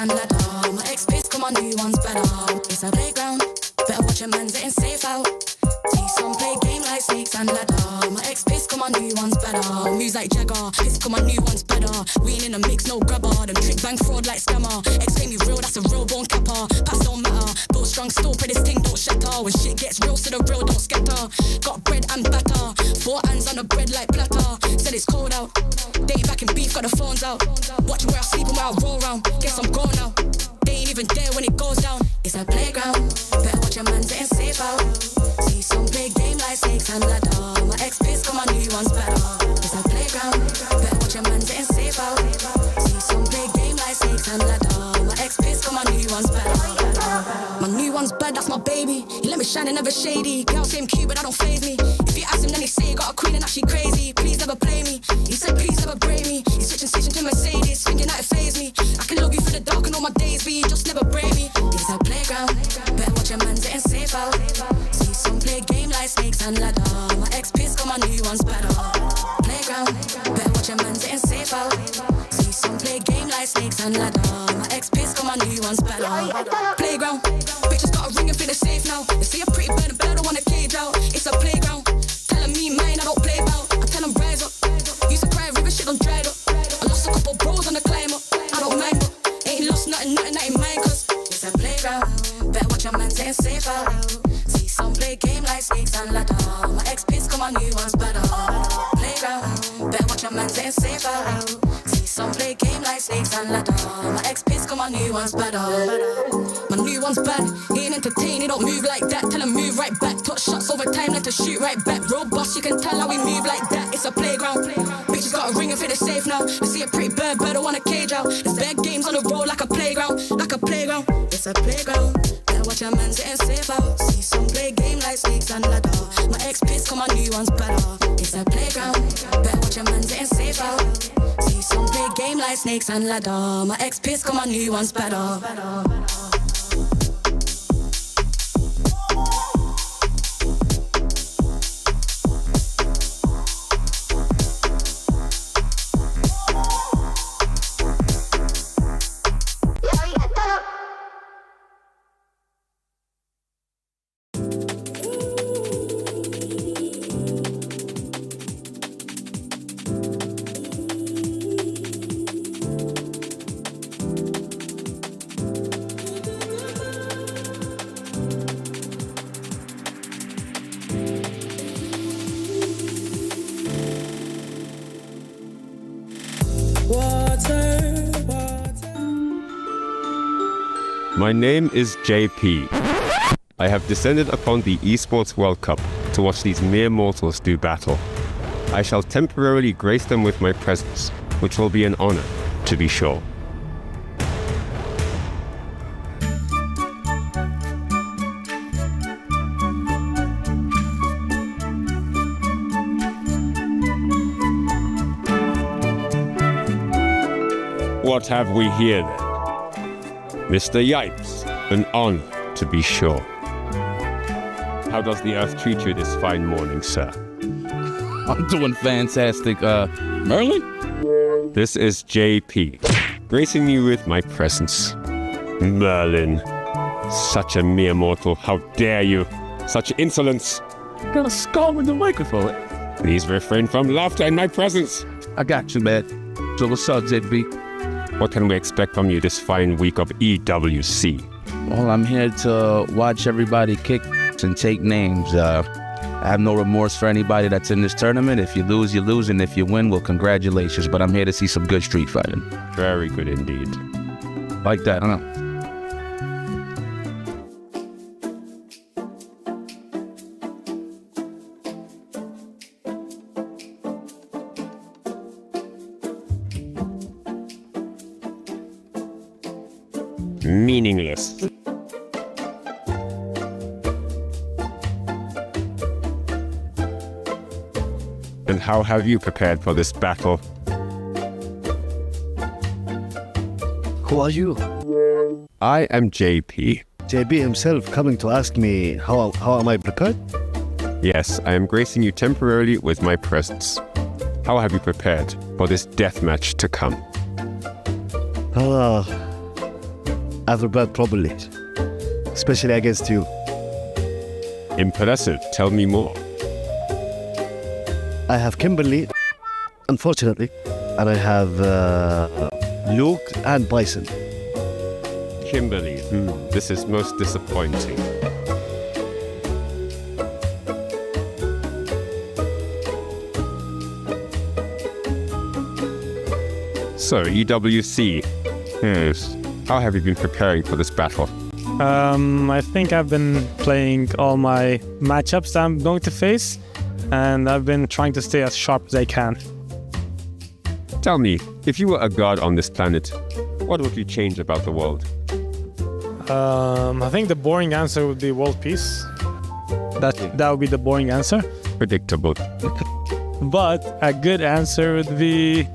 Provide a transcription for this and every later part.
and ladder. My ex-bits come on, new ones better. It's a playground, better watch your man's getting safe out. See some play game like snakes and ladder. My ex-bits come on, new ones better. Moves like Jagger, hits come on, new ones better. We ain't in the mix, no grabber. Them trick bang fraud like scammer. Ex-pay me real, that's a real born capper. Pass don't matter, build strong still, pray this thing don't shatter. When shit gets real, so the real don't scatter. Got bread and batter, 4 hands on the bread like platter. Said it's cold out, they ain't back in beef, got the phones out. Watch where I sleep and where I roll round. Guess I'm gone now, they ain't even there when it goes down. It's a playground, better watch your man getting safe out. See some play game like snakes and ladder. My ex-bits come on, new ones better. It's a playground, better watch your man getting safe out. See some play game like snakes and ladder. My ex-bits come on, new ones better. My new one's bad, that's my baby. He let me shine and never shady. Girl say I'm cute, but that don't faze me. If you ask him, then he say he got a queen and that she crazy. Please never play me. He said please never brave me. He's switching station to Mercedes, thinking that it faze me. I can love you through the dark and all my days, but you just never brave me. It's a playground, better watch your man getting safe out. See some play game like snakes and ladder. My ex-pits come on, new ones better. Playground, better watch your man getting safe out. See some play game like snakes and ladder. My ex-pits come on, new ones better. Playground, bitches got a ring and feel safe now. They see a pretty bird, but I don't want a cage out. It's a playground, telling me mine I don't play about. I tell them rise up, used to cry river shit done dried up. I lost a couple bros on the climb up. I don't mind, but ain't lost nothing that ain't mine. Cause it's a playground, better watch your man getting safe out. See some play game like snakes and ladder. My ex-pits come on, new ones better. Playground, better watch your man getting safe out. See some play game like snakes and ladder. My ex-pits come on, new ones better. My new one's bad, he ain't entertained, he don't move like that. Tell him move right back, touch shots over time, let to shoot right back. Robust, you can tell how we move like that. It's a playground, bitches got a ring and feel safe now. They see a pretty bird, but don't want a cage out. There's bad games on the road like a playground, like a playground. It's a playground, better watch your man getting safe out. See some play game like snakes and ladder. My ex-pits come on, new ones better. It's a playground, better watch your man getting safe out. See some play game like snakes and ladder. My ex-pits come on, new ones better. My name is JP. I have descended upon the Esports World Cup to watch these mere mortals do battle. I shall temporarily grace them with my presence, which will be an honor, to be sure. What have we here then? Mr. Yipes, an honor, to be sure. How does the earth treat you this fine morning, sir? I'm doing fantastic, Merlin? This is JP, gracing you with my presence. Merlin, such a mere mortal, how dare you? Such insolence! Got a skull with the microphone. Please refrain from laughter in my presence. I got you, man. So what's up, JP? What can we expect from you this fine week of EWC? Well, I'm here to watch everybody kick and take names. I have no remorse for anybody that's in this tournament. If you lose, you lose, and if you win, well, congratulations. But I'm here to see some good street fighting. Very good indeed. Like that, huh? Meaningless. And how have you prepared for this battle? Who are you? I am JP. JB himself coming to ask me how am I prepared? Yes, I am gracing you temporarily with my presence. How have you prepared for this death match to come? I've prepared properly, especially against you. Impressive. Tell me more. I have Kimberly, unfortunately, and I have Luke and Bison. Kimberly, this is most disappointing. So, EWC, how have you been preparing for this battle? I think I've been playing all my matchups that I'm going to face, and I've been trying to stay as sharp as I can. Tell me, if you were a god on this planet, what would you change about the world? I think the boring answer would be world peace. That would be the boring answer. Predictable. But a good answer would be...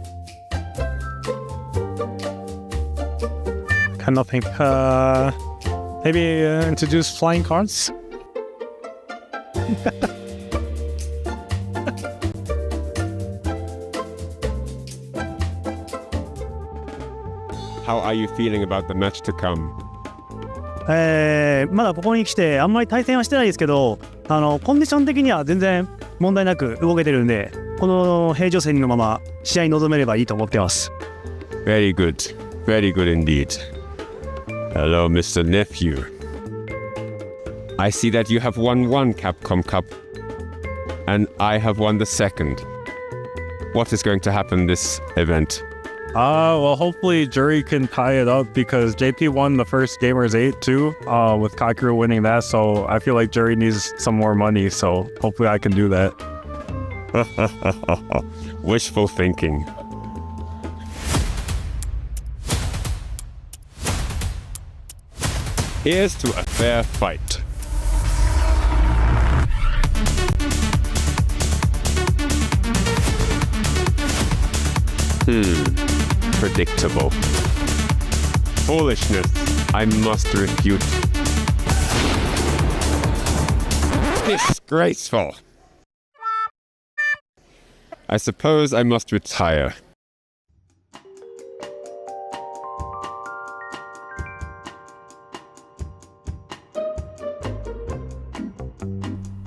nothing. Maybe introduce flying cards? How are you feeling about the match to come? まだここに来てあんまり対戦はしてないですけど、コンディション的には全然問題なく動けてるんで、この平常戦のまま試合に臨めればいいと思ってます。Very good. Very good indeed. Hello, Mr. Nephew. I see that you have won one Capcom Cup, and I have won the second. What is going to happen this event? Well, hopefully Jury can tie it up because JP won the first Gamers 8 too, with Kakeru winning that, so I feel like Jury needs some more money, so hopefully I can do that. Wishful thinking. Here's to a fair fight. Predictable. Foolishness. I must refute. Disgraceful. I suppose I must retire.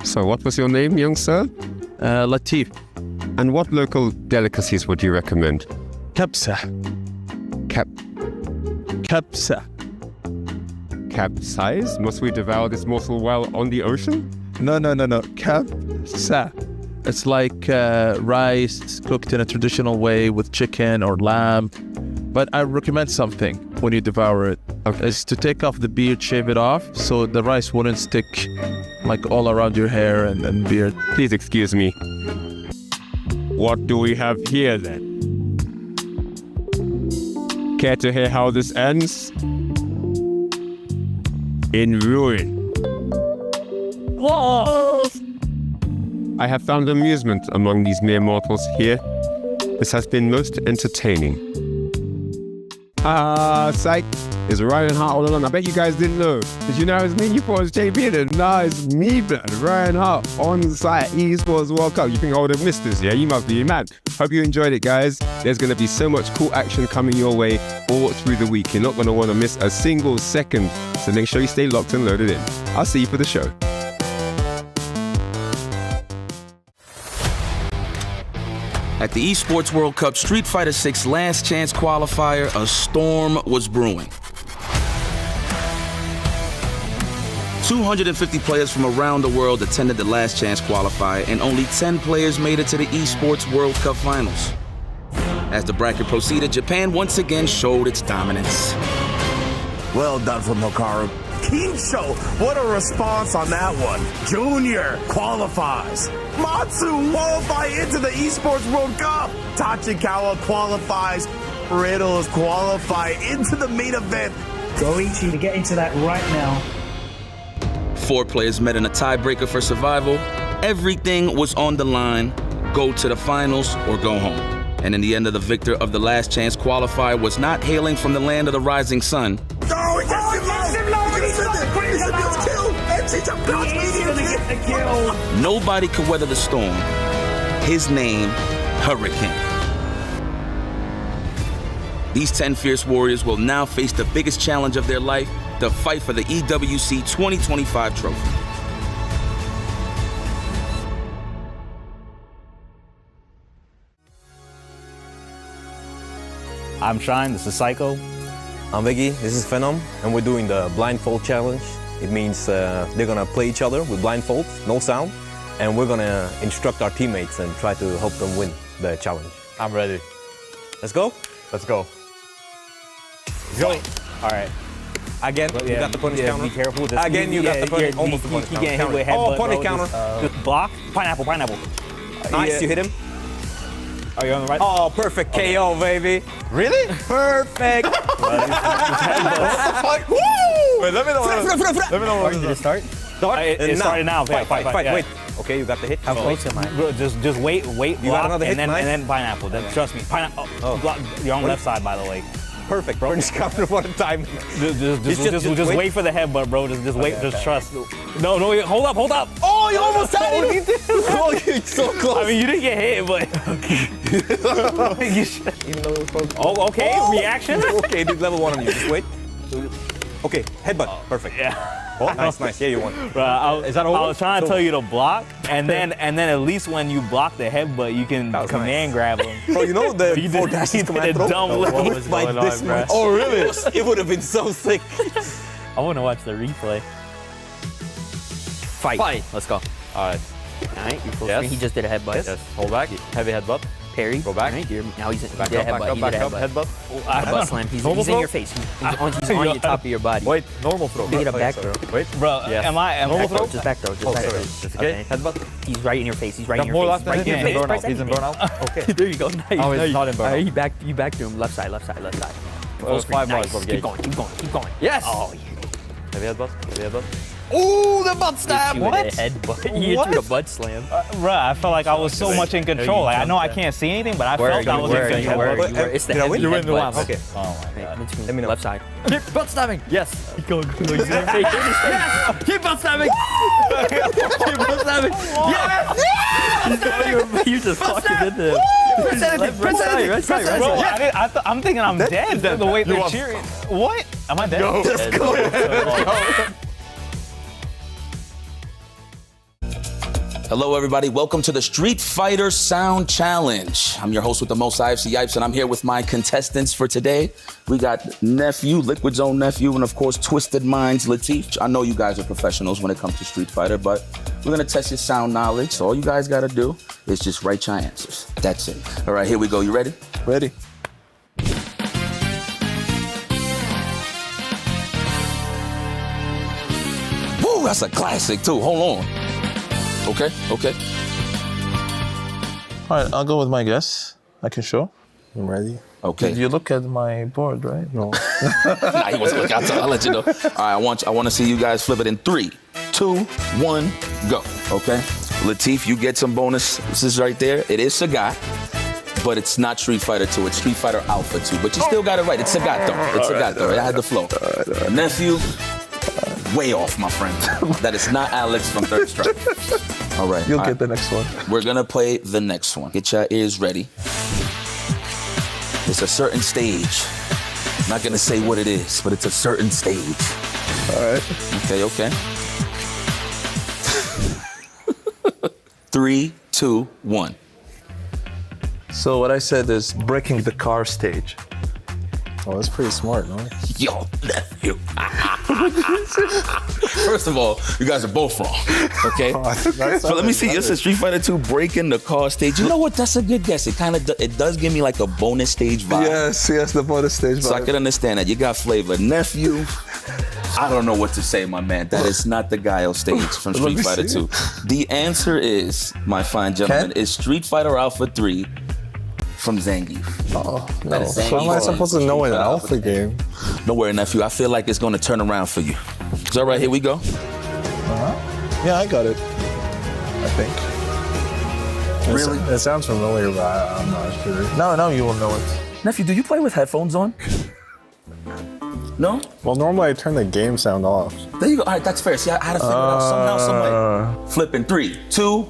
So what was your name, young sir? Latif. And what local delicacies would you recommend? Kapsa. Kapsa. Capsize? Must we devour this morsel while on the ocean? No. Kapsa. It's like rice cooked in a traditional way with chicken or lamb. But I recommend something when you devour it. Okay. Is to take off the beard, shave it off, so the rice wouldn't stick like all around your hair and beard. Please excuse me. What do we have here then? Care to hear how this ends? In ruin. Whoa! I have found amusement among these mere mortals here. This has been most entertaining. Psych. It's Ryan Hart all along. I bet you guys didn't know. Did you know it's me? You thought it was JP then? Nah, it's me, man. Ryan Hart on site Esports World Cup. You think I would have missed this? Yeah, you must be mad. Hope you enjoyed it, guys. There's going to be so much cool action coming your way all through the week. You're not going to want to miss a single second. So make sure you stay locked and loaded in. I'll see you for the show. At the Esports World Cup Street Fighter VI Last Chance qualifier, a storm was brewing. 250 players from around the world attended the Last Chance qualifier, and only 10 players made it to the Esports World Cup finals. As the bracket proceeded, Japan once again showed its dominance. Well done from Hikaru. Kinsho, what a response on that one. Junior qualifies. Matsu qualify into the Esports World Cup. Tachikawa qualifies. Riddles qualify into the main event. Goichi to get into that right now. 4 players met in a tiebreaker for survival. Everything was on the line. Go to the finals or go home. And in the end, the victor of the Last Chance qualifier was not hailing from the land of the rising sun. Oh, he gets him low. Nobody could weather the storm. His name, Hurricane. These 10 fierce warriors will now face the biggest challenge of their life, the fight for the EWC 2025 trophy. I'm Shine, this is Psycho. I'm Iggy, this is Venom, and we're doing the Blindfold challenge. It means they're gonna play each other with blindfolds, no sound, and we're gonna instruct our teammates and try to help them win the challenge. I'm ready. Let's go? Let's go. Go. All right. Again, you got the punish counter. Be careful. Again, you got the punish, almost the punish He getting hit counter. with headbutt, punish bro. counter. Just block. Pineapple. Nice, you hit him. Are you on the right? Oh, perfect KO, baby. Really? Perfect. What the fuck? Woo! Wait, let me know. Let me know. Did it start? It started now. Fight. Yeah. Wait. Okay, you got the hit. How close am I? Bro, just wait, You got another hit, and nice. then pineapple. Then trust me, pineapple. Block. You're on the left side, by the way. Perfect, bro. Punish counter one time. Just wait for the headbutt, bro. Just wait. Okay, just trust. No, wait, hold up. Oh, you almost had it. Oh, you're so close. I mean, you didn't get hit, but. Even though it was close. Oh, okay. Reaction. Okay, dude, level 1 on you. Just wait. Okay, headbutt. Perfect. Yeah. Oh, nice. Yeah, you won. Bro, Is that over? I was trying to tell you to block, and then at least when you block the headbutt, you can command grab him. Bro, you know the You 4 did dashes command a throw? dumb little. With like this much. Oh, really? It would have been so sick. I want to watch the replay. Fight. Let's go. All right. You're full Yes. screen. He just did a headbutt. Yes. Hold back. Heavy headbutt. Parry. Go back. Now he's Back he did up. a headbutt. Back up. He did a Headbutt. Headbutt slam. He's Normal in throw? your face. He's on your top of your body. Wait. Normal throw. He did a back throw. Wait. Bro, Yes. am I normal Back throw? Just back throw. Just Oh, back sorry. throw. It's okay. Headbutt. He's right in your face. He's right Got in more your left face. Right than in him. your He's in face. burnout. He's in burnout. Okay. There you go. Nice. Oh, he's not in burnout. You backed to him. Left side. Left side. Those 5 more Nice. above Keep gauge. going. Yes. Oh, yeah. Heavy headbutt. Ooh, the butt stab. What? Headbutt. You hit the butt slam. Bro, I felt like I was so much in control. Like, I know I can't see anything, but I felt I was in control. It's the Did I heavy win? You win the headbutt. one. Okay. Oh my god. Between Let me know. left side. Butt stabbing. Yes. Go. Keep butt stabbing. Keep butt stabbing. Yes. You just fucking did the. Right side. Bro, I'm thinking I'm dead. The way they're cheering. What? Am I dead? Let's go. Hello, everybody. Welcome to the Street Fighter Sound Challenge. I'm your host with the most, IFC Yipes, and I'm here with my contestants for today. We got Nephew, Liquid Zone Nephew, and of course, Twisted Minds Latif. I know you guys are professionals when it comes to Street Fighter, but we're gonna test your sound knowledge. So all you guys gotta do is just write your answers. That's it. All right, here we go. You ready? Ready. Woo, that's a classic too. Hold on. Okay. All right, I'll go with my guess. I can show. I'm ready. Okay. Did you look at my board, right? No. Nah, he wasn't looking. I'll let you know. All right, I want to see you guys flip it in 3, 2, 1, go. Okay. Latif, you get some bonus. This is right there. It is Sagat, but it's not Street Fighter 2. It's Street Fighter Alpha 2. But you still got it right. It's Sagat though. It's Sagat though. I had the flow. Nephew, way off, my friend. That is not Alex from Third Strike. All right. You'll get the next one. We're gonna play the next one. Get your ears ready. It's a certain stage. I'm not gonna say what it is, but it's a certain stage. All right. Okay. 3, 2, 1. So what I said is breaking the car stage. Oh, that's pretty smart, no? Yo, nephew. First of all, you guys are both wrong. Okay. So let me see. This is Street Fighter 2 breaking the car stage. You know what? That's a good guess. It does give me like a bonus stage vibe. Yes, the bonus stage vibe. So I can understand that. You got flavor. Nephew, I don't know what to say, my man. That is not the Guile stage from Street Fighter 2. The answer is, my fine gentleman, is Street Fighter Alpha 3 from Zangief. Oh, no. So how am I supposed to know an Alpha game? Don't worry, nephew. I feel like it's going to turn around for you. It's all right. Here we go. Yeah, I got it. I think. Really? It sounds familiar, but I'm not sure. No, you will know it. Nephew, do you play with headphones on? No? Well, normally I turn the game sound off. There you go. All right, that's fair. See, I had to figure it out somehow, some way. Flipping 3, 2,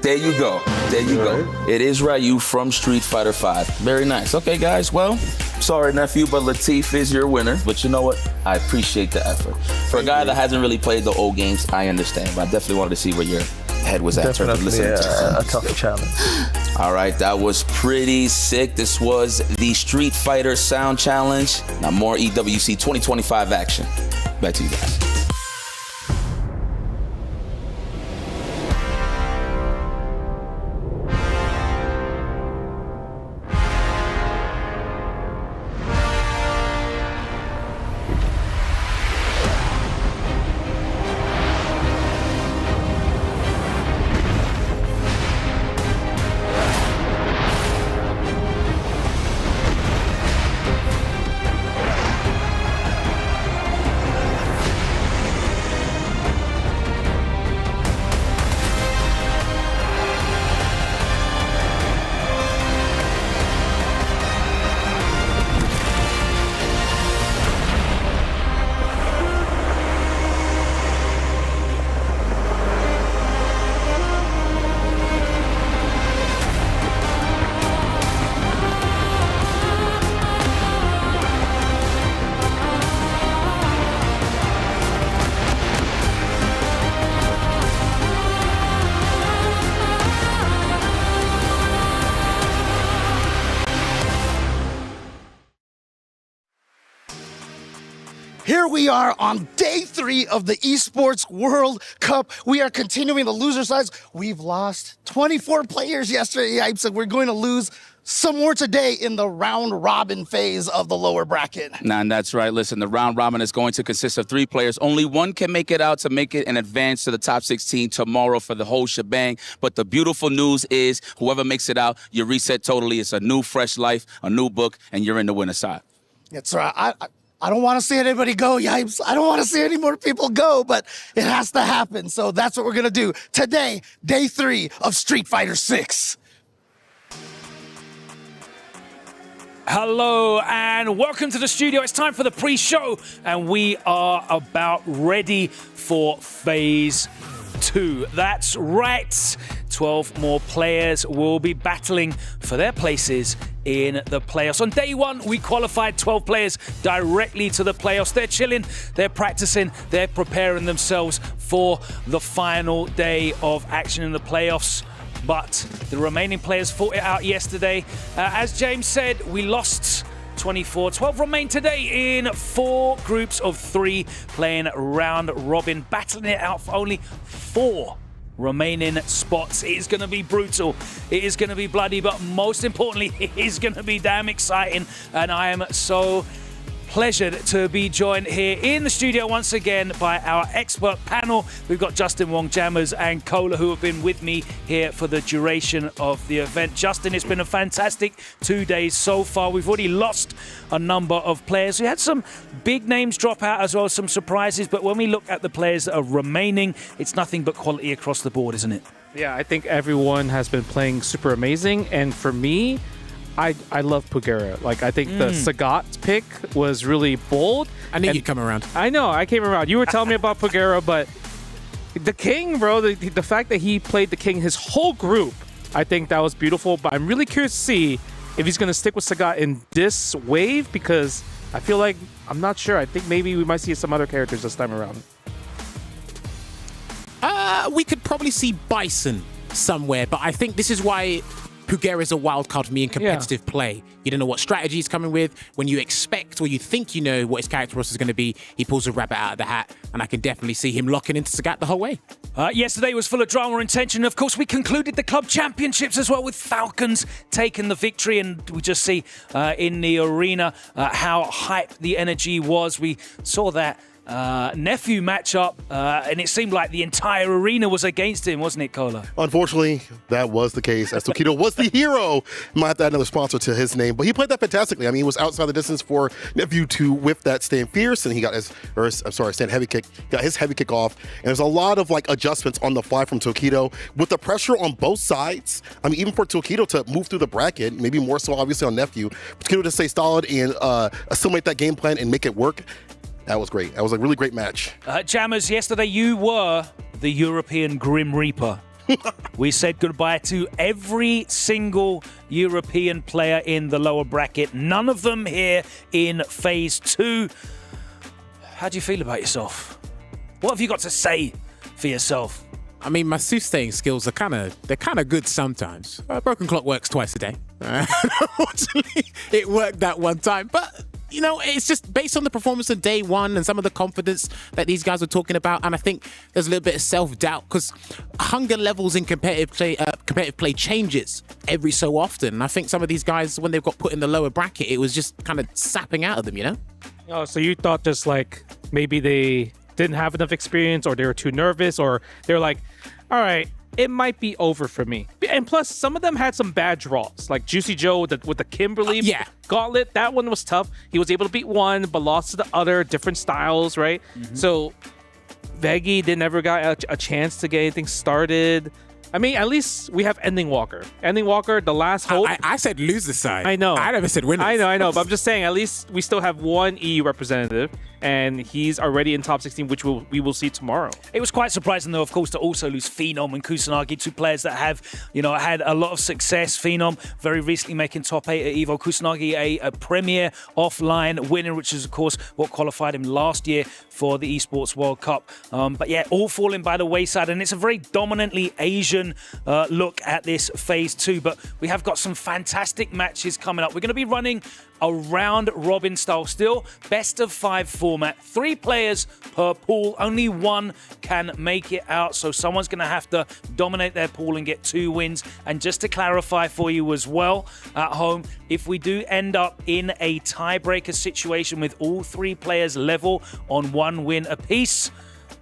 There you go. There you go. It is Ryu from Street Fighter V. Very nice. Okay, guys. Well, sorry, nephew, but Latif is your winner. But you know what? I appreciate the effort. For a guy that hasn't really played the old games, I understand. But I definitely wanted to see where your head was at in terms of listening to a tough challenge. All right, that was pretty sick. This was the Street Fighter Sound Challenge. Now more EWC 2025 action. Back to you guys. Here we are on day 3 of the Esports World Cup. We are continuing the loser sides. We've lost 24 players yesterday, so we're going to lose some more today in the round robin phase of the lower bracket. Nah, and that's right. Listen, the round robin is going to consist of 3 players. Only one can make it out to make it and advance to the top 16 tomorrow for the whole shebang. But the beautiful news is whoever makes it out, you reset totally. It's a new, fresh life, a new book, and you're in the winner's side. That's right. I don't want to see anybody go, Yipes. I don't want to see any more people go, but it has to happen. So that's what we're going to do today, day 3 of Street Fighter 6. Hello and welcome to the studio. It's time for the pre-show and we are about ready for phase 2. That's right. 12 more players will be battling for their places in the playoffs. On day 1, we qualified 12 players directly to the playoffs. They're chilling, they're practicing, they're preparing themselves for the final day of action in the playoffs. But the remaining players fought it out yesterday. As James said, we lost 24. 12 remain today in 4 groups of 3 playing round robin, battling it out for only 4 remaining spots. It is going to be brutal. It is going to be bloody, but most importantly, it is going to be damn exciting. And I am so pleasured to be joined here in the studio once again by our expert panel. We've got Justin Wong, Jammers, and Cola, who have been with me here for the duration of the event. Justin, it's been a fantastic 2 days so far. We've already lost a number of players. We had some big names drop out as well as some surprises, but when we look at the players that are remaining, it's nothing but quality across the board, isn't it? Yeah, I think everyone has been playing super amazing, and for me, I love Pugera. Like, I think the Sagat pick was really bold. I knew you'd come around. I know, I came around. You were telling me about Pugera, but the King, bro, the fact that he played the King his whole group, I think that was beautiful. But I'm really curious to see if he's going to stick with Sagat in this wave, because I feel like, I'm not sure. I think maybe we might see some other characters this time around. We could probably see Bison somewhere, but I think this is why Pugera is a wild card for me in competitive play. You don't know what strategy he's coming with. When you expect or you think you know what his character roster is going to be, he pulls a rabbit out of the hat, and I can definitely see him locking into Sagat the whole way. Yesterday was full of drama and tension. Of course, we concluded the club championships as well with Falcons taking the victory, and we just see in the arena how hype the energy was. We saw that nephew matchup, and it seemed like the entire arena was against him, wasn't it, Cola? Unfortunately, that was the case, as Tokido was the hero. Might have to add another sponsor to his name, but he played that fantastically. I mean, he was outside the distance for nephew to whip that stand fierce, and he got stand heavy kick, got his heavy kick off, and there's a lot of like adjustments on the fly from Tokido with the pressure on both sides. I mean, even for Tokido to move through the bracket, maybe more so obviously on nephew, Tokido to stay solid and assimilate that game plan and make it work. That was great. That was a really great match. Jammers, yesterday you were the European Grim Reaper. We said goodbye to every single European player in the lower bracket. None of them here in phase 2. How do you feel about yourself? What have you got to say for yourself? I mean, my soothsaying skills are kind of good sometimes. Broken clock works twice a day. Unfortunately, it worked that one time. But, you know, it's just based on the performance of day one and some of the confidence that these guys were talking about. And I think there's a little bit of self-doubt because hunger levels in competitive play changes every so often. And I think some of these guys, when they've got put in the lower bracket, it was just kind of sapping out of them, you know? Oh, so you thought just like maybe they didn't have enough experience or they were too nervous or they're like, all right, it might be over for me. And plus, some of them had some bad draws, like Juicy Joe with the Kimberly gauntlet. That one was tough. He was able to beat one, but lost to the other, different styles, right? So Veggie didn't ever got a chance to get anything started. I mean, at least we have Ending Walker. Ending Walker, the last hope. I said loser side. I know. I never said winners. I know. But I'm just saying, at least we still have one EU representative, and he's already in top 16, which we will see tomorrow. It was quite surprising, though, of course, to also lose Phenom and Kusanagi, two players that have, had a lot of success. Phenom very recently making top 8 at EVO. Kusanagi, a premier offline winner, which is, of course, what qualified him last year for the Esports World Cup. But yeah, all falling by the wayside, and it's a very dominantly Asian look at this phase 2. But we have got some fantastic matches coming up. We're going to be running a round robin style still, best of 5 format, 3 players per pool, only one can make it out, so someone's going to have to dominate their pool and get 2 wins. And just to clarify for you as well at home, if we do end up in a tiebreaker situation with all 3 players level on 1 win apiece,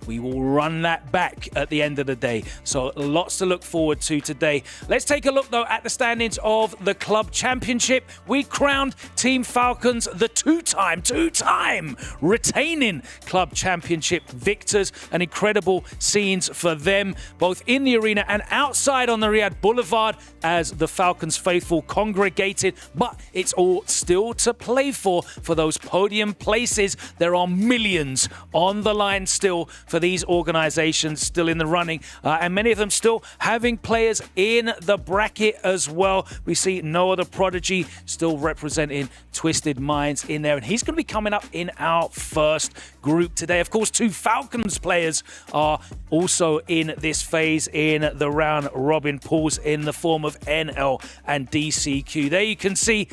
we will run that back at the end of the day. So lots to look forward to today. Let's take a look, though, at the standings of the Club Championship. We crowned Team Falcons the two-time retaining Club Championship victors. An incredible scenes for them, both in the arena and outside on the Riyadh Boulevard as the Falcons faithful congregated. But it's all still to play for those podium places. There are millions on the line still for these organizations still in the running, and many of them still having players in the bracket as well. We see Noah the Prodigy still representing Twisted Minds in there, and he's going to be coming up in our first group today. Of course, 2 Falcons players are also in this phase in the round robin pools in the form of NL and DCQ. There you can see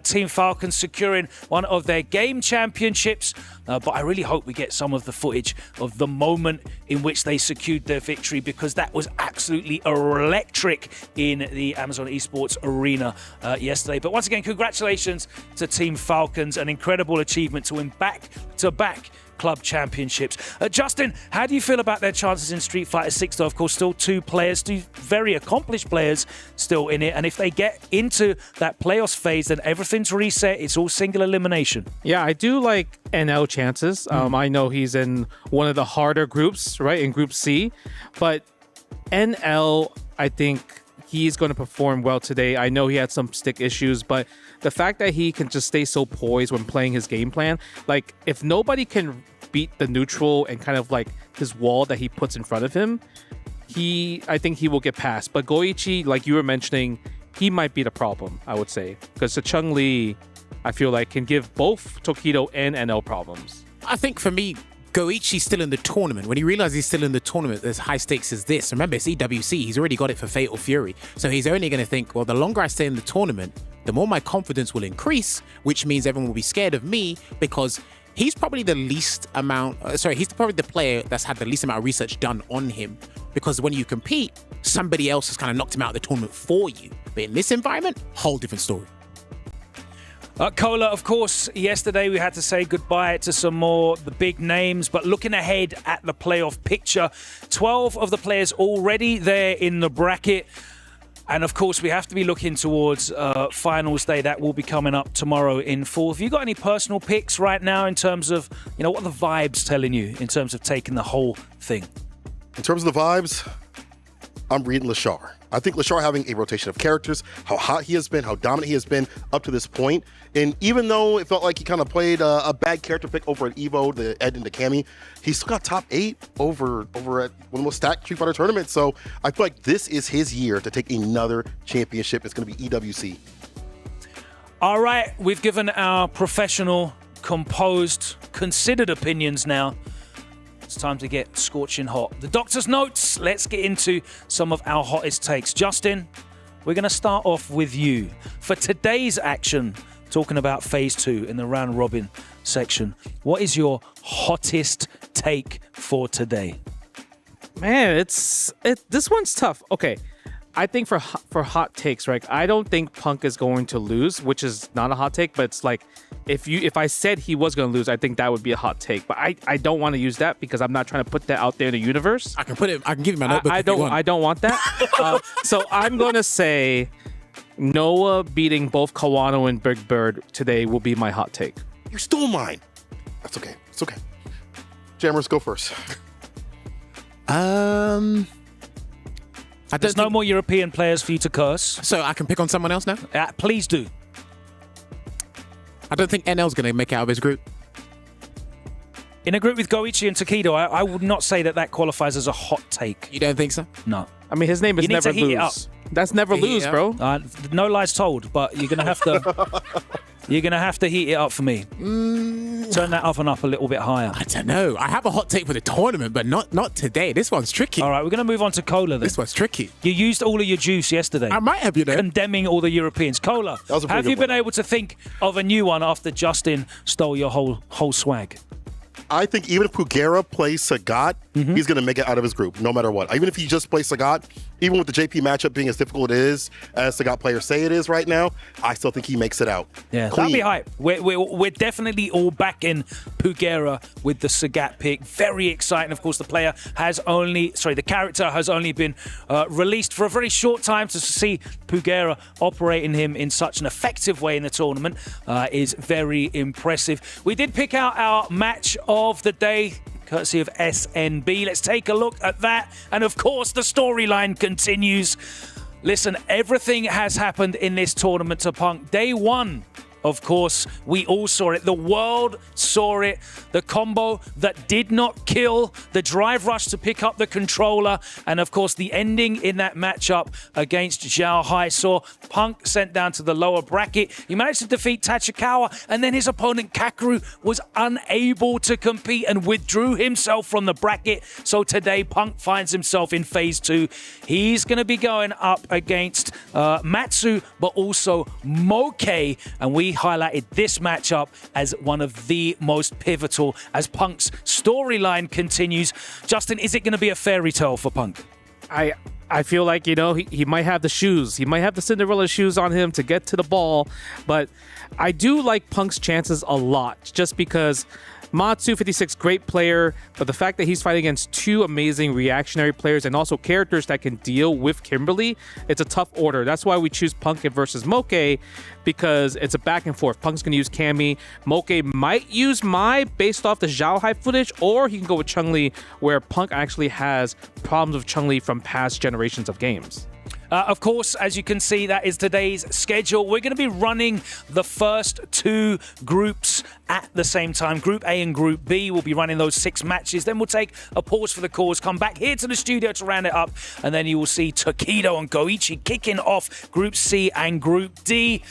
Team Falcons securing one of their game championships, but I really hope we get some of the footage of the moment in which they secured their victory, because that was absolutely electric in the Amazon Esports Arena yesterday. But once again, congratulations to Team Falcons, an incredible achievement to win back-to-back Club Championships. Justin, how do you feel about their chances in Street Fighter 6, though? Of course, still 2 players, 2 very accomplished players still in it. And if they get into that playoffs phase, then everything's reset. It's all single elimination. Yeah, I do like NL chances. I know he's in one of the harder groups, right, in Group C. But NL, I think he's going to perform well today. I know he had some stick issues, but the fact that he can just stay so poised when playing his game plan, like if nobody can beat the neutral and kind of like his wall that he puts in front of him, I think he will get past. But Goichi, like you were mentioning, he might be the problem, I would say, because the Chung Lee, I feel like, can give both Tokido and NL problems. I think for me, Goichi's still in the tournament. When he realizes he's still in the tournament, there's high stakes as this. Remember, it's EWC. He's already got it for Fatal Fury. So he's only going to think, well, the longer I stay in the tournament, the more my confidence will increase, which means everyone will be scared of me, because he's probably the he's probably the player that's had the least amount of research done on him. Because when you compete, somebody else has kind of knocked him out of the tournament for you. But in this environment, whole different story. Cola, of course, yesterday we had to say goodbye to some more the big names, but looking ahead at the playoff picture, 12 of the players already there in the bracket. And of course, we have to be looking towards finals day. That will be coming up tomorrow in full. Have you got any personal picks right now in terms of, what are the vibes telling you in terms of taking the whole thing? In terms of the vibes, I'm reading Lashar. I think Lashar having a rotation of characters, how hot he has been, how dominant he has been up to this point. And even though it felt like he kind of played a bad character pick over at Evo, the Ed and the Cammy, he still got top 8 over at one of the most stacked Street Fighter tournaments. So I feel like this is his year to take another championship. It's going to be EWC. All right, we've given our professional, composed, considered opinions now. It's time to get scorching hot. The doctor's notes. Let's get into some of our hottest takes. Justin, we're going to start off with you. For today's action, talking about Phase 2 in the round robin section, what is your hottest take for today? Man, this one's tough. Okay, I think for hot takes, right? I don't think Punk is going to lose, which is not a hot take, but it's like if I said he was going to lose, I think that would be a hot take. But I don't want to use that because I'm not trying to put that out there in the universe. I can give you my notebook. I don't want that. So I'm going to say Noah beating both Kawano and Big Bird today will be my hot take. You stole mine. That's okay. It's okay. Jammers, go first. There's no more European players for you to curse. So I can pick on someone else now? Please do. I don't think NL's going to make it out of his group. In a group with Goichi and Tokido, I would not say that qualifies as a hot take. You don't think so? No. I mean, his name is You need Never to heat it up. Lose. That's Never Lose, bro. No lies told, but you're gonna have to. You're gonna have to heat it up for me. Turn that oven up a little bit higher. I don't know. I have a hot take for the tournament, but not today. This one's tricky. All right, we're gonna move on to Cola then. This one's tricky. You used all of your juice yesterday. I might have, condemning all the Europeans. Cola, have you been able to think of a new one after Justin stole your whole swag? I think even if Pugera plays Sagat, he's going to make it out of his group, no matter what. Even if he just plays Sagat, even with the JP matchup being as difficult it is, as Sagat players say it is right now, I still think he makes it out. Yeah, that'd be hype. We're definitely all back in Pugera with the Sagat pick. Very exciting. Of course, the character has only been released for a very short time. To see Pugera operating him in such an effective way in the tournament is very impressive. We did pick out our match of the day, courtesy of SNB. Let's take a look at that. And of course, the storyline continues. Listen, everything has happened in this tournament to Punk. Day 1, of course, we all saw it. The world saw it. The combo that did not kill, the drive rush to pick up the controller, and of course, the ending in that matchup against Zhao Hai saw Punk sent down to the lower bracket. He managed to defeat Tachikawa, and then his opponent Kakeru was unable to compete and withdrew himself from the bracket. So today, Punk finds himself in Phase 2. He's going to be going up against Matsu, but also Moke, and we highlighted this matchup as one of the most pivotal as Punk's storyline continues. Justin, is it going to be a fairy tale for Punk? I feel like, he might have the shoes. He might have the Cinderella shoes on him to get to the ball. But I do like Punk's chances a lot just because Matsu, 56, great player, but the fact that he's fighting against 2 amazing reactionary players and also characters that can deal with Kimberly, it's a tough order. That's why we choose Punk versus Moke, because it's a back and forth. Punk's going to use Cammy. Moke might use Mai based off the Zhao Hai footage, or he can go with Chun-Li, where Punk actually has problems with Chun-Li from past generations of games. Of course, as you can see, that is today's schedule. We're going to be running the first 2 groups at the same time. Group A and Group B will be running those 6 matches. Then we'll take a pause for the cause, come back here to the studio to round it up, and then you will see Tokido and Goichi kicking off Group C and Group D.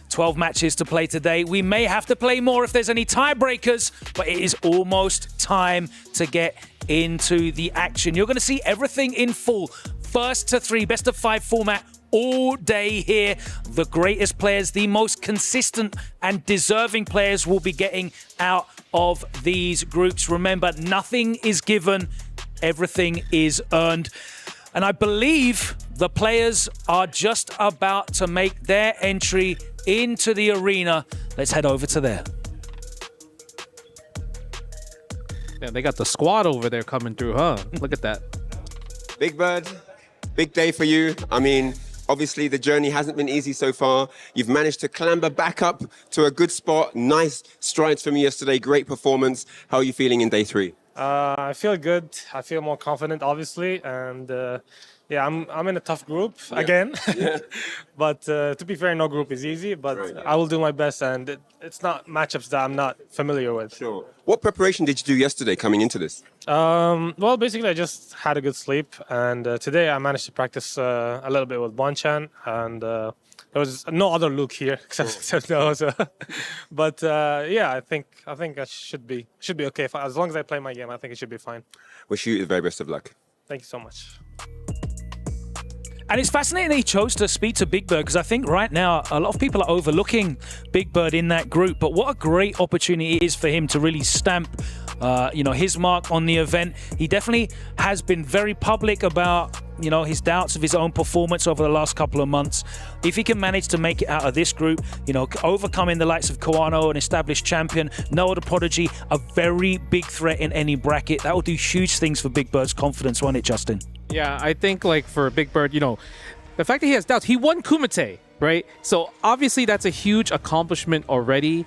12 matches to play today. We may have to play more if there's any tiebreakers, but it is almost time to get into the action. You're going to see everything in full. First to 3, best of 5 format all day here. The greatest players, the most consistent and deserving players will be getting out of these groups. Remember, nothing is given, everything is earned. And I believe the players are just about to make their entry into the arena. Let's head over to there. Yeah, they got the squad over there coming through, huh? Look at that. Big Bird, big day for you. I mean, obviously the journey hasn't been easy so far. You've managed to clamber back up to a good spot. Nice strides from you yesterday. Great performance. How are you feeling in day 3? I feel good. I feel more confident, obviously, and Yeah, I'm in a tough group again. But to be fair, no group is easy. But I will do my best, and it's not matchups that I'm not familiar with. Sure. What preparation did you do yesterday coming into this? Well, basically, I just had a good sleep, and today I managed to practice a little bit with Bonchan, and there was no other Luke here except those. But yeah, I think I should be okay. As long as I play my game, I think it should be fine. Wish you the very best of luck. Thank you so much. And it's fascinating that he chose to speak to Big Bird, because I think right now a lot of people are overlooking Big Bird in that group. But what a great opportunity it is for him to really stamp, his mark on the event. He definitely has been very public about, his doubts of his own performance over the last couple of months. If he can manage to make it out of this group, overcoming the likes of Kawano, an established champion, Noah the Prodigy, a very big threat in any bracket, that will do huge things for Big Bird's confidence, won't it, Justin? Yeah, I think for Big Bird, the fact that he has doubts, he won Kumite, right? So obviously that's a huge accomplishment already,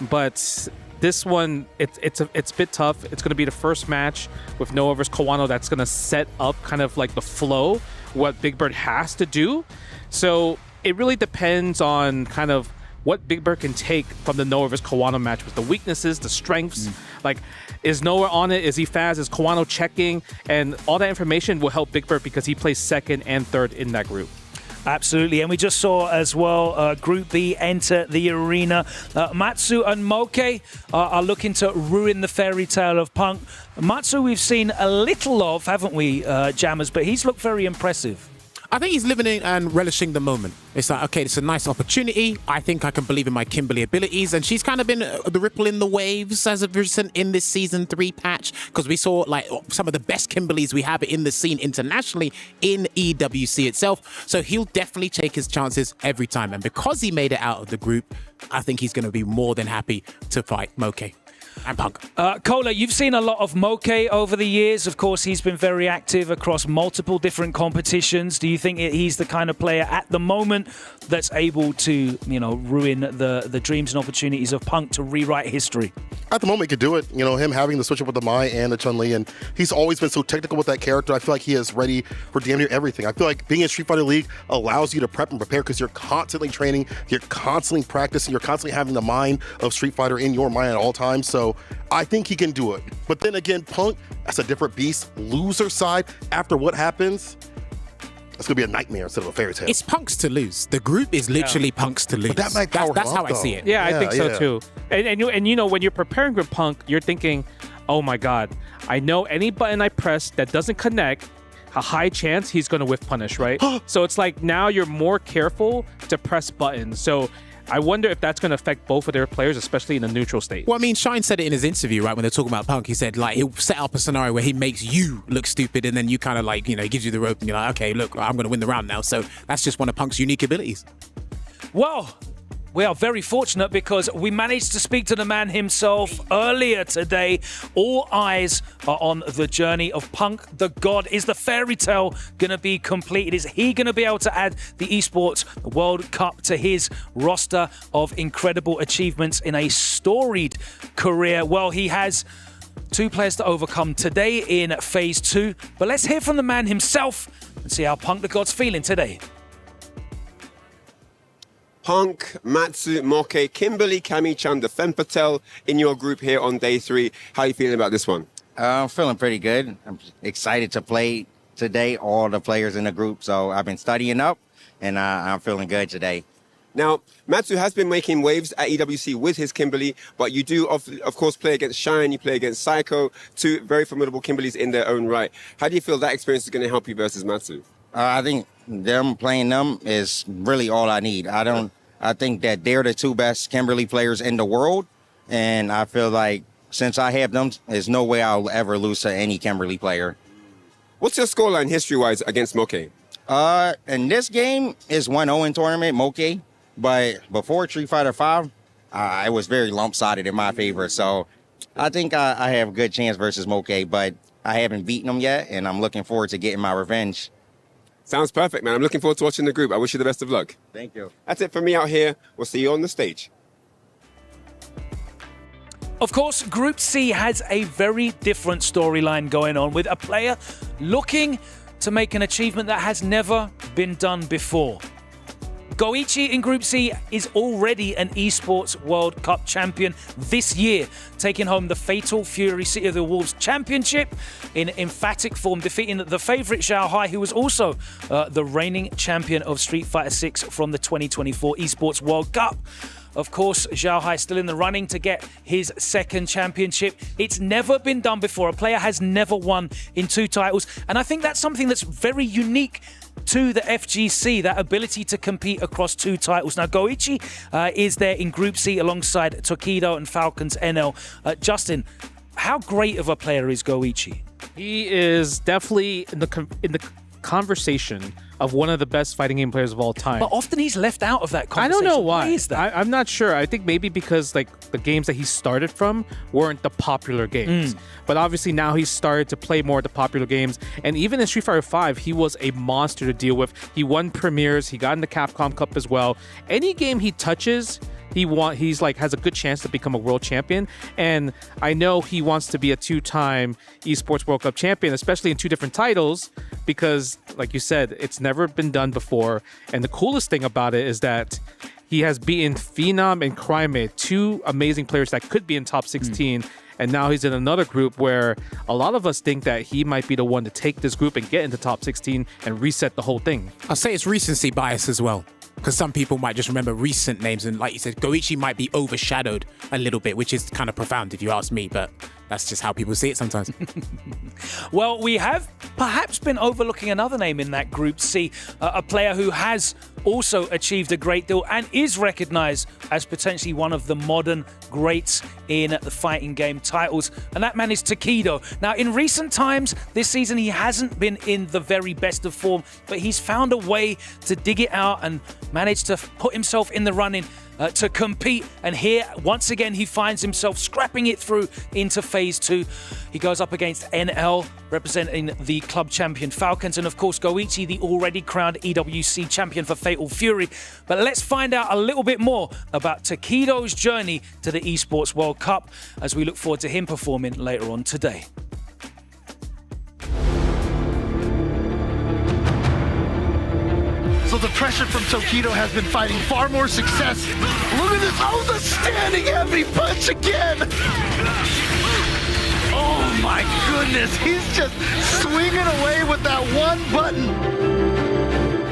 but this one, it's a bit tough. It's going to be the first match with Noah versus Kawano that's going to set up kind of like the flow, what Big Bird has to do. So it really depends on kind of what Big Bird can take from the Noah versus Kawano match with the weaknesses, the strengths. Like, is Noah on it? Is he fast? Is Kawano checking? And all that information will help Big Bird because he plays second and third in that group. Absolutely. And we just saw as well Group B enter the arena. Matsu and Moke are looking to ruin the fairy tale of Punk. Matsu we've seen a little of, haven't we, Jammers? But he's looked very impressive. I think he's living in and relishing the moment. It's like, okay, it's a nice opportunity. I think I can believe in my Kimberly abilities. And she's kind of been the ripple in the waves as of recent in this Season 3 patch, because we saw like some of the best Kimberlys we have in the scene internationally in EWC itself. So he'll definitely take his chances every time. And because he made it out of the group, I think he's going to be more than happy to fight Moke and Punk. Kola, you've seen a lot of Moke over the years. Of course, he's been very active across multiple different competitions. Do you think he's the kind of player at the moment that's able to, ruin the dreams and opportunities of Punk to rewrite history? At the moment, he could do it. Him having the switch up with the Mai and the Chun-Li, and he's always been so technical with that character. I feel like he is ready for damn near everything. I feel like being in Street Fighter League allows you to prep and prepare because you're constantly training, you're constantly practicing, you're constantly having the mind of Street Fighter in your mind at all times. So I think he can do it. But then again, Punk, that's a different beast. Loser side, after what happens, it's going to be a nightmare instead of a fairy tale. It's Punk's to lose. The group is literally Punk's to lose. But that might power that's him how up, I see it. Yeah, I think so too. And when you're preparing for Punk, you're thinking, oh my God, I know any button I press that doesn't connect, a high chance he's going to whiff punish, right? So it's like now you're more careful to press buttons. So I wonder if that's going to affect both of their players, especially in the neutral state. Well, I mean, Shine said it in his interview, right, when they're talking about Punk. He said, like, he'll set up a scenario where he makes you look stupid, and then you kind of like, he gives you the rope, and you're like, okay, look, I'm going to win the round now. So that's just one of Punk's unique abilities. Well, we are very fortunate because we managed to speak to the man himself earlier today. All eyes are on the journey of Punk the God. Is the fairy tale going to be completed? Is he going to be able to add the Esports World Cup to his roster of incredible achievements in a storied career? Well, he has 2 players to overcome today in Phase 2. But let's hear from the man himself and see how Punk the God's feeling today. Punk, Matsu, Moke, Kimberly, Kami-chan, the Femme Patel in your group here on day 3. How are you feeling about this one? I'm feeling pretty good. I'm excited to play today, all the players in the group. So I've been studying up, and I'm feeling good today. Now, Matsu has been making waves at EWC with his Kimberly, but you do, of course, play against Shine, you play against Psycho, 2 very formidable Kimberlys in their own right. How do you feel that experience is going to help you versus Matsu? I think playing them is really all I need. I think that they're the 2 best Kimberly players in the world, and I feel like since I have them, there's no way I'll ever lose to any Kimberly player. What's your scoreline history-wise against Moke? In this game, it's 1-0 in tournament, Moke, but before Street Fighter 5, it was very lump-sided in my favor, so I think I have a good chance versus Moke, but I haven't beaten him yet, and I'm looking forward to getting my revenge. Sounds perfect, man. I'm looking forward to watching the group. I wish you the best of luck. Thank you. That's it for me out here. We'll see you on the stage. Of course, Group C has a very different storyline going on with a player looking to make an achievement that has never been done before. Goichi in Group C is already an Esports World Cup champion this year, taking home the Fatal Fury City of the Wolves Championship in emphatic form, defeating the favourite Zhao Hai, who was also the reigning champion of Street Fighter 6 from the 2024 Esports World Cup. Of course, Zhao Hai still in the running to get his second championship. It's never been done before. A player has never won in 2 titles. And I think that's something that's very unique to the FGC, that ability to compete across 2 titles. Now, Goichi is there in Group C alongside Tokido and Falcons NL. Justin, how great of a player is Goichi? He is definitely in the conversation of one of the best fighting game players of all time. But often he's left out of that conversation. I don't know why. Why is that? I'm not sure. I think maybe because like the games that he started from weren't the popular games. But obviously now he's started to play more of the popular games. And even in Street Fighter 5, he was a monster to deal with. He won premieres. He got in the Capcom Cup as well. Any game he touches, he's like has a good chance to become a world champion. And I know he wants to be a 2-time Esports World Cup champion, especially in 2 different titles, because like you said, it's never been done before. And the coolest thing about it is that he has beaten Phenom and Crymate, 2 amazing players that could be in top 16. And now he's in another group where a lot of us think that he might be the one to take this group and get into top 16 and reset the whole thing. I'll say it's recency bias as well, because some people might just remember recent names, and like you said, Goichi might be overshadowed a little bit, which is kind of profound if you ask me, but that's just how people see it sometimes. Well, we have perhaps been overlooking another name in that Group C, a player who has also achieved a great deal and is recognized as potentially one of the modern greats in the fighting game titles, and that man is Tokido. Now, in recent times, this season, he hasn't been in the very best of form, but he's found a way to dig it out and managed to put himself in the running to compete. And here, once again, he finds himself scrapping it through into Phase 2. He goes up against NL, representing the club champion Falcons, and of course, Goichi, the already crowned EWC champion for Fatal Fury. But let's find out a little bit more about Tokido's journey to the Esports World Cup as we look forward to him performing later on today. So the pressure from Tokido has been finding far more success. Look at this, oh, the standing heavy punch again. Oh my goodness, he's just swinging away with that one button.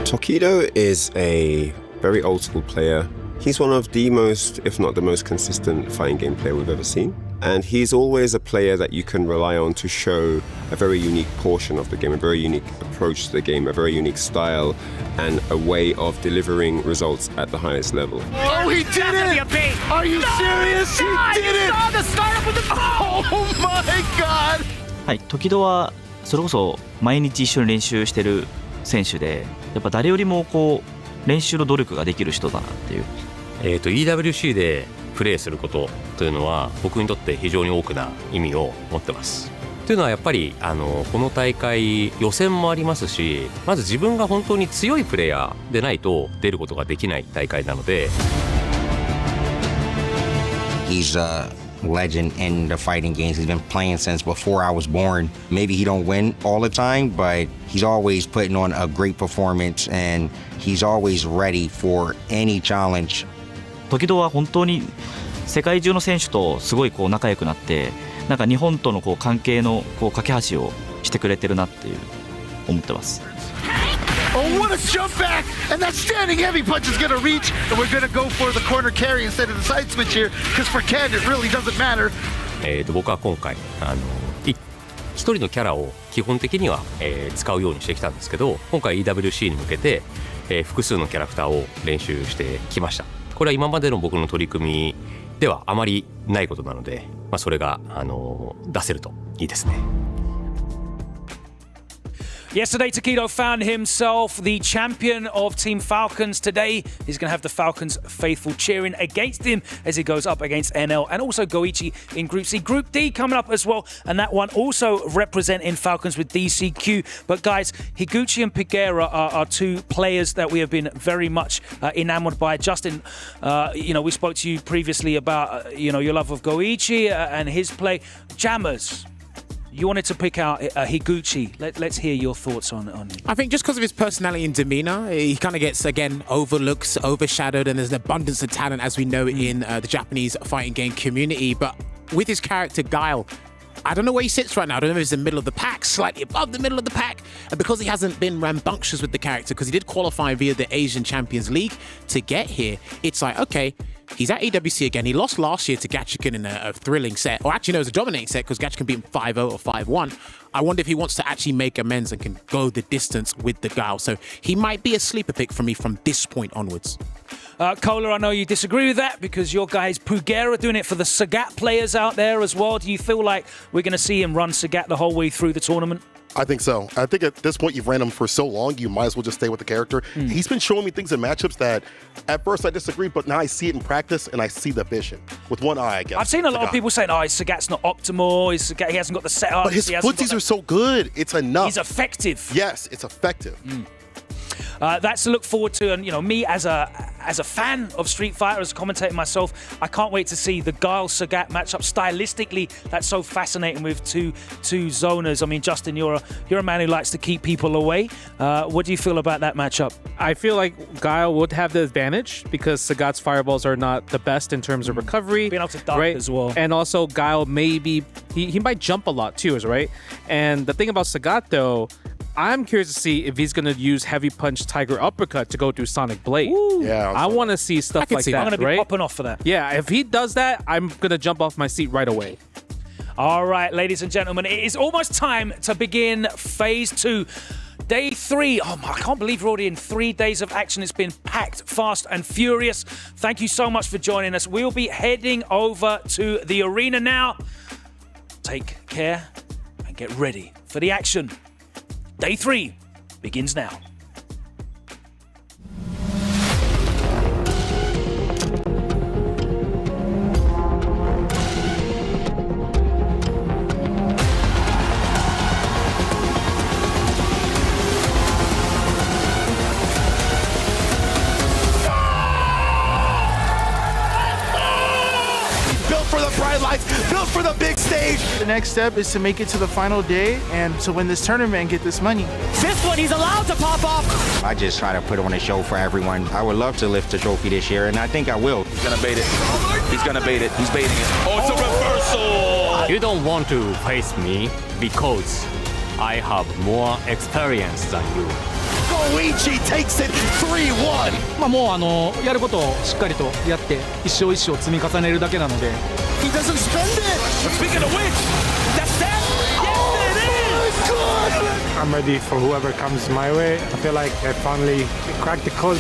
Tokido is a very old school player. He's one of the most, if not the most consistent fighting game player we've ever seen. And he's always a player that you can rely on to show a very unique portion of the game, a very unique approach to the game, a very unique style, and a way of delivering results at the highest level. Oh, he did it! Are you serious? He did it! Oh my god! はい、時々はそれこそ毎日一緒に練習してる選手で、やっぱ誰よりもこう練習の努力ができる人だなっていう。EWC でプレーすることというのは僕にとって非常に大きな意味を持ってます。というのはやっぱりこの大会予選もありますし、まず自分が本当に強いプレイヤーでないと出ることができない大会なので。He's a legend in the fighting games. He's been playing since before I was born. Maybe he don't win all the time, but he's always putting on a great performance and he's always ready for any challenge. 時々は本当に世界中の選手とすごいこう仲良くなって、なんか日本とのこう関係のこう架け橋をしてくれてるなっていう思ってます。Oh, what a jump back! And that standing heavy punch is going to reach, and we're going to go for the corner carry instead of the side switch here, because for Ken, it really doesn't matter. 僕は今回一人のキャラを基本的には使うようにしてきたんですけど、今回 EWC に向けて複数のキャラクターを練習してきました。これは今までの僕の取り組みではあまりないことなので、それが出せるといいですね。Yesterday, Tokido found himself the champion of Team Falcons. Today, he's going to have the Falcons faithful cheering against him as he goes up against NL and also Goichi in Group C. Group D coming up as well, and that one also representing Falcons with DCQ. But guys, Higuchi and Pugera are 2 players that we have been very much enamored by. Justin, we spoke to you previously about, your love of Goichi and his play. Jammers. You wanted to pick out Higuchi. Let's hear your thoughts on him. I think just because of his personality and demeanor, he kind of gets, again, overlooked, overshadowed, and there's an abundance of talent, as we know, in the Japanese fighting game community. But with his character, Guile, I don't know where he sits right now. I don't know if he's in the middle of the pack, slightly above the middle of the pack. And because he hasn't been rambunctious with the character, because he did qualify via the Asian Champions League to get here, it's like, okay, he's at EWC again. He lost last year to Gachikin in a thrilling set. Or actually, no, it was a dominating set because Gachikin beat him 5-0 or 5-1. I wonder if he wants to actually make amends and can go the distance with the Guile. So he might be a sleeper pick for me from this point onwards. Kohler, I know you disagree with that because your guy's Pugera doing it for the Sagat players out there as well. Do you feel like we're going to see him run Sagat the whole way through the tournament? I think so. I think at this point, you've ran him for so long, you might as well just stay with the character. He's been showing me things in matchups that at first I disagree, but now I see it in practice and I see the vision with one eye, I guess. I've seen a lot of people saying, Sagat's not optimal, he hasn't got the setup. But his footsies are so good. It's enough. He's effective. Yes, it's effective. That's to look forward to, and me as a fan of Street Fighter, as a commentator myself, I can't wait to see the Guile Sagat matchup. Stylistically, that's so fascinating with two zoners. I mean, Justin, you're a man who likes to keep people away. What do you feel about that matchup? I feel like Guile would have the advantage because Sagat's fireballs are not the best in terms of recovery. Being able to duck as well. And also Guile maybe he might jump a lot too, right? And the thing about Sagat though, I'm curious to see if he's going to use Heavy Punch Tiger Uppercut to go through Sonic Blade. Ooh. Yeah, I want to see stuff like that, I'm going to be right? popping off for that. Yeah, if he does that, I'm going to jump off my seat right away. All right, ladies and gentlemen, it is almost time to begin Phase 2. Day 3. Oh, I can't believe we're already in 3 days of action. It's been packed, fast and furious. Thank you so much for joining us. We'll be heading over to the arena now. Take care and get ready for the action. Day 3 begins now. Built for the big stage. The next step is to make it to the final day and to win this tournament and get this money. Fifth one, he's allowed to pop off. I just try to put on a show for everyone. I would love to lift the trophy this year, and I think I will. He's gonna bait it. He's gonna bait it. He's baiting it. Oh, it's a reversal! You don't want to face me because I have more experience than you. Goichi takes it 3-1. もうやることをしっかりとやって一勝一勝積み重ねるだけなので。He doesn't spend it. Speaking of which, that's that. Yes, it is. I'm ready for whoever comes my way. I feel like I finally cracked the code.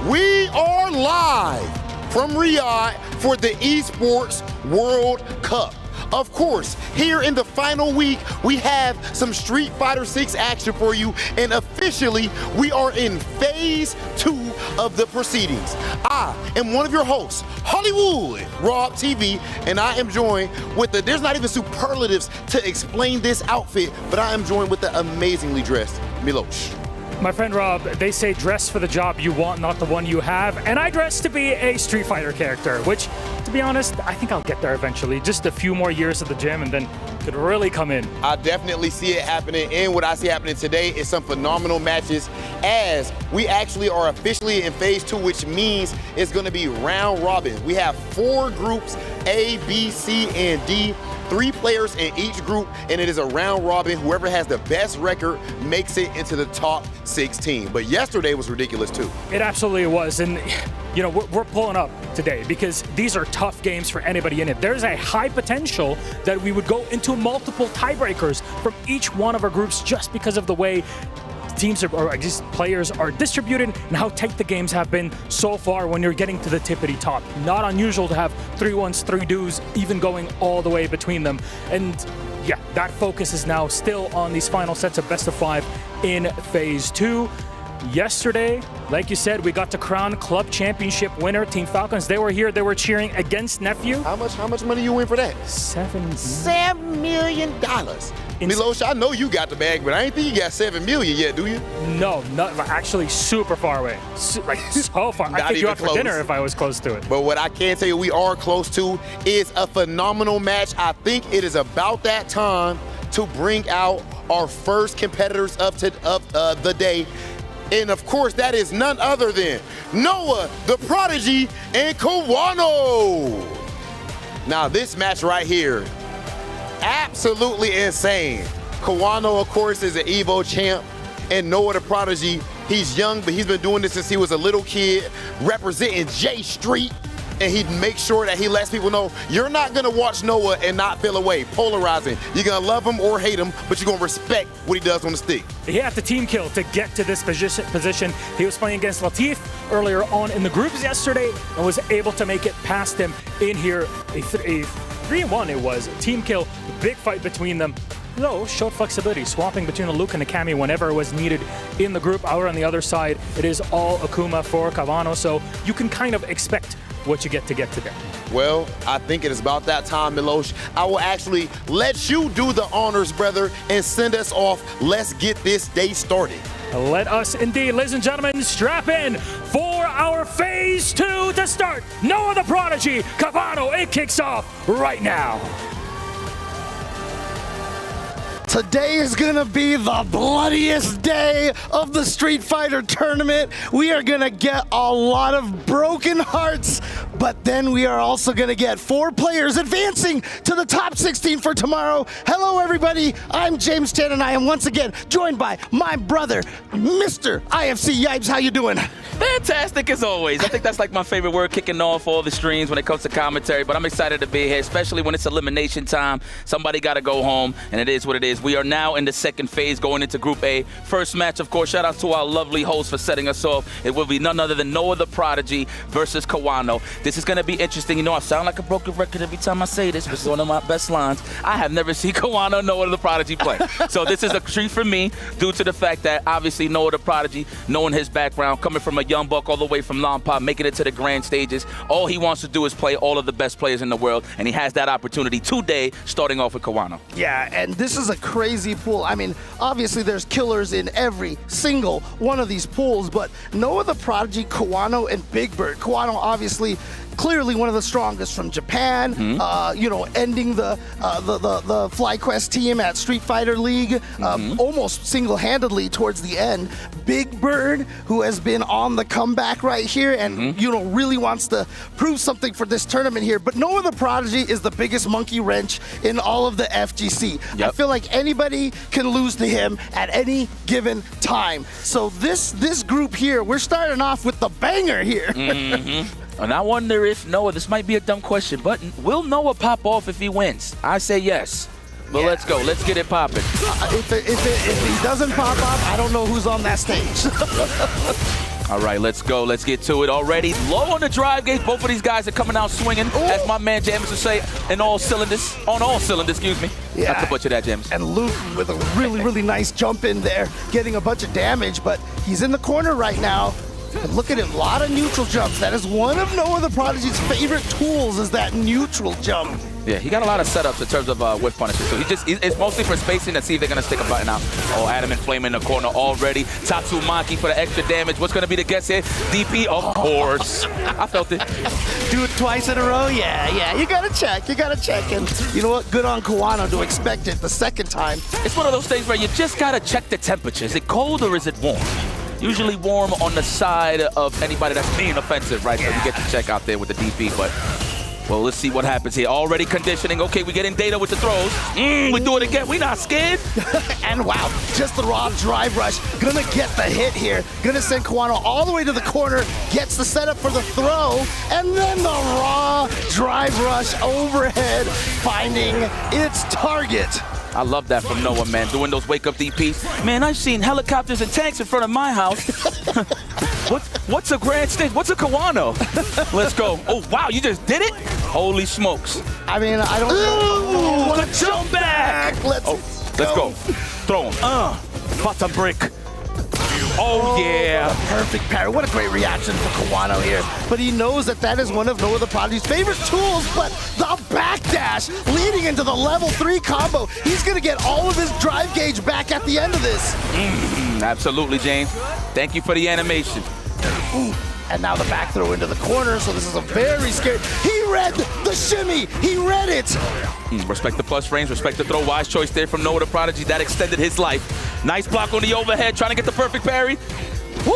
We are live from Riyadh for the Esports World Cup. Of course, here in the final week, we have some Street Fighter 6 action for you, and officially, we are in Phase 2 of the proceedings. I am one of your hosts, Hollywood Rob TV, and I am joined with there's not even superlatives to explain this outfit, but I am joined with the amazingly dressed Milosh. My friend Rob, they say dress for the job you want, not the one you have. And I dress to be a Street Fighter character, which, to be honest, I think I'll get there eventually. Just a few more years at the gym and then could really come in. I definitely see it happening. And what I see happening today is some phenomenal matches as we actually are officially in Phase 2, which means it's going to be round robin. We have 4 groups, A, B, C, and D. 3 players in each group, and it is a round robin. Whoever has the best record makes it into the top 16. But yesterday was ridiculous too. It absolutely was. And, you know, we're pulling up today because these are tough games for anybody in it. There's a high potential that we would go into multiple tiebreakers from each one of our groups just because of the way teams or just players are distributed and how tight the games have been so far when you're getting to the tippity top. Not unusual to have 3-1s, 3-2s, even going all the way between them. And yeah, that focus is now still on these final sets of best of 5 in Phase 2. Yesterday, like you said, we got to crown Club Championship winner, Team Falcons. They were here, they were cheering against Nephew. How much money you win for that? $7 million. Milos, I know you got the bag, but I ain't think you got $7 million yet, do you? No, not actually super far away. Like so far. I take you out for dinner if I was close to it. But what I can tell you we are close to is a phenomenal match. I think it is about that time to bring out our first competitors of the day. And of course, that is none other than Noah, the Prodigy, and Kawano. Now, this match right here, absolutely insane. Kawano, of course, is an Evo champ, and Noah, the Prodigy, he's young, but he's been doing this since he was a little kid, representing J Street. And he makes sure that he lets people know you're not gonna watch Noah and not feel away, polarizing. You're gonna love him or hate him, but you're gonna respect what he does on the stick. He had to team kill to get to this position. He was playing against Latif earlier on in the groups yesterday and was able to make it past him in here. A 3-1 it was, a team kill, big fight between them. Though showed flexibility, swapping between a Luke and a Kami whenever it was needed in the group. Out on the other side, it is all Akuma for Kawano, so you can kind of expect what you get today. Well, I think it is about that time, Milos. I will actually let you do the honors, brother, and send us off. Let's get this day started. Let us indeed, ladies and gentlemen, strap in for our Phase 2 to start. Noah the Prodigy, Kawano, it kicks off right now. Today is gonna be the bloodiest day of the Street Fighter tournament. We are gonna get a lot of broken hearts, but then we are also gonna get 4 players advancing to the top 16 for tomorrow. Hello everybody, I'm James Chan and I am once again joined by my brother, Mr. IFC Yipes. How you doing? Fantastic as always. I think that's like my favorite word, kicking off all the streams when it comes to commentary, but I'm excited to be here, especially when it's elimination time. Somebody got to go home, and it is what it is. We are now in the second phase going into Group A. First match, of course, shout out to our lovely host for setting us off. It will be none other than Noah the Prodigy versus Kawano. This is going to be interesting. You know, I sound like a broken record every time I say this, but it's one of my best lines. I have never seen Kawano, Noah the Prodigy play. So this is a treat for me due to the fact that obviously Noah the Prodigy, knowing his background, coming from a young buck all the way from Lompa, making it to the grand stages, all he wants to do is play all of the best players in the world, and he has that opportunity today, starting off with Kawano. Yeah, and this is a crazy pool. I mean, obviously there's killers in every single one of these pools, but Noah the Prodigy, Kawano, and Big Bird. Kawano, obviously, clearly one of the strongest from Japan, you know, ending the FlyQuest team at Street Fighter League almost single-handedly towards the end. Big Bird, who has been on the comeback right here and, you know, really wants to prove something for this tournament here. But Noah the Prodigy is the biggest monkey wrench in all of the FGC. I feel like anybody can lose to him at any given time. So this group here, we're starting off with the banger here. And I wonder if Noah, this might be a dumb question, but will Noah pop off if he wins? I say yes. But let's go. Let's get it popping. If he doesn't pop up, I don't know who's on that stage. All right, let's go. Let's get to it already. Low on the drive gate. Both of these guys are coming out swinging, as my man James would say, on all cylinders, excuse me. Yeah. Not to butcher that, James. And Luke with a really, really nice jump in there, getting a bunch of damage, but he's in the corner right now. And look at him, a lot of neutral jumps. That is one of Noah the Prodigy's favorite tools, is that neutral jump. Yeah, he got a lot of setups in terms of whip punishes. So it's mostly for spacing to see if they're going to stick a button out. Oh, Adam and Flame in the corner already. Tatsumaki for the extra damage. What's going to be the guess here? DP, of course. I felt it. Do it twice in a row? Yeah. You got to check. And you know what? Good on Kawano to expect it the second time. It's one of those things where you just got to check the temperature. Is it cold or is it warm? Usually warm on the side of anybody that's being offensive, right? So you get to check out there with the DP, but well, let's see what happens here. Already conditioning. Okay, we're getting data with the throws. We do it again. We not scared. And wow, just the raw drive rush. Gonna get the hit here. Gonna send Kawano all the way to the corner. Gets the setup for the throw. And then the raw drive rush overhead, finding its target. I love that from Noah, man. Doing those wake-up DPs. Man, I've seen helicopters and tanks in front of my house. What's a grand stage? What's a Kawano? Let's go. Oh, wow, you just did it? Holy smokes. I mean, I don't know. What a jump back. Let's go. Throw him. Bottom brick. Oh, yeah. The perfect parry. What a great reaction for Kawano here. But he knows that is one of Noah the Prodigy's favorite tools, but the backdash leading into the level 3 combo. He's going to get all of his drive gauge back at the end of this. Absolutely, James. Thank you for the animation. And now the back throw into the corner, so this is a very scary. He read the shimmy. He read it. Respect the plus frames, respect the throw. Wise choice there from Noah the Prodigy. That extended his life. Nice block on the overhead, trying to get the perfect parry. Woo!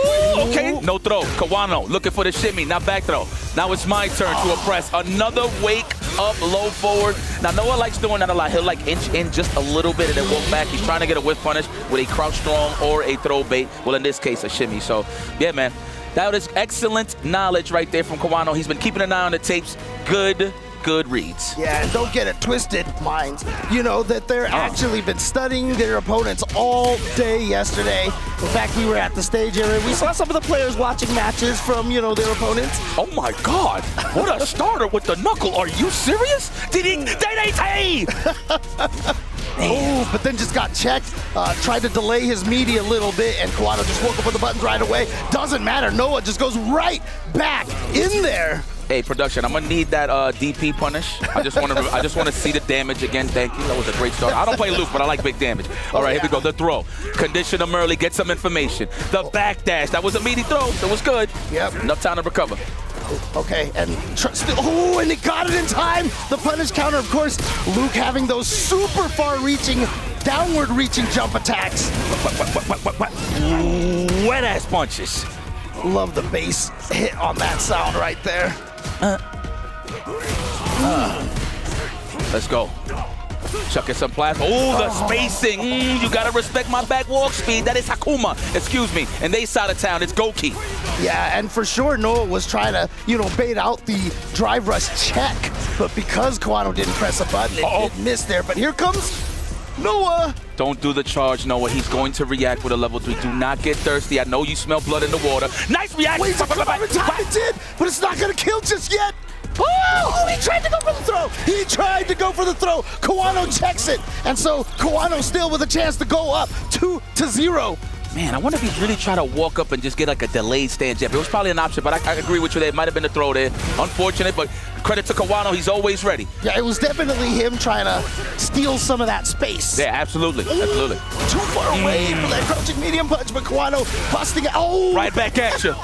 Okay, no throw. Kawano looking for the shimmy, not back throw. Now it's my turn to oppress. Another wake up low forward. Now Noah likes doing that a lot. He'll like inch in just a little bit and then walk back. He's trying to get a whiff punish with a crouch strong or a throw bait. Well, in this case, a shimmy. So, yeah, man. That was excellent knowledge right there from Kawano. He's been keeping an eye on the tapes. Good reads. Yeah, and don't get it twisted, minds. You know that they're actually been studying their opponents all day yesterday. In fact, we were at the stage area. We saw some of the players watching matches from, their opponents. Oh my God! What a starter with the knuckle. Are you serious? Oh, but then just got checked. Tried to delay his meaty a little bit, and Kawano just woke up with the buttons right away. Doesn't matter. Noah just goes right back in there. Hey, production, I'm gonna need that DP punish. I just want to see the damage again. Thank you. That was a great start. I don't play Luke, but I like big damage. All right, here we go. The throw. Condition him early. Get some information. The backdash. That was a meaty throw. That was good. Yep. Enough time to recover. Okay, and and they got it in time. The punish counter, of course. Luke having those super far-reaching, downward-reaching jump attacks. Wet-ass punches. Love the bass hit on that sound right there. Let's go. Chucking some plasma. Oh, the spacing. You gotta respect my back walk speed. That is Hakuma. Excuse me. And they side of town, it's Goichi. Yeah, and for sure Noah was trying to, bait out the drive rush check. But because Kawano didn't press a button, it did miss there. But here comes Noah. Don't do the charge, Noah. He's going to react with a level 3. Do not get thirsty. I know you smell blood in the water. Nice reaction. Wait, it did, but it's not going to kill just yet. Oh, he tried to go for the throw. He tried to go for the throw. Kawano checks it. And so Kawano still with a chance to go up 2-0. Man, I wonder if he's really trying to walk up and just get like a delayed stand jab. It was probably an option, but I agree with you there. It might have been a throw there. Unfortunate, but credit to Kawano. He's always ready. Yeah, it was definitely him trying to steal some of that space. Yeah, absolutely. Absolutely. Too far away for that crouching medium punch, but Kawano busting it. Oh! Right back at you.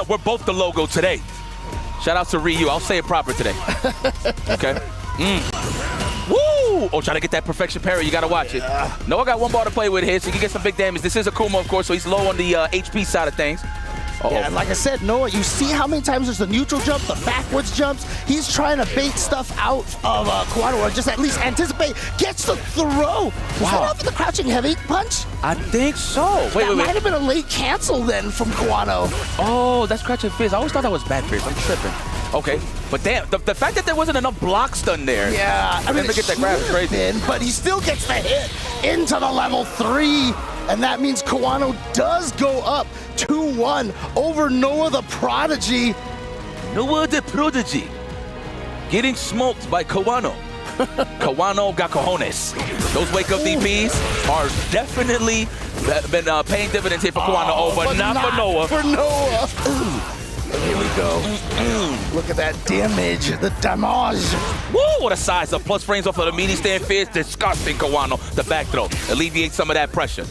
We're both the logo today. Shout out to Ryu. I'll say it proper today. Okay. Woo! Oh, trying to get that perfection parry. You got to watch it. No, I got one ball to play with here, so you can get some big damage. This is Akuma, of course, so he's low on the HP side of things. Yeah, and like I said, Noah, you see how many times there's the neutral jump, the backwards jumps. He's trying to bait stuff out of Kawano, or just at least anticipate. Gets the throw. Was that off of the crouching heavy punch? I think so. Wait. Might have been a late cancel then from Kawano. Oh, that's crouching fizz. I always thought that was bad fizz. I'm tripping. Okay, but damn, the fact that there wasn't enough blocks done there. Yeah, I mean, get that grab is crazy. But he still gets the hit into the level 3. And that means Kawano does go up 2-1 over Noah the Prodigy. Noah the Prodigy getting smoked by Kawano. Kawano got cojones. Those wake-up DPs are definitely been paying dividends here for Kawano, but not for Noah. For Noah. And here we go. Look at that damage, the damage. Woo, what a size up. Plus frames off of the meaty stand fierce. Disgusting, Kawano. The back throw. Alleviate some of that pressure.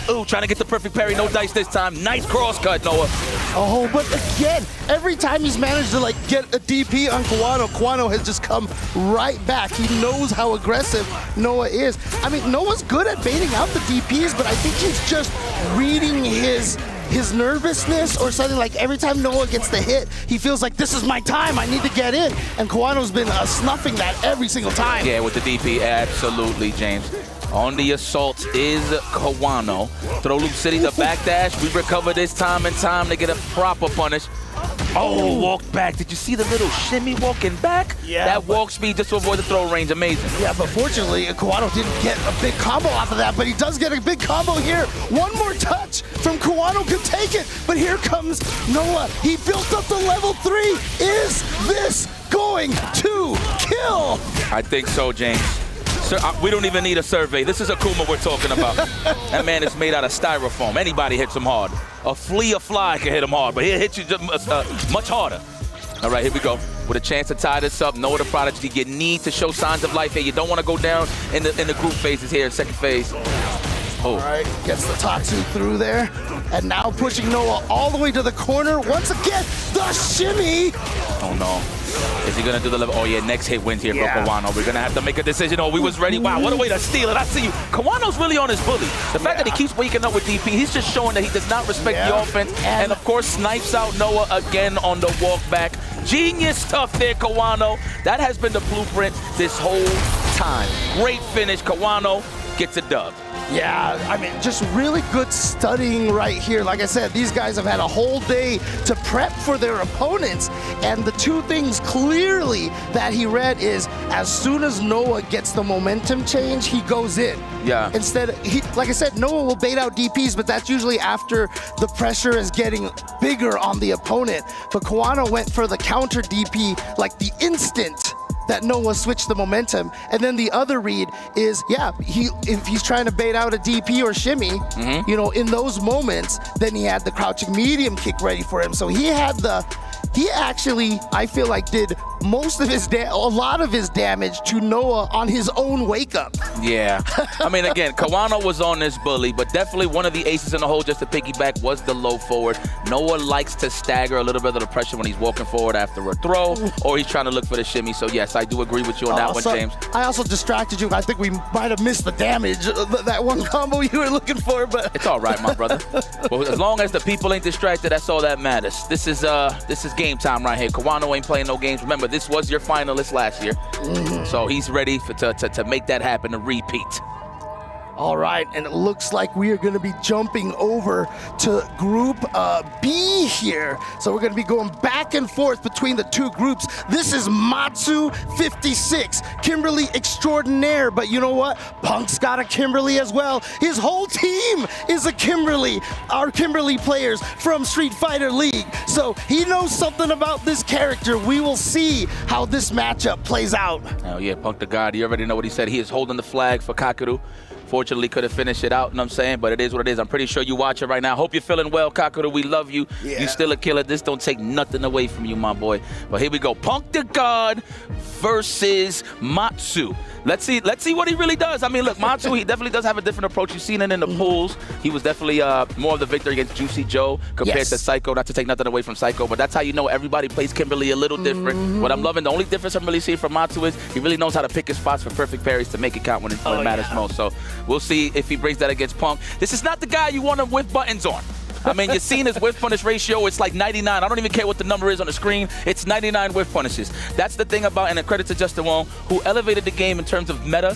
Ooh, trying to get the perfect parry. No dice this time. Nice cross cut, Noah. Oh, but again, every time he's managed to get a DP on Kawano has just come right back. He knows how aggressive Noah is. I mean, Noah's good at baiting out the DPs, but I think he's just reading his nervousness or something. Like every time Noah gets the hit, he feels like this is my time, I need to get in. And Kawano's been snuffing that every single time. Yeah, with the DP, absolutely, James. On the assault is Kawano. Throw Loop City, the backdash. We recover this time and time to get a proper punish. Oh, walk back. Did you see the little shimmy walking back? Yeah, that walk speed just to avoid the throw range, amazing. Yeah, but fortunately, Kawano didn't get a big combo off of that, but he does get a big combo here. One more touch from Kawano could take it, but here comes Noah. He built up the level 3. Is this going to kill? I think so, James. Sir, we don't even need a survey. This is Akuma we're talking about. That man is made out of styrofoam. Anybody hits him hard. A flea or fly can hit him hard, but he'll hit you much harder. All right, here we go. With a chance to tie this up. Noah the Prodigy, you need to show signs of life here. You don't want to go down in the group phases here, second phase. All right, gets the Tatsu through there. And now pushing Noah all the way to the corner. Once again, the shimmy. Oh, no. Is he going to do the level? Oh, yeah, next hit wins here for Kawano. We're going to have to make a decision. Oh, we was ready. Wow, what a way to steal it. I see you. Kawano's really on his bully. The fact that he keeps waking up with DP, he's just showing that he does not respect the offense. And, of course, snipes out Noah again on the walk back. Genius stuff there, Kawano. That has been the blueprint this whole time. Great finish. Kawano gets a dub. Yeah, I mean, just really good studying right here. Like I said, these guys have had a whole day to prep for their opponents, and the two things clearly that he read is as soon as Noah gets the momentum change, he goes in. Yeah. Instead, like I said, Noah will bait out DPs, but that's usually after the pressure is getting bigger on the opponent. But Kawano went for the counter DP like the instant that Noah switched the momentum. And then the other read is, yeah, if he's trying to bait out a DP or shimmy, you know, in those moments, then he had the crouching medium kick ready for him. So he actually, I feel like, did most of a lot of his damage to Noah on his own wake up. Yeah. I mean, again, Kawano was on this bully, but definitely one of the aces in the hole, just to piggyback, was the low forward. Noah likes to stagger a little bit of the pressure when he's walking forward after a throw, or he's trying to look for the shimmy. So, yes, I do agree with you on that one, James. I also distracted you. I think we might have missed the damage, that one combo you were looking for, but it's all right, my brother. Well, as long as the people ain't distracted, that's all that matters. This is game time right here. Kawano ain't playing no games. Remember, this was your finalist last year, so he's ready to make that happen, to repeat. All right, and it looks like we are going to be jumping over to Group B here. So we're going to be going back and forth between the two groups. This is Matsu 56, Kimberly Extraordinaire. But you know what? Punk's got a Kimberly as well. His whole team is a Kimberly, our Kimberly players from Street Fighter League. So he knows something about this character. We will see how this matchup plays out. Oh, yeah, Punk the God. You already know what he said. He is holding the flag for Kakeru. Fortunately, could have finished it out, you know what I'm saying? But it is what it is. I'm pretty sure you watch it right now. Hope you're feeling well, Kakeru. We love you. Yeah. You still a killer. This don't take nothing away from you, my boy. But here we go. Punk the God versus Matsu. Let's see what he really does. I mean, look, Matsu, he definitely does have a different approach. You've seen it in the pools. He was definitely more of the victor against Juicy Joe compared to Psycho. Not to take nothing away from Psycho, but that's how you know everybody plays Kimberly a little different. What I'm loving, the only difference I'm really seeing from Matsu is he really knows how to pick his spots for perfect parries to make it count when it matters most. So we'll see if he brings that against Punk. This is not the guy you want to whip buttons on. I mean, you've seen his whiff punish ratio. It's like 99. I don't even care what the number is on the screen. It's 99 whiff punishes. That's the thing about, and a credit to Justin Wong, who elevated the game in terms of meta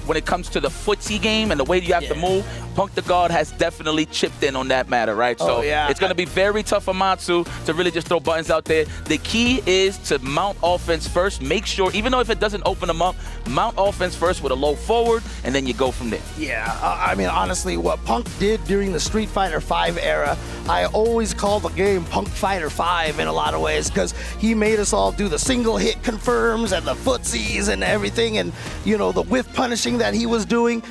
when it comes to the footsie game and the way you have to move. Punk the God has definitely chipped in on that matter, right? So it's going to be very tough for Matsu to really just throw buttons out there. The key is to mount offense first. Make sure, even though if it doesn't open them up, mount offense first with a low forward, and then you go from there. Yeah, I mean, honestly, what Punk did during the Street Fighter V era, I always call the game Punk Fighter 5 in a lot of ways, because he made us all do the single hit confirms and the footsies and everything, and, you know, the whiff punishing that he was doing.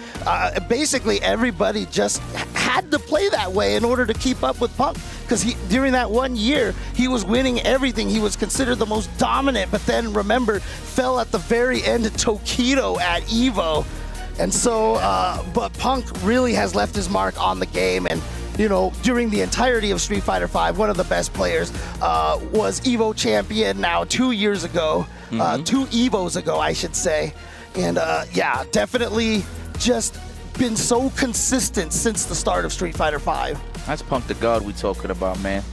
Basically, everybody just had to play that way in order to keep up with Punk, because during that 1 year, he was winning everything. He was considered the most dominant, but then, remember, fell at the very end of Tokido at EVO. And so, but Punk really has left his mark on the game, and you know, during the entirety of Street Fighter V, one of the best players was EVO champion now 2 years ago, 2 EVOs ago, I should say. And yeah, definitely just been so consistent since the start of Street Fighter V. That's Punk the God we talking about, man.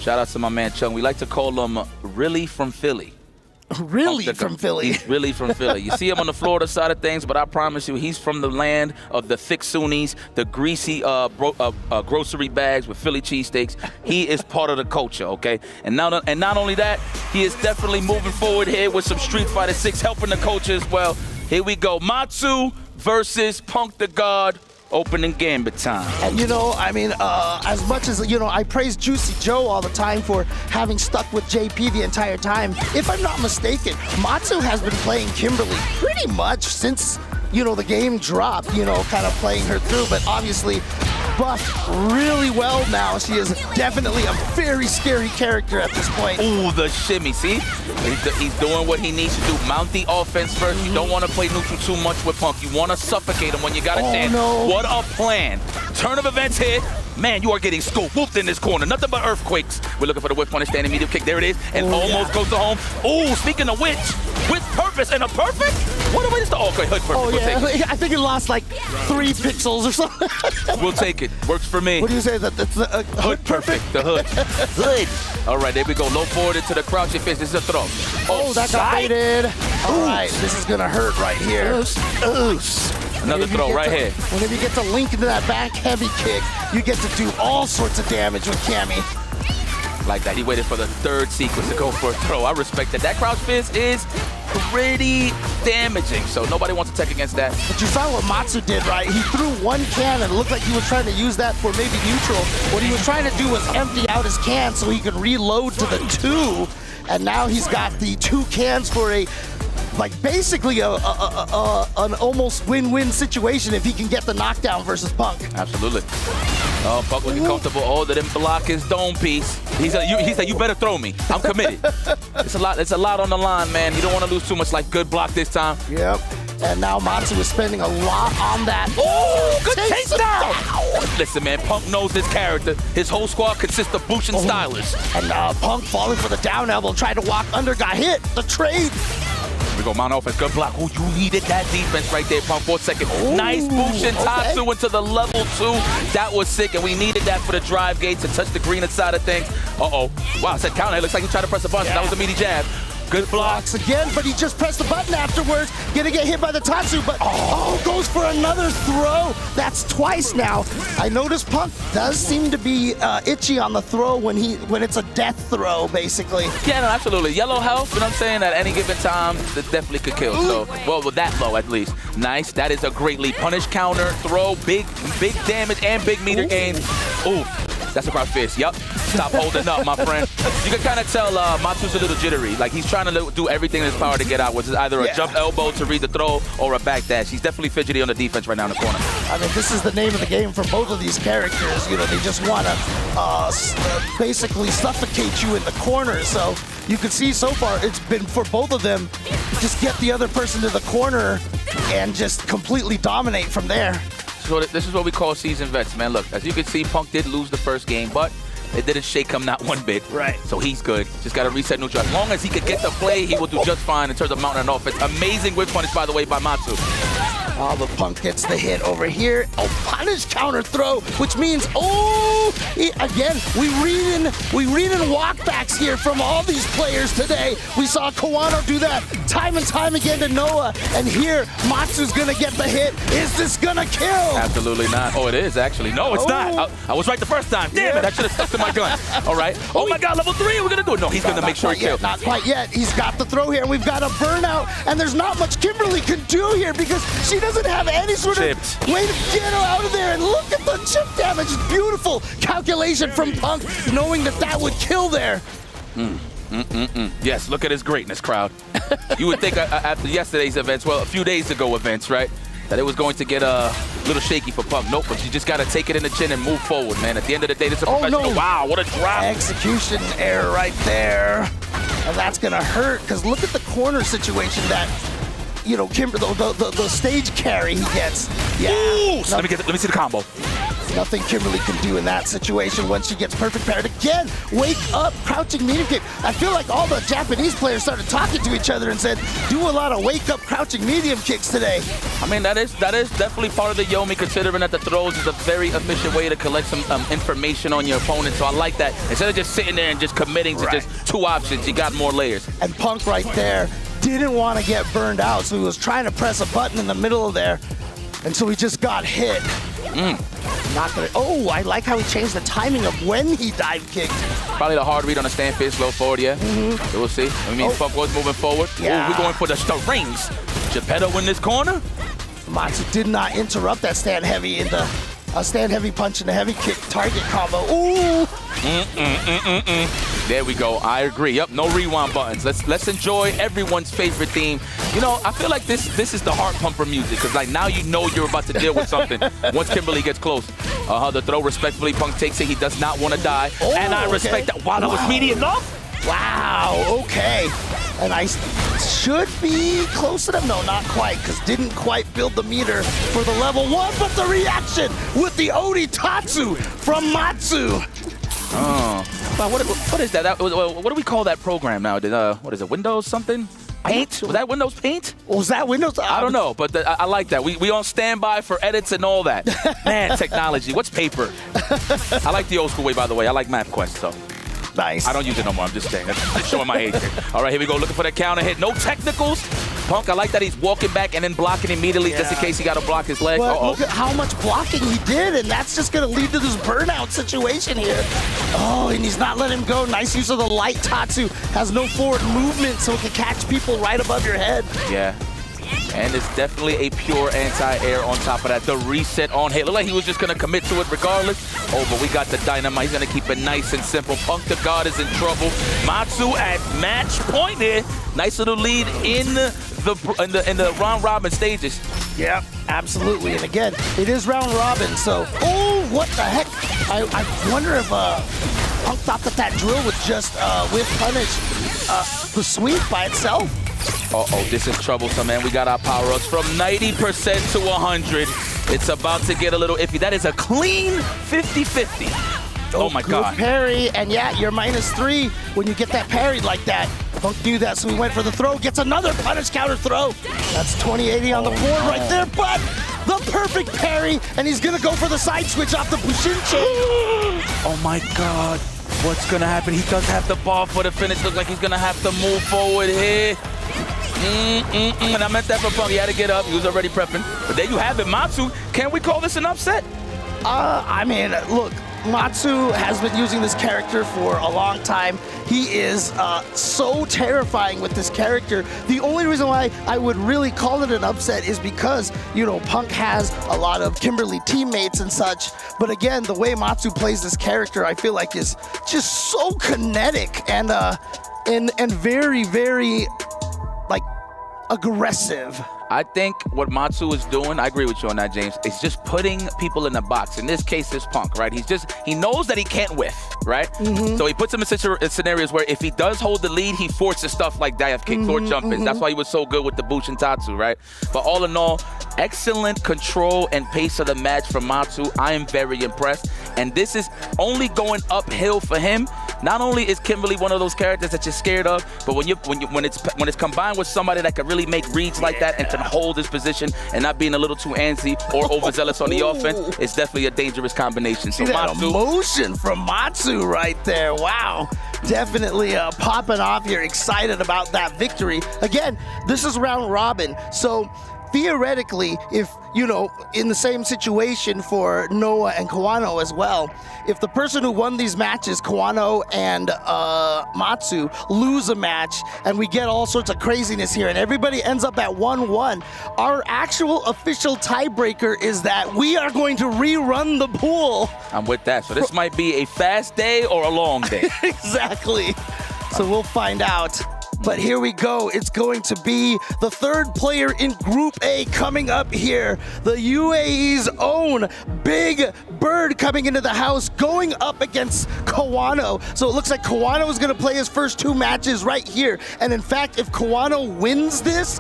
Shout out to my man Chung. We like to call him Really from Philly. really from Philly. He's really from Philly. You see him on the Florida side of things, but I promise you, he's from the land of the thick Sunnis, the greasy grocery bags with Philly cheesesteaks. He is part of the culture, okay? And not only that, he is definitely moving forward here with some Street Fighter 6, helping the culture as well. Here we go. Matsu versus Punk the God. Opening gambit time. And as much as, I praise Juicy Joe all the time for having stuck with JP the entire time, if I'm not mistaken, Matsu has been playing Kimberly pretty much since, the game dropped, kind of playing her through, but obviously buffed really well now. She is definitely a very scary character at this point. Ooh, the shimmy, see? He's doing what he needs to do. Mount the offense first. You don't want to play neutral too much with Punk. You want to suffocate him when you got a chance. No. What a plan. Turn of events hit. Man, you are getting scoop-whooped in this corner. Nothing but earthquakes. We're looking for the whip punish, standing medium kick. There it is. And almost goes to home. Ooh, speaking of which, with purpose and a perfect? What a way to start. Okay, hood perfect. Oh, We'll yeah. take it. I think it lost like 3 pixels or something. We'll take it. Works for me. What do you say? That's the hood perfect. The hood. Hood. All right, there we go. Low forward into the crouching fist. This is a throw. Oh, that got baited. All right, this is going to hurt right here. Another throw right here. Whenever you get to link into that back heavy kick, you get to do all sorts of damage with Cammy. Like that. He waited for the third sequence to go for a throw. I respect that. That crouch fist is pretty damaging, so nobody wants to tech against that. But you saw what Matsu did, right? He threw 1 can and it looked like he was trying to use that for maybe neutral. What he was trying to do was empty out his can so he could reload to the 2, and now he's got the 2 cans for a basically an almost win-win situation if he can get the knockdown versus Punk. Absolutely. Oh, Punk looking comfortable. Oh, they didn't block his dome piece. He said, you better throw me. I'm committed. It's a lot on the line, man. You don't want to lose too much. Like, good block this time. Yep. And now Matsu is spending a lot on that. Oh, good takedown! Listen, man, Punk knows his character. His whole squad consists of Bushin stylers. And Punk falling for the down elbow, tried to walk under, got hit. The trade. We go mount offense, good block. Oh, you needed that defense right there, Punk. 4 seconds. Nice Bushin Tatsu into the level 2. That was sick, and we needed that for the drive gate to touch the greener side of things. Uh-oh. Wow, I said counter. It looks like he tried to press a button. Yeah. That was a meaty jab. Good blocks again, but he just pressed the button afterwards. Gonna get hit by the Tatsu, but goes for another throw. That's twice now. I noticed Punk does seem to be itchy on the throw when it's a death throw, basically. Yeah, no, absolutely. Yellow health, you know what I'm saying? At any given time, that definitely could kill. So, well, with that low at least. Nice. That is a great lead. Punish, counter, throw, big damage and big meter gain. Ooh. That's a crouch fist. Yup. Stop holding up, my friend. You can kind of tell Matsu's a little jittery. Like, he's trying to do everything in his power to get out, which is either a jump elbow to read the throw or a back dash. He's definitely fidgety on the defense right now in the corner. I mean, this is the name of the game for both of these characters. They just want to basically suffocate you in the corner. So you can see so far it's been for both of them, just get the other person to the corner and just completely dominate from there. So this is what we call seasoned vets, man. Look, as you can see, Punk did lose the first game, but it didn't shake him not one bit. Right. So he's good. Just got to reset neutral. As long as he could get the play, he will do just fine in terms of mounting an offense. Amazing whip punish, by the way, by Matsu. Oh, the Punk gets the hit over here. Oh, punish counter throw, which means, again, we read in walkbacks here from all these players today. We saw Kawano do that time and time again to Noah, and here Matsu's gonna get the hit. Is this gonna kill? Absolutely not. Oh, it is actually. No, it's not. I was right the first time. Damn it, I should have stuck to my gun. All right. Oh my God, level 3, we're gonna do it. No, he's gonna make sure he kills. Not quite yet. He's got the throw here, and we've got a burnout, and there's not much Kimberly can do here because she doesn't have any sort of way to get her out of there. And look at the chip damage. Beautiful calculation from Punk, knowing that would kill there. Yes, look at his greatness, crowd. You would think after yesterday's events, well, a few days ago events, right, that it was going to get a little shaky for Punk. Nope, but you just got to take it in the chin and move forward, man. At the end of the day, this is a professional. No. Wow, what a drop. Execution error right there. And that's going to hurt because look at the corner situation that, Kimber, the stage carry he gets. Yeah. Ooh, so let me see the combo. Nothing Kimberly can do in that situation once she gets perfect paired. Again, wake up, crouching medium kick. I feel like all the Japanese players started talking to each other and said, do a lot of wake up, crouching medium kicks today. I mean, that is definitely part of the Yomi, considering that the throws is a very efficient way to collect some information on your opponent. So I like that. Instead of just sitting there and just committing to just 2 options, you got more layers. And Punk right there didn't want to get burned out, so he was trying to press a button in the middle of there, and so he just got hit. Not gonna. Oh, I like how he changed the timing of when he dive kicked. Probably the hard read on the stand face, low forward, yeah. So we'll see. I mean, Punk was moving forward. Yeah. Ooh, we're going for the rings. Geppetto in this corner. Matsu did not interrupt that stand heavy in the stand heavy punch and the heavy kick target combo. Ooh. There we go. I agree. Yep, no rewind buttons. Let's enjoy everyone's favorite theme. You know, I feel like this is the heart pumper music, because like now you know you're about to deal with something once Kimberly gets close. The throw respectfully, Punk takes it. He does not want to die, and I respect that. Wow, that was meaty enough. Wow. Okay. And I should be close enough. No, not quite, because didn't quite build the meter for the level 1, but the reaction with the Odi Tatsu from Matsu. But what is that? What do we call that program now? What is it? Windows something? Paint? Was that Windows Paint? Was that Windows? I don't know, but I like that. We on standby for edits and all that. Man, technology. What's paper? I like the old school way, by the way. I like MapQuest, so. Nice. I don't use it no more. I'm just saying. That's showing my age here. All right, here we go. Looking for that counter hit. No technicals. Punk, I like that he's walking back and then blocking immediately just in case he got to block his leg. But look at how much blocking he did, and that's just going to lead to this burnout situation here. Oh, and he's not letting him go. Nice use of the light Tatsu. Has no forward movement, so it can catch people right above your head. Yeah. And it's definitely a pure anti-air on top of that. The reset on hit. Looked like he was just going to commit to it regardless. Oh, but we got the dynamite. He's going to keep it nice and simple. Punk the God is in trouble. Matsu at match point here. Nice little lead in the round robin stages. Yeah, absolutely. And again, it is round robin, so... Oh, what the heck? I wonder if Punk thought that drill would just whiff punish the sweep by itself. Uh-oh, this is troublesome, man. We got our power-ups from 90% to 100. It's about to get a little iffy. That is a clean 50-50. Oh my God. Parry, and yeah, you're -3 when you get that parry like that. Punk knew that, so he went for the throw. Gets another punish counter throw. That's 2080 on the board right there, but the perfect parry, and he's gonna go for the side switch off the Bushinche. Oh my God. What's gonna happen? He does have the ball for the finish. Looks like he's gonna have to move forward here. And I meant that for Punk. He had to get up. He was already prepping. But there you have it, Matsu. Can we call this an upset? I mean, look, Matsu has been using this character for a long time. He is so terrifying with this character. The only reason why I would really call it an upset is because, you know, Punk has a lot of Kimberly teammates and such. But again, the way Matsu plays this character, I feel like is just so kinetic and very, very, like, aggressive. I think what Matsu is doing, I agree with you on that, James, is just putting people in a box. In this case, it's Punk, right? He knows that he can't whiff, right? So he puts him in scenarios where if he does hold the lead, he forces stuff like dive kicks or jump ins. That's why he was so good with the Bushin Tatsu, right? But all in all, excellent control and pace of the match from Matsu. I am very impressed. And this is only going uphill for him. Not only is Kimberly one of those characters that you're scared of, but when it's combined with somebody that can really make reads like that and can hold his position and not being a little too antsy or overzealous on the offense, it's definitely a dangerous combination. So See that Matsu, emotion from Matsu right there. Wow. Definitely popping off here, excited about that victory. Again, this is round robin, so theoretically, if, you know, in the same situation for Noah and Kawano as well, if the person who won these matches, Kawano and Matsu, lose a match and we get all sorts of craziness here and everybody ends up at 1-1, our actual official tiebreaker is that we are going to rerun the pool. I'm with that. So this might be a fast day or a long day. Exactly. So we'll find out. But here we go. It's going to be the third player in Group A coming up here. The UAE's own Big Bird coming into the house, going up against Kawano. So it looks like Kawano is going to play his first 2 matches right here. And in fact, if Kawano wins this,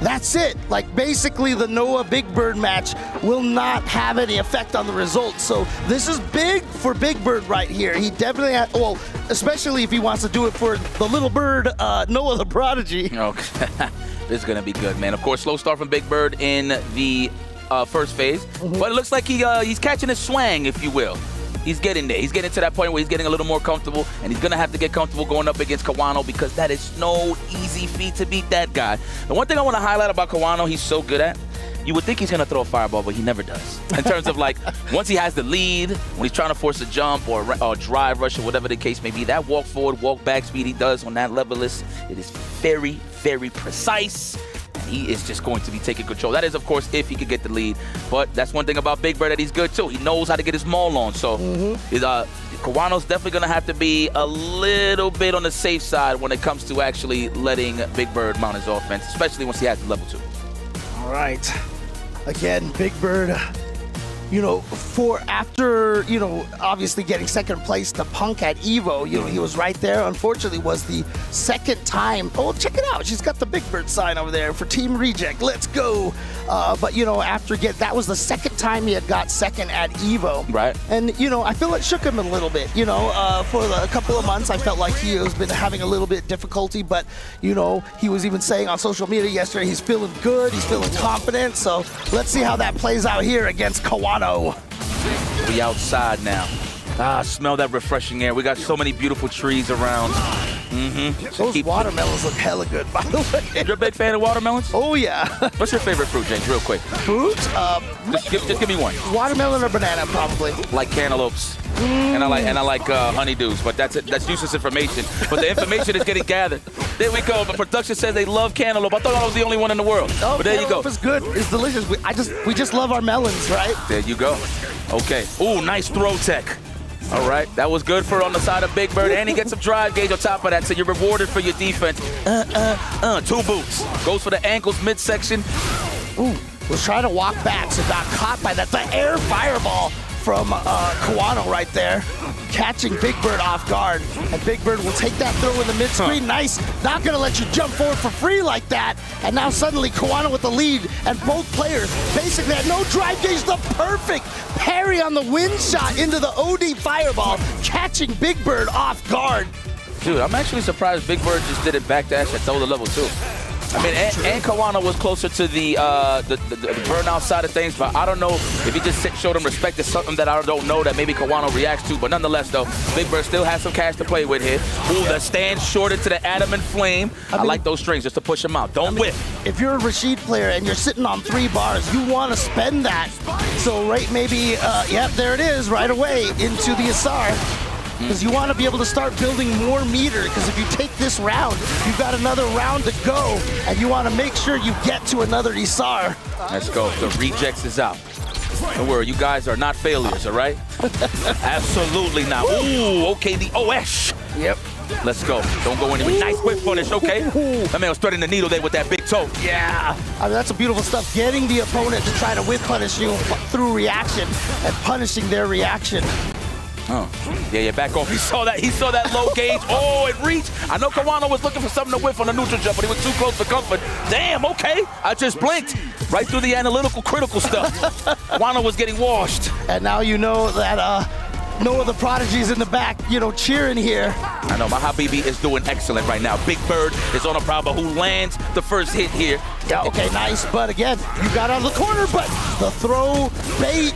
that's it. Like, basically, the Noah Big Bird match will not have any effect on the results. So this is big for Big Bird right here. He definitely, well, especially if he wants to do it for the little bird, Noah the Prodigy. Okay, this is gonna be good, man. Of course, slow start from Big Bird in the first phase, but it looks like he's catching his swang, if you will. He's getting there. He's getting to that point where he's getting a little more comfortable, and he's going to have to get comfortable going up against Kawano, because that is no easy feat to beat that guy. The one thing I want to highlight about Kawano he's so good at, you would think he's going to throw a fireball, but he never does. In terms of, like, once he has the lead, when he's trying to force a jump or drive rush or whatever the case may be, that walk forward, walk back speed he does on that level it is very, very precise. He is just going to be taking control. That is, of course, if he could get the lead. But that's one thing about Big Bird that he's good, too. He knows how to get his maul on. So Kawano's definitely going to have to be a little bit on the safe side when it comes to actually letting Big Bird mount his offense, especially once he has the level 2. All right. Again, Big Bird, you know, for after, you know, obviously getting second place to Punk at EVO, you know, he was right there. Unfortunately, was the second time. Oh, check it out. She's got the Big Bird sign over there for Team Reject. Let's go. But, you know, that was the second time he had got second at EVO. Right. And, you know, I feel it shook him a little bit. You know, for a couple of months, I felt like he has been having a little bit of difficulty. But, you know, he was even saying on social media yesterday he's feeling good. He's feeling confident. So let's see how that plays out here against Kawano. We outside now. Smell that refreshing air. We got so many beautiful trees around. Those watermelons look hella good, by the way. You're a big fan of watermelons? Oh, yeah. What's your favorite fruit, James, real quick? Fruit? Just give me one. Watermelon or banana, probably. Like cantaloupes. And I like honeydews, but that's useless information. But the information is getting gathered. There we go. The production says they love cantaloupe. I thought I was the only one in the world. Oh, but there you go. Cantaloupe is good. It's delicious. We just love our melons, right? There you go. Okay. Ooh, nice throw tech. All right, that was good for on the side of Big Bird, and he gets some drive gauge on top of that, so you're rewarded for your defense. 2 boots. Goes for the ankles midsection. Ooh, was trying to walk back, so got caught by that. The air fireball from Kawano right there, catching Big Bird off guard. And Big Bird will take that throw in the mid-screen. Nice. Not going to let you jump forward for free like that. And now suddenly Kawano with the lead, and both players basically had no drive gauge. The perfect parry on the wind shot into the OD fireball, catching Big Bird off guard. Dude, I'm actually surprised Big Bird just did it back dash at the level 2. I mean, and Kawano was closer to the burnout side of things, but I don't know if he just showed him respect. It's something that I don't know that maybe Kawano reacts to, but nonetheless, though, Big Bird still has some cash to play with here. Ooh, the stand shorted to the adamant flame. I like those strings just to push him out. Don't whip. If you're a Rashid player and you're sitting on 3 bars, you want to spend that. So maybe, yep, there it is, right away into the Asar. Because you want to be able to start building more meter, because if you take this round, you've got another round to go, and you want to make sure you get to another Isar. Let's go. The rejects is out. Don't worry, you guys are not failures, all right? Absolutely not. Ooh, okay, the OS. Yep. Let's go. Don't go anywhere. Nice whip punish, okay? That man was threading the needle there with that big toe. Yeah. I mean, that's some beautiful stuff. Getting the opponent to try to whip punish you through reaction and punishing their reaction. Oh, yeah, back off. He saw that low gauge. Oh, it reached. I know Kawano was looking for something to whiff on the neutral jump, but he was too close for comfort. Damn, okay. I just blinked right through the analytical, critical stuff. Kawano was getting washed. And now you know that Noah the Prodigy's in the back, you know, cheering here. I know, my Habibi is doing excellent right now. Big Bird is on a problem who lands the first hit here. Yeah, okay, nice. But again, you got out of the corner, but the throw bait.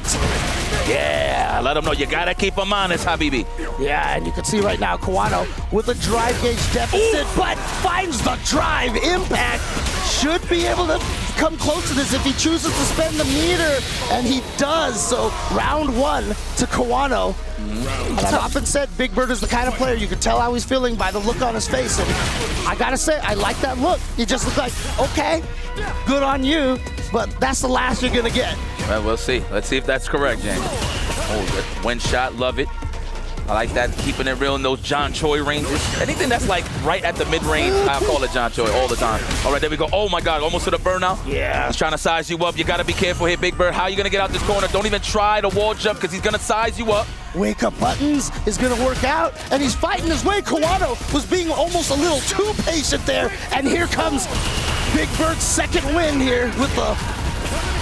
Yeah, let him know you gotta keep him honest, Habibi. Yeah, and you can see right now Kawano with a drive gauge deficit, but finds the drive impact. Should be able to come close to this if he chooses to spend the meter, and he does. So round 1 to Kawano. And I've often said Big Bird is the kind of player you can tell how he's feeling by the look on his face. And I gotta say, I like that look. You just look like, okay, good on you, but that's the last you're gonna get. Well, we'll see. Let's see if that's correct, James. Oh, good. Wind shot, love it. I like that, keeping it real in those John Choi ranges. Anything that's like right at the mid-range, I'll call it John Choi all the time. All right, there we go. Oh my God, almost to the burnout. Yeah. He's trying to size you up. You gotta be careful here, Big Bird. How are you gonna get out this corner? Don't even try to wall jump because he's gonna size you up. Wake up buttons is gonna work out, and he's fighting his way. Kawano was being almost a little too patient there, and here comes Big Bird's second win here with the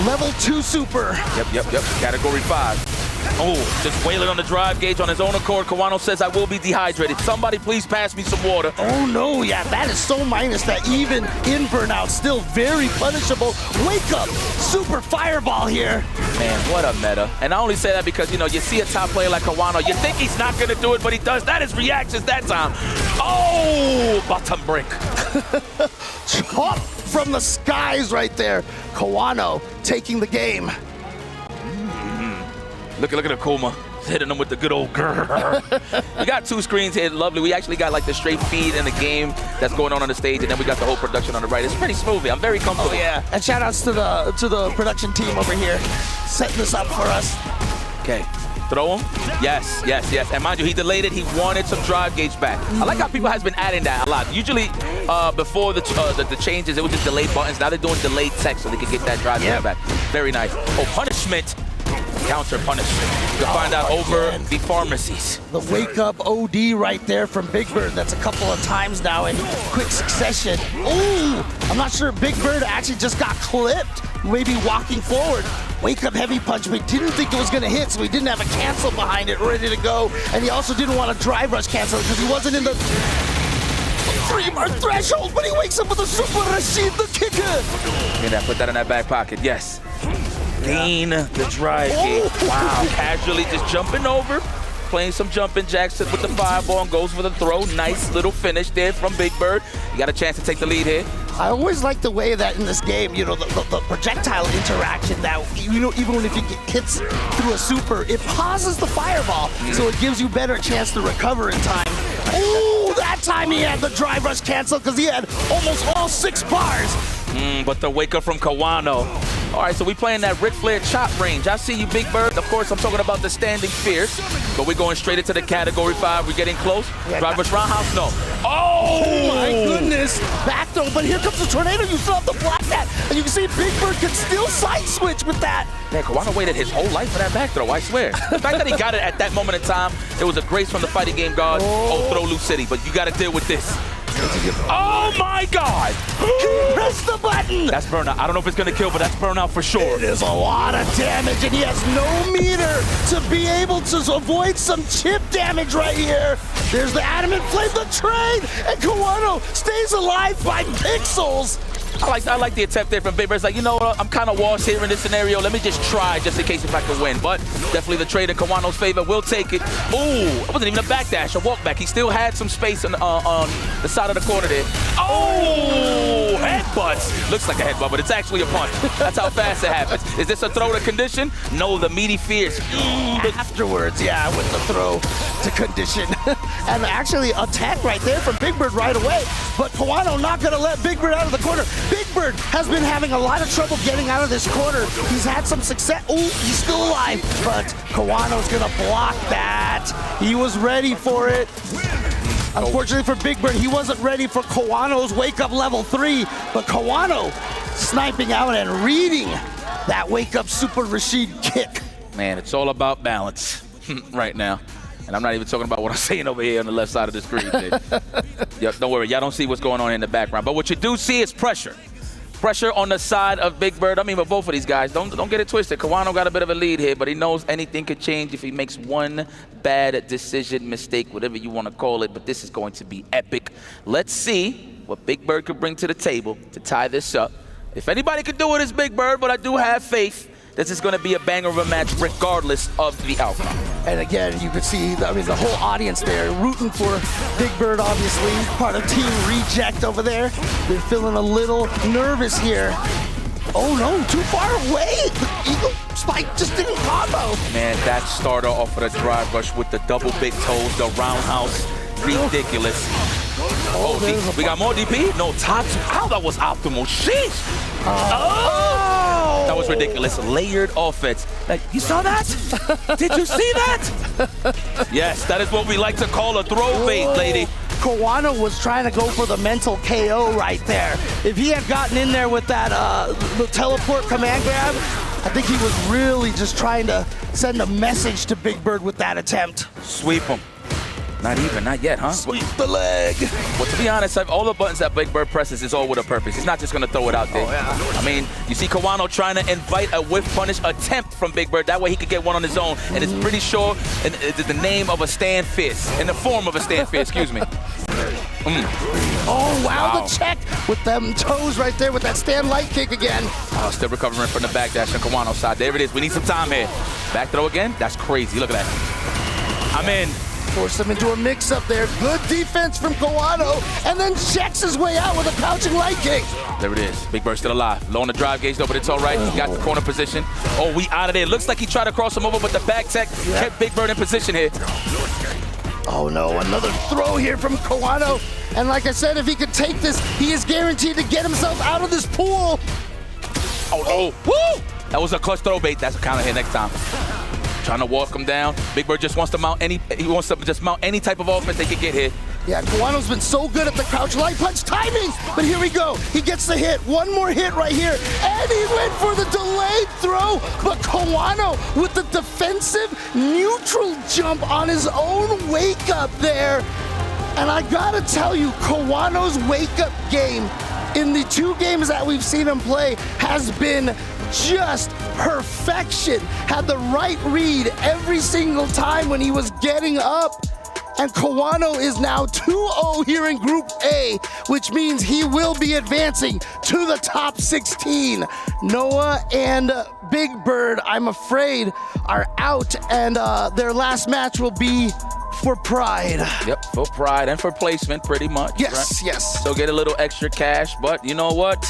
level 2 super. Yep. Category 5. Oh, just wailing on the drive gauge on his own accord. Kawano says, I will be dehydrated. Somebody please pass me some water. Oh no, yeah, that is so minus that even in burnout, still very punishable. Wake up, super fireball here. Man, what a meta. And I only say that because, you know, you see a top player like Kawano, you think he's not gonna do it, but he does. That is reactions that time. Oh, bottom break. Chop from the skies right there. Kawano taking the game. Look at Akuma hitting him with the good old grrr. We got 2 screens here, lovely. We actually got like the straight feed in the game that's going on the stage, and then we got the whole production on the right. It's pretty smoothly. I'm very comfortable. Oh yeah, and shout outs to the production team over here, setting this up for us. Okay, throw him. Yes. And mind you, he delayed it. He wanted some drive gauge back. I like how people has been adding that a lot. Usually, before the changes, it was just delayed buttons. Now they're doing delayed text so they can get that drive gauge back. Very nice. Oh, punishment. Counter punishment. You'll find out over the pharmacies. The wake up OD right there from Big Bird. That's a couple of times now in quick succession. Ooh, I'm not sure Big Bird actually just got clipped. Maybe walking forward. Wake up heavy punch, but didn't think it was gonna hit, so he didn't have a cancel behind it ready to go. And he also didn't want to drive rush cancel because he wasn't in the 3-bar threshold, but he wakes up with a super Rashid the kicker. Yeah, put that in that back pocket, yes. Gain the drive gauge. Wow, casually just jumping over, playing some jumping jacks with the fireball and goes for the throw. Nice little finish there from Big Bird. You got a chance to take the lead here. I always like the way that in this game, you know, the projectile interaction that, you know, even if you get hits through a super, it pauses the fireball, so it gives you better chance to recover in time. Ooh, that time he had the drive rush cancel because he had almost all 6 bars. But the wake up from Kawano. All right, so we playing that Ric Flair chop range. I see you, Big Bird. Of course, I'm talking about the standing fierce, but we're going straight into the category 5. We're getting close. Drive rush roundhouse, no. Oh my goodness, back throw, but here comes the tornado. You still have to block that, and you can see Big Bird can still side switch with that. Man, Kawano waited his whole life for that back throw, I swear. The fact that he got it at that moment in time, it was a grace from the fighting game guard. Oh, throw Loose City, but you got to deal with this. Oh my God! He pressed the button! That's burnout. I don't know if it's gonna kill, but that's burnout for sure. It is a lot of damage, and he has no meter to be able to avoid some chip damage right here. There's the adamant flame, the trade, and Kawano stays alive by pixels. I like the attempt there from Big Bird. It's like, you know what, I'm kind of washed here in this scenario. Let me just try just in case if I can win. But definitely the trade in Kawano's favor. We'll take it. Ooh, it wasn't even a backdash, a walk back. He still had some space on the side of the corner there. Oh, headbutt. Looks like a headbutt, but it's actually a punch. That's how fast it happens. Is this a throw to condition? No, the meaty fierce. Afterwards, yeah, with the throw to condition. And actually attack right there from Big Bird right away. But Kawano not going to let Big Bird out of the corner. Big Bird has been having a lot of trouble getting out of this corner. He's had some success. Oh, he's still alive, but Kawano's gonna block that. He was ready for it. Unfortunately for Big Bird, he wasn't ready for Kawano's wake up level 3, but Kawano sniping out and reading that wake up super Rashid kick. Man, it's all about balance right now. And I'm not even talking about what I'm saying over here on the left side of the screen. Don't worry, y'all don't see what's going on in the background. But what you do see is pressure. Pressure on the side of Big Bird. I mean, with both of these guys. Don't get it twisted. Kawano got a bit of a lead here, but he knows anything could change if he makes one bad decision, mistake, whatever you want to call it. But this is going to be epic. Let's see what Big Bird could bring to the table to tie this up. If anybody could do it, it's Big Bird, but I do have faith. This is going to be a banger of a match regardless of the outcome. And again, you can see, I mean, the whole audience there rooting for Big Bird, obviously. Part of Team Reject over there. They're feeling a little nervous here. Oh no, too far away. The Eagle Spike just didn't combo. Man, that starter off of the drive rush with the double big toes, the roundhouse. Ridiculous. Oh, we got more DP? No, Tatsu. How that was optimal. Sheesh. Oh, That was ridiculous. Layered offense. Like, you saw that? Did you see that? Yes, that is what we like to call a throw bait, lady. Kawano was trying to go for the mental KO right there. If he had gotten in there with that the teleport command grab, I think he was really just trying to send a message to Big Bird with that attempt. Sweep him. Not yet, huh? Sweep the leg. Well, to be honest, all the buttons that Big Bird presses is all with a purpose. He's not just going to throw it out there. Oh, yeah. I mean, you see Kawano trying to invite a whiff punish attempt from Big Bird. That way he could get one on his own. And it's pretty sure it's the name of a stand fist. In the form of a stand fist, excuse me. Oh, wow, the check with them toes right there with that stand light kick again. Oh, still recovering from the backdash on Kawano's side. There it is. We need some time here. Back throw again? That's crazy. Look at that. I'm in. Forced him into a mix-up there. Good defense from Kawano, and then checks his way out with a crouching light kick. There it is. Big Bird still alive. Low on the drive gauge, though, but it's all right. He got the corner position. Oh, we out of there. Looks like he tried to cross him over, but the back tech kept Big Bird in position here. Oh, no, another throw here from Kawano. And like I said, if he could take this, he is guaranteed to get himself out of this pool. Oh, woo! That was a clutch throw bait. That's a counter hit next time. Trying to walk him down. Big Bird just wants to mount any type of offense they could get here. Yeah, Kawano's been so good at the crouch light punch timing. But here we go. He gets the hit. One more hit right here. And he went for the delayed throw. But Kawano with the defensive neutral jump on his own wake up there. And I gotta tell you, Kawano's wake up game in the 2 games that we've seen him play has been just perfection. Had the right read every single time when he was getting up. And Kawano is now 2-0 here in Group A, which means he will be advancing to the top 16. Noah and Big Bird, I'm afraid, are out, and their last match will be for pride. Yep, for pride and for placement, pretty much. Yes, right? yes. So get a little extra cash, but you know what?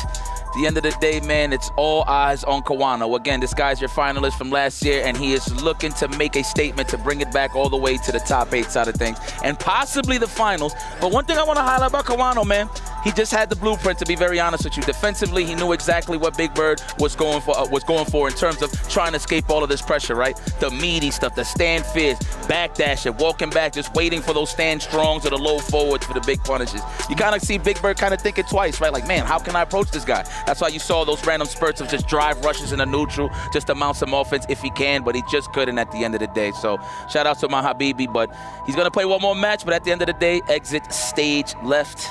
At the end of the day, man, it's all eyes on Kawano. Again, this guy's your finalist from last year, and he is looking to make a statement to bring it back all the way to the top 8 side of things, and possibly the finals. But one thing I want to highlight about Kawano, man, he just had the blueprint, to be very honest with you. Defensively, he knew exactly what Big Bird was going for in terms of trying to escape all of this pressure, right? The meaty stuff, the stand fist, backdash it, walking back, just waiting for those stand strongs or the low forwards for the big punishes. You kind of see Big Bird kind of thinking twice, right? Like, man, how can I approach this guy? That's why you saw those random spurts of just drive rushes in the neutral, just to mount some offense if he can, but he just couldn't at the end of the day. So shout out to my Habibi, but he's going to play one more match, but at the end of the day, exit stage left.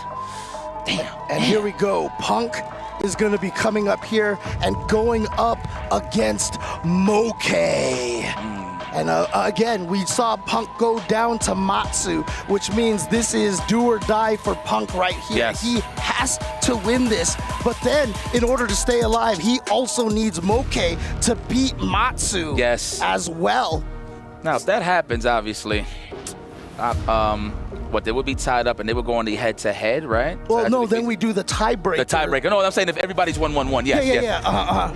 Damn. And here we go. Punk is going to be coming up here and going up against Moke. And again, we saw Punk go down to Matsu, which means this is do or die for Punk right here. Yes. He has to win this. But then, in order to stay alive, he also needs Moke to beat Matsu as well. Now, if that happens, obviously, they would be tied up and they would go on the head-to-head, right? Well, no, then we do the tiebreaker. The tiebreaker. No, I'm saying if everybody's 1-1-1, yes. Yeah.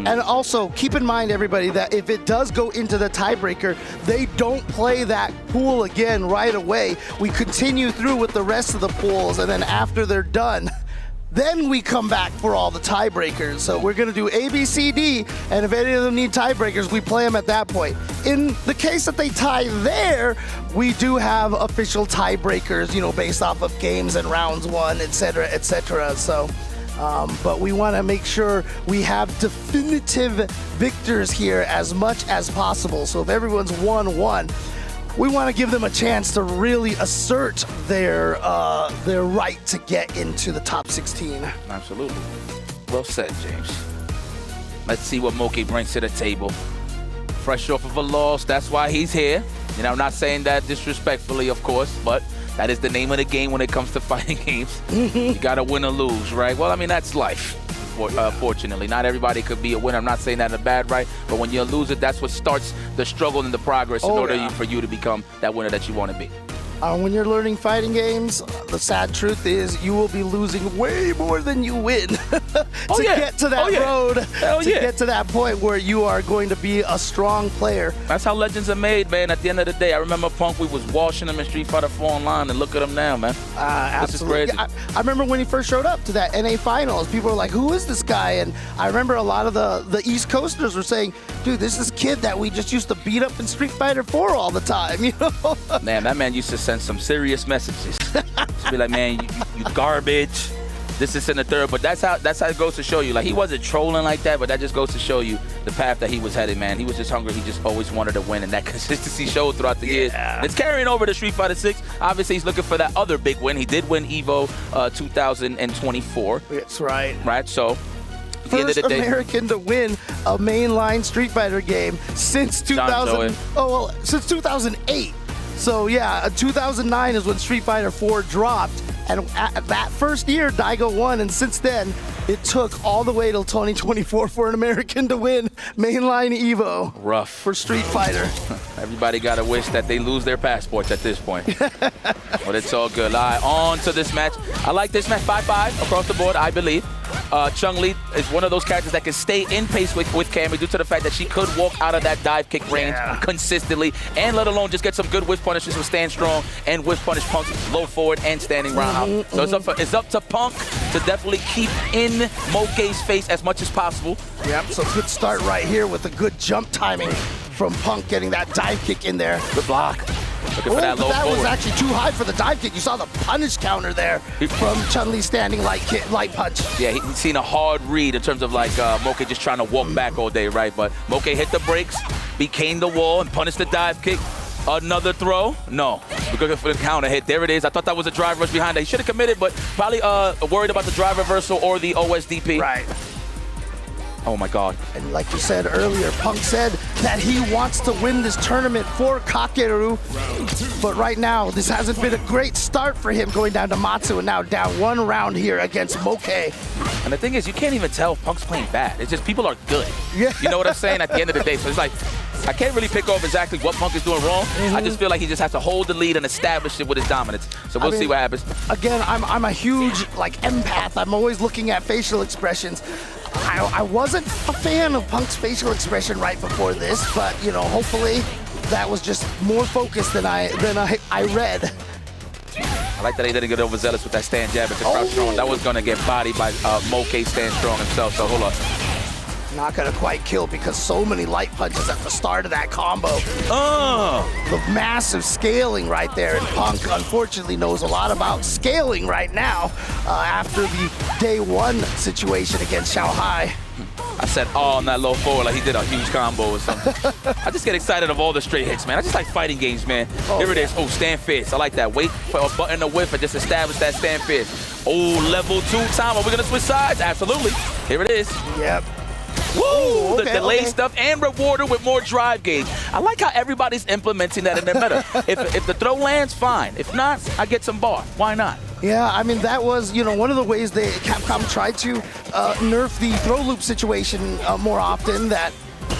And also, keep in mind, everybody, that if it does go into the tiebreaker, they don't play that pool again right away. We continue through with the rest of the pools, and then after they're done, then we come back for all the tiebreakers. So we're going to do A, B, C, D, and if any of them need tiebreakers, we play them at that point. In the case that they tie there, we do have official tiebreakers, based off of games and rounds won, etc., etc. So, but we want to make sure we have definitive victors here as much as possible. So if everyone's 1-1, we want to give them a chance to really assert their right to get into the top 16. Absolutely. Well said, James. Let's see what Moke brings to the table. Fresh off of a loss, that's why he's here. I'm not saying that disrespectfully, of course, but that is the name of the game when it comes to fighting games. You got to win or lose, right? Well, I mean, that's life. Fortunately, not everybody could be a winner. I'm not saying that in a bad right, but when you lose it, that's what starts the struggle and the progress in order for you to become that winner that you want to be. When you're learning fighting games, the sad truth is you will be losing way more than you win. get to that road, to yeah. get to that point where you are going to be a strong player. That's how legends are made, man. At the end of the day, I remember Punk, we was washing him in Street Fighter 4 online, and look at him now, man. Absolutely. This is crazy. I remember when he first showed up to that NA finals, people were like, who is this guy? And I remember a lot of the East Coasters were saying, dude, this is kid that we just used to beat up in Street Fighter 4 all the time, you know? Man, that man used to send some serious messages. Just be like, man, you garbage. This is in the third, but that's how it goes to show you. Like, he wasn't trolling like that, but that just goes to show you the path that he was headed, man. He was just hungry. He just always wanted to win, and that consistency showed throughout the years. And it's carrying over to Street Fighter 6. Obviously, he's looking for that other big win. He did win EVO 2024. That's right. Right, so First end of the day, American to win a mainline Street Fighter game since 2008. So yeah, 2009 is when Street Fighter 4 dropped, and at that first year, Daigo won, and since then, it took all the way till 2024 for an American to win mainline EVO. Rough for Street Fighter. Everybody got to wish that they lose their passports at this point. But it's all good. All right, on to this match. I like this match 5-5 across the board, I believe. Chun-Li is one of those characters that can stay in pace with Cammy due to the fact that she could walk out of that dive kick range consistently, and let alone just get some good whiff punishes with Stand Strong and whiff punish Punk low forward and standing round. So it's up to Punk to definitely keep in Moke's face as much as possible. Yep, so good start right here with a good jump timing from Punk, getting that dive kick in there. Good block. Looking for that low that forward. was actually too high for the dive kick. You saw the punish counter there from Chun-Li standing light punch. Yeah, he's seen a hard read in terms of like Moke just trying to walk back all day, right? But Moke hit the brakes, became the wall, and punished the dive kick. Another throw? No. We're going for the counter hit. There it is. I thought that was a drive rush behind that. He should have committed, but probably worried about the drive reversal or the OSDP. Right. Oh my God. And like you said earlier, Punk said that he wants to win this tournament for Kakeru. But right now, this hasn't been a great start for him, going down to Matsu and now down one round here against Moke. And the thing is, you can't even tell if Punk's playing bad. It's just people are good. Yeah. You know what I'm saying? At the end of the day. So it's like, I can't really pick off exactly what Punk is doing wrong. I just feel like he just has to hold the lead and establish it with his dominance. So we'll see what happens. Again, I'm a huge empath. I'm always looking at facial expressions. I wasn't a fan of Punk's facial expression right before this, but you know, hopefully that was just more focused than I read. I like that he didn't get overzealous with that stand jab into crouch strong. That was gonna get bodied by Moke Stand Strong himself. So hold on. Not gonna quite kill because so many light punches at the start of that combo. The massive scaling right there, and Punk unfortunately knows a lot about scaling right now after the day one situation against Shanghai. I said, on that low forward like he did a huge combo or something. I just get excited of all the straight hits, man. I just like fighting games, man. Here it is. Oh, stand fierce. I like that. Wait for a button to whiff and just establish that stand fierce. Oh, level 2 time. Are we gonna switch sides? Absolutely. Here it is. Yep. Woo! The delay stuff and rewarded with more drive gauge. I like how everybody's implementing that in their meta. If the throw lands, fine. If not, I get some bar. Why not? Yeah, I mean, that was, you know, one of the ways Capcom tried to nerf the throw loop situation more often, that,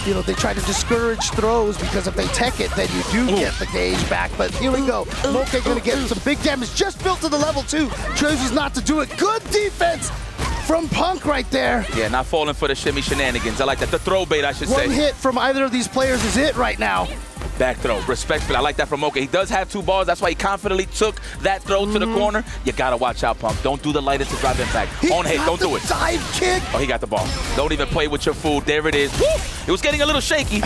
you know, they try to discourage throws because if they tech it, then you do get the gauge back. But here we go. Moke gonna get some big damage, just built to the level 2. Chooses not to do it. Good defense from Punk right there. Yeah, not falling for the shimmy shenanigans. I like that. The throw bait, I should say. One hit from either of these players is it right now. Back throw, respectfully. I like that from Moke. He does have 2 bars. That's why he confidently took that throw to the corner. You gotta watch out, Punk. Don't do the light into drive impact. On hit, don't do it. Dive kick. Oh, he got the ball. Don't even play with your food. There it is. Woo! It was getting a little shaky.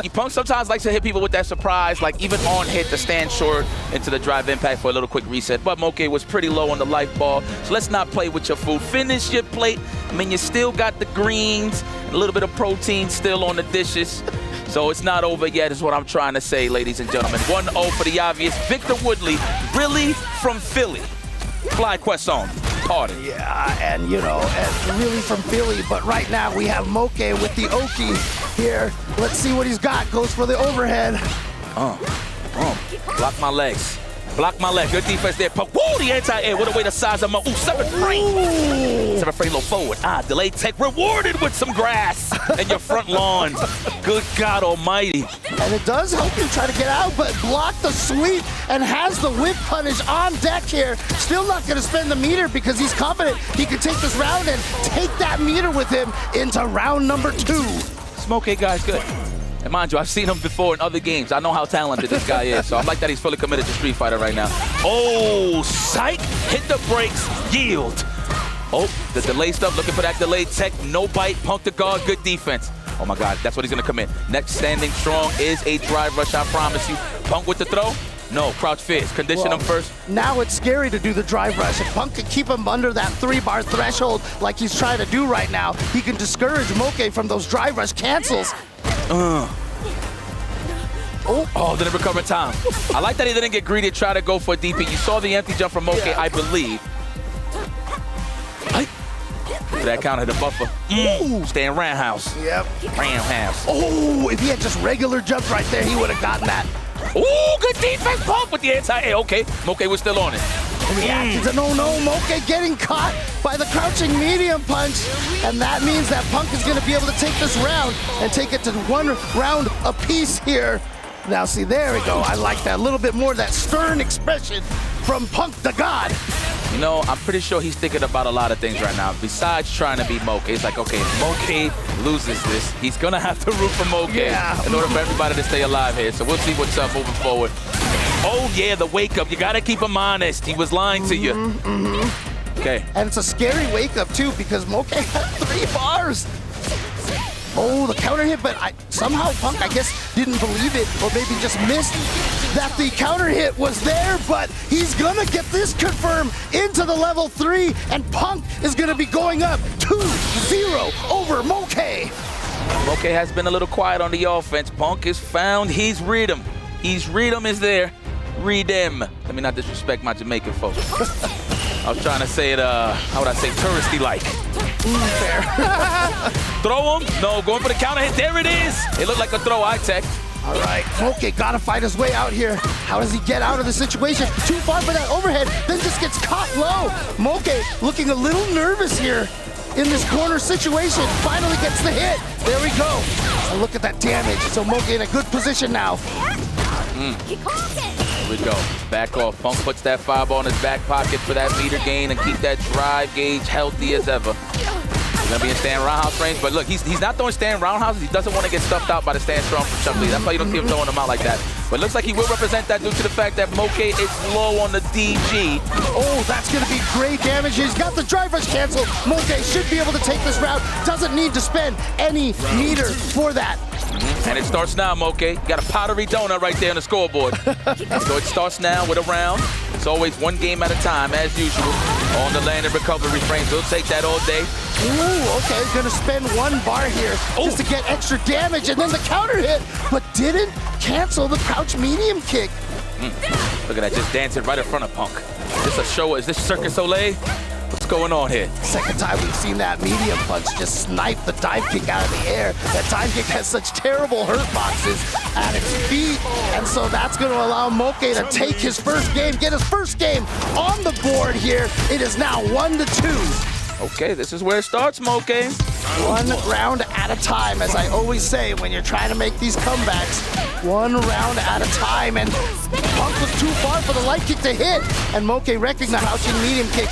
Punk sometimes likes to hit people with that surprise, like even on hit to stand short into the drive impact for a little quick reset. But Moke was pretty low on the life ball. So let's not play with your food. Finish your plate. I mean, you still got the greens, a little bit of protein still on the dishes. So it's not over yet is what I'm trying to say, ladies and gentlemen. 1-0 for the obvious. Victor Woodley, really from Philly. Fly Quest on. Pardon. Yeah, and you know, and really from Philly, but right now we have Moke with the Oki here. Let's see what he's got. Goes for the overhead. Block my legs. Block my leg. Good defense there. Woo, the anti-air. What a way to size him up. Ooh, 7 frame. 7 frame low forward. Delayed tech rewarded with some grass and your front lawn. Good God almighty. And it does help you try to get out, but block the sweep and has the whip punish on deck here. Still not going to spend the meter because he's confident he can take this round and take that meter with him into round number 2. Moke guy's good. And mind you, I've seen him before in other games. I know how talented this guy is, so I like that he's fully committed to Street Fighter right now. Oh, psych! Hit the brakes, yield. Oh, the delay stuff, looking for that delayed tech. No bite, Punk to guard, good defense. Oh my God, that's what he's gonna commit. Next standing strong is a drive rush, I promise you. Punk with the throw? No, crouch fierce. Condition him first. Now it's scary to do the drive rush. If Punk can keep him under that 3-bar threshold like he's trying to do right now, he can discourage Moke from those drive rush cancels. Oh, didn't recover time. I like that he didn't get greedy and try to go for a DP. You saw the empty jump from Moke, I believe. That counted the buffer. Stand roundhouse. Yep. Roundhouse. Oh, if he had just regular jumps right there, he would have gotten that. Ooh, good defense, Punk with the anti-air. Okay, Moke was still on it. Reacted to no, Moke getting caught by the crouching medium punch, and that means that Punk is going to be able to take this round and take it to 1 round apiece here. Now, see, there we go. I like that. A little bit more of that stern expression from Punk the God. You know, I'm pretty sure he's thinking about a lot of things right now. Besides trying to beat Moke, it's like, okay, if Moke loses this, he's going to have to root for Moke in order for everybody to stay alive here. So we'll see what's up moving forward. Oh, yeah, the wake-up. You got to keep him honest. He was lying to you. Okay. And it's a scary wake-up, too, because Moke had 3 bars. Oh, the counter hit, but somehow Punk, I guess, didn't believe it, or maybe just missed that the counter hit was there, but he's gonna get this confirmed into the level 3, and Punk is gonna be going up 2-0 over Moke. Moke has been a little quiet on the offense. Punk is found his rhythm. His rhythm is there. Rhythm. Let me not disrespect my Jamaican folks. I was trying to say it, how would I say, touristy-like. Fair. Throw him. No, going for the counter hit. There it is. It looked like a throw, I-tech. All right, Moke gotta fight his way out here. How does he get out of the situation? Too far for that overhead, then just gets caught low. Moke looking a little nervous here in this corner situation. Finally gets the hit. There we go. And look at that damage. So Moke in a good position now. Here we go. Back off. Punk puts that 5 on his back pocket for that meter gain and keep that drive gauge healthy as ever. He's gonna be in stand roundhouse range, but look, he's not throwing stand roundhouses. He doesn't want to get stuffed out by the stand strong from Chuck Lee. That's why you don't see him throwing them out like that. But it looks like he will represent that due to the fact that Moke is low on the DG. Oh, that's gonna be great damage. He's got the drive rush cancel. Moke should be able to take this round. Doesn't need to spend any meter for that. And it starts now, Moke. You got a powdery donut right there on the scoreboard. So it starts now with a round. It's always 1 game at a time, as usual. On the land and recovery frames. We'll take that all day. Ooh, okay, gonna spend 1 bar here just to get extra damage, and then the counter hit, but didn't cancel the crouch medium kick. Look at that, just dancing right in front of Punk. Is this a show? Is this Circus Soleil? What's going on here? Second time we've seen that medium punch just snipe the dive kick out of the air. That dive kick has such terrible hurt boxes at its feet, and so that's going to allow Moke to take his first game, get his first game on the board here. It is now 1-2. Okay, this is where it starts, Moke. 1 round at a time, as I always say when you're trying to make these comebacks. 1 round at a time, and Punk was too far for the light kick to hit, and Moke recognized crouching medium kick.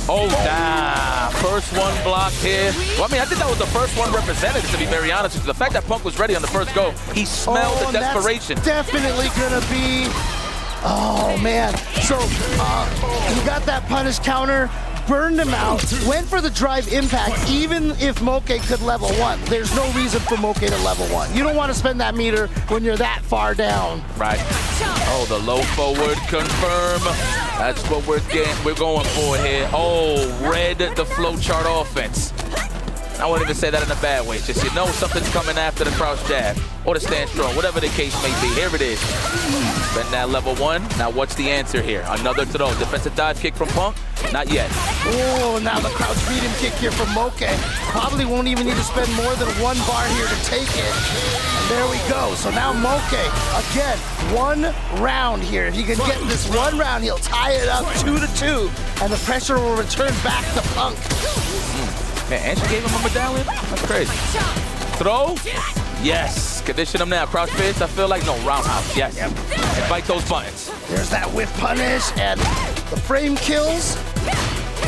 Oh, nah. First one blocked here. Well, I mean, I think that was the first one represented, to be very honest with you. The fact that Punk was ready on the first go, he smelled the desperation. That's definitely gonna be... Oh, man. So, he got that punish counter, burned him out, went for the drive impact, even if Moke could level 1. There's no reason for Moke to level 1. You don't want to spend that meter when you're that far down. Right. Oh, the low forward confirm. That's what we're going for here. Oh, red the flowchart offense. I wouldn't even say that in a bad way. Just, you know, something's coming after the crouch jab or the stand strong, whatever the case may be. Here it is. Spend that level 1. Now what's the answer here? Another throw. Defensive dive kick from Punk? Not yet. Oh, now the crouch medium kick here from Moke. Probably won't even need to spend more than 1 bar here to take it. And There we go. So now Moke, again, 1 round here. If he can get this 1 round, he'll tie it up 2-2, and the pressure will return back to Punk. Man, and she gave him a medallion? That's crazy. Throw? Yes. Condition him now. Crouch fist, I feel like, no, roundhouse, yes. And bite those buttons. There's that whip punish, and the frame kills.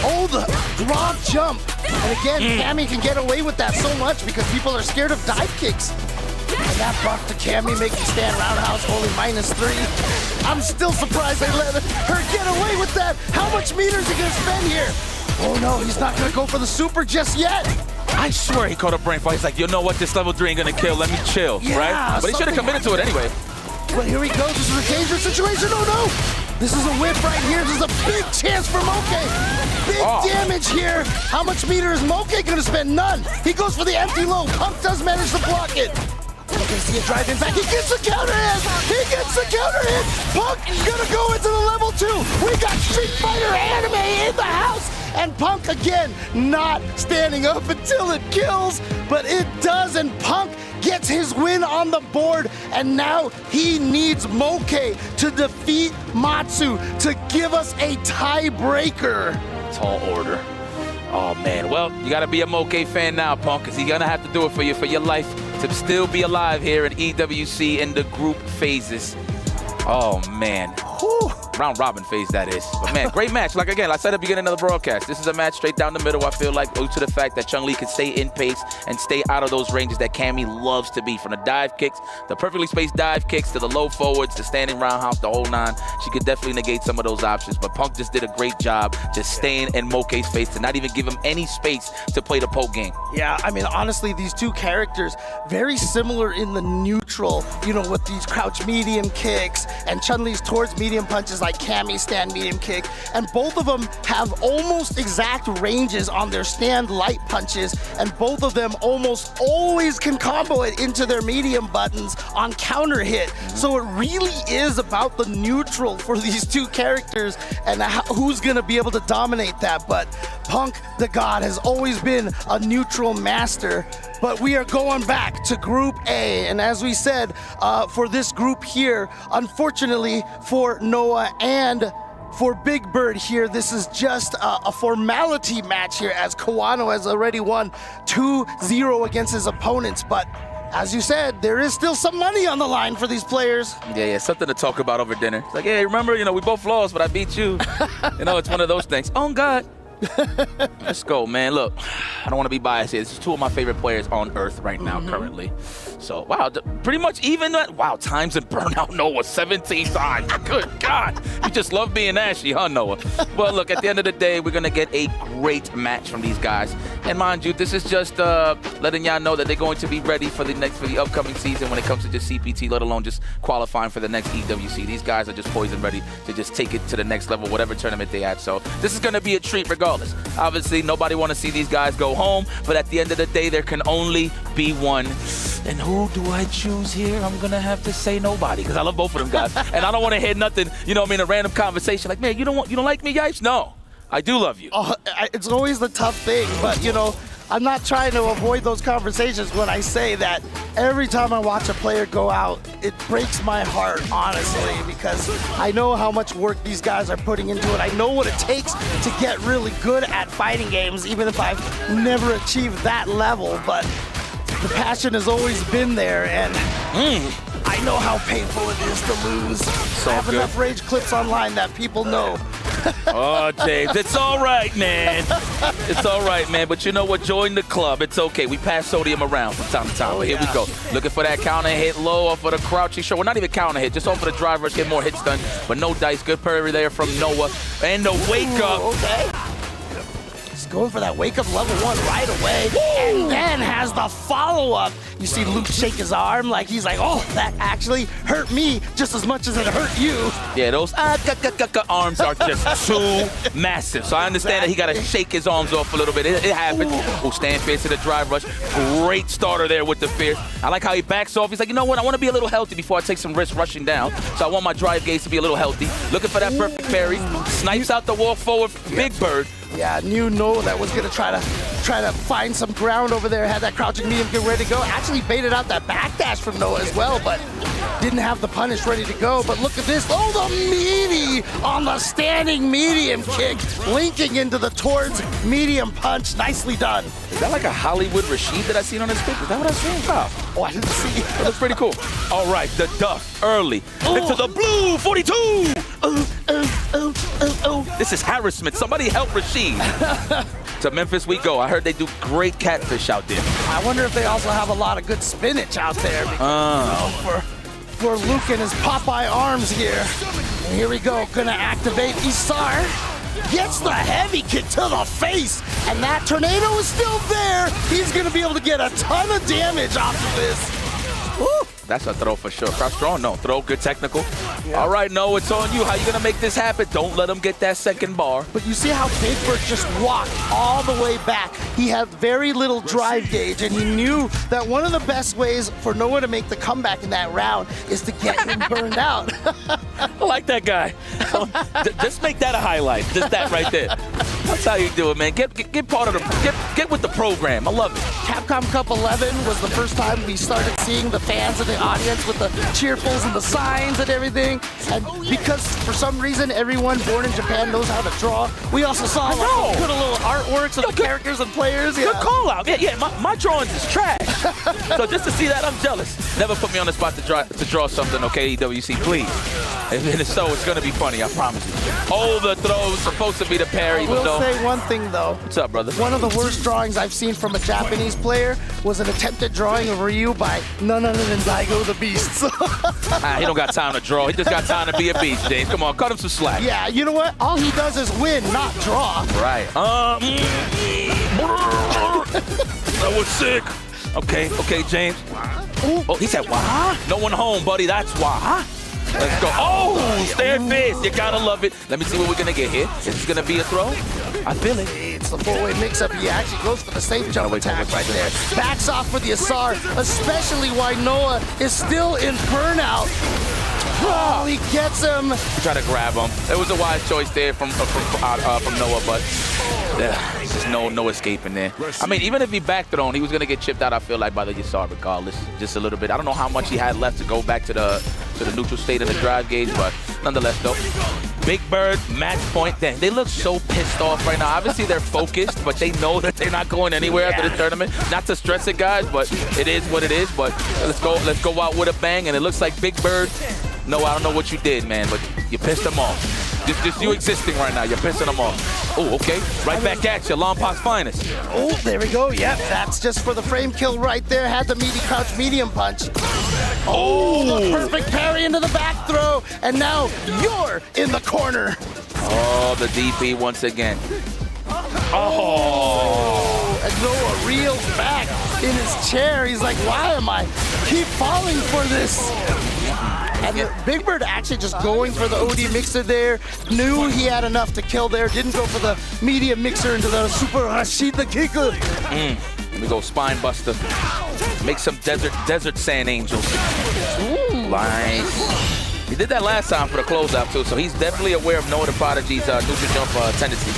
Oh, the drop jump. And again, Cammy can get away with that so much because people are scared of dive kicks. And that buff to Cammy making stand roundhouse only -3. I'm still surprised they let her get away with that. How much meter is he gonna spend here? Oh no, he's not gonna go for the super just yet. I swear he caught a brain fart. He's like, you know what, this level 3 ain't gonna kill, let me chill, Yeah, right? But he should have committed to it anyway. But here we go, this is a dangerous situation, oh no! This is a whip right here, this is a big chance for Moke. Big damage here. How much meter is Moke gonna spend? None. He goes for the empty low. Punk does manage to block it. You can see it drive in back. He gets the counter hit. He gets the counter hit. Punk gonna go into the level 2. We got Street Fighter anime in the house. And Punk again not standing up until it kills, but it does, and Punk gets his win on the board, and now he needs Moke to defeat Matsu to give us a tiebreaker. Tall order. Oh man, well, you gotta be a Moke fan now, Punk, because he's gonna have to do it for you, for your life, to still be alive here in EWC in the group phases. Oh man. Whew. Round robin phase, that is. But man, great match. Like again, I said at the beginning of the broadcast, this is a match straight down the middle, I feel like, due to the fact that Chun-Li can stay in pace and stay out of those ranges that Cammy loves to be. From the dive kicks, the perfectly spaced dive kicks, to the low forwards, the standing roundhouse, the whole 9. She could definitely negate some of those options, but Punk just did a great job just staying in Moke's face to not even give him any space to play the poke game. Yeah, I mean, honestly, these two characters, very similar in the neutral, you know, with these crouch medium kicks and Chun-Li's towards medium punches like Cammy's stand medium kick, and both of them have almost exact ranges on their stand light punches, and both of them almost always can combo it into their medium buttons on counter hit. So it really is about the neutral for these two characters and who's gonna be able to dominate that. But Punk the God has always been a neutral master. But we are going back to Group A, and as we said, for this group here, unfortunately for Noah and for Big Bird here, this is just a formality match here, as Kawano has already won 2-0 against his opponents. But as you said, there is still some money on the line for these players. Yeah, something to talk about over dinner. It's like, hey, remember, you know, we both lost, but I beat you. You know, it's one of those things. Oh, God. Let's go, man. Look, I don't want to be biased here. This is two of my favorite players on earth right now, currently. So, wow, pretty much even that. Wow, times in Burnout Noah 17 times. Good God. You just love being ashy, huh, Noah? Well, look, at the end of the day, we're going to get a great match from these guys. And mind you, this is just letting y'all know that they're going to be ready for the upcoming season when it comes to just CPT, let alone just qualifying for the next EWC. These guys are just poised and ready to just take it to the next level, whatever tournament they have. So this is going to be a treat regardless. Obviously, nobody want to see these guys go home, but at the end of the day, there can only be one. And who do I choose here? I'm going to have to say nobody, because I love both of them guys. And I don't want to hear nothing, you know what I mean, a random conversation like, man, you don't like me, Yipes? No, I do love you. It's always the tough thing, but, you know, I'm not trying to avoid those conversations when I say that every time I watch a player go out, it breaks my heart, honestly, because I know how much work these guys are putting into it. I know what it takes to get really good at fighting games, even if I've never achieved that level, but the passion has always been there, and I know how painful it is to lose. I have enough rage clips online that people know. Oh, James, it's all right, man. It's all right, man. But you know what? Join the club. It's okay. We pass sodium around from time to time. But here we go. Looking for that counter hit low off of the crouching short. Well, not even counter hit. Just off of the drive rush. Get more hits done. But no dice. Good parry there from Noah. And the wake up. Okay. He's going for that wake up level 1 right away. And then has the follow-up. You see Luke shake his arm like he's like, oh, that actually hurt me just as much as it hurt you. Yeah, those arms are just too massive. So I understand that he got to shake his arms off a little bit. It happens. Oh, stand fierce to the drive rush. Great starter there with the fierce. I like how he backs off. He's like, you know what? I want to be a little healthy before I take some risks rushing down. So I want my drive gauge to be a little healthy. Looking for that perfect parry. Snipes out the walk forward. Big Bird. Yeah, knew Noah that was going to try to try to find some ground over there, had that crouching medium get ready to go. Actually baited out that backdash from Noah as well, but didn't have the punish ready to go. But look at this. Oh, the meaty on the standing medium kick, linking into the towards medium punch. Nicely done. Is that like a Hollywood Rashid that I seen on his pic? Is that what I seen? Oh, I didn't see. That looks pretty cool. All right, the duck early into the blue 42. This is harassment. Somebody help Rashid. To Memphis we go. I heard they do great catfish out there. I wonder if they also have a lot of good spinach out there. For Luke and his Popeye arms here. And here we go. Gonna activate Isar. Gets the heavy kick to the face. And that tornado is still there. He's gonna be able to get a ton of damage off of this. Woo. That's a throw for sure. Crouch strong? No. Throw, good technical. Yeah. All right, no, it's on you. How you going to make this happen? Don't let him get that second bar. But you see how Big Bird just walked all the way back. He had very little drive gauge, and he knew that one of the best ways for Noah to make the comeback in that round is to get him burned out. I like that guy. Just make that a highlight. Just that right there. That's how you do it, man. Get part of the, get with the program. I love it. Capcom Cup 11 was the first time we started seeing the fans in the audience with the cheerfuls and the signs and everything. And because for some reason everyone born in Japan knows how to draw, we also saw like, good little artworks of the characters and players. Good call out. Yeah, my drawings is trash. So just to see that, I'm jealous. Never put me on the spot to draw something, okay, EWC, please. If it's so, it's going to be funny, I promise you. Oh, the throw was supposed to be the parry. I will say one thing, though. What's up, brother? One of the worst drawings I've seen from a Japanese player was an attempted drawing of Ryu by none other than Daigo the Beast. He don't got time to draw. He just got time to be a beast, James. Come on, cut him some slack. Yeah, you know what? All he does is win, not draw. Right. That was sick. Okay, James. Oh, he said, why? No one home, buddy. That's why. Let's go. Oh, stare fist. You gotta love it. Let me see what we're gonna get here. Is this gonna be a throw? I feel it. It's the four-way mix-up. He actually goes for the safe jump attack right there. Backs off for the Asar, especially why Noah is still in burnout. Oh, he gets him. Try to grab him. It was a wise choice there from Noah, but there's just no escaping there. I mean, even if he back thrown, he was gonna get chipped out. I feel like by the Yasar, regardless, just a little bit. I don't know how much he had left to go back to the neutral state of the drive gauge, but nonetheless, though. Big Bird, match point. Dang, they look so pissed off right now. Obviously, they're focused, but they know that they're not going anywhere after the tournament. Not to stress it, guys, but it is what it is. But let's go out with a bang. And it looks like Big Bird. No, I don't know what you did, man, but you pissed them off. Just you existing right now, you're pissing them off. Oh, okay. Right back at you, Lompok's finest. Oh, there we go. Yep, that's just for the frame kill right there. Had the meaty crouch medium punch. Oh, the perfect parry into the back throw. And now you're in the corner. Oh, the DP once again. Oh, and Noah reels back in his chair. He's like, why am I keep falling for this? And Big Bird actually just going for the OD mixer there. Knew he had enough to kill there. Didn't go for the medium mixer into the super Rashid the kicker. Let me go spine buster. Make some desert sand angels. Ooh, nice. He did that last time for the closeout too, so he's definitely aware of Noah the Prodigy's neutral jump tendency.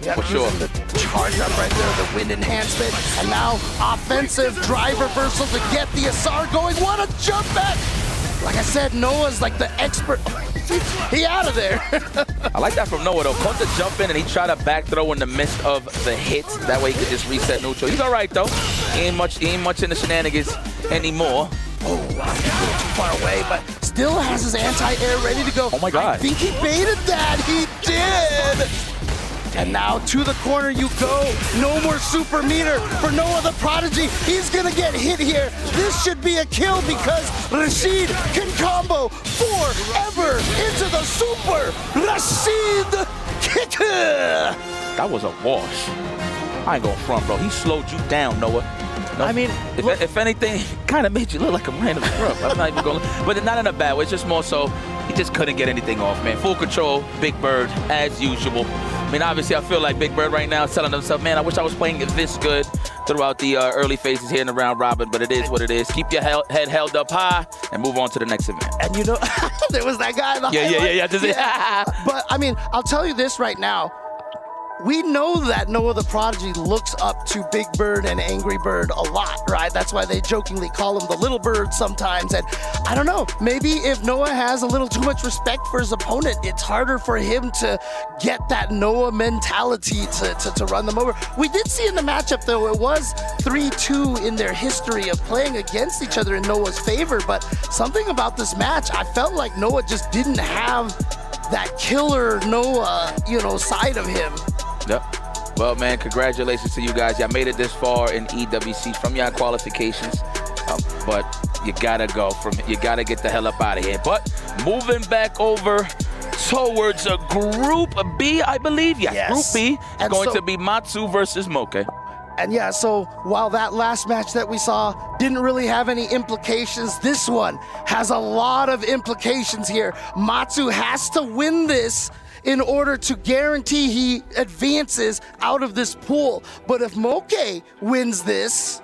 Yep, for sure. The charge up right there, the wind enhancement, and now offensive drive reversal to get the Asar going. What a jump back! Like I said, Noah's like the expert. He out of there. I like that from Noah though. Caught the jump in and he tried to back throw in the midst of the hit. That way he could just reset neutral. He's all right though. He ain't much in the shenanigans anymore. Oh, wow, he's a little too far away, but still has his anti-air ready to go. Oh my God. I think he baited that. He did. And now to the corner you go. No more super meter for Noah the Prodigy. He's gonna get hit here. This should be a kill because Rashid can combo forever into the super Rashid kicker. That was a wash. I ain't going front, bro. He slowed you down, Noah. No, I mean, if anything, kind of made you look like a random scrub. I'm not even going, but not in a bad way. It's just more so he just couldn't get anything off, man. Full control, Big Bird, as usual. I mean, obviously, I feel like Big Bird right now is telling himself, man, I wish I was playing this good throughout the early phases here in the round robin, but it is what it is. Keep your head held up high and move on to the next event. And you know, there was that guy in the Yeah. But I mean, I'll tell you this right now. we know that Noah the Prodigy looks up to Big Bird and Angry Bird a lot, right? That's why they jokingly call him the Little Bird sometimes. And I don't know, maybe if Noah has a little too much respect for his opponent, it's harder for him to get that Noah mentality to run them over. We did see in the matchup, though, it was 3-2 in their history of playing against each other in Noah's favor. But something about this match, I felt like Noah just didn't have that killer Noah, side of him. Yep. Well, man, congratulations to you guys. Y'all made it this far in EWC from your qualifications, but you gotta you gotta get the hell up out of here. But moving back over towards a Group B, I believe. Yes. Group B is going to be Matsu versus Moke. And yeah, so while that last match that we saw didn't really have any implications, this one has a lot of implications here. Matsu has to win this in order to guarantee he advances out of this pool. But if Moke wins this,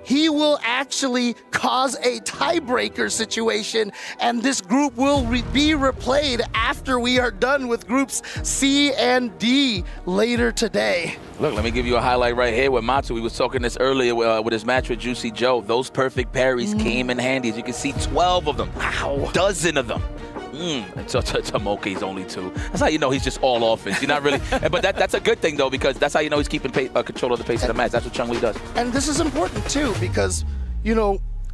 he will actually cause a tiebreaker situation, and this group will be replayed after we are done with groups C and D later today. Look, let me give you a highlight right here with Matsu. We was talking this earlier with his match with Juicy Joe. Those perfect parries came in handy. As you can see, 12 of them. Wow. Dozen of them. To Moke's only 2. That's how you know he's just all offense. You're not really, but that's a good thing though, because that's how you know he's keeping control of the pace of the match. That's what Chun-Li does. And this is important too, because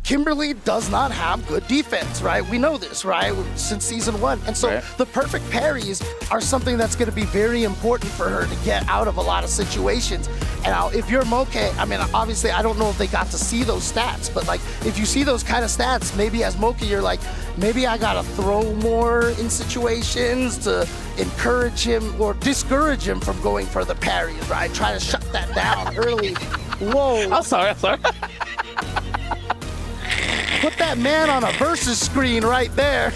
Kimberly does not have good defense, right? We know this, right? Since season 1. And so the perfect parries are something that's going to be very important for her to get out of a lot of situations. And now, if you're Moke, I mean, obviously, I don't know if they got to see those stats, but like, if you see those kind of stats, maybe as Moke, you're like, maybe I got to throw more in situations to encourage him or discourage him from going for the parries, right? Try to shut that down early. Whoa. I'm sorry. Put that man on a versus screen right there.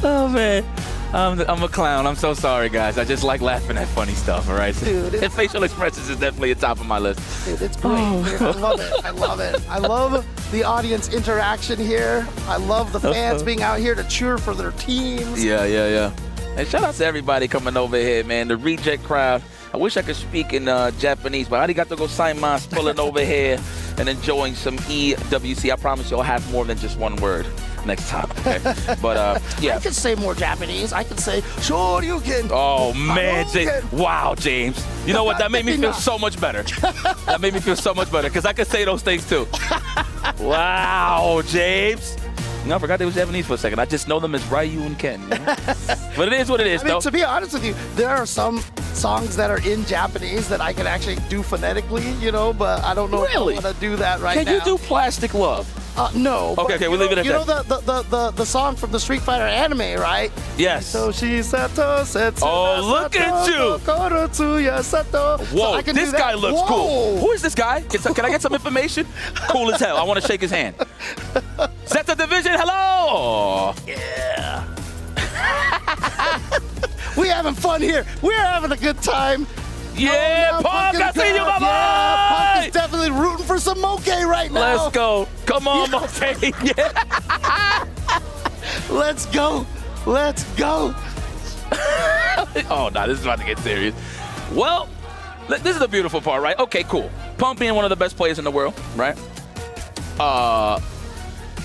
Oh, man. I'm a clown. I'm so sorry, guys. I just like laughing at funny stuff, all right? Dude, and facial expressions is definitely at top of my list. Dude, it's great. I love it. I love it. I love the audience interaction here. I love the fans being out here to cheer for their teams. Yeah. And shout out to everybody coming over here, man. The reject crowd. I wish I could speak in Japanese, but arigato gozaimasu, pulling over here and enjoying some EWC. I promise you I'll have more than just one word next time, okay? But, yeah. I could say more Japanese. I could say, Shoryuken. Oh, man. Wow, James. You know what? That made me feel so much better. That made me feel so much better, because I could say those things, too. Wow, James. No, I forgot they was Japanese for a second. I just know them as Ryu and Ken. But it is what it is, though. To be honest with you, there are some songs that are in Japanese that I can actually do phonetically, but I don't know if I want to do that right now. Can you do Plastic Love? No. Okay, we'll leave it at that. The song from the Street Fighter anime, right? Yes. So she sato setsu. Oh, look at you! Whoa, so this guy looks cool. Who is this guy? Can I get some information? Cool as hell. I want to shake his hand. Zeta Division, hello! Yeah. We having fun here. We're having a good time. Yeah, Punk, I see you, my boy! Yeah, Punk is definitely rooting for some Moke right now. Let's go. Come on, Moke. Yeah. Let's go. Oh, no, this is about to get serious. Well, this is the beautiful part, right? Okay, cool. Punk being one of the best players in the world, right?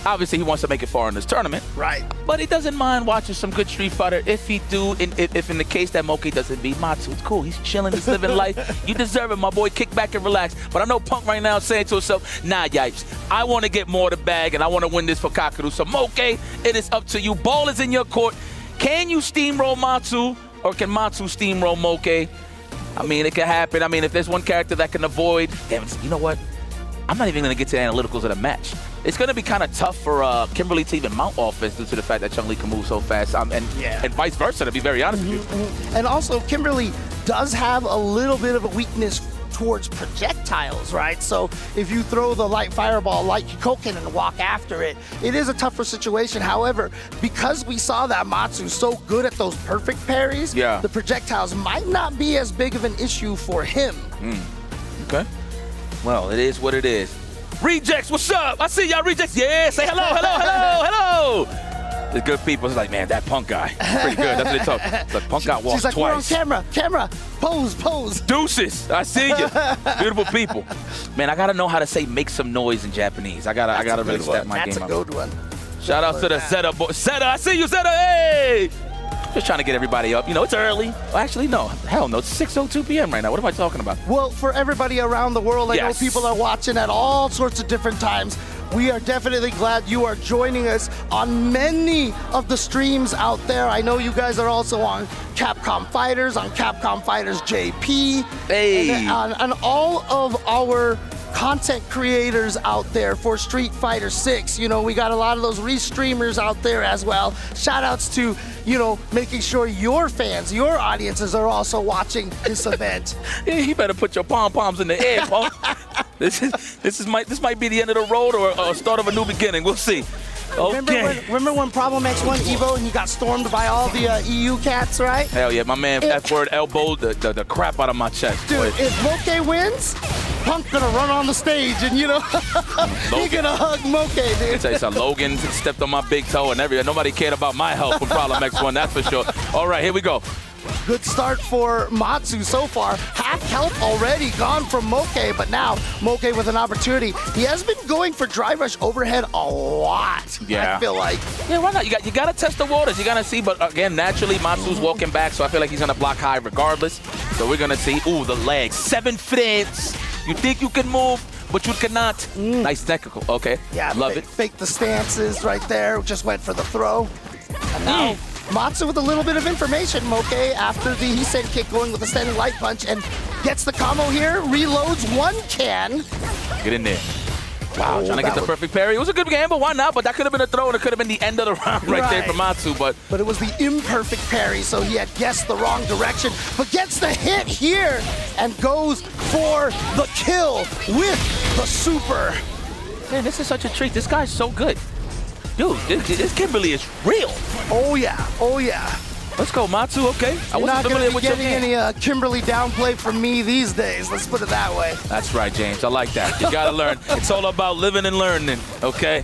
Obviously, he wants to make it far in this tournament. Right. But he doesn't mind watching some good Street Fighter if in the case that Moke doesn't beat Matsu. It's cool. He's chilling. He's living life. You deserve it, my boy. Kick back and relax. But I know Punk right now is saying to himself, nah, yipes. I want to get more of the bag, and I want to win this for Kakeru. So, Moke, it is up to you. Ball is in your court. Can you steamroll Matsu, or can Matsu steamroll Moke? I mean, it can happen. I mean, if there's one character that can avoid, damn it, you know what? I'm not even going to get to the analyticals of the match. It's going to be kind of tough for Kimberly to even mount offense due to the fact that Chun-Li can move so fast, and vice versa, to be very honest with you. And also, Kimberly does have a little bit of a weakness towards projectiles, right? So if you throw the light fireball like Hikoken and walk after it, it is a tougher situation. However, because we saw that Matsu so good at those perfect parries, the projectiles might not be as big of an issue for him. Okay. Well, it is what it is. Rejects, what's up? I see y'all, Rejects. Yeah, say hello. The good people is like, man, that Punk guy, pretty good. That's what they talk. The Punk got walked She's like, twice. we're on camera, pose. Deuces, I see you. Beautiful people. Man, I gotta know how to say make some noise in Japanese. I gotta really step my game up. That's a good one. Shout out to the Zeta boy. Zeta, I see you, Zeta. Hey! Just trying to get everybody up. You know, it's early. Well, actually, no. Hell no. It's 6:02 p.m. right now. What am I talking about? Well, for everybody around the world, I know people are watching at all sorts of different times. We are definitely glad you are joining us on many of the streams out there. I know you guys are also on Capcom Fighters, on Capcom Fighters JP, and on all of our content creators out there for Street Fighter 6. You know, we got a lot of those restreamers out there as well. Shout outs to, you know, making sure your fans, your audiences are also watching this event. Yeah, you better put your pom-poms in the air, Punk. This might be the end of the road or a start of a new beginning. We'll see. Okay. Remember when Problem X won Evo and he got stormed by all the EU cats, right? Hell yeah, my man F-word elbowed the crap out of my chest. Dude, if Moke wins, Punk's gonna run on the stage and, you know, he's gonna hug Moke, dude. Let me tell you something, Logan stepped on my big toe and everything. Nobody cared about my health when Problem X won, that's for sure. All right, here we go. Good start for Matsu so far. Half health already gone from Moke, but now Moke with an opportunity. He has been going for drive rush overhead a lot, yeah. I feel like. Yeah, why not? You got to test the waters. You got to see, but again, naturally, Matsu's walking back, so I feel like he's going to block high regardless. So we're going to see, ooh, the legs. 7 frames. You think you can move, but you cannot. Nice technical. Okay, yeah, love it. Fake the stances right there. Just went for the throw. And now Matsu with a little bit of information. Moke after the Hisen kick going with a standing light punch and gets the combo here. Reloads one can. Get in there. Wow, trying to get the perfect parry. It was a good game, but why not? But that could have been a throw and it could have been the end of the round right there for Matsu. But it was the imperfect parry, so he had guessed the wrong direction. But gets the hit here and goes for the kill with the super. Man, this is such a treat. This guy's so good. Dude, this Kimberly is real. Oh yeah, oh yeah. Let's go, Matsu, okay. I wasn't familiar with your game. Getting any Kimberly downplay from me these days, let's put it that way. That's right, James, I like that. You gotta learn. It's all about living and learning, okay?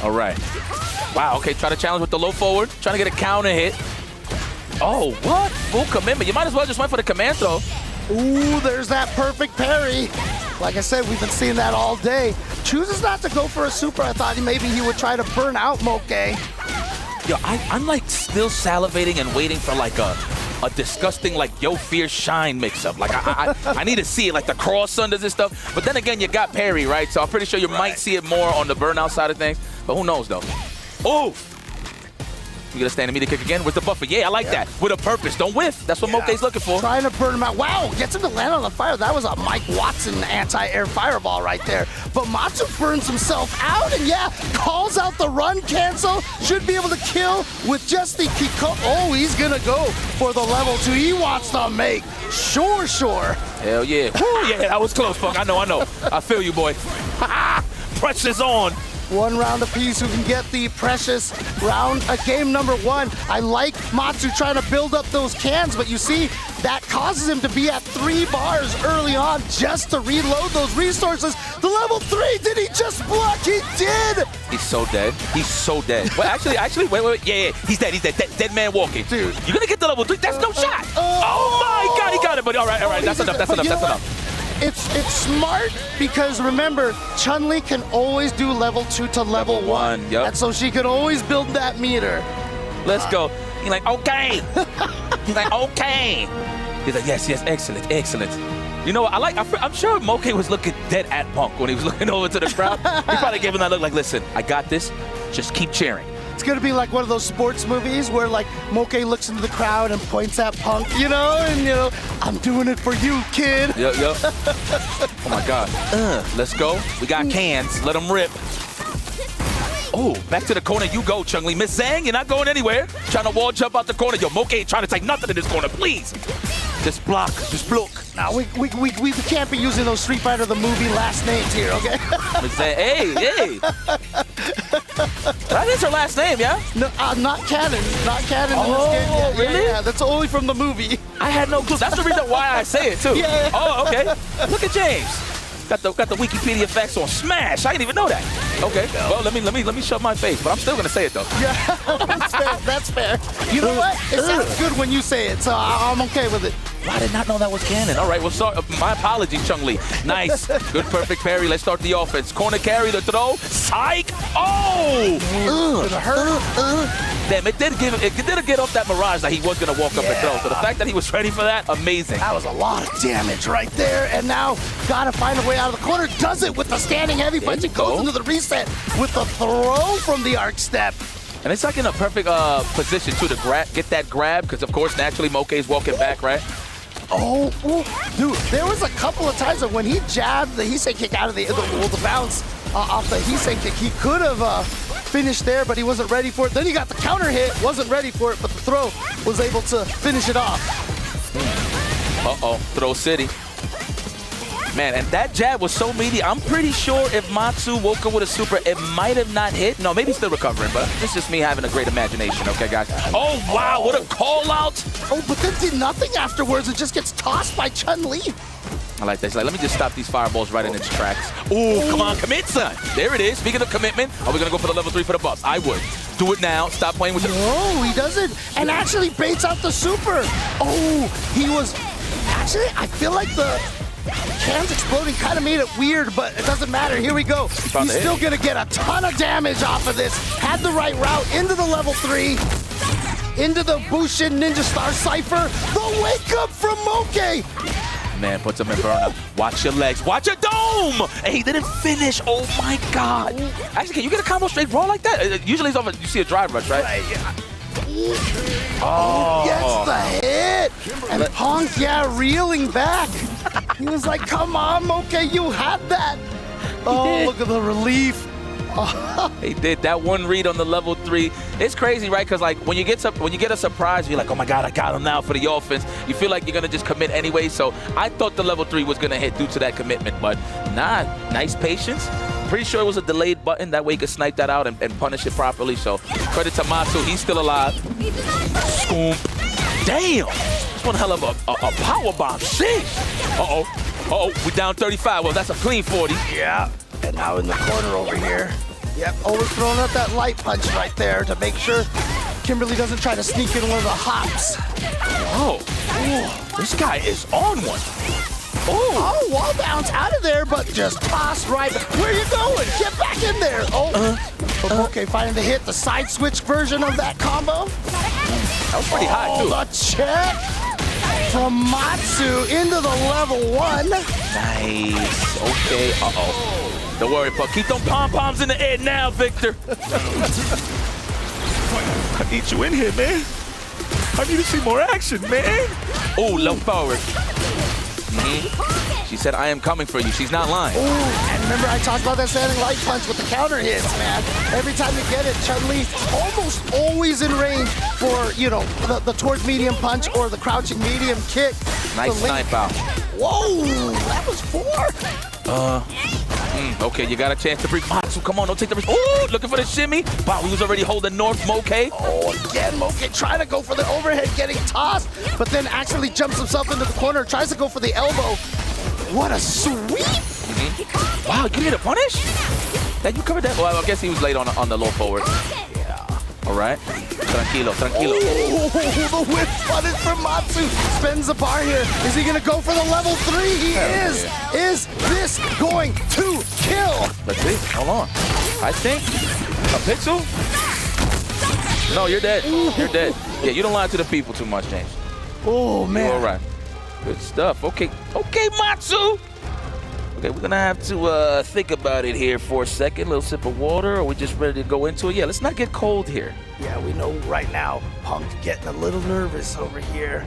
All right. Wow, okay, try to challenge with the low forward. Trying to get a counter hit. Oh, what? Full commitment. You might as well just went for the command throw. Ooh, there's that perfect parry. Like I said, we've been seeing that all day. Chooses not to go for a super. I thought maybe he would try to burn out Moke. Yo, I'm like still salivating and waiting for like a disgusting like Yo Fear Shine mix-up. Like I need to see it, like the cross unders and stuff. But then again, you got parry, right? So I'm pretty sure you might see it more on the burnout side of things. But who knows though? Oh! You gonna stand immediate kick again with the buffer. Yeah, I like that. With a purpose. Don't whiff. That's what Moke's looking for. Trying to burn him out. Wow, gets him to land on the fire. That was a Mike Watson anti-air fireball right there. But Matsu burns himself out and calls out the run cancel. Should be able to kill with just the Kiko. Oh, he's gonna go for the level 2. He wants to make sure. Hell yeah. Woo, yeah, that was close, Punk. I know. I feel you, boy. Pressure's on. One round apiece who can get the precious round game number 1. I like Matsu trying to build up those cans, but you see, that causes him to be at 3 bars early on just to reload those resources. The level 3, did he just block? He did! He's so dead. He's so dead. Well, actually, wait. Yeah, he's dead. He's dead. Dead man walking. Dude. You're gonna get the level 3. That's no shot. Oh my God, he got it, buddy. All right. That's enough. It's smart because remember, Chun-Li can always do level 2 to level 1. Yep. And so she could always build that meter. Let's go. He's like, okay. He's like, okay. He's like, yes, excellent. You know what, I'm sure Moke was looking dead at Punk when he was looking over to the crowd. He probably gave him that look like, listen, I got this. Just keep cheering. It's going to be like one of those sports movies where, like, Moke looks into the crowd and points at Punk, and, I'm doing it for you, kid. Yep. Oh, my God. Let's go. We got cans. Let them rip. Oh, back to the corner you go, Chun-Li. Miss Zhang, you're not going anywhere. Trying to wall jump out the corner. Yo, Moke ain't trying to take nothing in this corner, please. Just block. Just block. Now, we can't be using those Street Fighter the movie last names here, okay? Miss Zhang, hey. That is her last name, yeah? No, not canon. Not canon in this game. Yeah, really? Yeah, that's only from the movie. I had no clue. That's the reason why I say it, too. Yeah. Oh, okay. Look at James. Got the Wikipedia facts on Smash. I didn't even know that. Okay. Well, let me shut my face, but I'm still gonna say it though. Yeah, that's fair. That's fair. You know what? It sounds good when you say it, so I'm okay with it. I did not know that was canon. All right, well, sorry. My apologies, Chung-Li. Nice. Good, perfect parry. Let's start the offense. Corner carry, the throw. Psych! Oh! Gonna hurt. Damn, it didn't get off that mirage that he was going to walk up and throw. So the fact that he was ready for that, amazing. That was a lot of damage right there. And now, gotta find a way out of the corner. Does it with the standing heavy punch. It goes into the reset with the throw from the arc step. And it's like in a perfect position, too, to get that grab. Because, of course, naturally, Moke's walking back, right? Oh, dude, there was a couple of times that when he jabbed the Heisei kick out of the bounce off the Heisei kick, he could have finished there, but he wasn't ready for it. Then he got the counter hit, wasn't ready for it, but the throw was able to finish it off. Uh-oh, throw city. Man, and that jab was so meaty. I'm pretty sure if Matsu woke up with a super, it might have not hit. No, maybe still recovering, but it's just me having a great imagination, okay, guys? Oh, wow, what a call out. Oh, but then did nothing afterwards. It just gets tossed by Chun-Li. I like that. He's like, let me just stop these fireballs right in its tracks. Ooh, come on, commit, son. There it is. Speaking of commitment, are we going to go for the level 3 for the buffs? I would. Do it now. Stop playing with the... No, he doesn't. And actually baits out the super. Oh, he was... Actually, I feel like the... Cans exploding kind of made it weird, but it doesn't matter. Here we go. He's still going to get a ton of damage off of this. Had the right route into the level 3. Into the Bushin Ninja Star Cypher. The wake up from Moke. Man, puts him in burnout. Watch your legs. Watch your dome. And he didn't finish. Oh, my God. Actually, can you get a combo straight raw like that? Usually it's over. You see a drive rush, right? Right, yeah. Oh, gets the hit. And Punk, reeling back. He was like, come on, Moke, you had that. Oh, look at the relief. He did that one read on the level 3. It's crazy, right? Because like when you get a surprise, you're like, oh my God, I got him now for the offense. You feel like you're gonna just commit anyway. So I thought the level 3 was gonna hit due to that commitment, but nah, nice patience. Pretty sure it was a delayed button. That way he could snipe that out and punish it properly. So credit to Matsu, he's still alive. Scoop. Damn. That's one hell of a power bomb. Sheesh. Uh-oh, we down 35. Well, that's a clean 40. Yeah. And now in the corner over here. Yep, always throwing out that light punch right there to make sure Kimberly doesn't try to sneak in one of the hops. Oh, this guy is on one. Oh, wall bounce out of there, but just toss right. Where are you going? Get back in there. Okay, finding the hit, the side switch version of that combo. That was pretty high, too. The check from Matsu into the level 1. Nice. Okay, Don't worry, Puck. Keep them pom-poms in the air now, Victor. I need you in here, man. I need to see more action, man. Oh, low forward. She said, I am coming for you. She's not lying. And remember I talked about that standing light punch with the counter hits, man. Every time you get it, Chun-Li almost always in range for, you know, the towards medium punch or the crouching medium kick. Nice snipe out. Whoa, that was 4. Okay, you got a chance to break Matsu. Come on, don't take the risk. Oh, looking for the shimmy. Wow, he was already holding North Moke. Oh, again, Moke trying to go for the overhead, getting tossed, but then actually jumps himself into the corner, tries to go for the elbow. What a sweep! Wow, you get a punish? That you covered that? Well, I guess he was late on the low forward. All right. Tranquilo. Oh, the whip punish from Matsu. Spends the bar here. Is he going to go for the level 3? He is. Yeah. Is this going to kill? Let's see. Hold on. I think a pixel? No, you're dead. You're dead. Yeah, you don't lie to the people too much, James. Oh, man. You're all right. Good stuff. Okay, Matsu. Okay, we're gonna have to think about it here for a second. A little sip of water. Are we just ready to go into it? Yeah, let's not get cold here. Yeah, we know right now Punk getting a little nervous over here.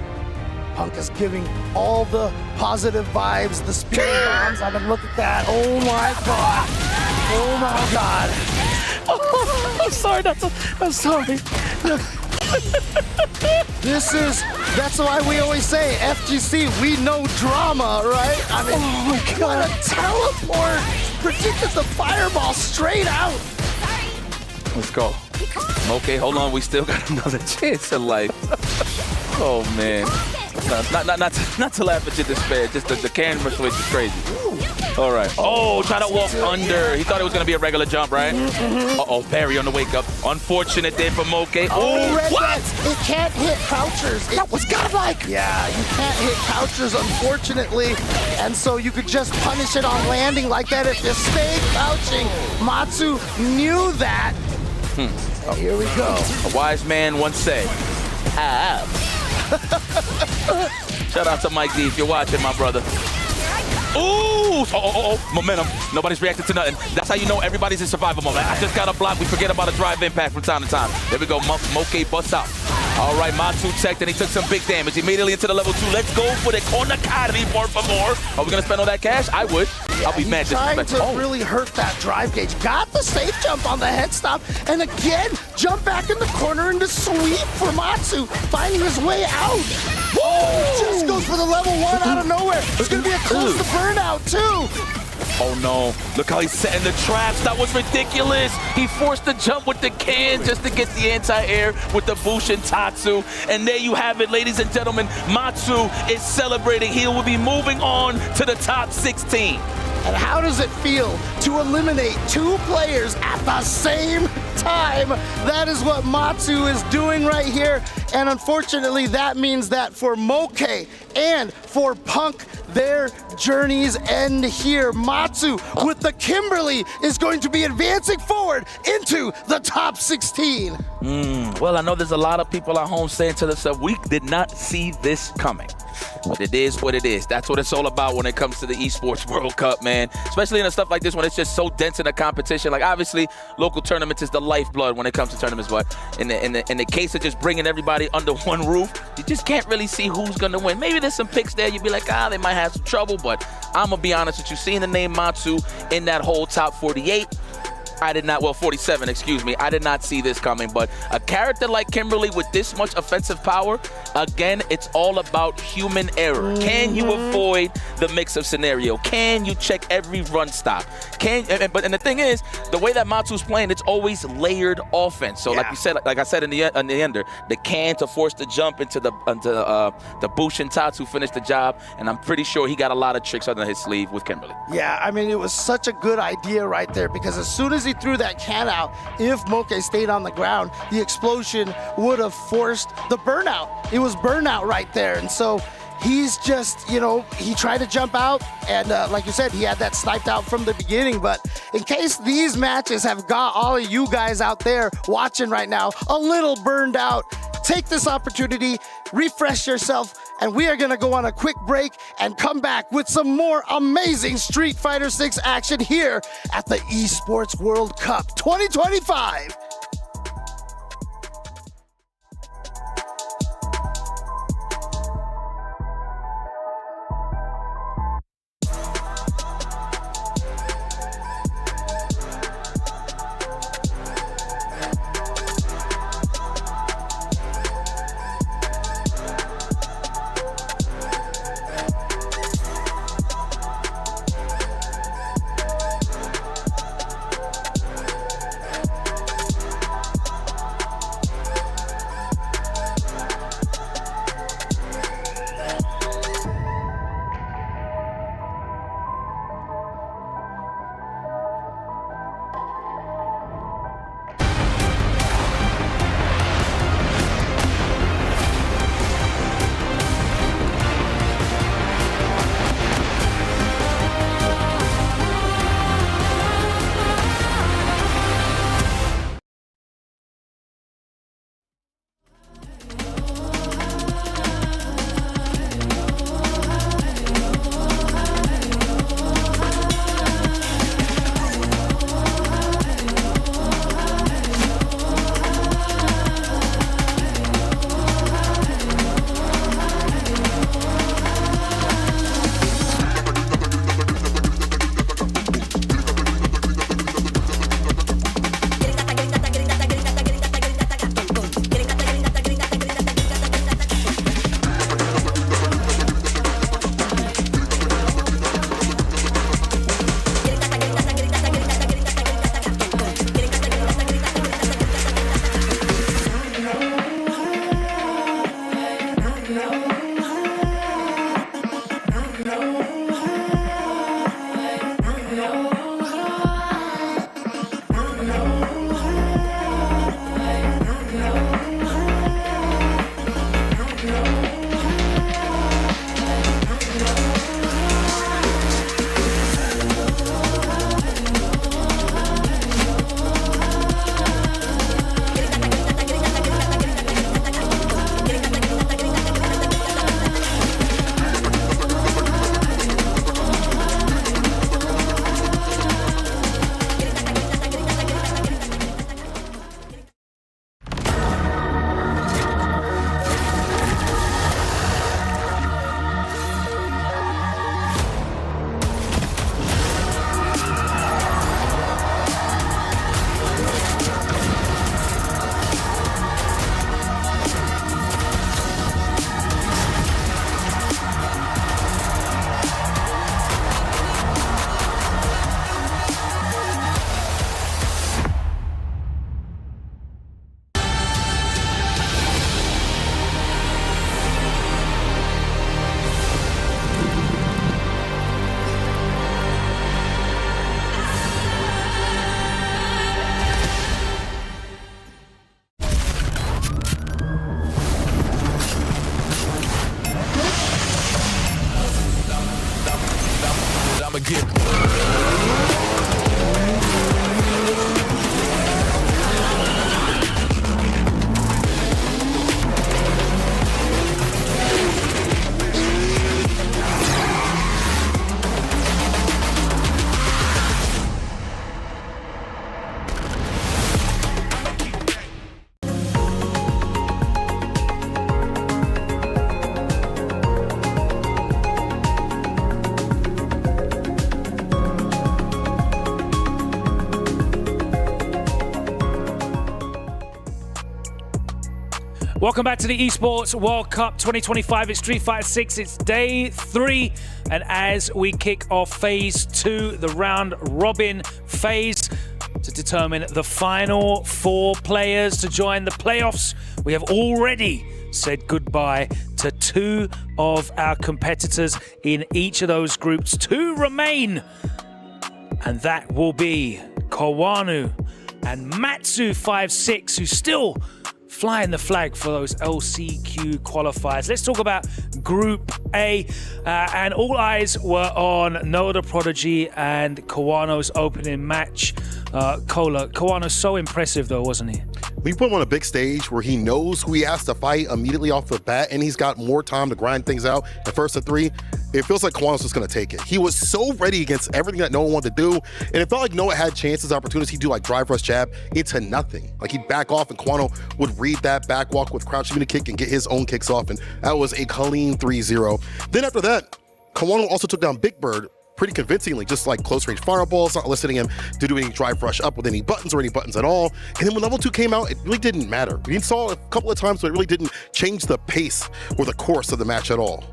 Punk is giving all the positive vibes, the spirit bombs. I mean, look at that. Oh my God. Oh my God. Oh, I'm sorry. I'm sorry. That's why we always say, FGC, we know drama, right? I mean, what a teleport! Predicted the fireball straight out. Let's go. Okay, hold on. We still got another chance in life. Oh, man. No, not to laugh at your despair. Just the camera switch is crazy. All right. Oh, try to walk under. He thought it was going to be a regular jump, right? Uh-oh, Barry on the wake up. Unfortunate there for Moke. Oh, red what? net. It can't hit crouchers. That was godlike. Yeah, you can't hit crouchers, unfortunately. And so you could just punish it on landing like that if you stay crouching. Matsu knew that. Oh, here we go. A wise man once said, Shout out to Mike D if you're watching, my brother. Ooh! Momentum. Nobody's reacted to nothing. That's how you know everybody's in survival mode. I just got a block. We forget about a drive impact from time to time. There we go. Moke busts out. All right, Matsu checked and he took some big damage. Immediately into the level 2. Let's go for the Konakari, por favor. Are we going to spend all that cash? I would. Yeah, I'll be mad. Trying to really hurt that drive gauge. Got the safe jump on the head stop. And again, jump back in the corner into sweep for Matsu. Finding his way out. Whoa! Just goes for the level 1 out of nowhere. It's going to be a close to burnout, too. Oh no, look how he's setting the traps. That was ridiculous. He forced the jump with the can just to get the anti-air with the Bushin Tatsu. And there you have it, ladies and gentlemen. Matsu is celebrating. He will be moving on to the top 16. And how does it feel to eliminate 2 players at the same time? That is what Matsu is doing right here. And unfortunately, that means that for Moke and for Punk, their journeys end here. Matsu with the Kimberly is going to be advancing forward into the top 16. Well, I know there's a lot of people at home saying to themselves, we did not see this coming. But it is what it is. That's what it's all about when it comes to the Esports World Cup, man. Especially in stuff like this when it's just so dense in a competition. Like, obviously, local tournaments is the lifeblood when it comes to tournaments. But in the case of just bringing everybody under one roof, you just can't really see who's going to win. Maybe there's some picks there. You'd be like, they might have some trouble. But I'm going to be honest with you. Seeing the name Matsu in that whole top 48, I did not, 47, excuse me. I did not see this coming, but a character like Kimberly with this much offensive power, again, it's all about human error. Can you avoid the mix-up scenario? Can you check every run stop? And the thing is, the way that Matsu's playing, it's always layered offense. So like you said, like I said in the ender, the can to force the jump into the Bushin Tatsu finish the job, and I'm pretty sure he got a lot of tricks under his sleeve with Kimberly. Yeah, I mean, it was such a good idea right there because as soon as he threw that can out, if Moke stayed on the ground, the explosion would have forced the burnout. It was burnout right there. And so he's just, he tried to jump out and like you said, he had that sniped out from the beginning. But in case these matches have got all of you guys out there watching right now a little burned out, take this opportunity, refresh yourself, and we are going to go on a quick break and come back with some more amazing Street Fighter 6 action here at the Esports World Cup 2025. Welcome back to the Esports World Cup 2025. It's Street Fighter 6. It's day 3. And as we kick off phase 2, the round robin phase, to determine the final 4 players to join the playoffs, we have already said goodbye to 2 of our competitors in each of those groups. 2 remain, and that will be Kawano and Matsu 5-6, who still flying the flag for those LCQ qualifiers. Let's talk about Group A, and all eyes were on Noah the Prodigy and Kawano's opening match. Kawano's so impressive though, wasn't he? We put him on a big stage where he knows who he has to fight immediately off the bat, and he's got more time to grind things out. At first to 3, it feels like Kawano's just going to take it. He was so ready against everything that Noah wanted to do, and it felt like Noah had chances, opportunities. He'd do like drive rush jab into nothing. Like he'd back off, and Kawano would read that back walk with crouch unit kick and get his own kicks off, and that was a clean 3-0. Then after that, Kawano also took down Big Bird pretty convincingly, just like close range fireballs, not eliciting him to do any drive rush up with any buttons or any buttons at all. And then when level 2 came out, it really didn't matter. We saw a couple of times, but it really didn't change the pace or the course of the match at all.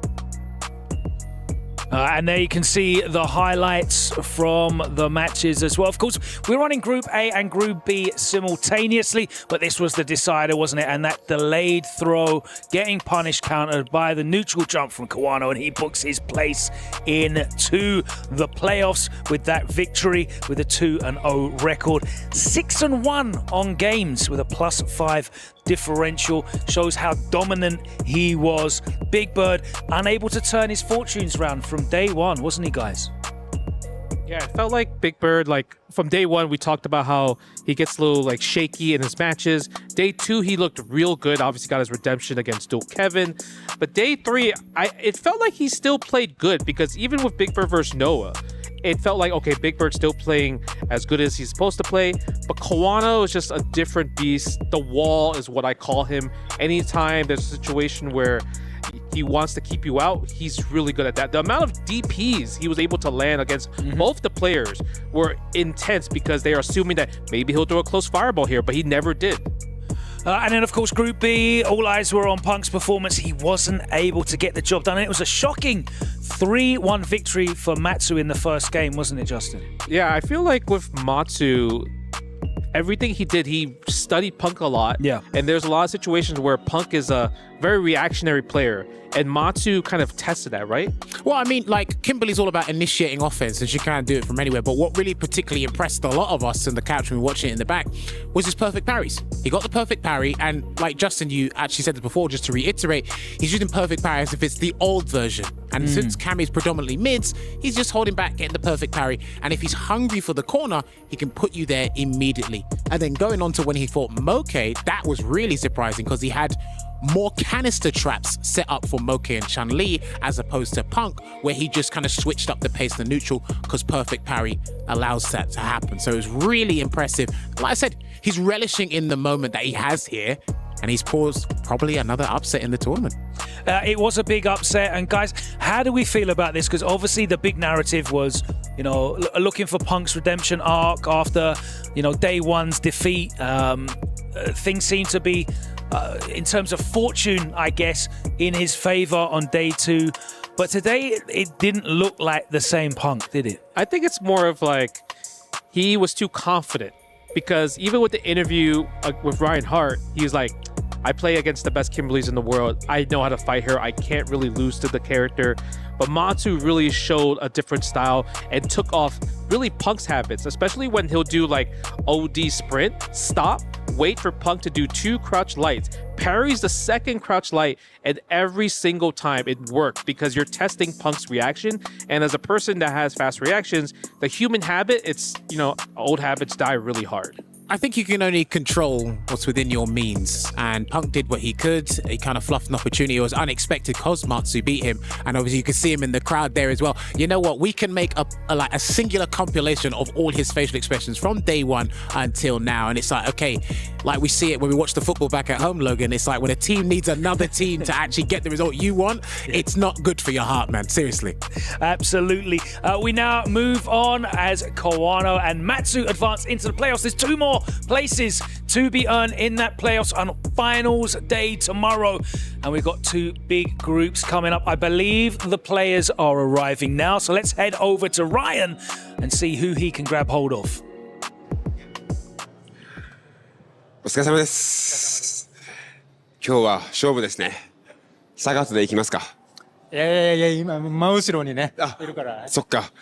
And there you can see the highlights from the matches as well. Of course, we're running Group A and Group B simultaneously, but this was the decider, wasn't it? And that delayed throw getting punished, countered by the neutral jump from Kawano, and he books his place into the playoffs with that victory with a 2-0 record. 6-1 on games with a +5 differential. Shows how dominant he was. Big Bird unable to turn his fortunes round from day one, wasn't he, guys? Yeah, it felt like Big Bird, like from day 1, we talked about how he gets a little like shaky in his matches. Day 2, he looked real good. Obviously got his redemption against Dual Kevin. But day 3, it felt like he still played good, because even with Big Bird versus Noah, it felt like, okay, Big Bird's still playing as good as he's supposed to play, but Kawano is just a different beast. The wall is what I call him. Anytime there's a situation where he wants to keep you out, he's really good at that. The amount of DPs he was able to land against both the players were intense, because they are assuming that maybe he'll throw a close fireball here, but he never did. And then, of course, Group B, all eyes were on Punk's performance. He wasn't able to get the job done. And it was a shocking 3-1 victory for Matsu in the first game, wasn't it, Justin? Yeah, I feel like with Matsu, everything he did, he studied Punk a lot. Yeah. And there's a lot of situations where Punk is a very reactionary player, and Matsu kind of tested that, right? Well, I mean, like, Kimberly's all about initiating offense, and she can't do it from anywhere. But what really particularly impressed a lot of us in the couch when we were watching it in the back was his perfect parries. He got the perfect parry, and like Justin, you actually said this before, just to reiterate, he's using perfect parry as if it's the old version. And since Kami's predominantly mids, he's just holding back, getting the perfect parry. And if he's hungry for the corner, he can put you there immediately. And then going on to when he fought Moke, that was really surprising, because he had more canister traps set up for Moke and Chun-Li as opposed to Punk, where he just kind of switched up the pace of the neutral, because perfect parry allows that to happen. So it was really impressive. Like I said, he's relishing in the moment that he has here, and he's caused probably another upset in the tournament. It was a big upset, and guys, how do we feel about this? Because obviously the big narrative was, looking for Punk's redemption arc after, day 1's defeat. Things seem to be, in terms of fortune, I guess, in his favor on day 2. But today, it didn't look like the same Punk, did it? I think it's more of like he was too confident, because even with the interview with Ryan Hart, he was like, I play against the best Kimberlys in the world. I know how to fight her. I can't really lose to the character. But Matsu really showed a different style and took off really Punk's habits, especially when he'll do like OD sprint, stop, wait for Punk to do 2 crouch lights, parries the second crouch light, and every single time it worked, because you're testing Punk's reaction. And as a person that has fast reactions, the human habit, it's, old habits die really hard. I think you can only control what's within your means, and Punk did what he could. He kind of fluffed an opportunity. It was unexpected because Matsu beat him, and obviously you can see him in the crowd there as well. You know what? We can make a singular compilation of all his facial expressions from day 1 until now, and it's like, okay, like we see it when we watch the football back at home, Logan. It's like when a team needs another team to actually get the result you want, it's not good for your heart, man. Seriously. Absolutely. We now move on as Kawano and Matsu advance into the playoffs. There's 2 more more places to be earned in that playoffs on finals day tomorrow. And we've got 2 big groups coming up. I believe the players are arriving now. So let's head over to Ryan and see who he can grab hold of. お疲れ様です。今日は勝負ですね。サガットで行きますか。いやいやいや、今真後ろにね、いるから。そっか。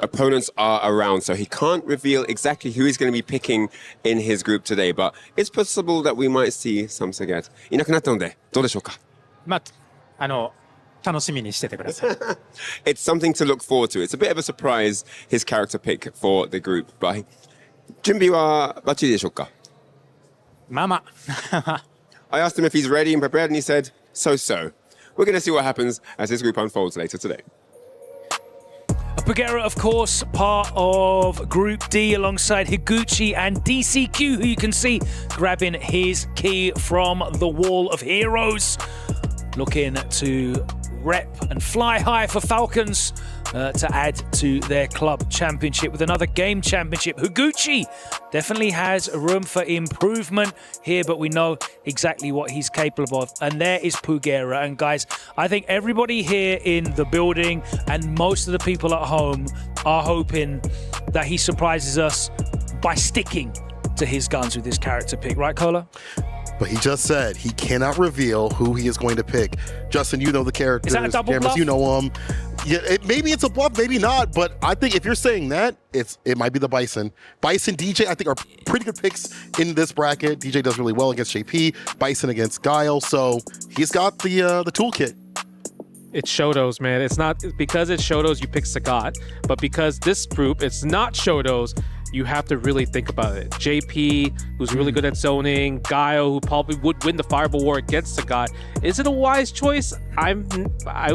Opponents are around, so he can't reveal exactly who he's going to be picking in his group today, but it's possible that we might see some Sagat. いなくなったので、どうでしょうか。まあ、楽しみにしててください。It's something to look forward to. It's a bit of a surprise, his character pick for the group, but 準備はバッチリでしょうか。まあまあ。I asked him if he's ready and prepared, and he said, so. We're going to see what happens as this group unfolds later today. Pugera, of course, part of Group D alongside Higuchi and DCQ, who you can see grabbing his key from the Wall of Heroes. Looking to rep and fly high for Falcons to add to their club championship with another game championship. Higuchi definitely has room for improvement here, but we know exactly what he's capable of. And there is Pugera. And guys, I think everybody here in the building and most of the people at home are hoping that he surprises us by sticking to his guns with this character pick. Right, Kola? But he just said he cannot reveal who he is going to pick. Justin, you know the characters. Is that a double Cameras, bluff? you know them. Yeah, maybe it's a bluff, maybe not. But I think if you're saying that, it might be the Bison. Bison, DJ, I think are pretty good picks in this bracket. DJ does really well against JP. Bison against Guile. So he's got the toolkit. It's Shoto's, man. It's not because it's Shoto's you pick Sagat, but because this group, it's not Shoto's, you have to really think about it. JP, who's really good at zoning, Guile, who probably would win the Fireball War against Sagat. Is it a wise choice? I'm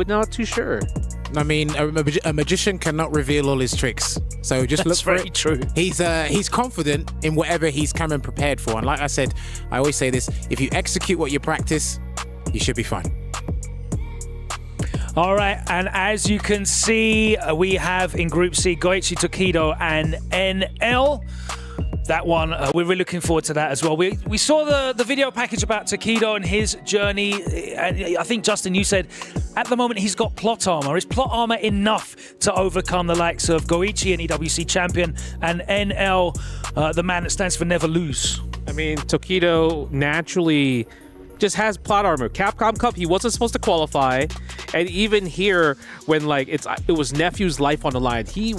not too sure. I mean, a magician cannot reveal all his tricks, so just look for it. That's very true. He's confident in whatever he's coming prepared for, and like I said, I always say this: if you execute what you practice, you should be fine. All right, and as you can see, we have in Group C, Goichi, Tokido, and NL. That one, we're really looking forward to that as well. We saw the video package about Tokido and his journey. And I think, Justin, you said at the moment he's got plot armor. Is plot armor enough to overcome the likes of Goichi, an EWC champion, and NL, the man that stands for never lose? I mean, Tokido naturally just has plot armor. Capcom Cup, he wasn't supposed to qualify, and even here, when it was Nephew's life on the line, he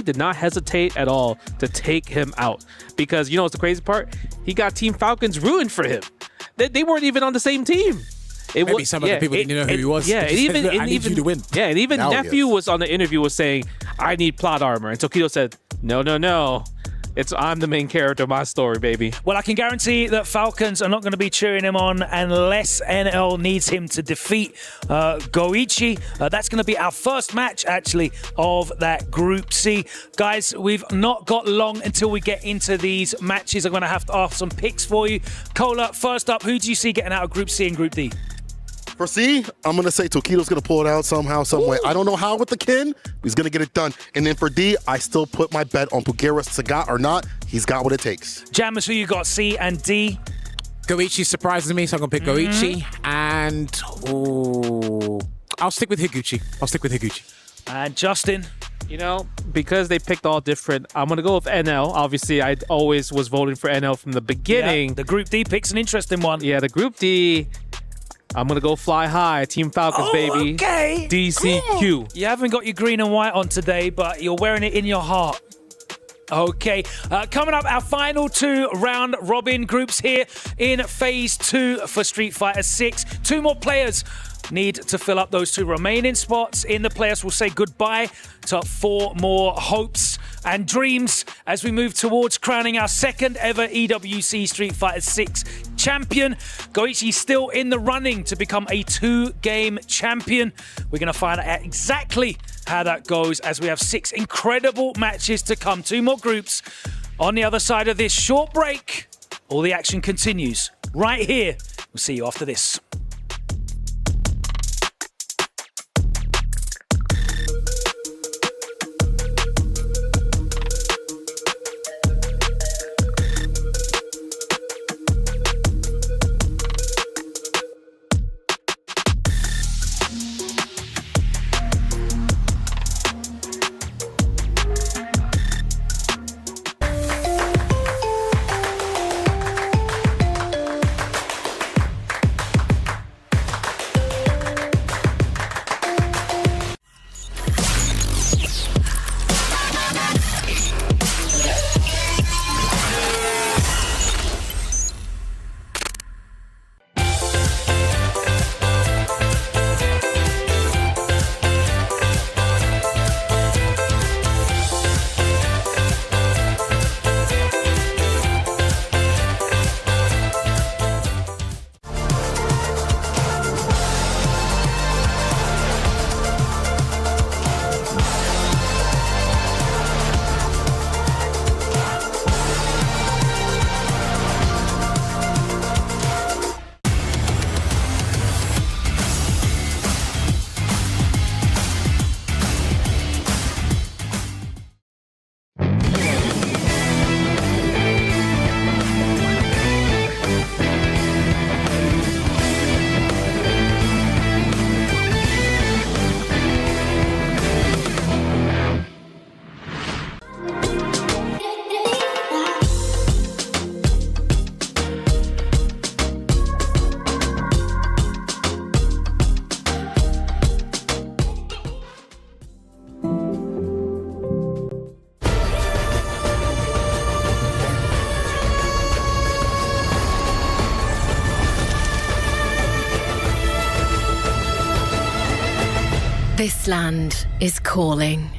did not hesitate at all to take him out, because you know what's the crazy part? He got Team Falcons ruined for him. They weren't even on the same team. Maybe some of the people didn't know who he was. Yeah, and even I need you to win. Yeah, and even Now Nephew was on the interview was saying, "I need plot armor," and Tokido said, "No. I'm the main character of my story, baby." Well, I can guarantee that Falcons are not going to be cheering him on unless NL needs him to defeat Goichi. That's going to be our first match, actually, of that Group C. Guys, we've not got long until we get into these matches. I'm going to have to ask some picks for you. Kola, first up, who do you see getting out of Group C and Group D? For C, I'm going to say Tokido's going to pull it out somehow, some way. I don't know how with the Kin. He's going to get it done. And then for D, I still put my bet on Pugera, Sagat or not. He's got what it takes. Jammers, who you got, C and D? Goichi surprises me, so I'm going to pick Goichi. And I'll stick with Higuchi. And Justin? You know, because they picked all different, I'm going to go with NL. Obviously, I always was voting for NL from the beginning. Yeah, the Group D pick's an interesting one. Yeah, the Group D, I'm going to go fly high. Team Falcons, baby. Okay. DCQ. You haven't got your green and white on today, but you're wearing it in your heart. Okay, coming up, our final 2 round robin groups here in Phase 2 for Street Fighter 6. 2 more players need to fill up those 2 remaining spots in the playoffs. We'll say goodbye to 4 more hopes and dreams as we move towards crowning our second ever EWC Street Fighter 6 champion. Goichi still in the running to become a 2-game champion. We're going to find out exactly how that goes as we have 6 incredible matches to come. 2 more groups on the other side of this short break. All the action continues right here. We'll see you after this. This land is calling.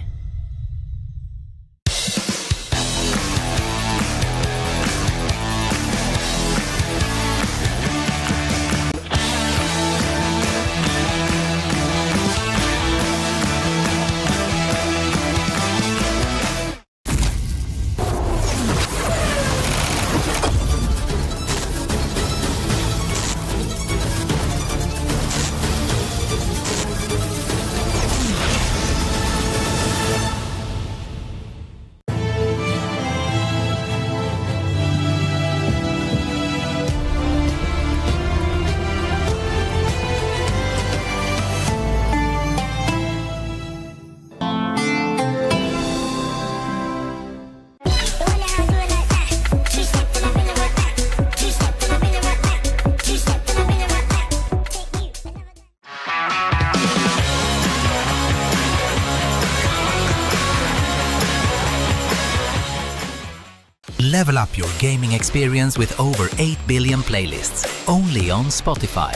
Level up your gaming experience with over 8 billion playlists, only on Spotify,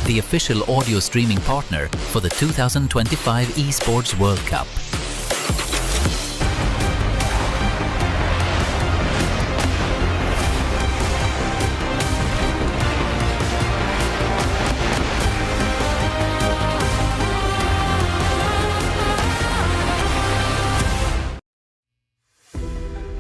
the official audio streaming partner for the 2025 Esports World Cup.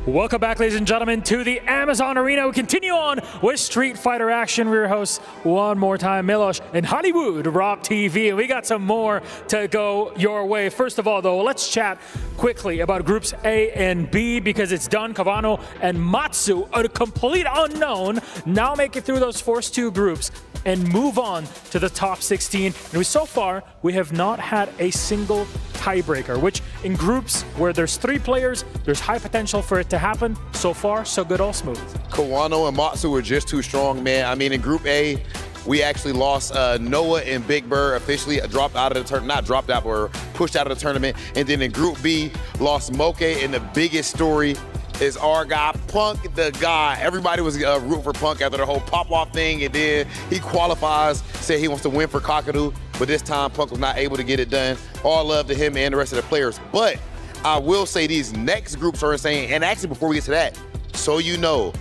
Welcome back, ladies and gentlemen, to the Amazon Arena. We continue on with Street Fighter action. We're your hosts one more time, Milos and Hollywood Rock TV. And we got some more to go your way. First of all, though, let's chat quickly about groups A and B because it's done. Kawano and Matsu, a complete unknown, now make it through those first two groups and move on to the top 16. And so far, we have not had a single tiebreaker, which in groups where there's 3 players, there's high potential for it to happen. So far, so good, all smooth. Kawano and Matsu were just too strong, man. I mean, in Group A, we actually lost Noah and Big Bird officially dropped out of the tournament, not dropped out, but pushed out of the tournament. And then in Group B, lost Moke, and the biggest story is our guy, Punk the guy. Everybody was rooting for Punk after the whole pop-off thing, and then he qualifies, said he wants to win for Tokido, but this time Punk was not able to get it done. All love to him and the rest of the players. But I will say these next groups are insane, and actually before we get to that, so you know,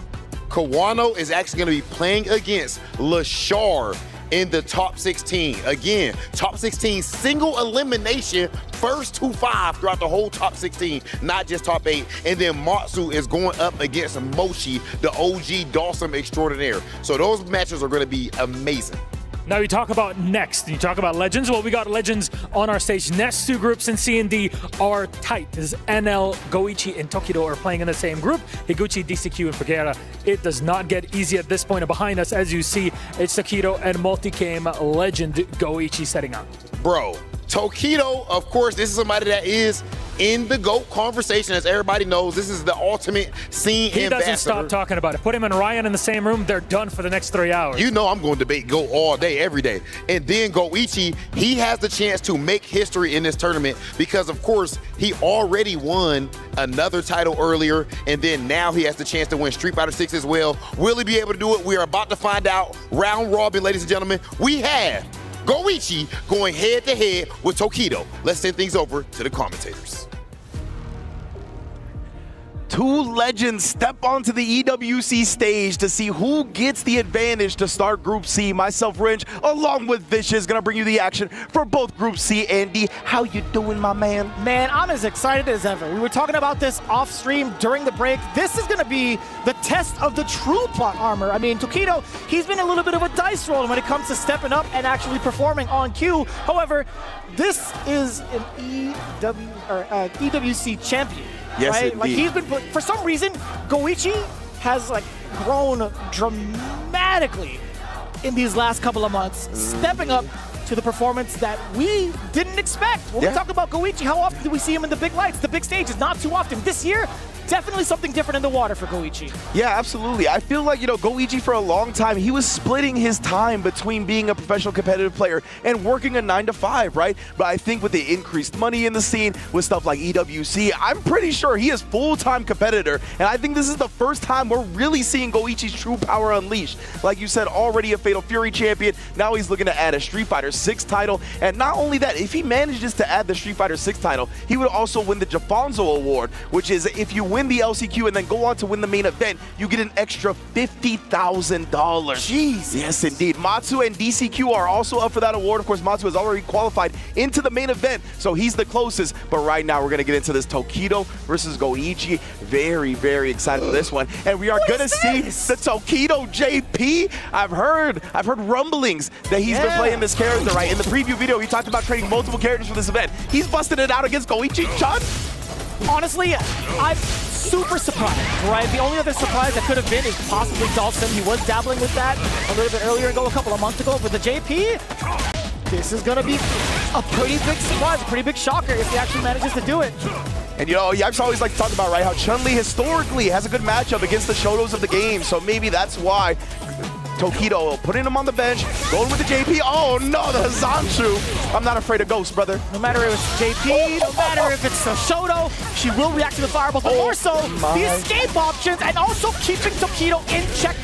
Kawano is actually gonna be playing against Lashar in the top 16. Again, top 16 single elimination, first to 5 throughout the whole top 16, not just top 8. And then Matsu is going up against Mochi, the OG Dawson extraordinaire. So those matches are gonna be amazing. Now you talk about next, you talk about Legends. Well, we got Legends on our stage. Next 2 groups in C and D are tight. This is NL, Goichi, and Tokido are playing in the same group. Higuchi, DCQ, and Pugera. It does not get easy at this point. And behind us, as you see, it's Tokido and multi-game legend Goichi setting up. Bro, Tokido, of course, this is somebody that is in the GOAT conversation. As everybody knows, this is the ultimate scene He ambassador. doesn't stop talking about it. Put him and Ryan in the same room, they're done for the next 3 hours. You know I'm going to debate GOAT all day, every day. And then Goichi, he has the chance to make history in this tournament because, of course, he already won another title earlier, and then now he has the chance to win Street Fighter 6 as well. Will he be able to do it? We are about to find out. Round robin, ladies and gentlemen. We have Goichi going head-to-head with Tokido. Let's send things over to the commentators. 2 legends step onto the EWC stage to see who gets the advantage to start Group C. Myself, Ringe, along with Vicious, gonna bring you the action for both Group C and D. How you doing, my man? Man, I'm as excited as ever. We were talking about this off stream during the break. This is gonna be the test of the true plot armor. I mean, Tokido, he's been a little bit of a dice roller when it comes to stepping up and actually performing on cue. However, this is an EWC champion. Yes, right? indeed. Like he's been, for some reason, Goichi has like grown dramatically in these last couple of months, stepping up to the performance that we didn't expect. When we talk about Goichi, how often do we see him in the big lights, the big stages? Not too often. This year, definitely something different in the water for Goichi. Yeah, absolutely. I feel like, Goichi for a long time, he was splitting his time between being a professional competitive player and working a 9-to-5, right? But I think with the increased money in the scene, with stuff like EWC, I'm pretty sure he is full-time competitor. And I think this is the first time we're really seeing Goichi's true power unleashed. Like you said, already a Fatal Fury champion. Now he's looking to add a Street Fighter 6 title. And not only that, if he manages to add the Street Fighter 6 title, he would also win the Jafonzo Award, which is if you win the LCQ and then go on to win the main event, you get an extra $50,000. Jeez. Yes, indeed. Matsu and DCQ are also up for that award. Of course, Matsu has already qualified into the main event, so he's the closest. But right now, we're going to get into this Tokido versus Goichi. Very, very excited for this one. And we are going to see the Tokido JP. I've heard rumblings that he's been playing this character, right? In the preview video, he talked about training multiple characters for this event. He's busted it out against Goichi-chan. Honestly, I'm super surprised, right? The only other surprise that could have been is possibly Dalton. He was dabbling with that a little bit earlier ago, a couple of months ago. But the JP, this is going to be a pretty big surprise, a pretty big shocker if he actually manages to do it. And I've always like to talk about, right, how Chun-Li historically has a good matchup against the Shotos of the game. So maybe that's why Tokido putting him on the bench, going with the JP. Oh no, the Hazanshu. I'm not afraid of ghosts, brother. No matter if it's JP, no matter if it's a Shoto, she will react to the fireball, but more so the escape options and also keeping Tokido in check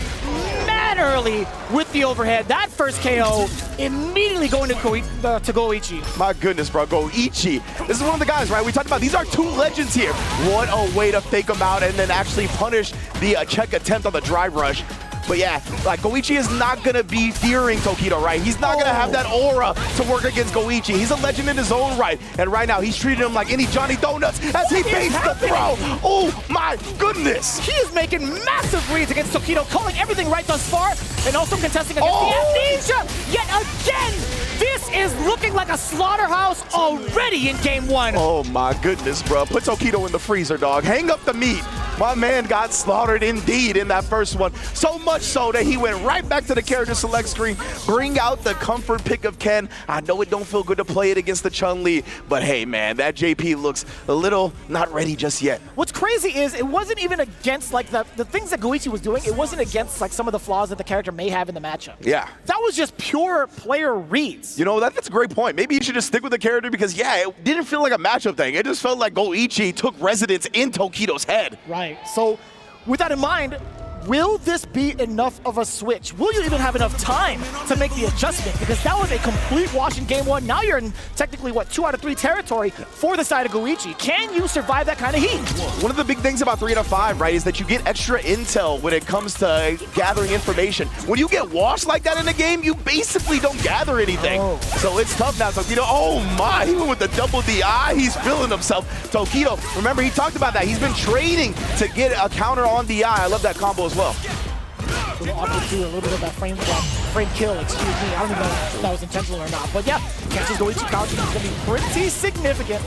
mannerly with the overhead. That first KO immediately going to Goichi. My goodness, bro, Goichi. This is one of the guys, right? We talked about these are two legends here. What a way to fake them out and then actually punish the check attempt on the drive rush. But yeah, like Goichi is not going to be fearing Tokido, right? He's not going to have that aura to work against Goichi. He's a legend in his own right. And right now, he's treating him like any Johnny Donuts as he baits the throw. Oh my goodness. He is making massive reads against Tokido, calling everything right thus far, and also contesting against the Amnesia. Yet again, this is looking like a slaughterhouse already in game one. Oh my goodness, bro. Put Tokido in the freezer, dog. Hang up the meat. My man got slaughtered indeed in that first one. So much so that he went right back to the character select screen, bring out the comfort pick of Ken. I know it don't feel good to play it against the Chun-Li, but hey, man, that JP looks a little not ready just yet. What's crazy is it wasn't even against like the things that Goichi was doing. It wasn't against like some of the flaws that the character may have in the matchup. Yeah. That was just pure player reads. That's a great point. Maybe you should just stick with the character because, yeah, it didn't feel like a matchup thing. It just felt like Goichi took residence in Tokido's head. Right. So with that in mind, will this be enough of a switch? Will you even have enough time to make the adjustment? Because that was a complete wash in game one. Now you're in technically, 2 out of 3 territory for the side of Goichi. Can you survive that kind of heat? One of the big things about 3 out of 5, right, is that you get extra intel when it comes to gathering information. When you get washed like that in the game, you basically don't gather anything. So it's tough now. Tokido, oh my, he went with the double DI. He's feeling himself. Tokido, remember, he talked about that. He's been training to get a counter on DI. I love that combo as well. A little awkward too, a little bit of that frame kill, excuse me. I don't even know if that was intentional or not. But yeah, catches Goichi counter is going to be pretty significant.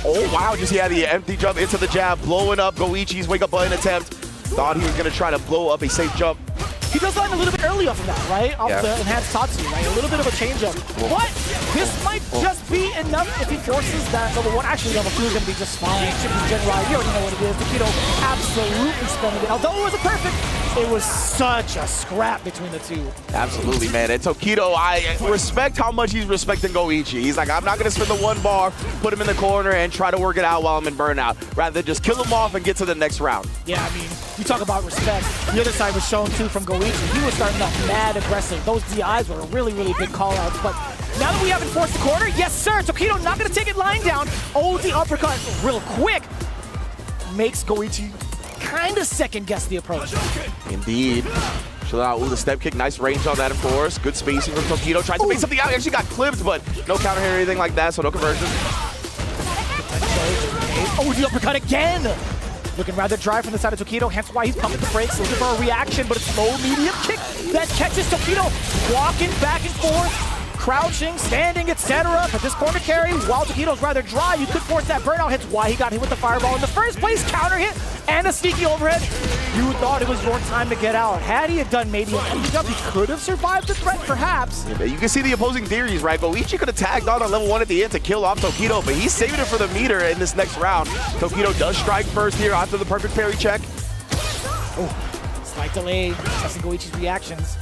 Oh wow, just the empty jump into the jab, blowing up Goichi's wake up button attempt. Thought he was going to try to blow up a safe jump. He does land a little bit early off of that, right? Off the enhanced Tatsu, right? A little bit of a change-up. But this might just be enough if he forces that level 1. Actually, level 2 is going to be just fine. Chippy's Gen Ride, you already know what it is. Tokido absolutely spending it. Although it wasn't perfect, it was such a scrap between the two. Absolutely, man. And Tokido, I respect how much he's respecting Goichi. He's like, I'm not going to spend the 1 bar, put him in the corner, and try to work it out while I'm in burnout. Rather than just kill him off and get to the next round. Yeah, I mean, you talk about respect. The other side was shown, too, from Goichi. He was starting off mad aggressive. Those DIs were really, really big call-outs. But now that we have enforced the corner, yes, sir, Tokido not going to take it lying down. Oh, the uppercut real quick makes Goichi kind of second-guess the approach. Indeed. Chill out. Ooh, the step kick. Nice range on that, of course. Good spacing from Tokido. Tried to make something out. He actually got clipped, but no counter hit or anything like that, so no conversion. Oh, the uppercut again! Looking rather dry from the side of Tokido, hence why he's pumping the brakes, looking for a reaction, but it's low medium kick that catches Tokido, walking back and forth, crouching, standing, etc. But this corner carry, while Tokido's rather dry, you could force that burnout, hence why he got hit with the fireball in the first place. Counter hit and a sneaky overhead. You thought it was your time to get out. Had he had done maybe an empty jump, he could have survived the threat, perhaps. Yeah, you can see the opposing theories, right? Goichi could have tagged on level 1 at the end to kill off Tokido, but he's saving it for the meter in this next round. Tokido does strike first here after the perfect parry check. Oh, slight delay, testing Goichi's reactions.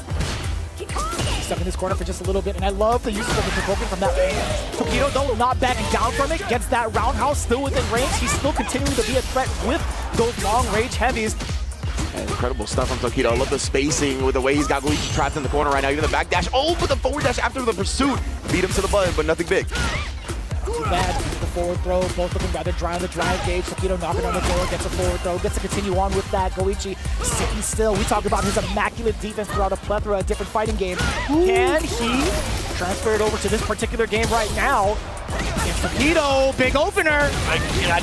He's stuck in this corner for just a little bit, and I love the use of the provoking from that range. Tokido, though, not backing down from it, gets that roundhouse still within range. He's still continuing to be a threat with those long range heavies. And incredible stuff from Tokido. I love the spacing with the way he's got Goichi trapped in the corner right now. Even the back dash. Oh, but the forward dash after the pursuit. Beat him to the button, but nothing big. Too bad. The forward throw, both looking rather dry on the drive gauge. Tokido knocking on the door, gets a forward throw, gets to continue on with that. Goichi sitting still. We talked about his immaculate defense throughout a plethora of different fighting games. Can he transfer it over to this particular game right now? It's Tokido, big opener.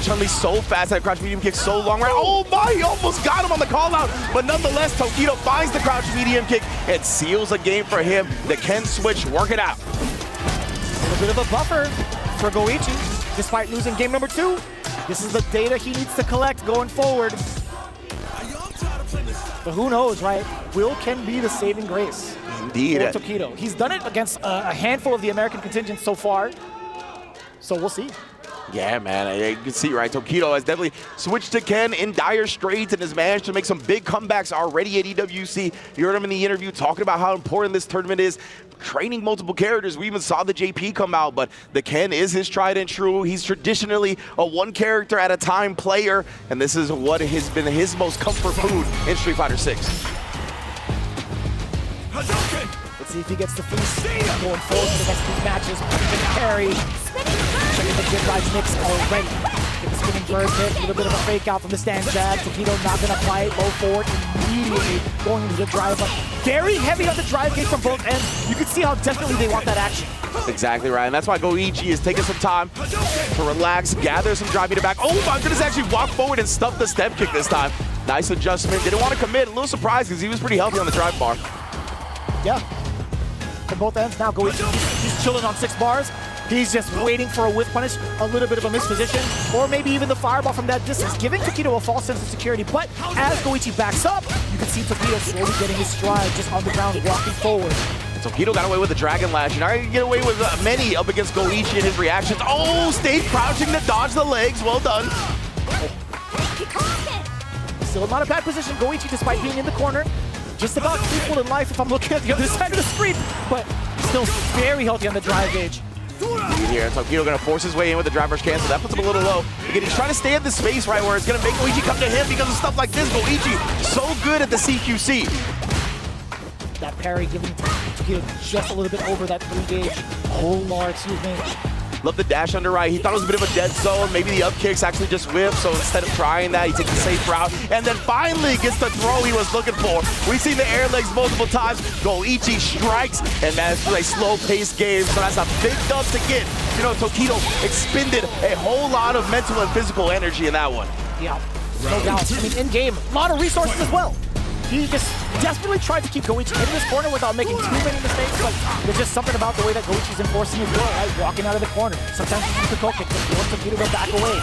Chun-Li's so fast, that crouch medium kick so long, right? Oh my, he almost got him on the call out. But nonetheless, Tokido finds the crouch medium kick and seals a game for him. The Ken switch, work it out. A little bit of a buffer for Goichi, despite losing game number 2. This is the data he needs to collect going forward. But who knows, right? Will Ken be the saving grace Indeed. for Tokido? He's done it against a handful of the American contingents so far. So we'll see. Yeah, man, you can see, right? Tokido has definitely switched to Ken in dire straits and has managed to make some big comebacks already at EWC. You heard him in the interview talking about how important this tournament is, training multiple characters. We even saw the JP come out, but the Ken is his tried and true. He's traditionally a one character at a time player, and this is what has been his most comfort food in Street Fighter 6. Let's see if he gets the feast going forward for the next 2 matches. Parry. Checking the good rise mix already. Get the spinning bird hit, a little bit of a fake out from the stand jab. Tokido not going to apply it, low forward immediately, going into the drive up. Very heavy on the drive gate from both ends. You can see how desperately they want that action. Exactly right, and that's why Goichi is taking some time to relax, gather some drive meter back. Oh my goodness, actually walk forward and stuff the step kick this time. Nice adjustment, didn't want to commit, a little surprised because he was pretty healthy on the drive bar. Yeah, from both ends. Now Goichi, he's chilling on 6 bars. He's just waiting for a whiff punish, a little bit of a misposition, or maybe even the fireball from that distance, giving Tokido a false sense of security. But as Goichi backs up, you can see Tokido slowly getting his stride, just on the ground, walking forward. Tokido got away with the Dragon Lash. You're not going to get away with many up against Goichi and his reactions. Oh, stayed crouching to dodge the legs. Well done. Still not a bad position. Goichi, despite being in the corner, just about equal in life if I'm looking at the other side of the screen, but still very healthy on the drive gauge. Here, Tokido gonna force his way in with the driver's cancel. That puts him a little low. Again, he's trying to stay at the space, right, where it's gonna make Goichi come to him because of stuff like this. Goichi, so good at the CQC. That parry giving Tokido just a little bit over that 3 gauge. Oh, Lord, excuse me. Love the dash under right. He thought it was a bit of a dead zone. Maybe the up kicks actually just whip. So instead of trying that, he takes the safe route. And then finally gets the throw he was looking for. We've seen the air legs multiple times. Goichi strikes. And that's a slow-paced game. So that's a big dub to get. You know, Tokido expended a whole lot of mental and physical energy in that one. Yeah, no doubt. I mean, in-game, a lot of resources as well. He just desperately tried to keep Goichi in this corner without making too many mistakes, but there's just something about the way that Goichi's enforcing his will, right? Walking out of the corner. Sometimes he uses the Koke, just wants Tokido to back away.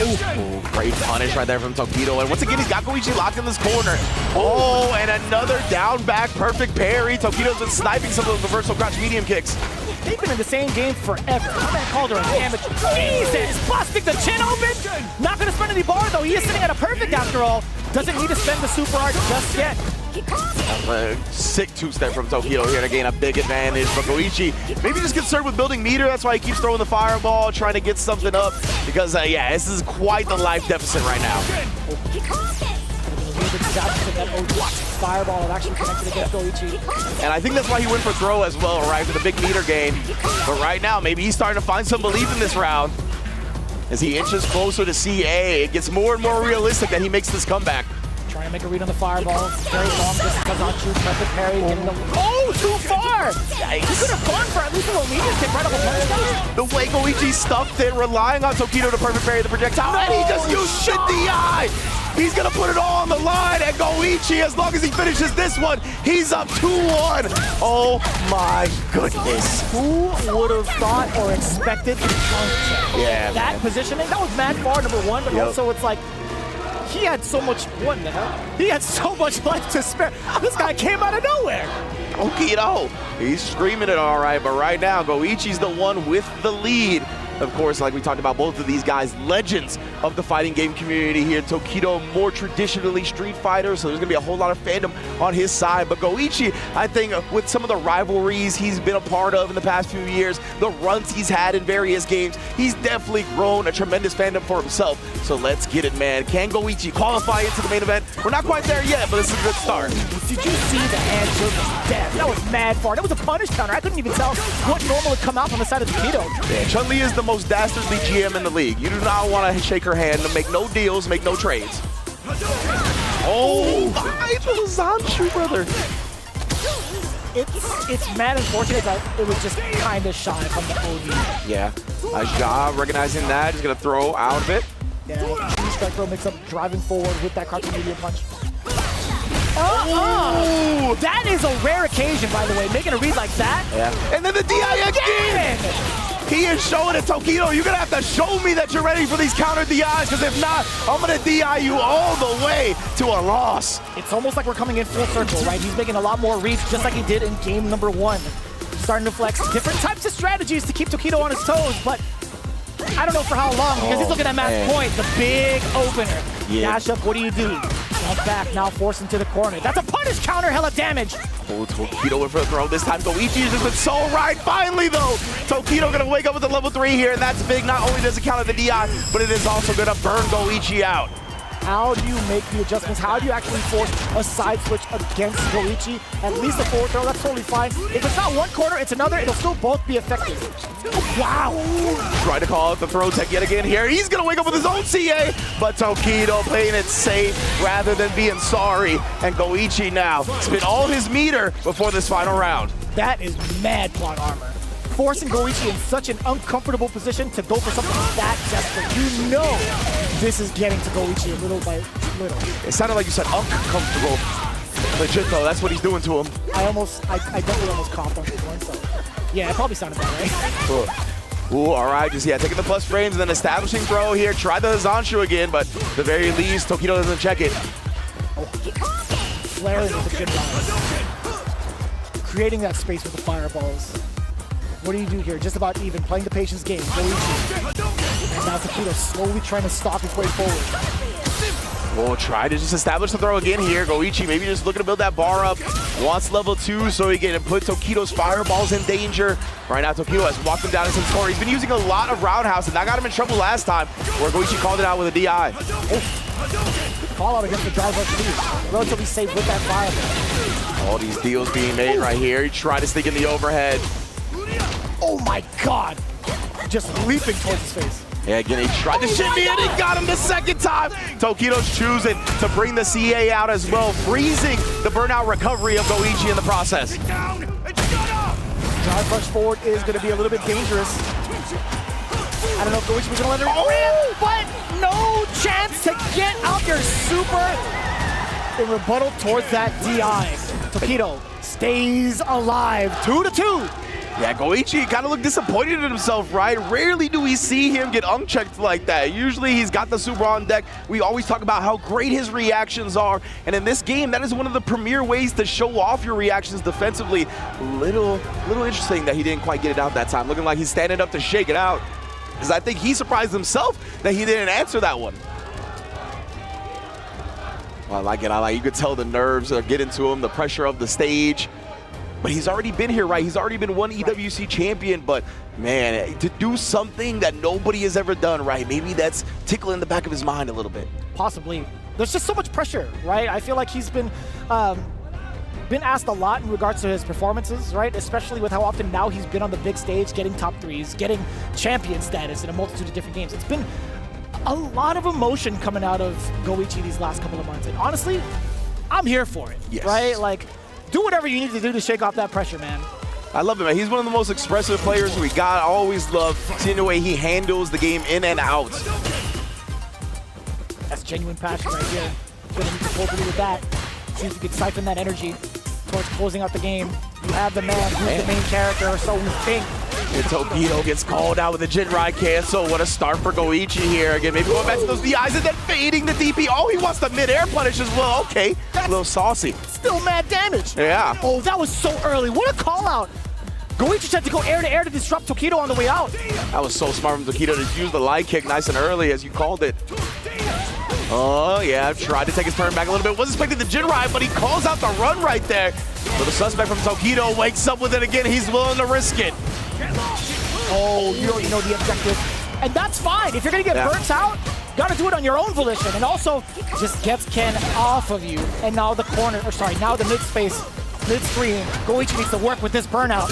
Ooh, great punish right there from Tokido. And once again, he's got Goichi locked in this corner. Oh, and another down back perfect parry. Tokido's been sniping some of those reversal crouch medium kicks. They've been in the same game forever. My man called her a damage. Jesus! Busting the chin open! Not gonna spend any bar though. He is sitting at a perfect after all. Doesn't need to spend the super art just yet. Sick 2-step from Tokido here to gain a big advantage. But Goichi maybe just concerned with building meter. That's why he keeps throwing the fireball, trying to get something up. Because, yeah, this is quite the life deficit right now. Fireball actually connected against Goichi. And I think that's why he went for throw as well, right? For the big meter gain. But right now, maybe he's starting to find some belief in this round. As he inches closer to CA, it gets more and more realistic that he makes this comeback. Trying to make a read on the fireball. Very long distance comes on true. Perfect parry. Oh, too far! Yikes. He could have gone for at least a little medium kick right up a punch. The way Goichi stuffed it, relying on Tokido to perfect parry the projectile, and he just used shit DI! He's gonna put it all on the line, and Goichi, as long as he finishes this one, he's up 2-1. Oh my goodness. Who would have thought or expected Yeah, that man. positioning? That was mad far, number 1, but also it's like, he had so much, what in the hell? He had so much life to spare. This guy came out of nowhere. Tokido, he's screaming it all right, but right now, Goichi's the one with the lead. Of course, like we talked about, both of these guys, legends of the fighting game community here. Tokido, more traditionally Street Fighter, so there's going to be a whole lot of fandom on his side. But Goichi, I think with some of the rivalries he's been a part of in the past few years, the runs he's had in various games, he's definitely grown a tremendous fandom for himself. So let's get it, man. Can Goichi qualify into the main event? We're not quite there yet, but this is a good start. Did you see the hand surface death? That was mad far. That was a punish counter. I couldn't even tell what normal would come out from the side of Tokido. Yeah, Chun-Li is the most dastardly GM in the league. You do not want to shake her hand, to make no deals, make no trades. Oh, little Zanshu, brother. It's mad unfortunate that it was just kind of shy from the OD. Yeah, nice job recognizing that. He's going to throw out of it. Yeah, strike throw mix up, driving forward with that crouching medium punch. Oh! That is a rare occasion, by the way, making a read like that. Yeah. And then the DI again! He is showing it, Tokido. You're going to have to show me that you're ready for these counter DIs, because if not, I'm going to DI you all the way to a loss. It's almost like we're coming in full circle, right? He's making a lot more reads, just like he did in game number 1. Starting to flex different types of strategies to keep Tokido on his toes, but I don't know for how long, because he's looking at match point, the big opener. Yeah. Dash up, what do you do? Jump back, now forced into the corner. That's a punish counter, hella damage. Oh, Tokido went for the throw. This time, Goichi has been so right. Finally, though, Tokido going to wake up with a level 3 here, and that's big. Not only does it counter the DI, but it is also going to burn Goichi out. How do you make the adjustments? How do you actually force a side switch against Goichi? At least a forward throw, that's totally fine. If it's not one corner, it's another, it'll still both be effective. Wow! Try to call out the throw tech yet again here. He's gonna wake up with his own CA, but Tokido playing it safe rather than being sorry. And Goichi now spent all his meter before this final round. That is mad plot armor. Forcing Goichi in such an uncomfortable position to go for something that desperate. You know this is getting to Goichi little by little. It sounded like you said uncomfortable. Legit though, that's what he's doing to him. I definitely almost coughed on this one, so yeah, it probably sounded about right. Ooh, all right, just taking the plus frames and then establishing throw here. Try the Zanshu again, but at the very least, Tokido doesn't check it. Flaring with the good balance. Creating that space with the fireballs. What do you do here? Just about even, playing the patience game. Goichi. And now Tokido slowly trying to stalk his way forward. We'll try to just establish the throw again here. Goichi maybe just looking to build that bar up. Wants level 2 so he can put Tokido's fireballs in danger. Right now, Tokido has walked him down into the score. He's been using a lot of roundhouse, and that got him in trouble last time, where Goichi called it out with a DI. Call out against the drive up too. Relatively safe with that fireball. All these deals being made right here. He tried to sneak in the overhead. Oh my god! Just leaping towards his face. Yeah, again, he tried to shimmy and he got him the second time. Tokido's choosing to bring the CA out as well, freezing the burnout recovery of Goichi in the process. Drive punch forward is going to be a little bit dangerous. I don't know if Goichi was going to let her rip, but no chance to get out there super in rebuttal towards that DI. Tokido stays alive, 2-2. Yeah, Goichi kind of looked disappointed in himself, right? Rarely do we see him get unchecked like that. Usually he's got the super on deck. We always talk about how great his reactions are. And in this game, that is one of the premier ways to show off your reactions defensively. Little interesting that he didn't quite get it out that time. Looking like he's standing up to shake it out. Because I think he surprised himself that he didn't answer that one. Well, I like it. You could tell the nerves are getting to him, the pressure of the stage. But he's already been here, right? He's already been one EWC champion, but man, to do something that nobody has ever done, right? Maybe that's tickling the back of his mind a little bit. Possibly. There's just so much pressure, right? I feel like he's been asked a lot in regards to his performances, right? Especially with how often now he's been on the big stage, getting top 3s, getting champion status in a multitude of different games. It's been a lot of emotion coming out of Goichi these last couple of months. And honestly, I'm here for it, right? Like, do whatever you need to do to shake off that pressure, man. I love it, man. He's one of the most expressive players we got. I always love seeing the way he handles the game in and out. That's genuine passion right here. Gonna need to pull through with that. See if you can siphon that energy towards closing out the game. You have the man who's the main character, or so we think. And Tokido gets called out with a Jinrai cancel. What a start for Goichi here. Again, maybe going back to those DIs and then fading the DP. Oh, he wants the mid-air punish as well. Okay, a little saucy. Still mad damage. Yeah. Oh, that was so early. What a call out. Goichi had to go air to air to disrupt Tokido on the way out. That was so smart from Tokido to use the light kick nice and early, as you called it. Oh, yeah, tried to take his turn back a little bit. Wasn't expecting the Jinrai, but he calls out the run right there. So the suspect from Tokido wakes up with it again. He's willing to risk it. Oh, you already know the objective. And that's fine. If you're going to get burnt out, gotta do it on your own volition. And also, just gets Ken off of you. And now the corner, or sorry, now the mid-space, mid-screen, Goichi needs to work with this burnout.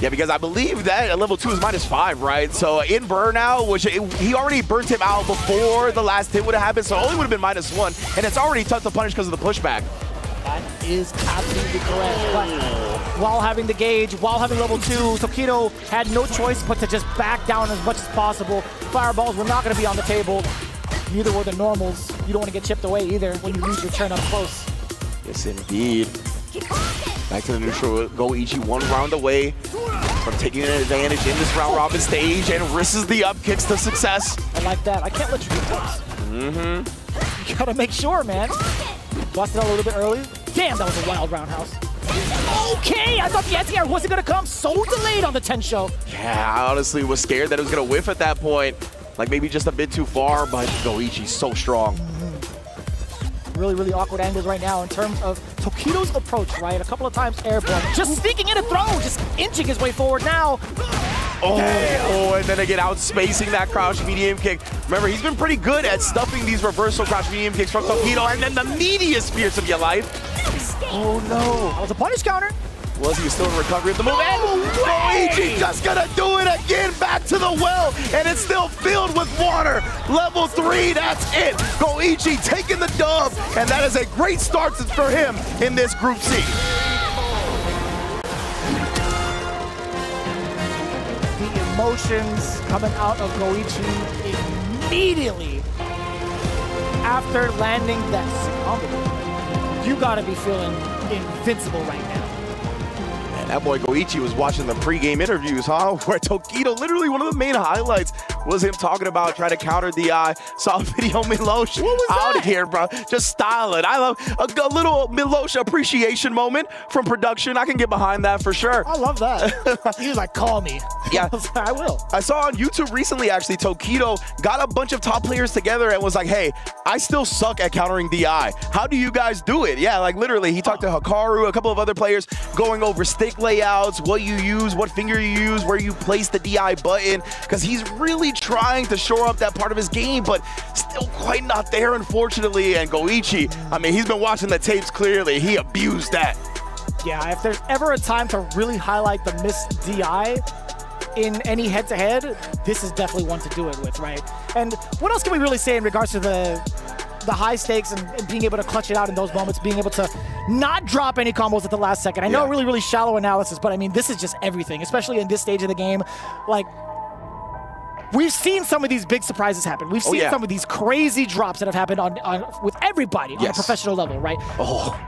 Yeah, because I believe that at level 2 is -5, right? So in burnout, which he already burnt him out before the last hit would have happened, so it only would have been -1, and it's already tough to punish because of the pushback. That is absolutely correct. But while having the gauge, while having level 2, Tokido had no choice but to just back down as much as possible. Fireballs were not going to be on the table. Neither were the normals. You don't want to get chipped away either when you lose your turn up close. Yes, indeed. Back to the neutral, Goichi 1 round away from taking an advantage in this round robin stage and risks the up kicks to success. I like that. I can't let you do this. You gotta make sure, man. Busted out a little bit early. Damn, that was a wild roundhouse. Okay, I thought the anti-air wasn't gonna come. So delayed on the Tensho. Yeah, I honestly was scared that it was gonna whiff at that point. Like maybe just a bit too far, but Goichi's so strong. Really, really awkward angles right now in terms of Tokido's approach, right? A couple of times airborne. Just sneaking in a throw, just inching his way forward now. Oh, and then again, outspacing that crouch medium kick. Remember, he's been pretty good at stuffing these reversal crouch medium kicks from Tokido, and then the meatiest pierce of your life. Oh no, that was a punish counter. Was he still in recovery of the move? And Goichi just gonna do it again, back to the well, and it's still filled with water. Level 3, that's it. Goichi taking the dub, and that is a great start for him in this Group C. The emotions coming out of Goichi immediately after landing that combo. You gotta be feeling invincible right now. That boy Goichi was watching the pre-game interviews, huh? Where Tokido, literally one of the main highlights was him talking about trying to counter DI. Saw a video Milosh out here, bro. Just style it. I love a little Milosh appreciation moment from production. I can get behind that for sure. I love that. He was like, call me. Yeah, I will. I saw on YouTube recently, actually, Tokido got a bunch of top players together and was like, hey, I still suck at countering DI. How do you guys do it? Yeah, like literally, he talked to Hikaru, a couple of other players, going over stick layouts, what you use, what finger you use, where you place the DI button, because he's really trying to shore up that part of his game, but still quite not there, unfortunately. And Goichi, I mean, he's been watching the tapes clearly. He abused that. Yeah, if there's ever a time to really highlight the missed DI in any head-to-head, this is definitely one to do it with, right? And what else can we really say in regards to the high stakes and being able to clutch it out in those moments, being able to not drop any combos at the last second? I know really, really shallow analysis, but I mean, this is just everything, especially in this stage of the game. Like, we've seen some of these big surprises happen. We've seen some of these crazy drops that have happened on with everybody on a professional level, right?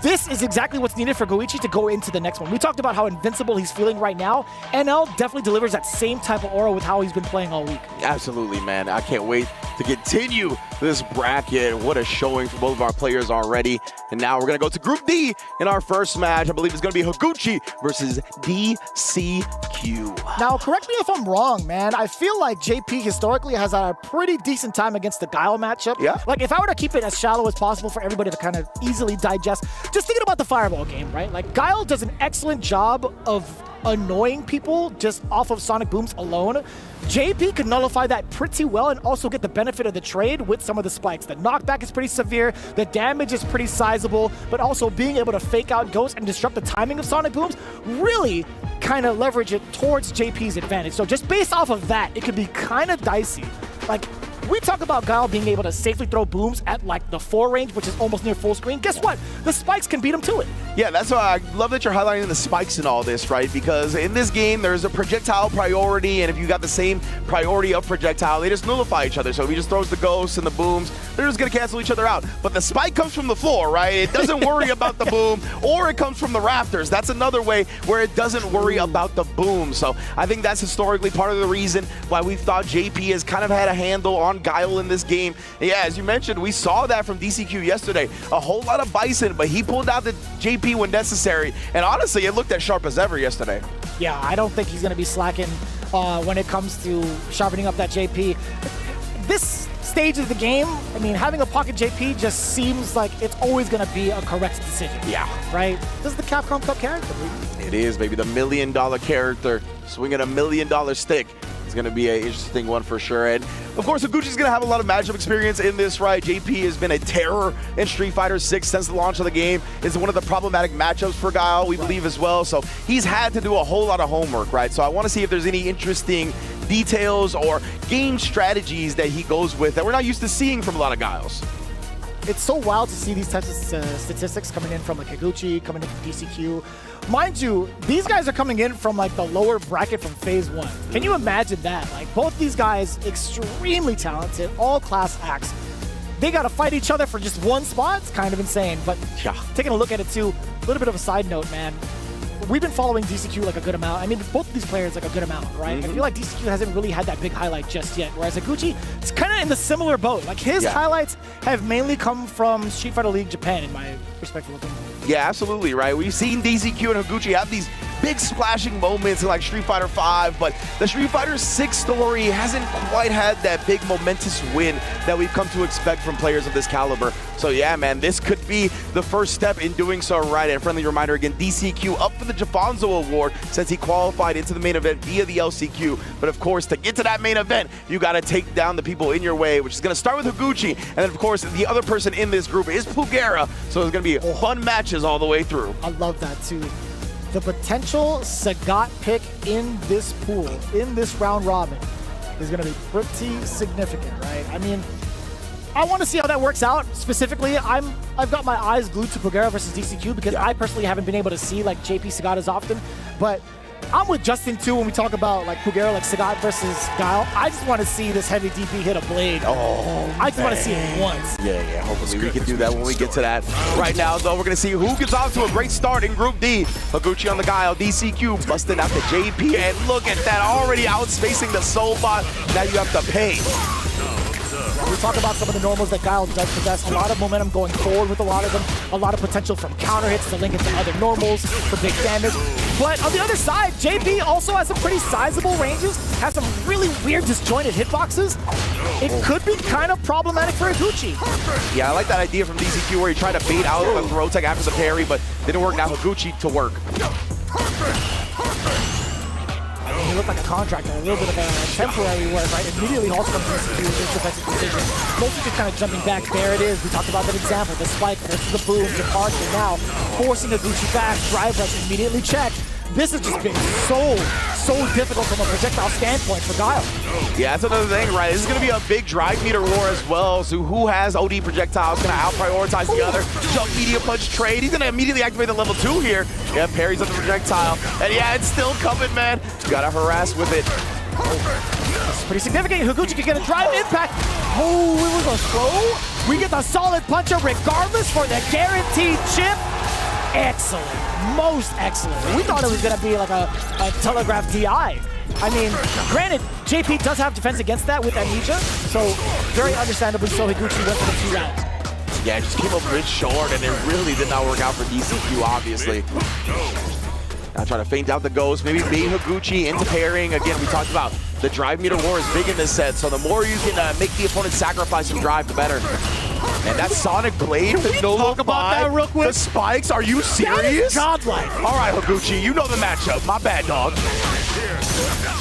This is exactly what's needed for Goichi to go into the next one. We talked about how invincible he's feeling right now. NL definitely delivers that same type of aura with how he's been playing all week. Absolutely, man. I can't wait to continue this bracket. What a showing for both of our players already. And now we're going to go to Group D in our first match. I believe it's going to be Higuchi versus DCQ. Now, correct me if I'm wrong, man. I feel like JP historically has had a pretty decent time against the Guile matchup. Yeah. Like, if I were to keep it as shallow as possible for everybody to kind of easily digest, just thinking about the Fireball game, right? Like, Guile does an excellent job of annoying people just off of Sonic Booms alone. JP could nullify that pretty well and also get the benefit of the trade with some of the spikes. The knockback is pretty severe, the damage is pretty sizable, but also being able to fake out Ghost and disrupt the timing of Sonic Booms really kind of leverage it towards JP's advantage. So just based off of that, it could be kind of dicey. Like, we talk about Guile being able to safely throw booms at like the 4 range, which is almost near full screen. Guess what? The spikes can beat him to it. Yeah, that's why I love that you're highlighting the spikes in all this, right? Because in this game, there's a projectile priority, and if you got the same priority of projectile, they just nullify each other. So if he just throws the ghosts and the booms, they're just going to cancel each other out. But the spike comes from the floor, right? It doesn't worry about the boom, or it comes from the rafters. That's another way where it doesn't worry about the boom. So I think that's historically part of the reason why we thought JP has kind of had a handle on Guile in this game. And yeah, as you mentioned, we saw that from DCQ yesterday. A whole lot of Bison, but he pulled out the JP when necessary. And honestly, it looked as sharp as ever yesterday. Yeah, I don't think he's going to be slacking when it comes to sharpening up that JP. This stage of the game, I mean, having a pocket JP just seems like it's always going to be a correct decision. Yeah. Right? This is the Capcom Cup character. It is, baby. The $1 million character swinging a $1 million stick. It's going to be an interesting one for sure. And of course, Higuchi's going to have a lot of matchup experience in this, right? JP has been a terror in Street Fighter 6 since the launch of the game. It's one of the problematic matchups for Guile, we believe as well. So he's had to do a whole lot of homework, right? So I want to see if there's any interesting details or game strategies that he goes with that we're not used to seeing from a lot of Guiles. It's so wild to see these types of statistics coming in from like Higuchi, coming in from DCQ. Mind you, these guys are coming in from like the lower bracket from phase 1. Can you imagine that? Like both these guys, extremely talented, all class acts. They got to fight each other for just one spot. It's kind of insane. But yeah, taking a look at it too, a little bit of a side note, man. We've been following DCQ like a good amount. I mean, both of these players like a good amount, right? I feel like DCQ hasn't really had that big highlight just yet, whereas Higuchi is kind of in the similar boat. Like his highlights have mainly come from Street Fighter League Japan, in my respectful opinion. Yeah, absolutely, right? We've seen DCQ and Higuchi have these big splashing moments in like Street Fighter 5, but the Street Fighter 6 story hasn't quite had that big momentous win that we've come to expect from players of this caliber. So yeah, man, this could be the first step in doing so, right? And a friendly reminder again, DCQ up for the Jafonzo Award since he qualified into the main event via the LCQ. But of course, to get to that main event, you got to take down the people in your way, which is going to start with Higuchi. And then of course, the other person in this group is Pugera. So it's going to be fun matches all the way through. I love that too. The potential Sagat pick in this pool, in this round robin, is going to be pretty significant, right? I mean, I want to see how that works out. Specifically, I've got my eyes glued to Pugera versus DCQ because I personally haven't been able to see like JP Sagat as often. But I'm with Justin too when we talk about like Pugera, like Sagat versus Guile. I just want to see this heavy DP hit a blade. Oh, I just want to see it once. Yeah, hopefully we can do that when we get to that. Right now, though, we're going to see who gets off to a great start in Group D. Higuchi on the Guile, DCQ busting out the JP, and look at that, already outspacing the Soulbot. Now you have to pay. We talk about some of the normals that Guile does possess. A lot of momentum going forward with a lot of them. A lot of potential from counter hits to link into other normals for big damage. But on the other side, JP also has some pretty sizable ranges, has some really weird disjointed hitboxes. It could be kind of problematic for Higuchi. Yeah, I like that idea from DCQ where he tried to bait out the throw tech after the parry, but didn't work. Now Higuchi to work. He looked like a contractor, a little bit of a temporary work, right? Immediately halts from DCQ with his defensive decision. Mostly just kind of jumping back. There it is. We talked about that example. The spike versus the boom, departure now, forcing Higuchi back. Drive rush immediately checked. This has just been so difficult from a projectile standpoint for Guile. Yeah, that's another thing, right? This is going to be a big drive meter war as well. So who has OD projectiles going to out-prioritize the other? Jump media punch trade. He's going to immediately activate the level 2 here. Yeah, parries on the projectile. And yeah, it's still coming, man. Got to harass with it. This is pretty significant. Higuchi can get a drive impact. Oh, it was a throw. We get the solid puncher regardless for the guaranteed chip. Excellent. Most excellent. We thought it was going to be like a telegraph DI. I mean, granted, JP does have defense against that with Amnesia, so very understandably so Higuchi went for the 2 rounds. Yeah, it just came up a bit short, and it really did not work out for DCQ, obviously. Now trying to feint out the ghost, maybe bait Higuchi into pairing. Again, we talked about the drive meter war is big in this set, so the more you can make the opponent sacrifice some drive, the better. And that Sonic Blade with no talk about that real quick? The spikes, are you serious? That is godlike. All right, Higuchi, you know the matchup. My bad, dog.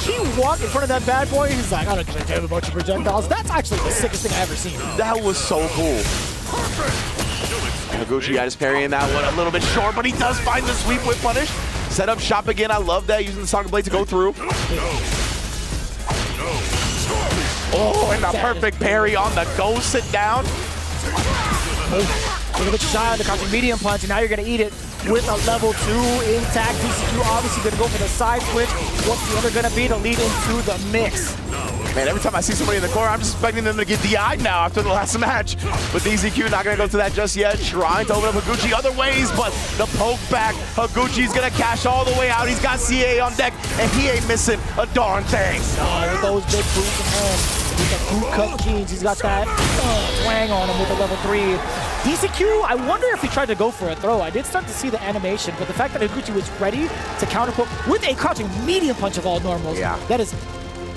He walked in front of that bad boy, he's like, I don't give a damn about your projectiles. That's actually the sickest thing I've ever seen. That was so cool. Higuchi got his parry in that one a little bit short, but he does find the sweep with punish. Set up shop again, I love that, using the Sonic Blade to go through. Oh, and a perfect parry on the go, sit down. Look at the shy on the crouching medium punch, and now you're going to eat it. with a level 2 intact. DCQ obviously going to go for the side switch. What's the other going to be to lead into the mix? Man, every time I see somebody in the corner, I'm just expecting them to get DI'd now after the last match. But DCQ not going to go to that just yet. Trying to open up Higuchi other ways, but the poke back. Higuchi's going to cash all the way out. He's got CA on deck, and he ain't missing a darn thing. With those big boots in hand, with the boot cut jeans, he's got that twang on him with the level 3. DCQ, I wonder if he tried to go for a throw. I did start to see the animation, but the fact that Higuchi was ready to counter poke with a crouching medium punch of all normals, that is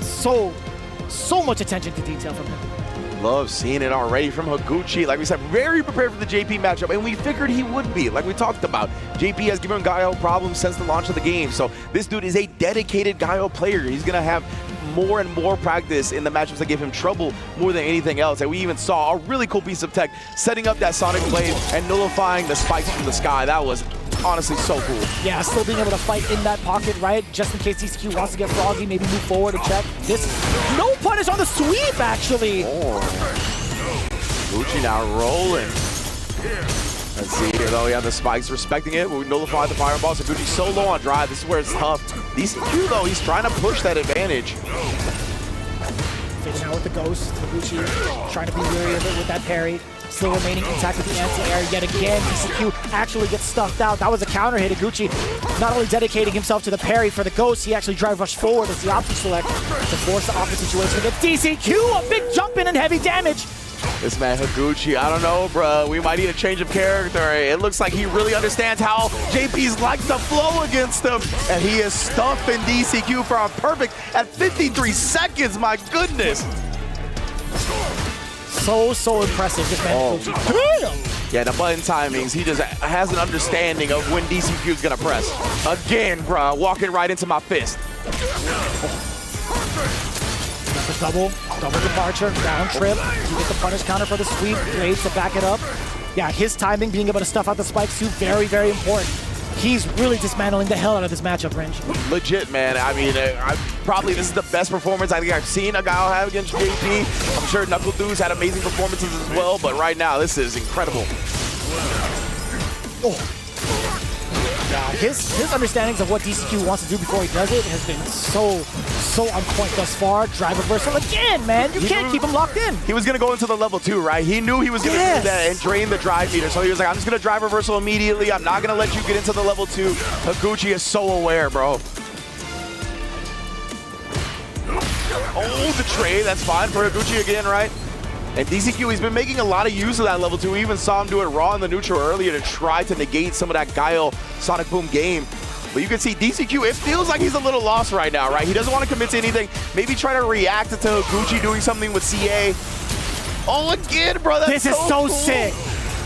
so much attention to detail from him. Love seeing it already from Higuchi. Like we said, very prepared for the JP matchup, and we figured he would be, like we talked about. JP has given Gaio problems since the launch of the game, so this dude is a dedicated Gaio player. He's going to have more and more practice in the matchups that give him trouble more than anything else. And we even saw a really cool piece of tech setting up that Sonic Blade and nullifying the spikes from the sky. That was honestly so cool. Yeah, still being able to fight in that pocket, right? Just in case DCQ wants to get froggy, maybe move forward and check. This, no punish on the sweep, actually. Gucci now rolling. Let's see here, though. Yeah, the spikes respecting it. We nullify the fireball, so Gucci's so low on drive. This is where it's tough. DCQ, though, he's trying to push that advantage. Fading out with the ghost. Gucci trying to be wary of it with that parry. Still remaining intact with the anti-air yet again. DCQ actually gets stuffed out. That was a counter hit. Gucci not only dedicating himself to the parry for the ghost, he actually drive rush forward as the option select to force the offense situation against DCQ. A big jump in and heavy damage. This man Higuchi, I don't know, bro. We might need a change of character. It looks like he really understands how JP's like to flow against him. And he is stuffing DCQ for a perfect at 53 seconds. My goodness. So impressive, this man. Yeah, the button timings, he just has an understanding of when DCQ is going to press. Again, bro, walking right into my fist. The double departure, down trip. You get the punish counter for the sweep, Graves to back it up. Yeah, his timing, being able to stuff out the spikes too, very, very important. He's really dismantling the hell out of this matchup, Range. Legit, man. I mean, probably this is the best performance I think I've seen a guy have against JP. I'm sure Knuckle Dudes had amazing performances as well, but right now, this is incredible. Yeah, his understandings of what DCQ wants to do before he does it has been so on point thus far. Drive reversal again, man. You can't keep him locked in. He was going to go into the level 2, right? He knew he was going to do that and drain the drive meter. So he was like, I'm just going to drive reversal immediately. I'm not going to let you get into the level 2. Higuchi is so aware, bro. Oh, the trade. That's fine for Higuchi again, right? And DCQ, he's been making a lot of use of that level 2. We even saw him do it raw in the neutral earlier to try to negate some of that Gaio Sonic Boom game. But you can see DCQ, it feels like he's a little lost right now, right? He doesn't want to commit to anything. Maybe try to react to Higuchi doing something with CA. Oh, again, bro, that's This is so sick.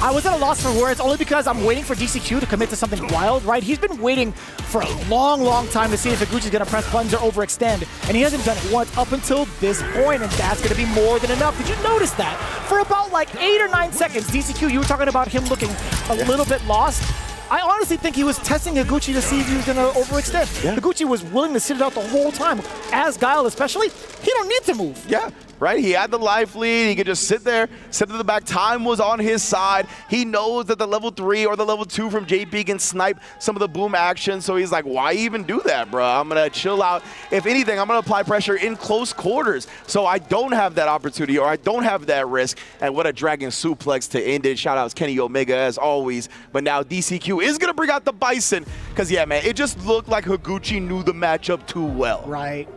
I was at a loss for words only because I'm waiting for DCQ to commit to something wild, right? He's been waiting for a long time to see if Higuchi's going to press buttons or overextend, and he hasn't done it once up until this point, and that's going to be more than enough. Did you notice that? For about like 8 or 9 seconds, DCQ, you were talking about him looking a little bit lost. I honestly think he was testing Higuchi to see if he was going to overextend. Yeah. Higuchi was willing to sit it out the whole time. As Guile especially, he don't need to move. Yeah, right? He had the life lead. He could just sit there, sit to the back. Time was on his side. He knows that the level 3 or the level 2 from JP can snipe some of the boom action. So he's like, why even do that, bro? I'm going to chill out. If anything, I'm going to apply pressure in close quarters so I don't have that opportunity or I don't have that risk. And what a dragon suplex to end it. Shout outs Kenny Omega as always. But now DCQ is going to bring out the Bison because, yeah, man, it just looked like Higuchi knew the matchup too well. Right.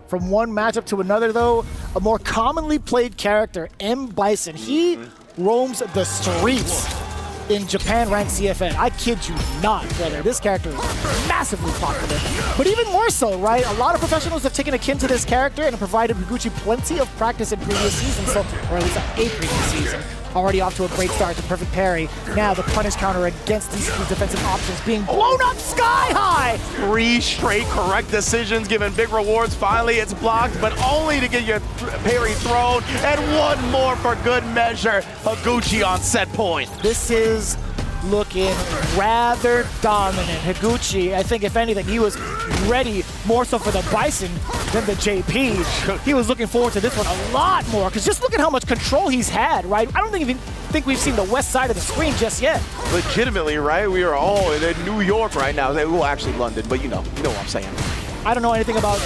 From one matchup to another, though, a more commonly played character, M. Bison, he roams the streets in Japan-ranked CFN. I kid you not, brother. This character is massively popular. But even more so, right? A lot of professionals have taken a kin to this character and have provided Higuchi plenty of practice in previous seasons, so, or at least a previous season. Already off to a great start, the perfect parry. Now the punish counter against DCQ's defensive options being blown up sky high! 3 straight correct decisions, giving big rewards. Finally, it's blocked, but only to get your parry thrown. And one more for good measure. Higuchi on set point. This is looking rather dominant. Higuchi, I think if anything, he was ready more so for the Bison than the JP. He was looking forward to this one a lot more, because just look at how much control he's had, right? I don't even think we've seen the west side of the screen just yet. Legitimately, right? We are all in New York right now. Well, actually London, but you know what I'm saying. I don't know anything about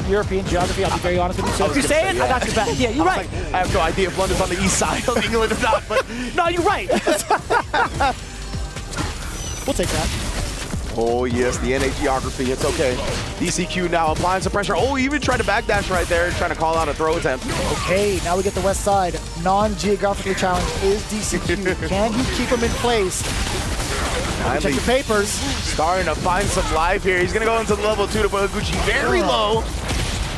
European geography, I'll be very honest with you. So if you say it, I got your back. Yeah, you're right. I have no idea if London's on the east side of England or not, but no, you're right. We'll take that. Oh, yes, the NA geography. It's okay. DCQ now applying some pressure. Oh, he even tried to backdash right there, trying to call out a throw attempt. Okay, now we get the west side. Non-geographically challenged is DCQ. Can he keep him in place? Check your papers. Starting to find some life here. He's going to go into level 2 to put Higuchi very low.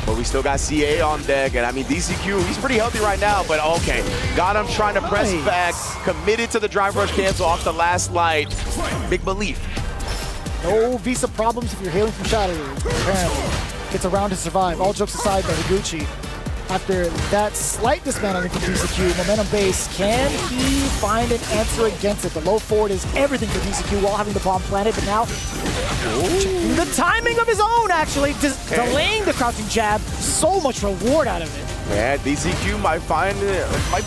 But we still got CA on deck. And I mean, DCQ, he's pretty healthy right now. But okay, got him trying to press back. Committed to the drive rush cancel off the last light. Big belief. No visa problems if you're hailing from Shadow. Apparently. Gets around to survive. All jokes aside, though, Higuchi, after that slight dismantling from DCQ, momentum base, can he find an answer against it? The low forward is everything for DCQ while having the bomb planted, but now the timing of his own, actually, just delaying the crouching jab, so much reward out of it. Yeah, DCQ might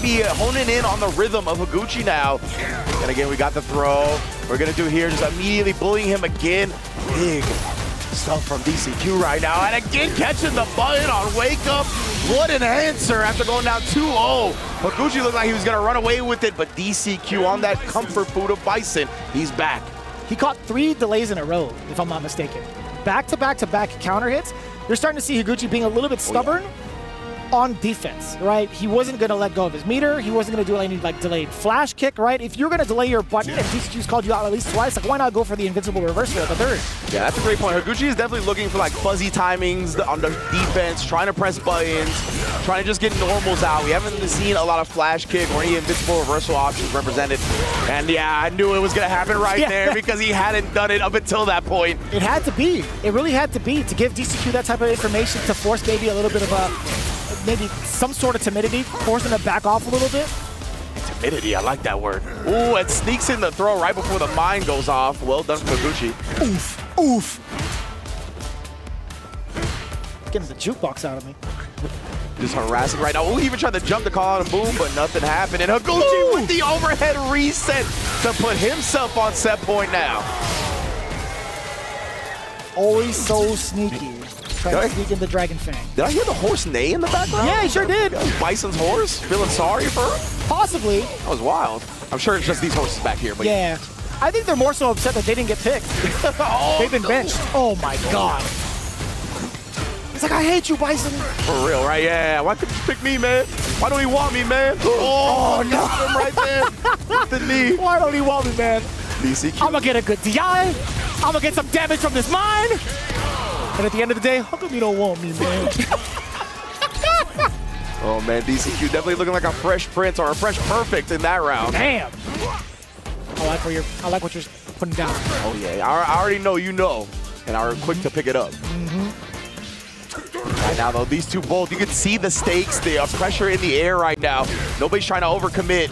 be honing in on the rhythm of Higuchi now. And again, we got the throw. We're gonna do here, just immediately bullying him again. Big stuff from DCQ right now. And again, catching the button on Wake Up. What an answer after going down 2-0. Higuchi looked like he was gonna run away with it, but DCQ on that comfort food of Bison, he's back. He caught 3 delays in a row, if I'm not mistaken. Back-to-back-to-back counter hits. You're starting to see Higuchi being a little bit stubborn on defense, right? He wasn't going to let go of his meter. He wasn't going to do any like delayed flash kick, right? If you're going to delay your button and DCQ's called you out at least twice, like why not go for the invincible reversal at the third? Yeah, that's a great point. Higuchi is definitely looking for like fuzzy timings on the defense, trying to press buttons, trying to just get normals out. We haven't seen a lot of flash kick or any invincible reversal options represented. And yeah, I knew it was going to happen right there because he hadn't done it up until that point. It had to be. It really had to be to give DCQ that type of information to force maybe a little bit of maybe some sort of timidity, forcing to back off a little bit. Timidity, I like that word. Ooh, it sneaks in the throw right before the mine goes off. Well done from Higuchi. Oof, oof. Getting the jukebox out of me. Just harassing right now. Oh, he even tried to jump to call out a boom, but nothing happened. And Higuchi with the overhead reset to put himself on set point now. Always so sneaky. Trying to sneak in the Dragon Fang. Did I hear the horse neigh in the background? Yeah, he sure did. Bison's horse? Feeling sorry for him? Possibly. That was wild. I'm sure it's just these horses back here. But yeah. I think they're more so upset that they didn't get picked. They've been benched. Oh my god. It's like, I hate you, Bison. For real, right? Yeah. Why couldn't you pick me, man? Why don't he want me, man? Oh, no. Got him right there. With the knee. Why don't he want me, man? DCQ. I'm gonna get a good DI. I'm gonna get some damage from this mine. And at the end of the day, how come you don't want me, man? Oh, man, DCQ definitely looking like a fresh prince or a fresh perfect in that round. Damn. I like what you're putting down. Oh, yeah. I already know you know, and are quick to pick it up. Right now, though, these two both, you can see the stakes, the pressure in the air right now. Nobody's trying to overcommit.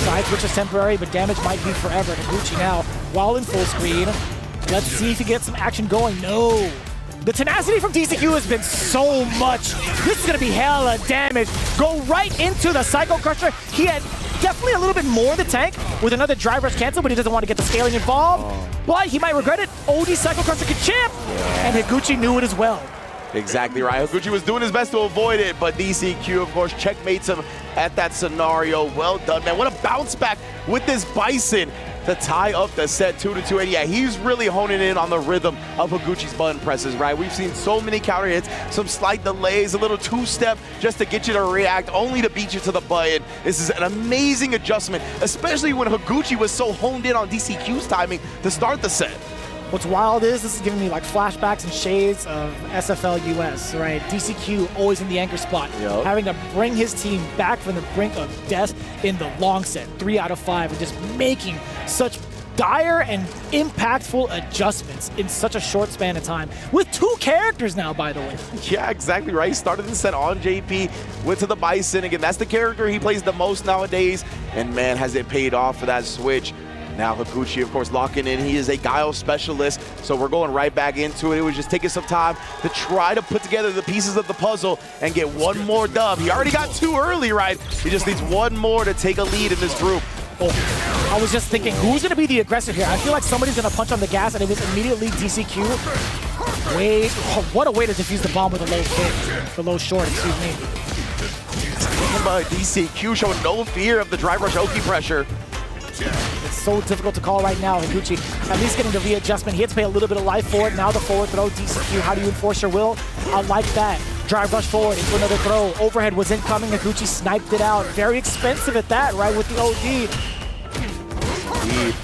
Side switch is temporary, but damage might be forever. Higuchi now, while in full screen. Let's see if he gets some action going. No. The tenacity from DCQ has been so much. This is going to be hella damage. Go right into the Psycho Crusher. He had definitely a little bit more in the tank with another drive rush cancel, but he doesn't want to get the scaling involved. But he might regret it. OD Psycho Crusher can chip. And Higuchi knew it as well. Exactly right. Higuchi was doing his best to avoid it, but DCQ, of course, checkmates him at that scenario. Well done, man. What a bounce back with this Bison to tie up the set 2-2. And yeah, he's really honing in on the rhythm of Higuchi's button presses, right? We've seen so many counter hits, some slight delays, a little two-step just to get you to react, only to beat you to the button. This is an amazing adjustment, especially when Higuchi was so honed in on DCQ's timing to start the set. What's wild is this is giving me like flashbacks and shades of SFL US, right? DCQ always in the anchor spot, having to bring his team back from the brink of death in the long set, 3 out of 5, and just making such dire and impactful adjustments in such a short span of time. With 2 characters now, by the way. Yeah, exactly right. He started the set on JP, went to the Bison. Again, that's the character he plays the most nowadays. And man, has it paid off for that switch. Now Higuchi, of course, locking in. He is a Guile specialist, so we're going right back into it. It was just taking some time to try to put together the pieces of the puzzle and get one more dub. He already got 2 early, right? He just needs one more to take a lead in this group. Oh, I was just thinking, who's going to be the aggressor here? I feel like somebody's going to punch on the gas, and it was immediately DCQ. Wait, oh, what a way to defuse the bomb with a low kick. The low short, excuse me. Talking about DCQ showing no fear of the drive rush Oki pressure. It's so difficult to call right now. Higuchi at least getting the readjustment. He had to pay a little bit of life for it. Now the forward throw, DCQ, how do you enforce your will? I like that. Drive rush forward into another throw. Overhead was incoming. Higuchi sniped it out. Very expensive at that, right, with the OD. Indeed.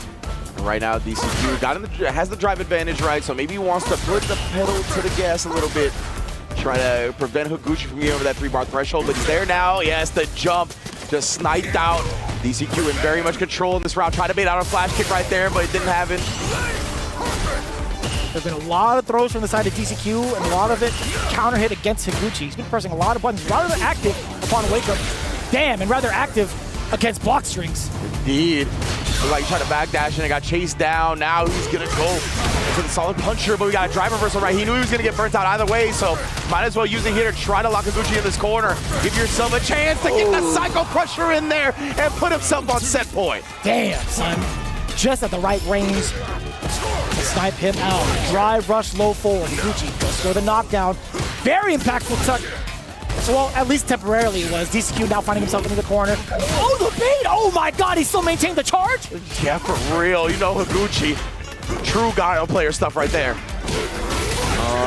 Right now, DCQ has the drive advantage, right? So maybe he wants to put the pedal to the gas a little bit. Try to prevent Higuchi from getting over that 3-bar threshold, but he's there now. Yes, the jump just sniped out. DCQ in very much control in this round. Tried to bait out a flash kick right there, but it didn't happen. There's been a lot of throws from the side of DCQ, and a lot of it counter hit against Higuchi. He's been pressing a lot of buttons, rather active upon wake up. Damn, and rather active against block strings. Indeed. Looked like he tried to backdash and it got chased down. Now he's gonna go for the solid puncher, but we got a drive reversal right. He knew he was gonna get burnt out either way, so might as well use it here to try to lock Higuchi in this corner. Give yourself a chance to get the Psycho Crusher in there and put himself on set point. Damn, son. Just at the right range to snipe him out. Drive rush low forward. Higuchi goes for the knockdown. Very impactful touch. Well, at least temporarily it was. DCQ now finding himself into the corner. Oh, the bait! Oh my god, he still maintained the charge? Yeah, for real. You know Higuchi. True Guile player stuff right there.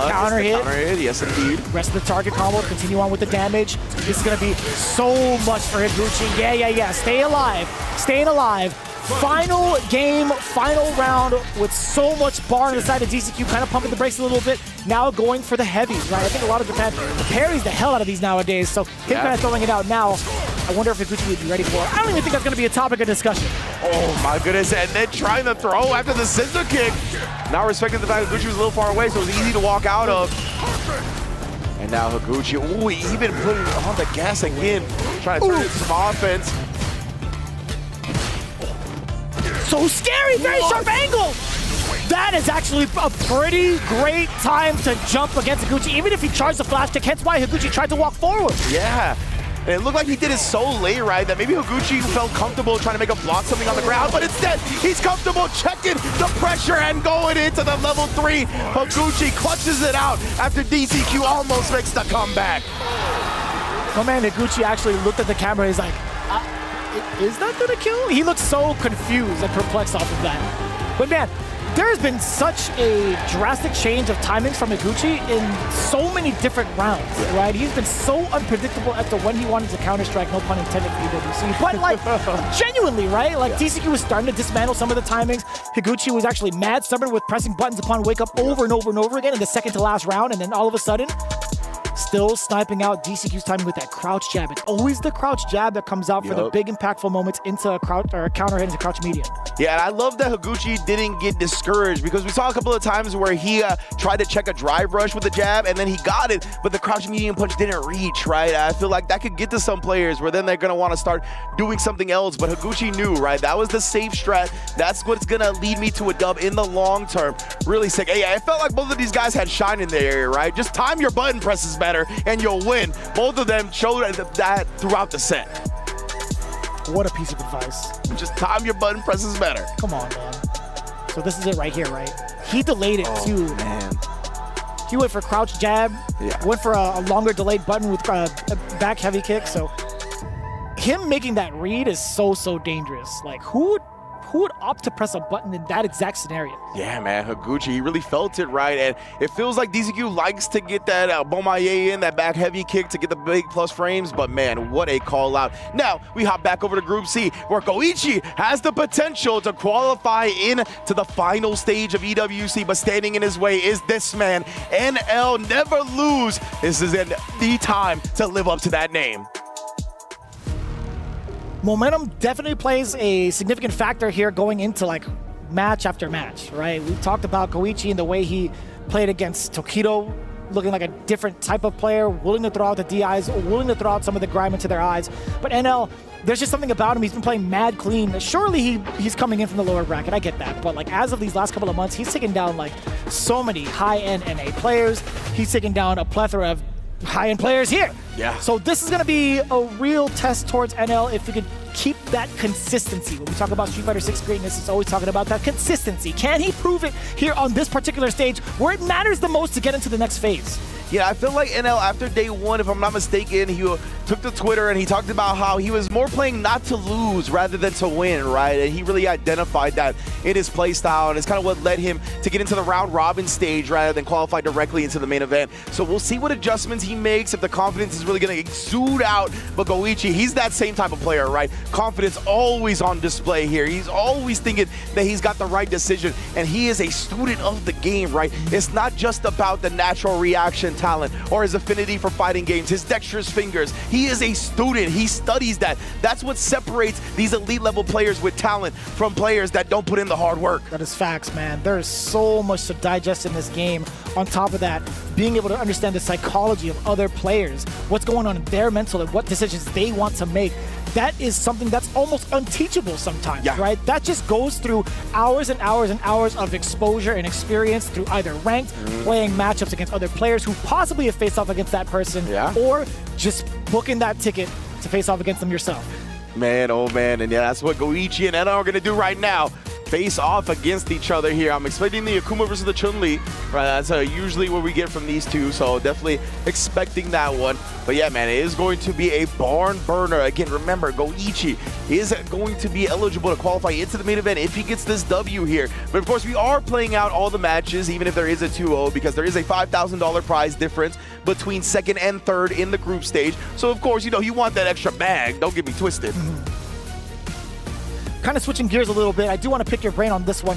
Counter hit. Counter hit, yes indeed. Rest of the target combo, continue on with the damage. This is going to be so much for Higuchi. Yeah. Stay alive. Staying alive. Final game, final round with so much bar on the side of DCQ, kind of pumping the brakes a little bit. Now going for the heavies, right? I think a lot of Japan parries the hell out of these nowadays, so him kind of throwing it out now. I wonder if Higuchi would be ready for it. I don't even think that's going to be a topic of discussion. Oh my goodness, and then trying to throw after the scissor kick. Now respecting the fact that Higuchi was a little far away, so it was easy to walk out of. And now Higuchi, ooh, he even putting on the gas again, trying to turn into some offense. So scary, very sharp angle. That is actually a pretty great time to jump against Higuchi, even if he charged the flash kick, hence why Higuchi tried to walk forward. Yeah, and it looked like he did it so late, right, that maybe Higuchi felt comfortable trying to make a block something on the ground, but instead, he's comfortable checking the pressure and going into the level 3. Higuchi clutches it out after DCQ almost makes the comeback. My man Higuchi actually looked at the camera, he's like, is that gonna kill? He looks so confused and perplexed off of that. But man, there's been such a drastic change of timings from Higuchi in so many different rounds, right? He's been so unpredictable as to when he wanted to counter-strike, no pun intended for EWC. But like, genuinely, right? Like DCQ was starting to dismantle some of the timings. Higuchi was actually mad stubborn with pressing buttons upon wake up over and over and over again in the second to last round, and then all of a sudden, still sniping out DCQ's timing with that crouch jab. It's always the crouch jab that comes out for the big impactful moments into a crouch or a counter hit into crouch medium. Yeah, and I love that Higuchi didn't get discouraged because we saw a couple of times where he tried to check a drive rush with the jab and then he got it, but the crouch medium punch didn't reach, right? I feel like that could get to some players where then they're going to want to start doing something else, but Higuchi knew, right? That was the safe strat. That's what's going to lead me to a dub in the long term. Really sick. Hey, I felt like both of these guys had shine in their area, right? Just time your button presses better and you'll win. Both of them showed that throughout the set. What a piece of advice. Just time your button presses better. Come on, man. So this is it right here, right? He delayed it too. Man. He went for crouch jab, went for a longer delayed button with a back heavy kick. So him making that read is so dangerous. Like who would opt to press a button in that exact scenario? Yeah, man, Higuchi, he really felt it, right? And it feels like DCQ likes to get that Bomaye in, that back heavy kick to get the big plus frames, but man, what a call out. Now, we hop back over to Group C, where Goichi has the potential to qualify in to the final stage of EWC, but standing in his way is this man, NL Never Lose. This is the time to live up to that name. Momentum definitely plays a significant factor here going into like match after match, right? We talked about Goichi and the way he played against Tokido, looking like a different type of player, willing to throw out the DIs, willing to throw out some of the grime into their eyes. But NL, there's just something about him. He's been playing mad clean. Surely he's coming in from the lower bracket. I get that. But like as of these last couple of months, he's taken down like so many high-end NA players. He's taken down a plethora of high-end players here. Yeah. So this is going to be a real test towards NL if we could keep that consistency. When we talk about Street Fighter 6 greatness, it's always talking about that consistency. Can he prove it here on this particular stage where it matters the most to get into the next phase? Yeah, I feel like NL after day one, if I'm not mistaken, he took to Twitter and he talked about how he was more playing not to lose rather than to win, right? And he really identified that in his play style, and it's kind of what led him to get into the round robin stage rather than qualify directly into the main event. So we'll see what adjustments he makes, if the confidence is really going to exude out. But Goichi, he's that same type of player, right? Confidence always on display here. He's always thinking that he's got the right decision, and he is a student of the game, right? It's not just about the natural reaction talent or his affinity for fighting games, his dexterous fingers. He is a student. He studies that. That's what separates these elite level players with talent from players that don't put in the hard work. That is facts, man. There is so much to digest in this game. On top of that, being able to understand the psychology of other players, what's going on in their mental and what decisions they want to make. That is something that's almost unteachable sometimes, right? That just goes through hours and hours and hours of exposure and experience through either ranked, playing matchups against other players who possibly have faced off against that person, or just booking that ticket to face off against them yourself. Man, oh man, and yeah, that's what Goichi and Ena are going to do right now. Face off against each other here. I'm expecting the Akuma versus the Chun-Li, right? That's usually what we get from these two, so definitely expecting that one. But yeah, man, it is going to be a barn burner. Again, remember, Goichi is going to be eligible to qualify into the main event if he gets this W here. But of course, we are playing out all the matches, even if there is a 2-0, because there is a $5,000 prize difference between second and third in the group stage. So of course, you know, you want that extra bag. Don't get me twisted. Kind of switching gears a little bit, I do want to pick your brain on this one.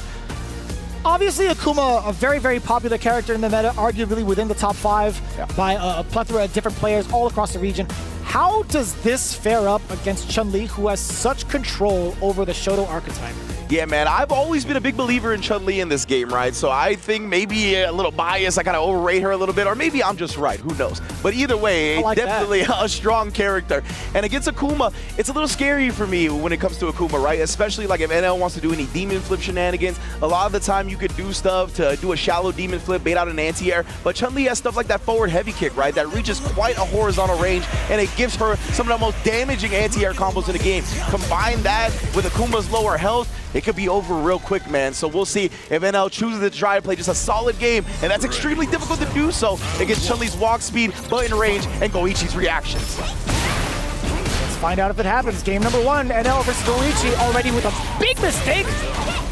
Obviously, Akuma, a very, very popular character in the meta, arguably within the top 5 by a plethora of different players all across the region. How does this fare up against Chun-Li, who has such control over the Shoto archetype? Yeah, man, I've always been a big believer in Chun-Li in this game, right? So I think maybe a little biased, I kind of overrate her a little bit, or maybe I'm just right, who knows? But either way, definitely a strong character. And against Akuma, it's a little scary for me when it comes to Akuma, right? Especially like if NL wants to do any demon flip shenanigans. A lot of the time you could do stuff to do a shallow demon flip, bait out an anti-air, but Chun-Li has stuff like that forward heavy kick, right? That reaches quite a horizontal range, and it gives her some of the most damaging anti-air combos in the game. Combine that with Akuma's lower health, it could be over real quick, man. So we'll see if NL chooses to try to play just a solid game, and that's extremely difficult to do so against Chun-Li's walk speed, button range, and Goichi's reactions. Let's find out if it happens. Game number 1, NL versus Goichi, already with a big mistake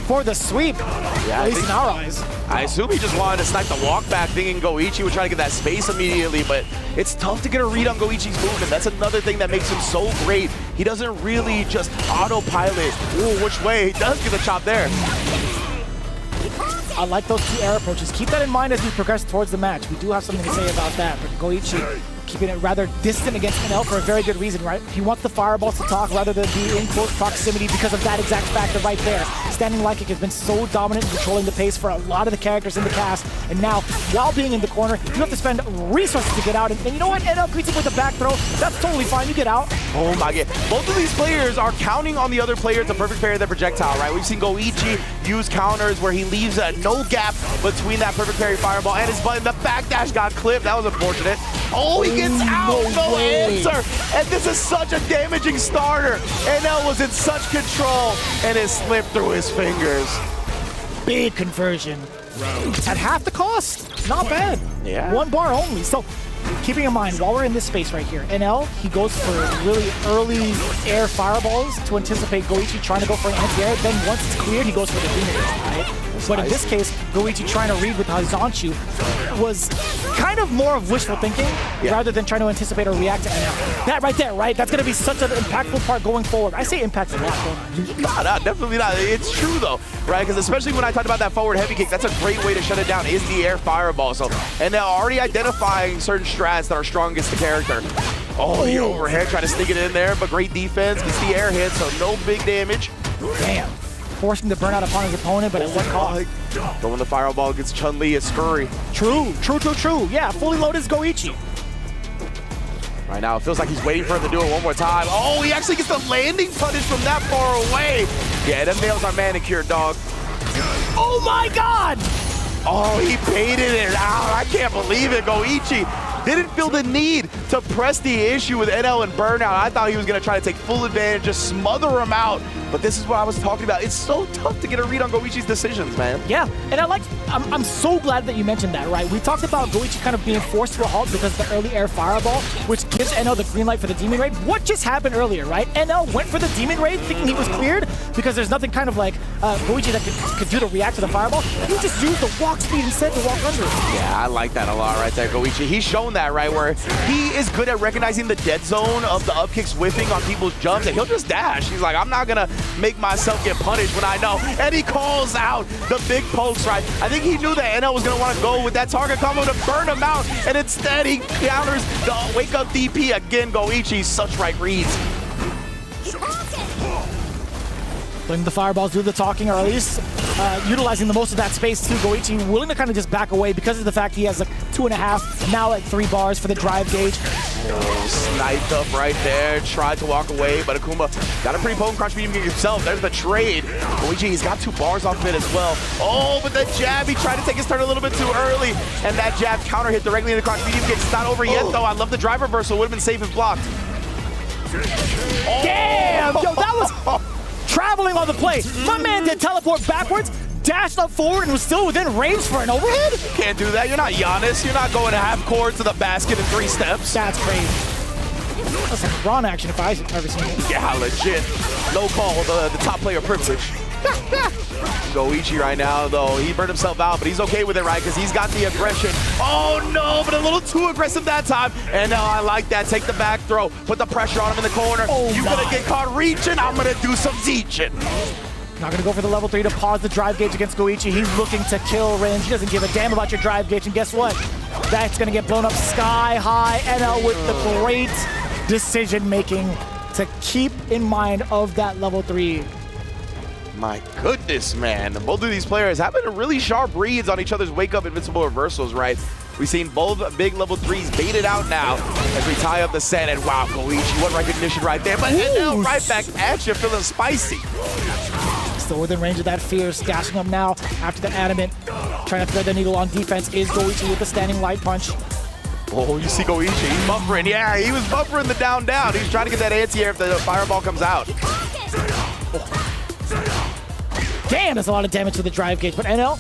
for the sweep, at least in our eyes. I assume he just wanted to snipe the walk back, thinking Goichi would try to get that space immediately, but it's tough to get a read on Goichi's movement. That's another thing that makes him so great. He doesn't really just autopilot. Ooh, which way? He does get a chop there. I like those 2 air approaches. Keep that in mind as we progress towards the match. We do have something to say about that, but Goichi keeping it rather distant against NL for a very good reason, right? He wants the fireballs to talk rather than be in close proximity because of that exact factor right there. Standing Light Kick has been so dominant in controlling the pace for a lot of the characters in the cast, and now, while being in the corner, you have to spend resources to get out, and you know what? NL greets him with a back throw. That's totally fine. You get out. Oh my god. Both of these players are counting on the other player to perfect parry their projectile, right? We've seen Goichi use counters where he leaves no gap between that perfect parry fireball and his button. The backdash got clipped. That was unfortunate. Oh, he gets out. No answer. And this is such a damaging starter. NL was in such control, and it slipped through his fingers. Big conversion. At half the cost. Not bad. Yeah. 1 bar only. So, keeping in mind, while we're in this space right here, NL, he goes for really early air fireballs to anticipate Goichi trying to go for an anti-air. Then once it's cleared, he goes for the demon, right? But in this case, Goichi trying to read with Hazanchu was kind of more of wishful thinking rather than trying to anticipate or react to NL. That right there, right? That's going to be such an impactful part going forward. I say impact a lot, don't I? No, definitely not. It's true, though, right? Because especially when I talked about that forward heavy kick, that's a great way to shut it down, is the air fireball. So, and they're already identifying certain strats that are strongest to character. Oh, the overhead, trying to sneak it in there, but great defense. Gets the air hit, so no big damage. Damn. forcing the burnout upon his opponent, but at what cost? Throwing the fireball against Chun-Li is scurry. True. Yeah, fully loaded is Goichi. Right now, it feels like he's waiting for him to do it one more time. Oh, he actually gets the landing punish from that far away. Yeah, them nails are manicured, dog. Oh my God! Oh, he baited it out. I can't believe it. Goichi didn't feel the need to press the issue with NL and burnout. I thought he was going to try to take full advantage, just smother him out. But this is what I was talking about. It's so tough to get a read on Goichi's decisions, man. Yeah, and I'm so glad that you mentioned that, right? We talked about Goichi kind of being forced to a halt because of the early air fireball, which gives NL the green light for the Demon Raid. What just happened earlier, right? NL went for the Demon Raid thinking he was cleared because there's nothing kind of like Goichi that could do to react to the fireball. He just used the walk speed instead to walk under it. Yeah, I like that a lot right there, Goichi. He's shown that, right, where he is good at recognizing the dead zone of the up kicks whiffing on people's jumps, and he'll just dash. He's like, I'm not going to make myself get punished when I know. And he calls out the big pokes, right? I think he knew that NL was going to want to go with that target combo to burn him out, and instead he counters the wake-up DP again. Goichi, such right reads. Letting the fireballs do the talking, or at least utilizing the most of that space too. Goichi willing to kind of just back away because of the fact he has like 2.5, now at 3 bars for the drive gauge. Oh, sniped up right there, tried to walk away, but Akuma got a pretty potent crouch medium kick himself. There's the trade. Goichi, he's got 2 bars off of it as well. Oh, but the jab, he tried to take his turn a little bit too early, and that jab counter hit directly into the crouch medium kick. It's not over yet though. I love the drive reversal, would have been safe if blocked. Damn! Yo, that was traveling on the play. My man did teleport backwards, dashed up forward, and was still within range for an overhead? Can't do that. You're not Giannis. You're not going to half court to the basket in 3 steps. That's crazy. That's like Braun action if I've ever seen it. Yeah, legit. No call, the top player privilege. Goichi right now, though, he burned himself out, but he's okay with it, right? Because he's got the aggression. Oh, no, but a little too aggressive that time. And now I like that. Take the back throw. Put the pressure on him in the corner. Oh, you're going to get caught reaching. I'm going to do some teaching. Not going to go for the level 3 to pause the drive gauge against Goichi. He's looking to kill range. He doesn't give a damn about your drive gauge. And guess what? That's going to get blown up sky high. NL with the great decision-making to keep in mind of that level 3. My goodness, man. Both of these players having really sharp reads on each other's wake-up invincible reversals, right? We've seen both big level 3s baited out now as we tie up the set. And wow, Goichi, what recognition right there. But now right back at you, feeling spicy. Still within range of that Fierce, dashing up now after the adamant. Trying to thread the needle on defense is Goichi with the standing light punch. Oh, you see Goichi, he's buffering. Yeah, he was buffering the down-down. He's trying to get that anti-air if the fireball comes out. Damn, that's a lot of damage to the drive gauge. But NL,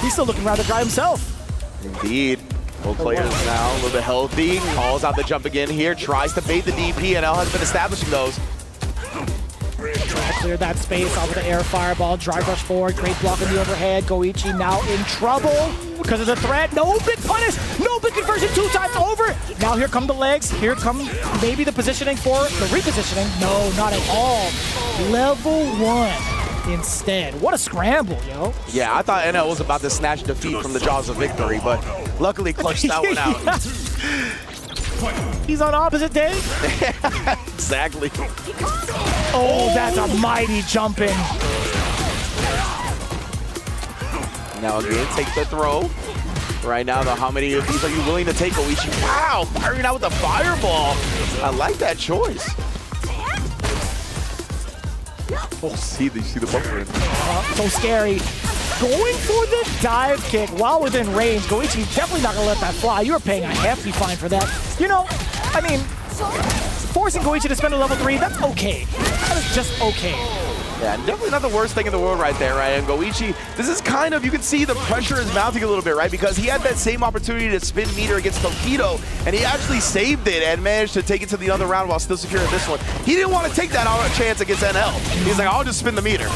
he's still looking rather dry himself. Indeed. Both players now a little bit healthy. Calls out the jump again here. Tries to bait the DP. NL has been establishing those. Trying to clear that space off of the air fireball. Drive rush forward. Great block in the overhead. Goichi now in trouble because of the threat. No big punish. No big conversion. 2 times over. Now here come the legs. Here come maybe the positioning for the repositioning. No, not at all. Level 1. Instead. What a scramble, yo. Yeah, I thought NL was about to snatch defeat from the jaws of victory, but luckily clutched that one out. He's on opposite day? Exactly. Oh, that's a mighty jump in. Now again, take the throw. Right now, though, how many of these are you willing to take, Goichi? Wow, firing out with the fireball. I like that choice. Oh, see the buffering. So scary. Going for the dive kick while within range. Goichi definitely not going to let that fly. You were paying a hefty fine for that. You know, I mean, forcing Goichi to spend a level 3, that's okay. That is just okay. Yeah, definitely not the worst thing in the world right there, right? And Goichi, this is kind of, you can see the pressure is mounting a little bit, right? Because he had that same opportunity to spin meter against Tokido, and he actually saved it and managed to take it to the other round while still securing this one. He didn't want to take that chance against NL. He's like, I'll just spin the meter.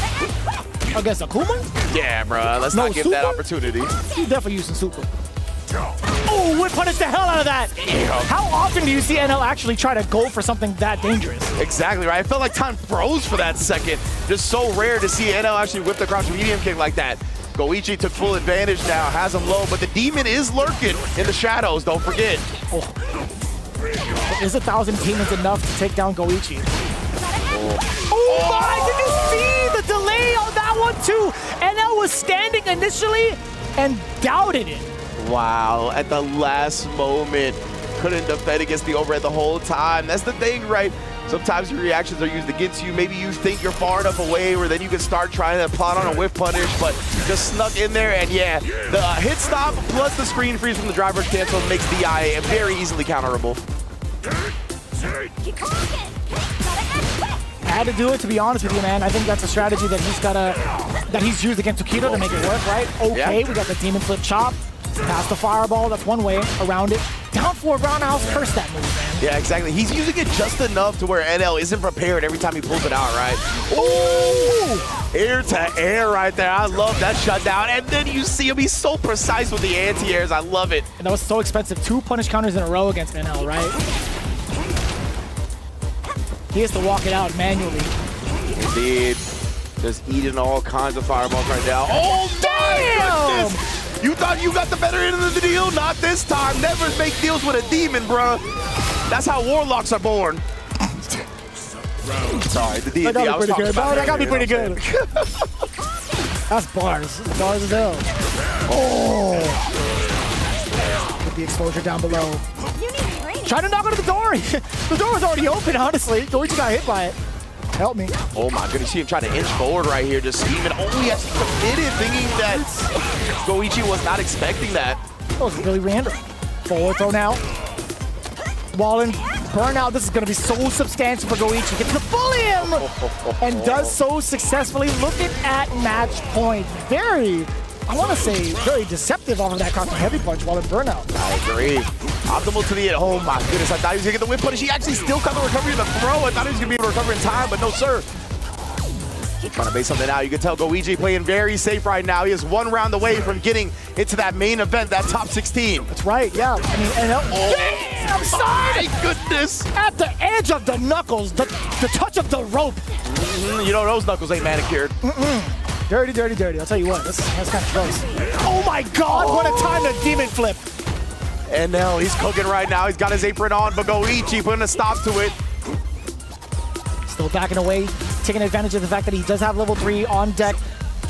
Against Akuma? Yeah, bro. Let's not give that opportunity. He's definitely using super. Oh, would punish the hell out of that. How often do you see NL actually try to go for something that dangerous? Exactly, right? I felt like time froze for that second. Just so rare to see NL actually whip the crouch medium kick like that. Goichi took full advantage now, has him low, but the demon is lurking in the shadows, don't forget. Is 1,000 demons enough to take down Goichi? Oh my, did you see the delay on that that one too. NL was standing initially and doubted it. Wow, at the last moment, couldn't defend against the overhead the whole time. That's the thing, right? Sometimes your reactions are used against you. Maybe you think you're far enough away where then you can start trying to plot on a whiff punish, but just snuck in there. And yeah, the hit stop plus the screen freeze from the driver's cancel makes DI very easily counterable. Had to do it, to be honest with you, man. I think that's a strategy that he's used against Tokido to make it work, right? Okay, we got the demon flip chop. Past the fireball, that's one way around it. Down 4 roundhouse, curse that move, man. Yeah, exactly. He's using it just enough to where NL isn't prepared every time he pulls it out, right? Ooh! Air to air right there. I love that shutdown. And then you see him, he's so precise with the anti-airs. I love it. And that was so expensive. 2 punish counters in a row against NL, right? He has to walk it out manually. Indeed. Just eating all kinds of fireballs right now. Oh, my goodness! You thought you got the better end of the deal? Not this time. Never make deals with a demon, bruh. That's how warlocks are born. Sorry, the D&D. That got me pretty good. That got me pretty good. That's bars. Bars as hell. Oh! With the exposure down below. Try to knock onto the door. The door was already open, honestly. Goichi got hit by it. Help me. Oh my goodness, see him trying to inch forward right here, just scheming. Oh, he actually committed, thinking that Goichi was not expecting that. That was really random. Forward throw now. Wallen, burnout. This is going to be so substantial for Goichi. Gets to bully him! And does so successfully. Looking at match point. Very, I want to say, very deceptive off of that cross heavy punch while in burnout. I agree. Optimal to the end. Oh my goodness, I thought he was going to get the whip punish. He actually still got the recovery in the throw. I thought he was going to be able to recover in time, but no, sir. Trying to base something out. You can tell Goichi playing very safe right now. He is 1 round away from getting into that main event, that top 16. That's right, yeah. I mean, and damn, son! My goodness! At the edge of the knuckles, the touch of the rope. You know those knuckles ain't manicured. Dirty, dirty, dirty. I'll tell you what, that's kind of gross. Oh my God, what a time to demon flip. And now he's cooking right now. He's got his apron on, but Goichi putting a stop to it. Still backing away, taking advantage of the fact that he does have level 3 on deck.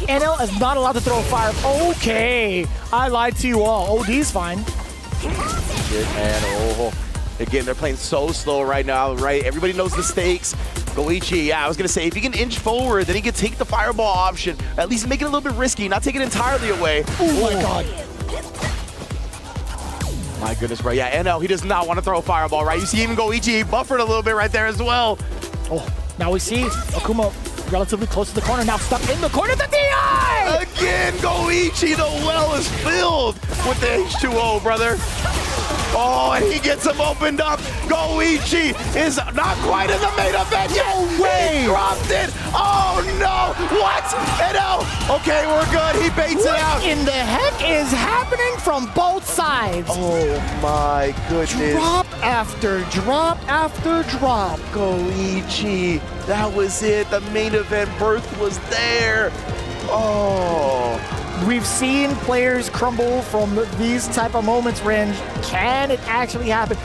NL is not allowed to throw fire. Okay, I lied to you all. OD's fine. Shit, man. Oh. Again, they're playing so slow right now, right? Everybody knows the stakes. Goichi, yeah, I was going to say, if he can inch forward, then he can take the fireball option. At least make it a little bit risky, not take it entirely away. Oh my God. My goodness, right? Yeah, NL, he does not want to throw a fireball, right? You see even Goichi, he buffered a little bit right there as well. Oh, now we see Akuma relatively close to the corner, now stuck in the corner, the DI! Again, Goichi, the well is filled with the H2O, brother. Oh, and he gets him opened up. Goichi is not quite in the main event yet. No way! He dropped it. Oh, no. What? No. Okay, we're good. He baits it out. What in the heck is happening from both sides? Oh, my goodness. Drop after drop after drop. Goichi. That was it. The main event berth was there. Oh. We've seen players crumble from these type of moments, Ringe. Can it actually happen?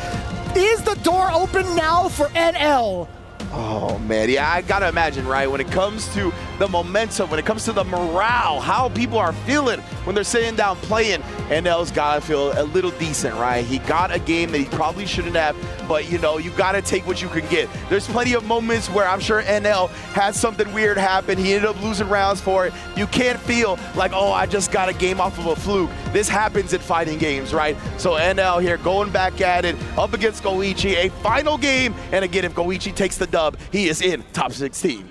Is the door open now for NL? Oh, man. Yeah, I got to imagine, right? When it comes to the momentum, when it comes to the morale, how people are feeling when they're sitting down playing, NL's got to feel a little decent, right? He got a game that he probably shouldn't have, but, you know, you got to take what you can get. There's plenty of moments where I'm sure NL had something weird happen. He ended up losing rounds for it. You can't feel like, oh, I just got a game off of a fluke. This happens in fighting games, right? So NL here going back at it, up against Goichi, a final game. And again, if Goichi takes the dub, he is in top 16.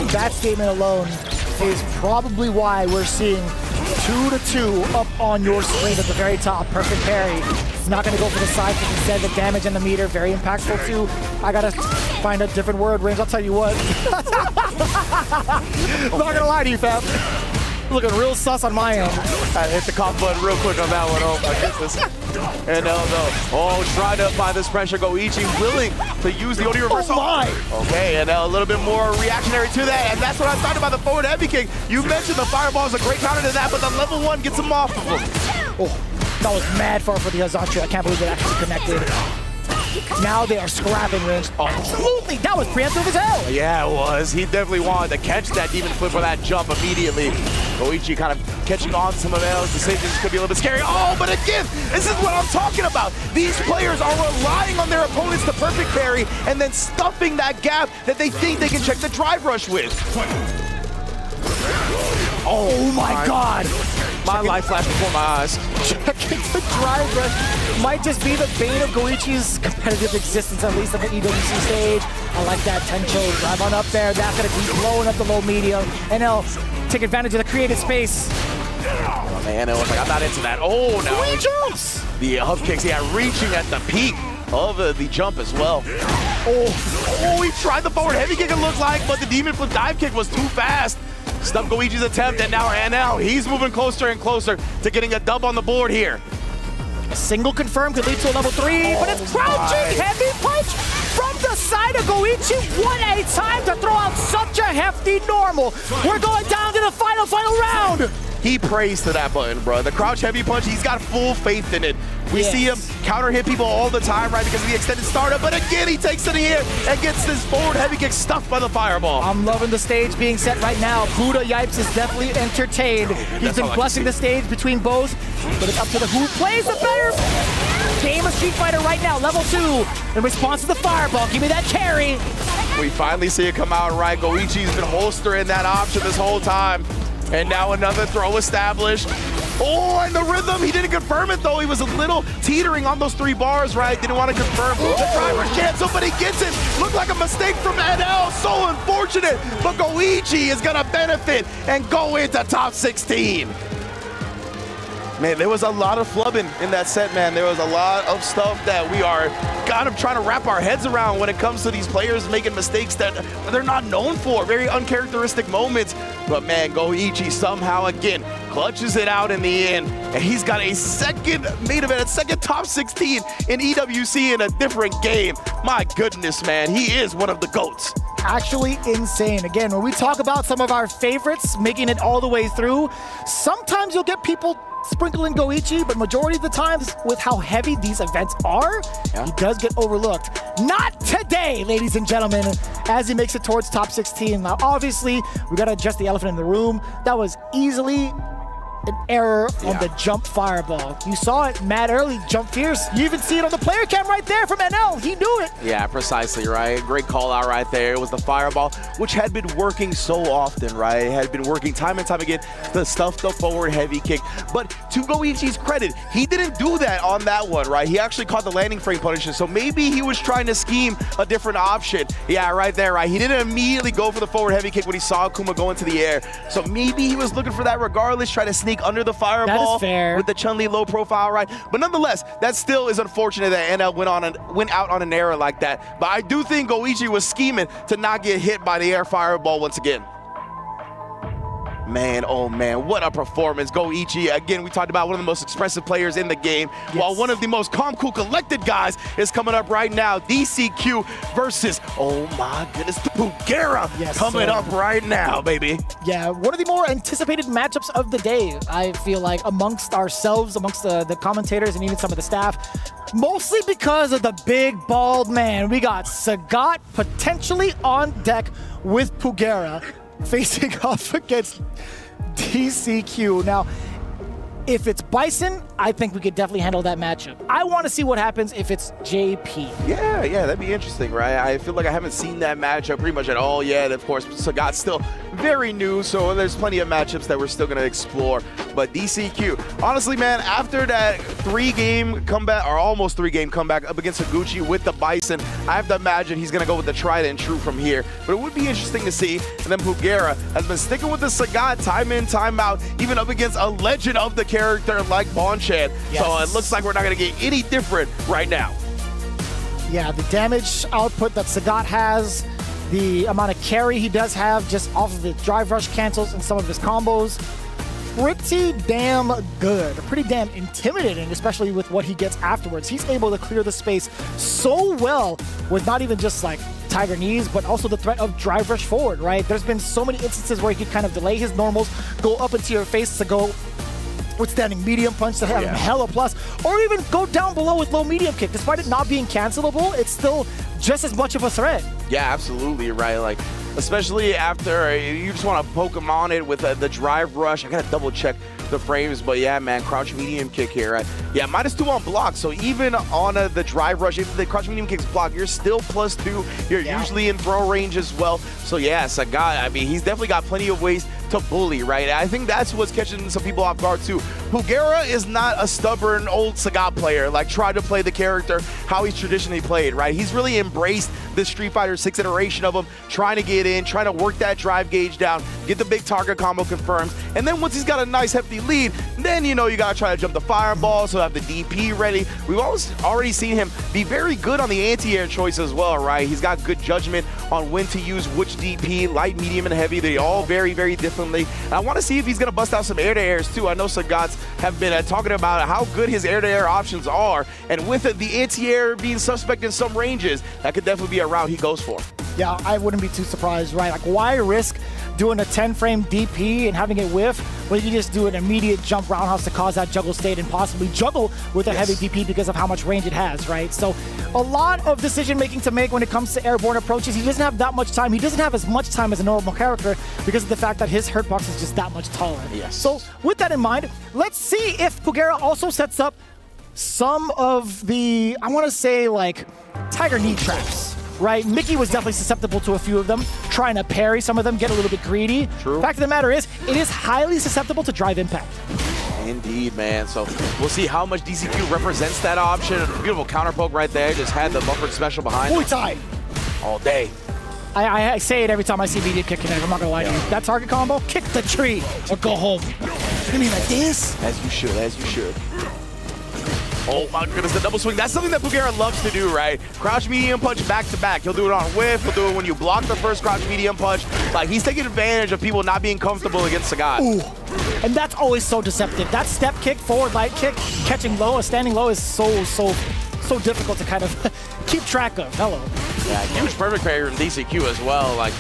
That statement alone is probably why we're seeing 2-2 up on your screen at the very top. Perfect parry. He's not going to go for the side because instead the damage and the meter, very impactful too. I got to find a different word, Ringe. I'll tell you what. I'm not going to lie to you, fam. Looking real sus on my end. I hit the cough button real quick on that one. Oh my goodness. And trying to apply this pressure. Goichi willing to use the OD reversal. Oh my! Okay, and a little bit more reactionary to that. And that's what I thought about the forward heavy kick. You mentioned the fireball is a great counter to that, but the level 1 gets him off of him. Oh, that was mad far for the Hazanchu. I can't believe it actually connected. Now they are scrapping range. Absolutely, that was preemptive as hell. Yeah, it was. He definitely wanted to catch that demon flip or that jump immediately. Goichi kind of catching on some of those decisions could be a little bit scary. Oh, but again, this is what I'm talking about. These players are relying on their opponents to perfect parry and then stuffing that gap that they think they can check the drive rush with. Oh my God. My life flashed before my eyes. Checking the drive rush might just be the bane of Goichi's competitive existence, at least on the EWC stage. I like that Tencho drive on up there. That's going to be blowing up the low medium. And he'll take advantage of the created space. Oh man, it was like, I'm not into that. Oh, no. He jumps. The hub kicks, yeah, reaching at the peak of the jump as well. Oh, he tried the forward heavy kick, it looked like, but the demon flip dive kick was too fast. Stumped Goichi's attempt, and now he's moving closer and closer to getting a dub on the board here. A single confirmed could lead to a level 3, but it's crouching heavy punch from the side of Goichi. What a time to throw out such a hefty normal. We're going down to the final round. He prays to that button, bro. The crouch heavy punch, he's got full faith in it. We see him counter hit people all the time, right, because of the extended startup, but again, he takes it in the air and gets this forward heavy kick stuffed by the fireball. I'm loving the stage being set right now. Buddha Yipes is definitely entertained. He's been blessing the stage between both, but it's up to the who plays the better game of Street Fighter right now. Level 2 in response to the fireball. Give me that carry. We finally see it come out right. Goichi's been holstering that option this whole time. And now another throw established. Oh, and the rhythm, he didn't confirm it though. He was a little teetering on those 3 bars, right? Didn't want to confirm the driver's cancel, but he gets it. Looked like a mistake from NL, so unfortunate. But Goichi is gonna benefit and go into top 16. Man, there was a lot of flubbing in that set, man. There was a lot of stuff that we are kind of trying to wrap our heads around when it comes to these players making mistakes that they're not known for. Very uncharacteristic moments. But man, Goichi somehow again clutches it out in the end. And he's got a second main event, a second top 16 in EWC in a different game. My goodness, man, he is one of the GOATs. Actually insane. Again, when we talk about some of our favorites making it all the way through, sometimes you'll get people sprinkling Goichi, but majority of the times with how heavy these events are, he does get overlooked. Not today, ladies and gentlemen, as he makes it towards top 16. Now, obviously, we got to address the elephant in the room. That was easily an error on the jump fireball. You saw it mad early, jump fierce. You even see it on the player cam right there from NL. He knew it. Yeah, precisely, right? Great call out right there. It was the fireball, which had been working so often, right? It had been working time and time again to stuff the forward heavy kick. But to Goichi's credit, he didn't do that on that one, right? He actually caught the landing frame punisher, so maybe he was trying to scheme a different option. Yeah, right there, right? He didn't immediately go for the forward heavy kick when he saw Kuma go into the air. So maybe he was looking for that regardless, try to sneak under the fireball with the Chun-Li low profile, right? But nonetheless, that still is unfortunate that NL went out on an error like that. But I do think Goichi was scheming to not get hit by the air fireball once again. Man, oh man, what a performance. Goichi, again, we talked about one of the most expressive players in the game, while one of the most calm, cool, collected guys is coming up right now. DCQ versus, oh my goodness, Pugera coming up right now, baby. Yeah, one of the more anticipated matchups of the day, I feel like, amongst ourselves, amongst the commentators and even some of the staff. Mostly because of the big, bald man. We got Sagat potentially on deck with Pugera, facing off against DCQ. Now, if it's Bison, I think we could definitely handle that matchup. I want to see what happens if it's JP. Yeah, that'd be interesting, right? I feel like I haven't seen that matchup pretty much at all yet. Of course, Sagat's still very new, so there's plenty of matchups that we're still going to explore. But DCQ, honestly, man, after that 3-game comeback, or almost 3-game comeback up against Higuchi with the Bison, I have to imagine he's going to go with the tried and true from here. But it would be interesting to see. And then Pugera has been sticking with the Sagat time in, time out, even up against a legend of the character like Bonchan. So it looks like we're not going to get any different right now. Yeah, the damage output that Sagat has, the amount of carry he does have just off of the drive rush cancels and some of his combos, pretty damn good, pretty damn intimidating, especially with what he gets afterwards. He's able to clear the space so well with not even just like Tiger knees, but also the threat of drive rush forward, right? There's been so many instances where he could kind of delay his normals, go up into your face to go with standing medium punch to have hella plus, or even go down below with low medium kick. Despite it not being cancelable, it's still just as much of a threat. Yeah, absolutely, right? Like, especially after you just want to poke him on it with the drive rush. I got to double check the frames, but yeah, man, crouch medium kick here, right? Yeah, -2 on block, so even on the drive rush, if the crouch medium kick's blocked, you're still +2. You're usually in throw range as well. So yeah, Sagat, I mean, he's definitely got plenty of ways to bully, right? I think that's what's catching some people off guard too. Pugera is not a stubborn old Sagat player, like tried to play the character how he's traditionally played, right? He's really embraced the Street Fighter 6 iteration of him, trying to get in, trying to work that drive gauge down, get the big target combo confirmed, and then once he's got a nice hefty lead, then you know you gotta try to jump the fireball, so have the DP ready. We've already seen him be very good on the anti-air choice as well, right? He's got good judgment on when to use which DP, light, medium, and heavy. They all vary very differently. And I want to see if he's gonna bust out some air-to-airs too. I know Sagats have been talking about how good his air-to-air options are, and with the anti-air being suspect in some ranges, that could definitely be a route he goes for. Yeah, I wouldn't be too surprised, right? Like, why risk doing a 10-frame DP and having it whiff when you just do an immediate jump roundhouse to cause that juggle state and possibly juggle with a heavy DP because of how much range it has, right? So a lot of decision-making to make when it comes to airborne approaches. He doesn't have that much time. He doesn't have as much time as a normal character because of the fact that his hurt box is just that much taller. Yes. So with that in mind, let's see if Pugera also sets up some of the, I want to say, like, tiger knee traps. Right, Mickey was definitely susceptible to a few of them, trying to parry some of them, get a little bit greedy. True. Fact of the matter is, it is highly susceptible to drive impact. Indeed, man. So we'll see how much DCQ represents that option. Beautiful counter poke right there. Just had the buffered special behind. Muay Thai. All day. I say it every time I see medium kick connect. I'm not gonna lie to you. That target combo, kick the tree or go home. You mean like this? As you should, as you should. Oh my goodness, the double swing. That's something that Pugera loves to do, right? Crouch medium punch back to back. He'll do it on whiff. He'll do it when you block the first crouch medium punch. Like, he's taking advantage of people not being comfortable against Sagat. Ooh. And that's always so deceptive. That step kick, forward light kick, catching low, standing low is so difficult to kind of keep track of. Hello. Yeah, huge perfect parry from DCQ as well. Like,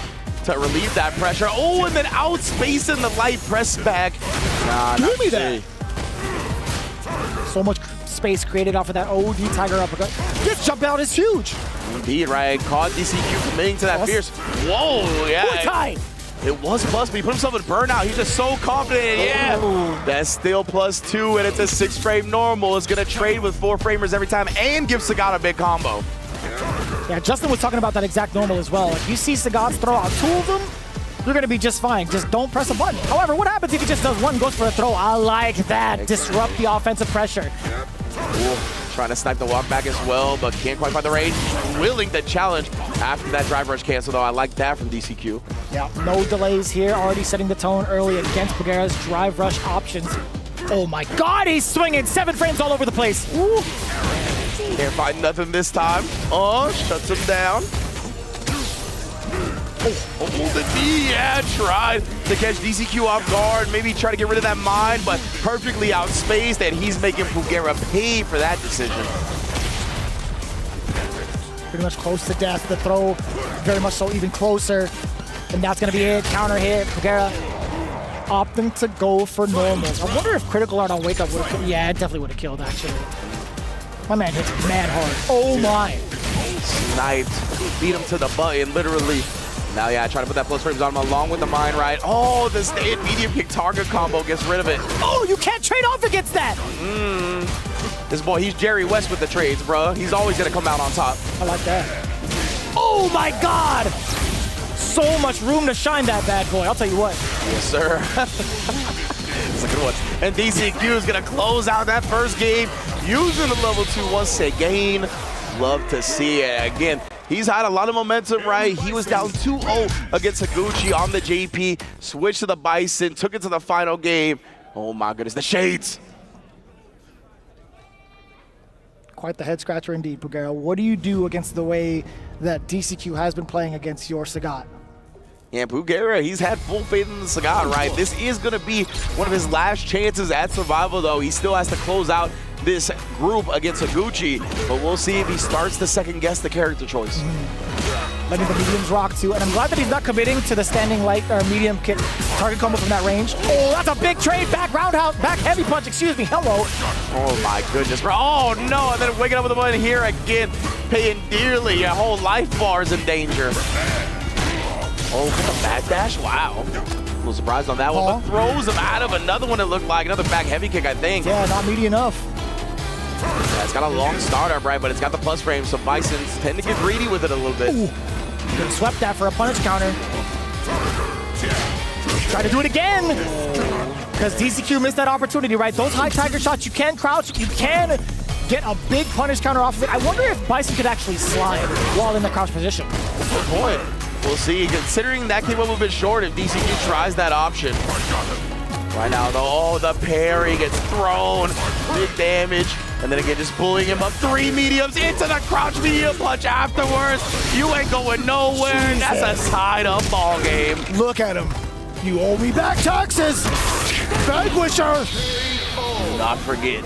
to relieve that pressure. Oh, and then outspacing the light press back. Nah, give me that. So much space created off of that OD Tiger uppercut. This jump out is huge. Indeed, right? Caught DCQ committing to that fierce. Whoa, yeah. It was plus, but he put himself in burnout. He's just so confident. Yeah. That's still +2, and it's a 6-frame normal. It's going to trade with 4-framers every time and give Sagat a big combo. Yeah, Justin was talking about that exact normal as well. If you see Sagat throw out 2 of them, you're going to be just fine. Just don't press a button. However, what happens if he just does one, goes for a throw? I like that. Disrupt the offensive pressure. Ooh, trying to snipe the walk back as well, but can't quite find the range. Willing to challenge after that drive rush cancel, though. I like that from DCQ. Yeah, no delays here. Already setting the tone early against Pugera's drive rush options. Oh my God, he's swinging 7 frames all over the place. Ooh. Can't find nothing this time. Oh, shuts him down. Oh, the knee, yeah, tried to catch DCQ off guard, maybe try to get rid of that mine, but perfectly outspaced, and he's making Pugera pay for that decision. Pretty much close to death. The throw, very much so, even closer. And that's going to be it. Counter hit. Pugera opting to go for normals. I wonder if Critical Art on Wake Up would have killed. Yeah, it definitely would have killed, actually. My man hits mad hard. Oh my. Sniped. Beat him to the button, literally. Now, yeah, trying to put that plus frames on him along with the mine, right? Oh, the stay medium kick target combo gets rid of it. Oh, you can't trade off against that. This boy, he's Jerry West with the trades, bro. He's always going to come out on top. I like that. Oh, my God. So much room to shine that bad boy. I'll tell you what. Yes, sir. It's a good one. And DCQ is going to close out that first game using the level 2 once again. Love to see it. Again, he's had a lot of momentum, right? He was down 2-0 against Higuchi on the JP, switched to the Bison, took it to the final game. Oh my goodness, the shades. Quite the head scratcher indeed, Pugera. What do you do against the way that DCQ has been playing against your Sagat? Yeah, Pugera, he's had full faith in the Sagat, right? This is going to be one of his last chances at survival, though. He still has to close out this group against Higuchi, but we'll see if he starts to second guess the character choice. letting the mediums rock too. And I'm glad that he's not committing to the standing light or medium kick target combo from that range. Oh, that's a big trade. Back roundhouse, back heavy punch, excuse me. Hello. Oh my goodness, bro. Oh no, and then waking up with the button here again, paying dearly. Your whole life bar is in danger. Oh, with the back dash? Wow. A little surprised on that one, but throws him out of another one. It looked like another back heavy kick, I think. Yeah, not meaty enough. Yeah, it's got a long startup, right? But it's got the plus frame, so Bisons tend to get greedy with it a little bit. Ooh. Could have swept that for a punish counter. Try to do it again. Because DCQ missed that opportunity, right? Those high tiger shots, you can crouch, you can get a big punish counter off of it. I wonder if Bison could actually slide while in the crouch position. Good point. We'll see. Considering that came up a bit short, if DCQ tries that option. Right now, though, the parry gets thrown. Big damage. And then again, just bullying him up. 3 mediums into the crouch medium punch afterwards. You ain't going nowhere. Jesus. That's a tied-up ball game. Look at him. You owe me back taxes. Vanquisher. Not forget.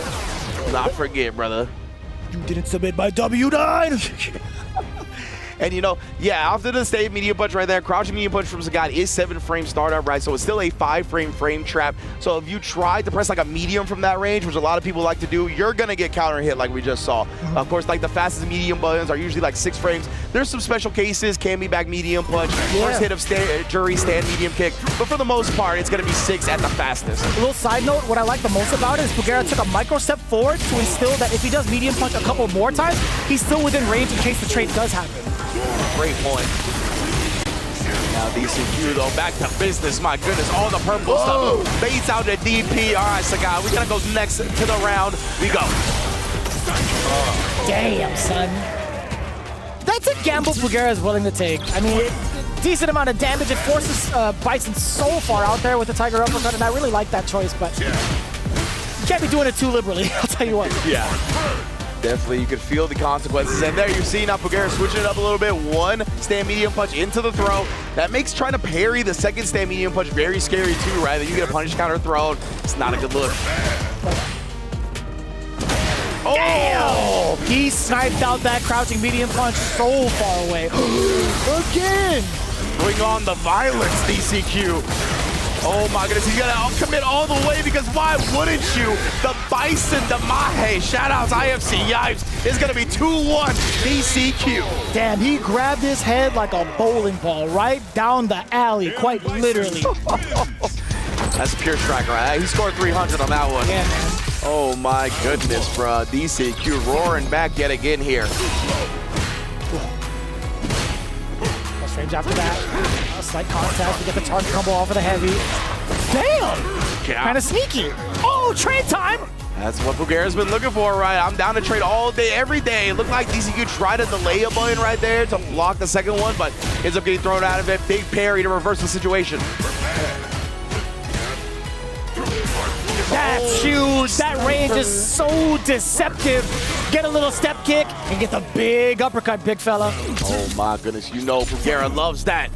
Not forget, brother. You didn't submit my W9. And you know, yeah, after the stay medium punch right there, crouching medium punch from Sagat is 7-frame startup, right? So it's still a 5-frame frame trap. So if you try to press like a medium from that range, which a lot of people like to do, you're gonna get counter hit like we just saw. Of course, like the fastest medium buttons are usually like 6 frames. There's some special cases, can be back medium punch, first hit of jury stand medium kick, but for the most part, it's gonna be 6 at the fastest. A little side note, what I like the most about it is Pugera took a micro step forward to instill that if he does medium punch a couple more times, he's still within range in case the trade does happen. Great point. Now DCQ though, back to business. My goodness, all the purple stuff. Baits out the DP. All right, Sagat, we're gonna go next to the round. We go. Damn, son. That's a gamble Pugera is willing to take. I mean, decent amount of damage. It forces Bison so far out there with the Tiger Uppercut, and I really like that choice, but you can't be doing it too liberally, I'll tell you what. Yeah. Definitely, you can feel the consequences. And there you see now Pugera switching it up a little bit. One stand medium punch into the throw. That makes trying to parry the second stand medium punch very scary too, right? That you get a punish counter thrown. It's not a good look. Oh! Damn! He sniped out that crouching medium punch so far away. Again! Bring on the violence, DCQ. Oh my goodness, he's gonna commit all the way because why wouldn't you? The Bison, the Mahe, shoutouts IFC Yipes, is gonna be 2-1 DCQ. Damn, he grabbed his head like a bowling ball right down the alley, quite literally. That's pure strike, right? He scored 300 on that one. Yeah, man. Oh my goodness, bro. DCQ roaring back yet again here. Range after that. A slight contact. We get the target combo off of the heavy. Damn! Yeah. Kind of sneaky. Oh, trade time! That's what Pugera's been looking for, right? I'm down to trade all day, every day. It looked like DCQ tried to delay a button right there to block the second one, but ends up getting thrown out of it. Big parry to reverse the situation. That's huge. That range is so deceptive. Get a little step kick and get the big uppercut, big fella. Oh my goodness, you know Pugera loves that.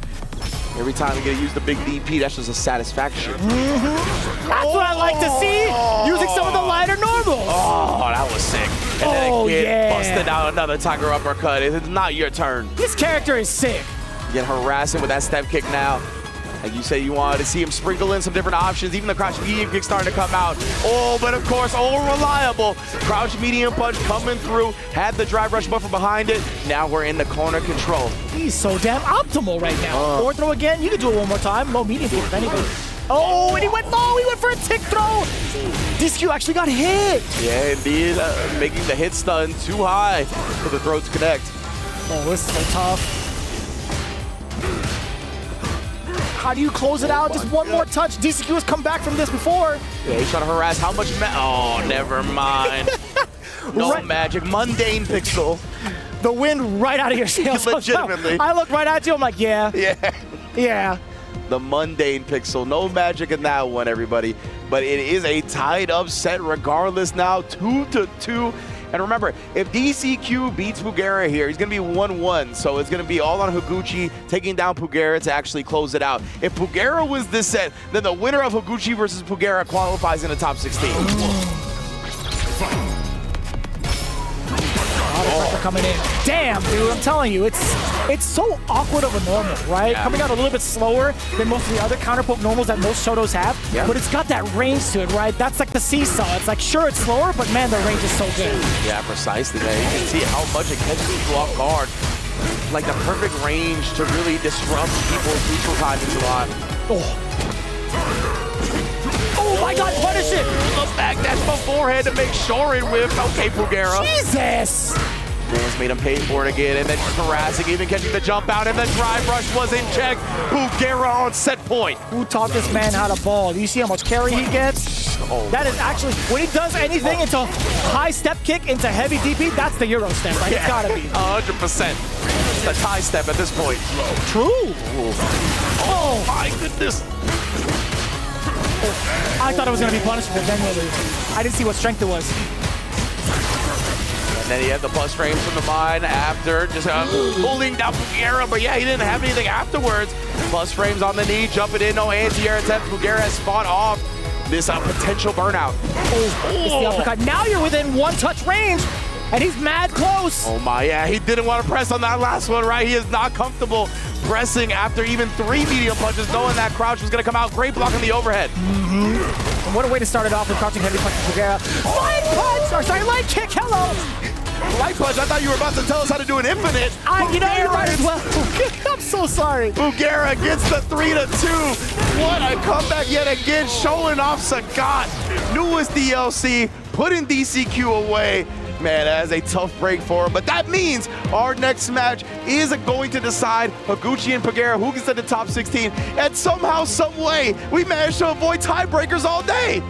Every time we get to use the big DP, that's just a satisfaction. That's what I like to see. Using some of the lighter normals. Oh, that was sick. And then again, busted out another Tiger uppercut. It's not your turn. This character is sick. You get harassing with that step kick now. Like you said, you wanted to see him sprinkle in some different options. Even the crouch medium kick starting to come out. Oh, but of course, reliable. Crouch medium punch coming through. Had the drive rush buffer behind it. Now we're in the corner control. He's so damn optimal right now. Forward throw again. You can do it one more time. Low medium kick, if anything. Oh, and he went low. He went for a tick throw. DCQ actually got hit. Yeah, indeed. Making the hit stun too high for the throw to connect. Oh, this is so tough. How do you close it out? Just one more touch. DCQ has come back from this before. Yeah, he's trying to harass. How much? Oh, never mind. No magic. Mundane pixel. The wind right out of your sails. Legitimately. I look right at you. I'm like, yeah. Yeah. Yeah. The mundane pixel. No magic in that one, everybody. But it is a tied up set regardless now. 2-2. And remember, if DCQ beats Pugera here, he's going to be 1-1. So it's going to be all on Higuchi taking down Pugera to actually close it out. If Pugera wins this set, then the winner of Higuchi versus Pugera qualifies in the top 16. lot of pressure coming in. Damn, dude, I'm telling you, it's so awkward of a normal, right? Yeah. Coming out a little bit slower than most of the other counterpoke normals that most Shotos have, but it's got that range to it, right? That's like the seesaw. It's like, sure, it's slower, but man, the range is so good. Yeah, precisely, man. You can see how much it catches people off guard. Like the perfect range to really disrupt people's neutral timings a lot. Oh my God, punish it! The backdash beforehand to make sure it whiffed. Okay, Pugera. Jesus! Man's made him pay for it again, and then harassing, even catching the jump out, and the drive rush was in check. Pugera on set point. Who taught this man how to ball? Do you see how much carry he gets? That is actually, when he does anything into high step kick, into heavy DP, that's the Euro step, right? It's gotta be. 100%. It's the tie step at this point. True. Oh my goodness. I thought it was gonna be punishable genuinely. I didn't see what strength it was. And then he had the plus frames from the mine after, just holding down Pugera, but yeah, he didn't have anything afterwards. Plus frames on the knee, jumping in, no anti-air attempt. Pugera has fought off this potential burnout. It's the uppercut. Now you're within one-touch range, and he's mad close. Oh my, yeah, he didn't want to press on that last one, right? He is not comfortable pressing after even 3 medium punches, knowing that crouch was going to come out. Great block on the overhead. And what a way to start it off with crouching heavy punch from Pugera. Light punch! Or sorry, light kick, hello! Light punch, I thought you were about to tell us how to do an infinite. You know, you might as well. I'm so sorry. Pugera gets the 3-2. What a comeback yet again, showing off Sagat. Newest DLC, putting DCQ away. Man, that is a tough break for him, but that means our next match is going to decide Higuchi and Pugera who gets to the top 16, and somehow, some way, we managed to avoid tiebreakers all day.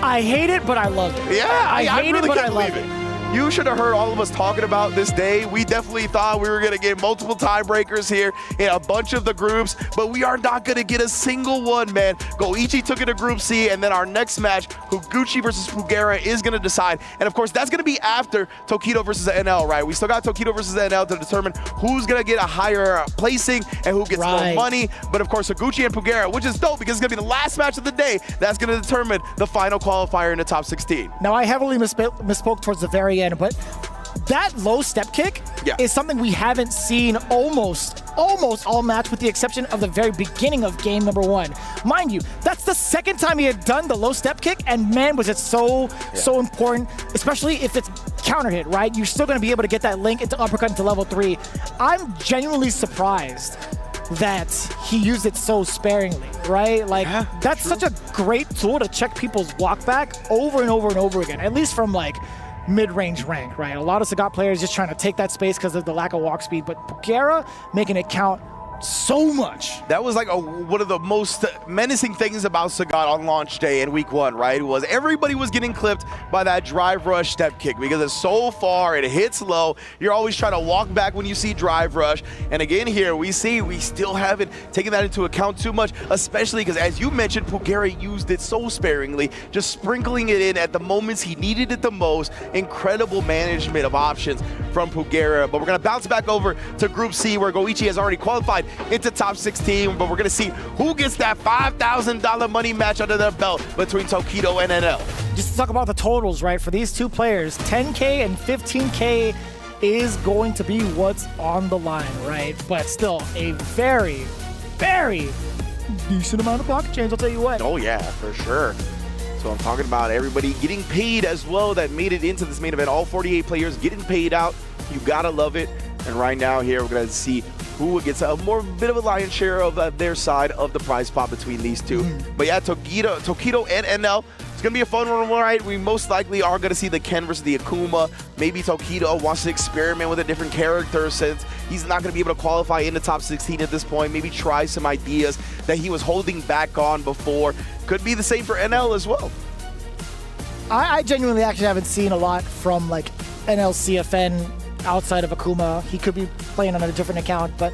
I hate it, but I love it. Yeah, I hate really it, but can't I love believe it. it. You should have heard all of us talking about this day. We definitely thought we were going to get multiple tiebreakers here in a bunch of the groups, but we are not going to get a single one, man. Goichi took it to Group C, and then our next match, Higuchi versus Pugera, is going to decide. And of course, that's going to be after Tokido versus NL, right? We still got Tokido versus NL to determine who's going to get a higher placing and who gets more money. But of course, Higuchi and Pugera, which is dope because it's going to be the last match of the day, that's going to determine the final qualifier in the top 16. Now, I heavily misspoke towards the very end, but that low step kick is something we haven't seen almost all match, with the exception of the very beginning of game number 1. Mind you, that's the second time he had done the low step kick, and man, was it so important, especially if it's counter hit, right? You're still going to be able to get that link into uppercut into level 3. I'm genuinely surprised that he used it so sparingly, right? Like, that's such a great tool to check people's block back over and over and over again, at least from like mid-range rank, right? A lot of Sagat players just trying to take that space because of the lack of walk speed, but Pugera making it count so much. That was like one of the most menacing things about Sagat on launch day in week 1, right? Was everybody was getting clipped by that drive rush step kick because it's so far, it hits low. You're always trying to walk back when you see drive rush. And again here, we still haven't taken that into account too much, especially because, as you mentioned, Pugera used it so sparingly, just sprinkling it in at the moments he needed it the most. Incredible management of options from Pugera. But we're going to bounce back over to Group C, where Goichi has already qualified into top 16, but we're going to see who gets that $5,000 money match under their belt between Tokido and NL. Just to talk about the totals, right? For these two players, 10K and 15K is going to be what's on the line, right? But still, a very, very decent amount of pocket change, I'll tell you what. Oh yeah, for sure. So I'm talking about everybody getting paid as well that made it into this main event. All 48 players getting paid out. You gotta love it. And right now here, we're gonna see who gets a bit of a lion's share of their side of the prize pot between these two. But yeah, Tokido and NL, it's gonna be a fun one, right? We most likely are gonna see the Ken versus the Akuma. Maybe Tokido wants to experiment with a different character since he's not gonna be able to qualify in the top 16 at this point. Maybe try some ideas that he was holding back on before. Could be the same for NL as well. I genuinely actually haven't seen a lot from like NL CFN outside of Akuma. He could be playing on a different account, but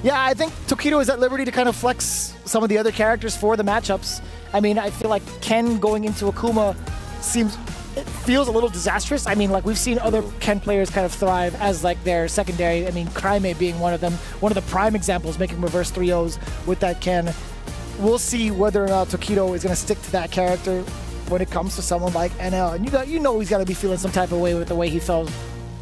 yeah, I think Tokido is at liberty to kind of flex some of the other characters for the matchups. I mean, I feel like Ken going into Akuma feels a little disastrous. I mean, like we've seen other Ken players kind of thrive as like their secondary. I mean, Cryme being one of them, one of the prime examples, making reverse 3-0s with that Ken. We'll see whether or not Tokido is going to stick to that character when it comes to someone like NL. And you know he's got to be feeling some type of way with the way he fell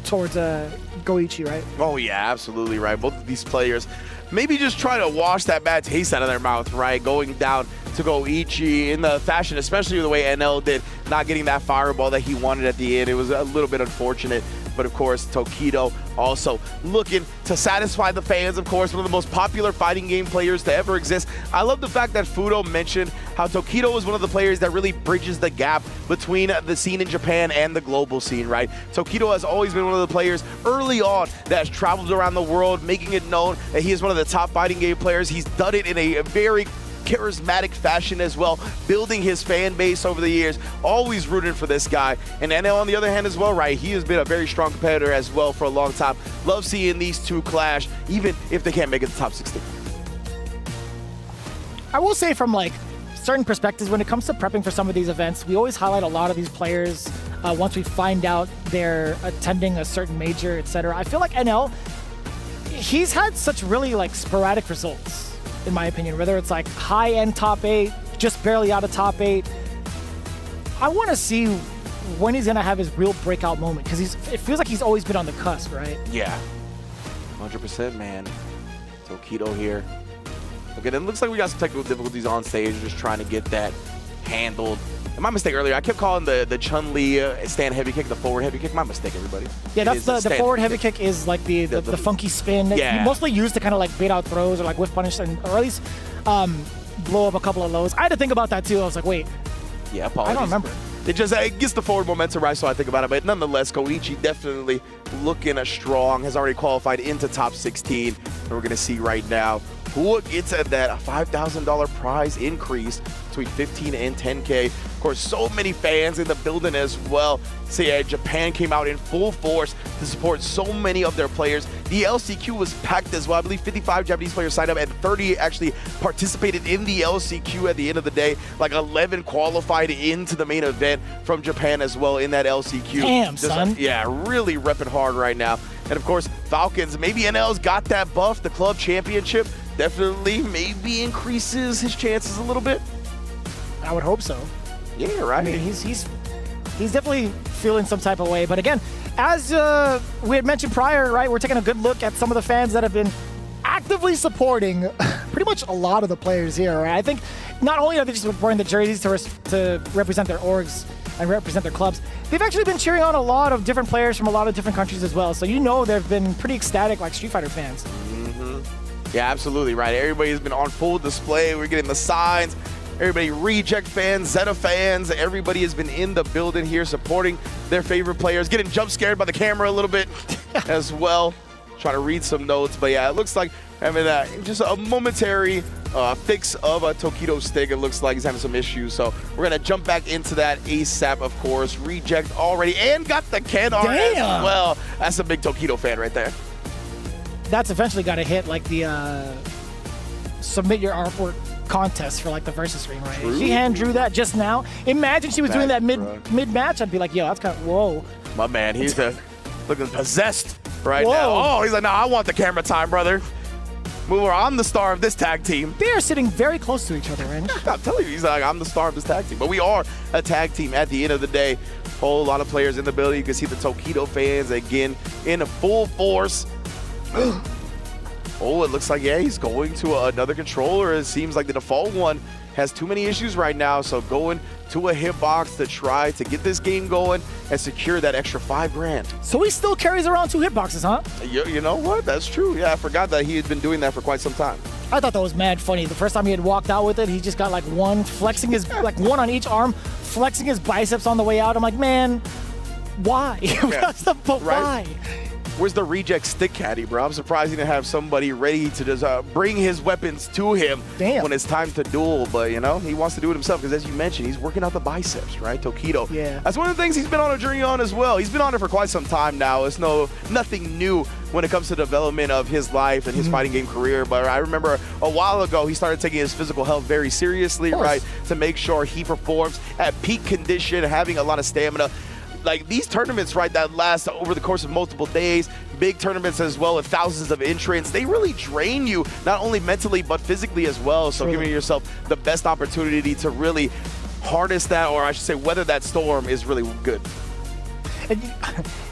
towards Goichi, right? Oh, yeah, absolutely right. Both of these players maybe just try to wash that bad taste out of their mouth, right? Going down to Goichi in the fashion, especially the way NL did, not getting that fireball that he wanted at the end. It was a little bit unfortunate. But of course, Tokido also looking to satisfy the fans. Of course, one of the most popular fighting game players to ever exist. I love the fact that Fudo mentioned how Tokido is one of the players that really bridges the gap between the scene in Japan and the global scene, right? Tokido has always been one of the players early on that has traveled around the world, making it known that he is one of the top fighting game players. He's done it in a very charismatic fashion as well, building his fan base over the years, always rooting for this guy. And NL on the other hand as well, right? He has been a very strong competitor as well for a long time. Love seeing these two clash, even if they can't make it to the top 16. I will say from like certain perspectives, when it comes to prepping for some of these events, we always highlight a lot of these players once we find out they're attending a certain major, etc. I feel like NL, he's had such really like sporadic results, in my opinion, whether it's like high-end top 8, just barely out of top 8. I want to see when he's going to have his real breakout moment, because it feels like he's always been on the cusp, right? Yeah, 100%, man. Tokido here. Okay, then it looks like we got some technical difficulties on stage, just trying to get that handled. And my mistake earlier, I kept calling the Chun-Li stand heavy kick the forward heavy kick. My mistake, everybody. Yeah, that's the forward heavy kick is like the funky spin. Yeah. Mostly used to kind of like bait out throws or like whiff punish, or at least blow up a couple of lows. I had to think about that too. I was like, wait. Yeah, apologies. I don't remember. It gets the forward momentum right, so I think about it. But nonetheless, Goichi definitely looking strong, has already qualified into top 16. And we're going to see right now who gets at that $5,000 prize increase between 15 and 10K. Of course, so many fans in the building as well. So yeah, Japan came out in full force to support so many of their players. The LCQ was packed as well. I believe 55 Japanese players signed up and 30 actually participated in the LCQ at the end of the day. Like 11 qualified into the main event from Japan as well in that LCQ. Damn, son. Yeah, really repping hard right now. And of course, Falcons, maybe NL's got that buff, the club championship. Definitely maybe increases his chances a little bit. I would hope so. Yeah, right. I mean, he's definitely feeling some type of way. But again, as we had mentioned prior, right, we're taking a good look at some of the fans that have been actively supporting pretty much a lot of the players here, right? I think not only are they just wearing the jerseys to represent their orgs and represent their clubs, they've actually been cheering on a lot of different players from a lot of different countries as well. So you know they've been pretty ecstatic like Street Fighter fans. Yeah, absolutely right. Everybody's been on full display. We're getting the signs. Everybody, Reject fans, Zeta fans, everybody has been in the building here supporting their favorite players, getting jump scared by the camera a little bit as well. Trying to read some notes, but yeah, it looks like just a momentary fix of a Tokido stick. It looks like he's having some issues, so we're gonna jump back into that ASAP, of course. Reject already, and got the Ken R as well. That's a big Tokido fan right there. That's eventually got to hit like the submit your artwork contest for like the versus ring, right? She hand drew that just now. Imagine she was doing that mid match. I'd be like, yo, that's kind of whoa. My man, he's looking possessed right Whoa. now. Oh, he's like, no, I want the camera time, brother. Mover, I'm the star of this tag team. They are sitting very close to each other, right? I'm telling you, he's like, I'm the star of this tag team. But we are a tag team at the end of the day. Whole lot of players in the building. You can see the Tokido fans again in full force. Oh, it looks like, yeah, he's going to another controller. It seems like the default one has too many issues right now. So going to a hitbox to try to get this game going and secure that extra $5,000. So he still carries around 2 hitboxes, huh? You know what? That's true. Yeah, I forgot that he had been doing that for quite some time. I thought that was mad funny. The first time he had walked out with it, he just got like one, flexing his, like one on each arm, flexing his biceps on the way out. I'm like, man, why? Yeah. But why? Where's the Reject stick caddy, bro? I'm surprised he didn't have somebody ready to just bring his weapons to him when it's time to duel. But, you know, he wants to do it himself because, as you mentioned, he's working out the biceps, right? Tokido. Yeah. That's one of the things he's been on a journey on as well. He's been on it for quite some time now. It's nothing new when it comes to development of his life and his fighting game career. But I remember a while ago, he started taking his physical health very seriously, right? To make sure he performs at peak condition, having a lot of stamina. Like these tournaments, right, that last over the course of multiple days, big tournaments as well with thousands of entrants, they really drain you, not only mentally, but physically as well. So giving yourself the best opportunity to really harness that, or I should say weather that storm, is really good. And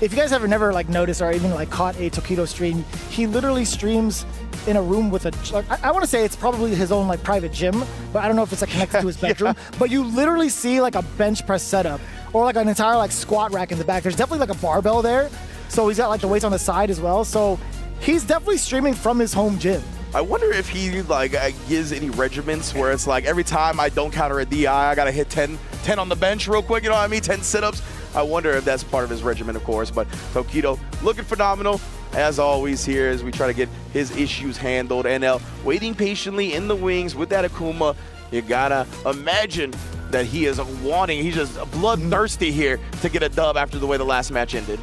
if you guys have never like noticed or even like caught a Tokido stream, he literally streams in a room with I want to say it's probably his own like private gym, but I don't know if it's like connected to his bedroom. But you literally see like a bench press setup or like an entire like squat rack in the back. There's definitely like a barbell there. So he's got like the weights on the side as well. So he's definitely streaming from his home gym. I wonder if he like gives any regiments where it's like every time I don't counter a DI, I gotta hit 10 on the bench real quick, you know what I mean? 10 sit-ups. I wonder if that's part of his regimen, of course. But Tokido looking phenomenal, as always, here as we try to get his issues handled. And waiting patiently in the wings with that Akuma. You gotta imagine that he is he's just bloodthirsty here to get a dub after the way the last match ended.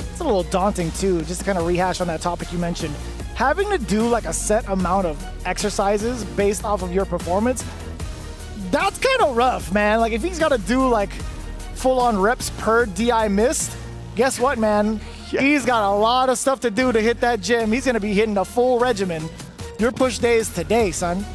It's a little daunting too, just to kind of rehash on that topic you mentioned. Having to do like a set amount of exercises based off of your performance, that's kind of rough, man. Like if he's got to do like full-on reps per DI missed, guess what, man? Yeah. He's got a lot of stuff to do to hit that gym. He's going to be hitting a full regimen. Your push day is today, son.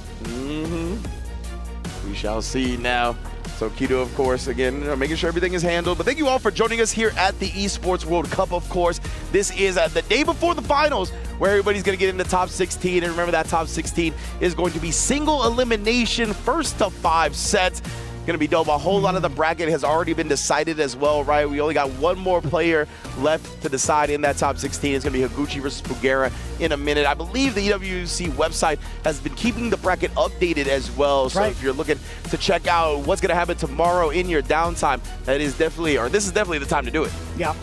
We shall see now. Tokido, of course, again, making sure everything is handled. But thank you all for joining us here at the Esports World Cup, of course. This is the day before the finals, where everybody's going to get into top 16. And remember, that top 16 is going to be single elimination, first to 5 sets. Going to be dope. A whole lot of the bracket has already been decided as well, right? We only got one more player left to decide in that top 16. It's going to be Higuchi versus Pugera in a minute. I believe the EWC website has been keeping the bracket updated as well. So if you're looking to check out what's going to happen tomorrow in your downtime, that is definitely, or this is definitely the time to do it. Yeah.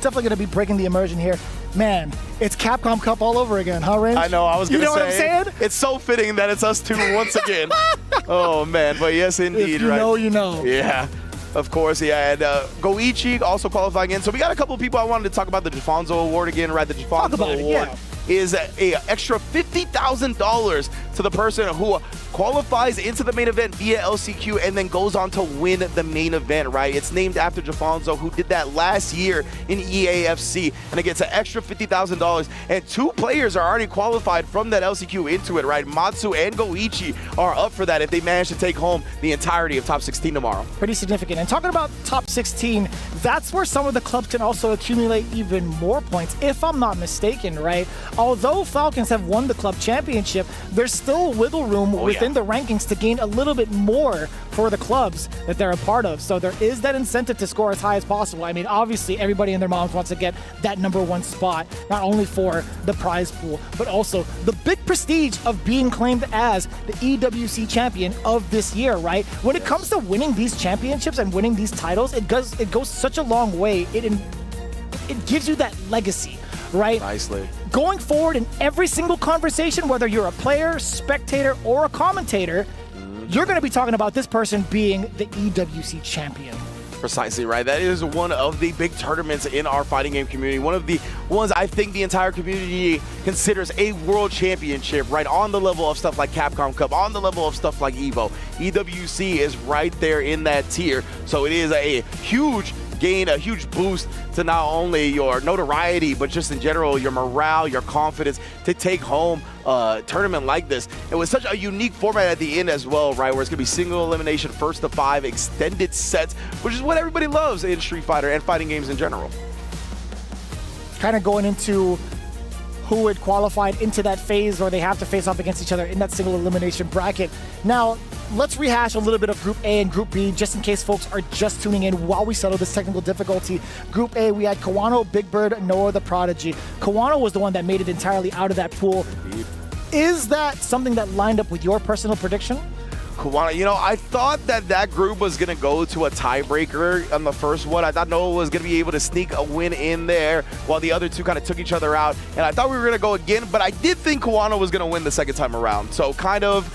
Definitely going to be breaking the immersion here. Man, it's Capcom Cup all over again, huh, Range? I know, I was going to say. You know what I'm saying? It's so fitting that it's us two once again. Oh, man, but yes, indeed, if you right? know, you know. Yeah, of course, yeah, and Goichi also qualifying in. So we got a couple of people I wanted to talk about the Jafonzo Award again, right? The Jafonzo Award is a extra $50,000 to the person who qualifies into the main event via LCQ and then goes on to win the main event, right? It's named after Jafonzo, who did that last year in EAFC, and it gets an extra $50,000. And 2 players are already qualified from that LCQ into it, right? Matsu and Goichi are up for that if they manage to take home the entirety of top 16 tomorrow. Pretty significant. And talking about top 16, that's where some of the clubs can also accumulate even more points, if I'm not mistaken, right? Although Falcons have won the club championship, there's still wiggle room within the rankings to gain a little bit more for the clubs that they're a part of. So there is that incentive to score as high as possible. I mean, obviously, everybody and their moms wants to get that #1 spot, not only for the prize pool, but also the big prestige of being claimed as the EWC champion of this year, right? When it comes to winning these championships and winning these titles, it goes such a long way. It gives you that legacy, right? Nicely. Going forward in every single conversation, whether you're a player, spectator, or a commentator, you're going to be talking about this person being the EWC champion. Precisely, right? That is one of the big tournaments in our fighting game community. One of the ones I think the entire community considers a world championship, right? On the level of stuff like Capcom Cup, on the level of stuff like EVO. EWC is right there in that tier. So it is a huge gain, a huge boost to not only your notoriety, but just in general, your morale, your confidence to take home a tournament like this. It was such a unique format at the end as well, right? Where it's going to be single elimination, first to 5, extended sets, which is what everybody loves in Street Fighter and fighting games in general. Kind of going into who had qualified into that phase where they have to face off against each other in that single elimination bracket. Now, let's rehash a little bit of Group A and Group B, just in case folks are just tuning in while we settle this technical difficulty. Group A, we had Kawano, Big Bird, Noah the Prodigy. Kawano was the one that made it entirely out of that pool. Indeed. Is that something that lined up with your personal prediction? Kawano, you know, I thought that group was going to go to a tiebreaker on the first one. I thought Noah was going to be able to sneak a win in there while the other two kind of took each other out. And I thought we were going to go again, but I did think Kawano was going to win the second time around. So kind of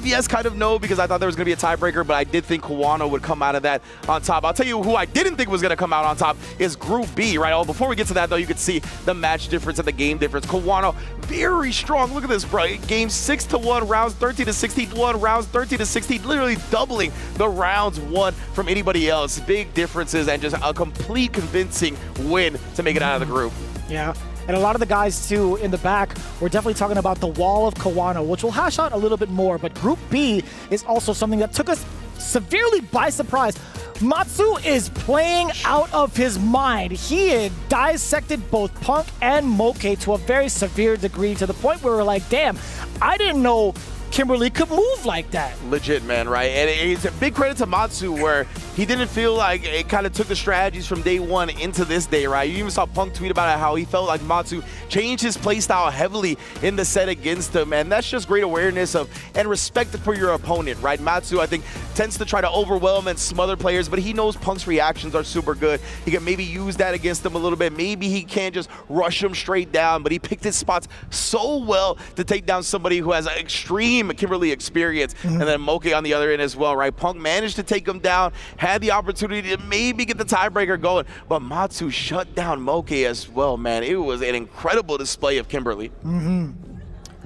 yes, kind of no, because I thought there was going to be a tiebreaker, but I did think Kawano would come out of that on top. I'll tell you who I didn't think was going to come out on top is Group B, right? Oh, before we get to that, though, you could see the match difference and the game difference. Kawano, very strong. Look at this, bro. Game 6-1, rounds 13-16, rounds 13-16, literally doubling the rounds won from anybody else. Big differences and just a complete convincing win to make it out of the group. Yeah. And a lot of the guys, too, in the back, we're definitely talking about the wall of Kawano, which we'll hash out a little bit more. But Group B is also something that took us severely by surprise. Matsu is playing out of his mind. He had dissected both Punk and Moke to a very severe degree, to the point where we're like, damn, I didn't know Kimberly could move like that. Legit, man, right? And it's a big credit to Matsu, where he didn't feel like it kind of took the strategies from day one into this day, right? You even saw Punk tweet about how he felt like Matsu changed his playstyle heavily in the set against him, and that's just great awareness of and respect for your opponent, right? Matsu, I think, tends to try to overwhelm and smother players, but he knows Punk's reactions are super good. He can maybe use that against him a little bit. Maybe he can't just rush him straight down, but he picked his spots so well to take down somebody who has an extreme Kimberly experience. And then Moke on the other end as well, right? Punk managed to take him down, had the opportunity to maybe get the tiebreaker going, but Matsu shut down Moke as well, man. It was an incredible display of Kimberly.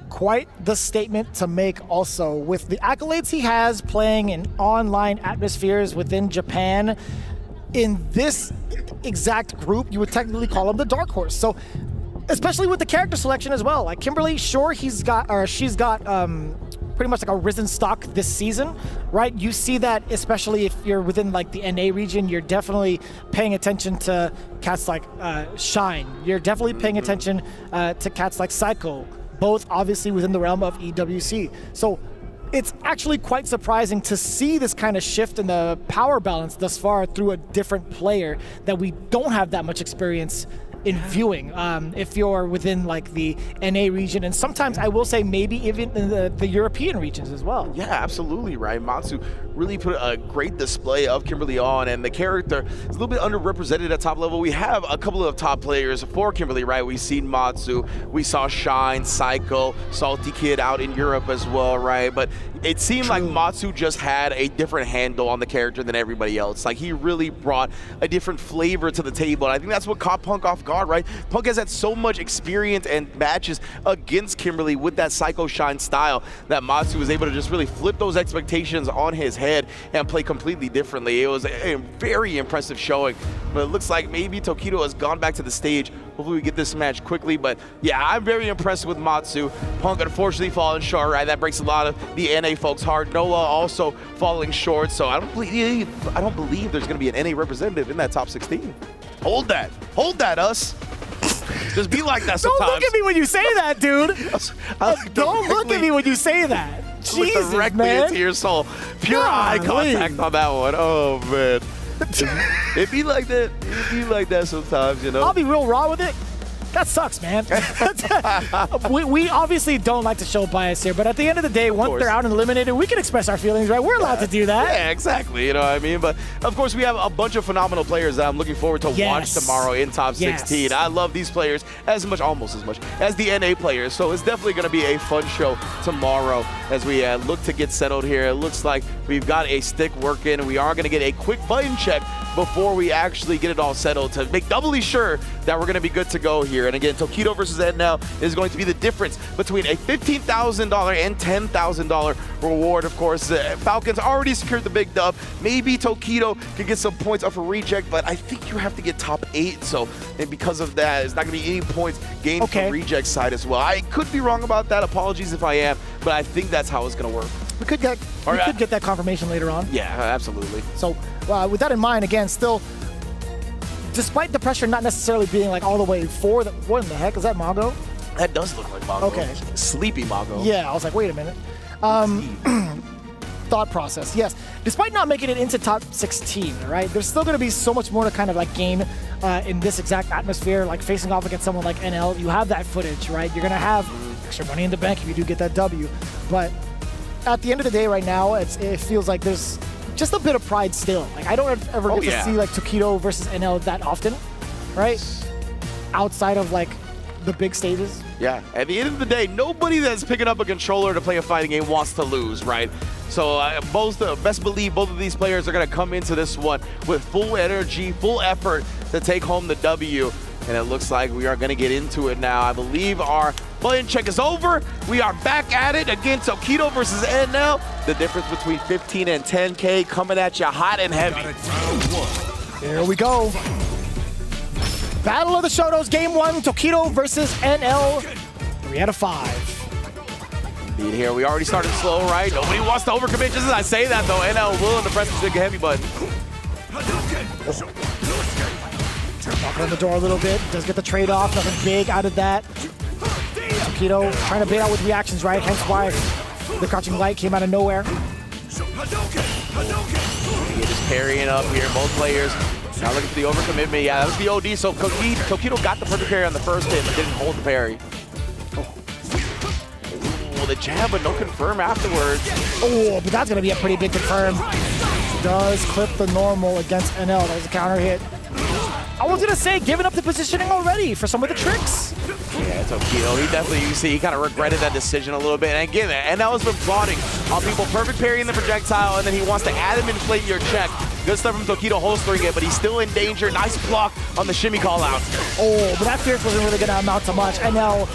Quite the statement to make also, with the accolades he has playing in online atmospheres within Japan. In this exact group, you would technically call him the dark horse. So, especially with the character selection as well. Like Kimberly, sure, she's got pretty much like a risen stock this season, right? You see that, especially if you're within like the NA region, you're definitely paying attention to cats like Shine. You're definitely paying attention to cats like Psycho, both obviously within the realm of EWC. So it's actually quite surprising to see this kind of shift in the power balance thus far through a different player that we don't have that much experience in viewing, if you're within like the NA region, and sometimes I will say maybe even in the European regions as well. Yeah, absolutely, right. Matsu really put a great display of Kimberly on, and the character is a little bit underrepresented at top level. We have a couple of top players for Kimberly, right? We've seen Matsu, we saw Shine, Psycho, Salty Kid out in Europe as well, right? But it seemed like Matsu just had a different handle on the character than everybody else. Like, he really brought a different flavor to the table, and I think that's what caught Punk off guard, right? Punk has had so much experience and matches against Kimberly with that Psycho Shine style that Matsu was able to just really flip those expectations on his head and play completely differently. It was a very impressive showing, but it looks like maybe Tokido has gone back to the stage. Hopefully we get this match quickly, but yeah, I'm very impressed with Matsu. Punk unfortunately falling short, right? That breaks a lot of the NA folks' heart. Noah also falling short, so I don't believe there's going to be an NA representative in that top 16. Hold that, us. Just be like that sometimes. Don't look at me when you say that, dude. Don't look at me when you say that. Jesus, directly man. into your soul. Pure eye contact on that one. Oh, man. It be like that. It be like that sometimes, you know. I'll be real raw with it. That sucks, man. we obviously don't like to show bias here, but at the end of the day, once they're out and eliminated, we can express our feelings, right? We're allowed to do that. Yeah, exactly. You know what I mean? But, of course, we have a bunch of phenomenal players that I'm looking forward to watch tomorrow in top 16. I love these players almost as much as the NA players, so it's definitely going to be a fun show tomorrow as we look to get settled here. It looks like we've got a stick working. We are going to get a quick button check before we actually get it all settled to make doubly sure that we're going to be good to go here. And again, Tokido versus NL is going to be the difference between a $15,000 and $10,000 reward. Of course, Falcons already secured the big dub. Maybe Tokido can get some points off a reject, but I think you have to get top 8. So, and because of that, it's not going to be any points gained from reject side as well. I could be wrong about that. Apologies if I am, but I think that's how it's going to work. We could get that confirmation later on. Yeah, absolutely. So with that in mind, again, still, despite the pressure not necessarily being like all the way for the, what in the heck is that, Mago? That does look like Mago. Okay. Sleepy Mago. Yeah, I was like, wait a minute. Thought process, yes. Despite not making it into top 16, right, there's still going to be so much more to kind of like gain in this exact atmosphere, like facing off against someone like NL. You have that footage, right? You're going to have extra money in the bank if you do get that W. But at the end of the day right now, it feels like there's just a bit of pride still. Like, I don't ever get to see like Tokido versus NL that often, right? Outside of like the big stages. Yeah, at the end of the day, nobody that's picking up a controller to play a fighting game wants to lose, right? So best believe both of these players are going to come into this one with full energy, full effort to take home the W. And it looks like we are going to get into it now. I believe our button check is over. We are back at it again. Tokido versus NL. The difference between 15 and 10K coming at you hot and heavy. Here we go. Battle of the Shotos, Game 1, Tokido versus NL. 3 out of 5. Indeed, here we already started slow, right? Nobody wants to overcommit. Just as I say that, though, NL will in the press the big heavy button. Knocking on the door a little bit. Does get the trade-off. Nothing big out of that. Tokido trying to bait out with reactions, right? Hence why the crouching light came out of nowhere. Just parrying up here, both players. Now looking for the overcommitment. Yeah, that was the OD. So Tokido got the perfect parry on the first hit, but didn't hold the parry. Oh, the jab, but no confirm afterwards. Oh, but that's going to be a pretty big confirm. Does clip the normal against NL. That was a counter hit. I was going to say, giving up the positioning already for some of the tricks. Yeah, Tokido, he definitely, you see, he kind of regretted that decision a little bit. And again, NL has been plotting on people perfect parrying the projectile, and then he wants to add him inflate your check. Good stuff from Tokido holstering it, but he's still in danger. Nice block on the shimmy call out. Oh, but that Fierce wasn't really going to amount to much. NL,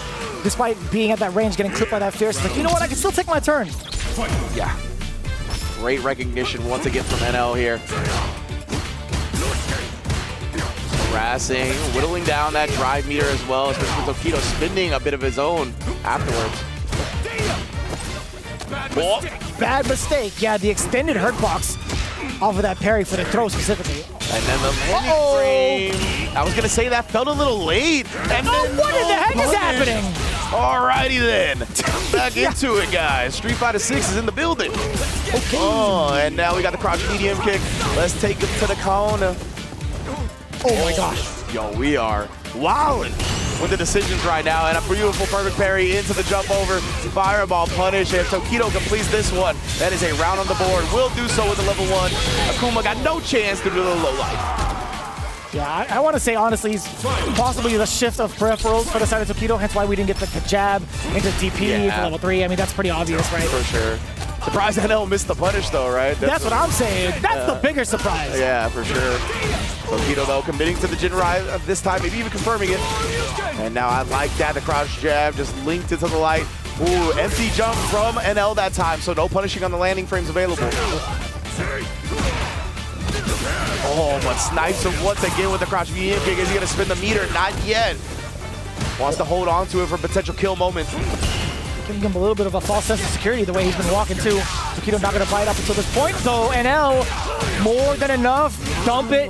despite being at that range, getting clipped by that Fierce, like, you know what, I can still take my turn. Yeah. Great recognition once again from NL here. Harassing, whittling down that drive meter as well, especially with Tokido spinning a bit of his own afterwards. Oh. Bad mistake. Yeah, the extended hurt box off of that parry for the throw specifically. And then the landing frame. I was going to say that felt a little late. And then what in the heck is happening? Alrighty then. Back into it, guys. Street Fighter 6 is in the building. Okay. Oh, and now we got the crouch medium kick. Let's take him to the corner. Oh my gosh. Yo, we are wilding with the decisions right now, and a beautiful perfect parry into the jump over. Fireball punish, and Tokido completes this one. That is a round on the board. Will do so with the level 1. Akuma got no chance to do the low life. Yeah, I want to say honestly, he's possibly the shift of peripherals for the side of Tokido, hence why we didn't get the jab into DP for level 3. I mean, that's pretty obvious, right? For sure. Surprised NL missed the punish though, right? That's what I'm saying. That's the bigger surprise. Yeah, for sure. Tokido though committing to the Jinrai this time, maybe even confirming it. And now I like that, the crouch jab just linked into the light. Ooh, empty jump from NL that time, so no punishing on the landing frames available. Oh, but snipes him once again with the crouch medium kick. Is he gonna spin the meter? Not yet. Wants to hold on to it for potential kill moment. Giving him a little bit of a false sense of security the way he's been walking too. Tokido not gonna bite up until this point though. NL, more than enough. Dump it.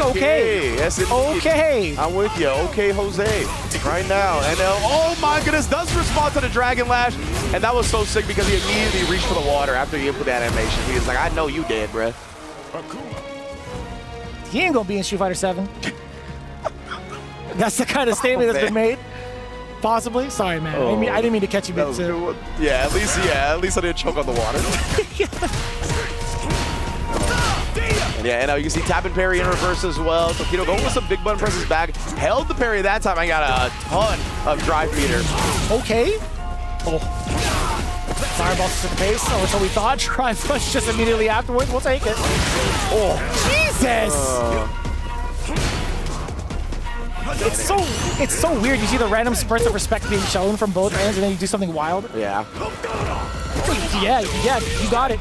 Okay. Yes, okay. I'm with you. Okay, Jose. Right now, NL. Oh my goodness, does respond to the Dragon Lash. And that was so sick because he immediately reached for the water after he input that animation. He was like, I know you dead, bruh. He ain't gonna be in Street Fighter 7. That's the kind of statement that's been made. Possibly. Sorry, man. I didn't mean to catch you mid too. Yeah, at least I didn't choke on the water. And yeah, and you can see tap and parry in reverse as well. Tokido going with some big button presses back. Held the parry that time. I got a ton of drive meter. Okay. Oh. Fireball to the face, or so we thought. Drive push just immediately afterwards. We'll take it. Oh, Jesus! It's so weird. You see the random spurts of respect being shown from both ends, and then you do something wild. Yeah. Yeah, you got it.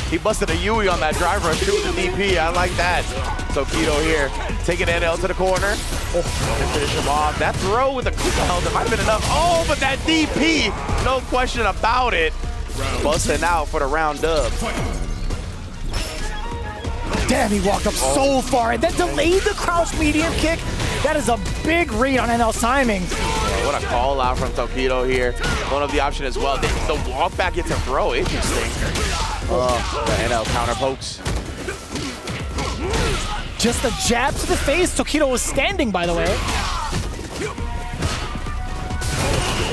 He busted a Yui on that drive rush too with the DP. I like that. Tokido here, taking NL to the corner. Oh, finish him off. That throw with the held, it might have been enough. Oh, but that DP, no question about it. Busting out for the round dub. Damn, he walked up so far and then delayed the crouch medium kick. That is a big read on NL's timing. Yeah, what a call out from Tokido here. One of the option as well. The walk back into throw, interesting. The NL counter pokes. Just a jab to the face. Tokido was standing, by the way.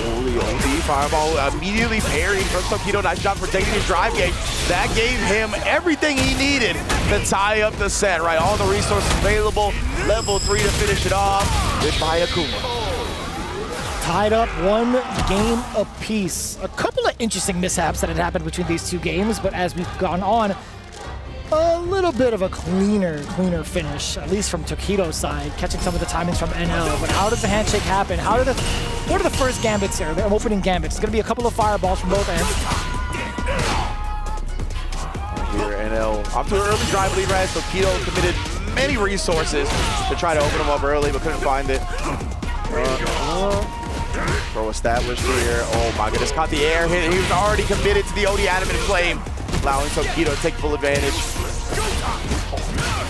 Holy OD fireball immediately parrying from Tokido. Nice job for taking his drive game. That gave him everything he needed to tie up the set, right? All the resources available. Level 3 to finish it off with Akuma. Tied up 1 game apiece. A couple of interesting mishaps that had happened between these two games, but as we've gone on, a little bit of a cleaner finish, at least from Tokido's side, catching some of the timings from NL. But how does the handshake happen? What are the first gambits here? The opening gambits. It's going to be a couple of fireballs from both ends. Here, NL off to an early drive lead, right? Tokido committed many resources to try to open him up early, but couldn't find it. Throw established here. Oh my goodness, caught the air hit. He was already committed to the OD Animate Flame, allowing Tokido to take full advantage.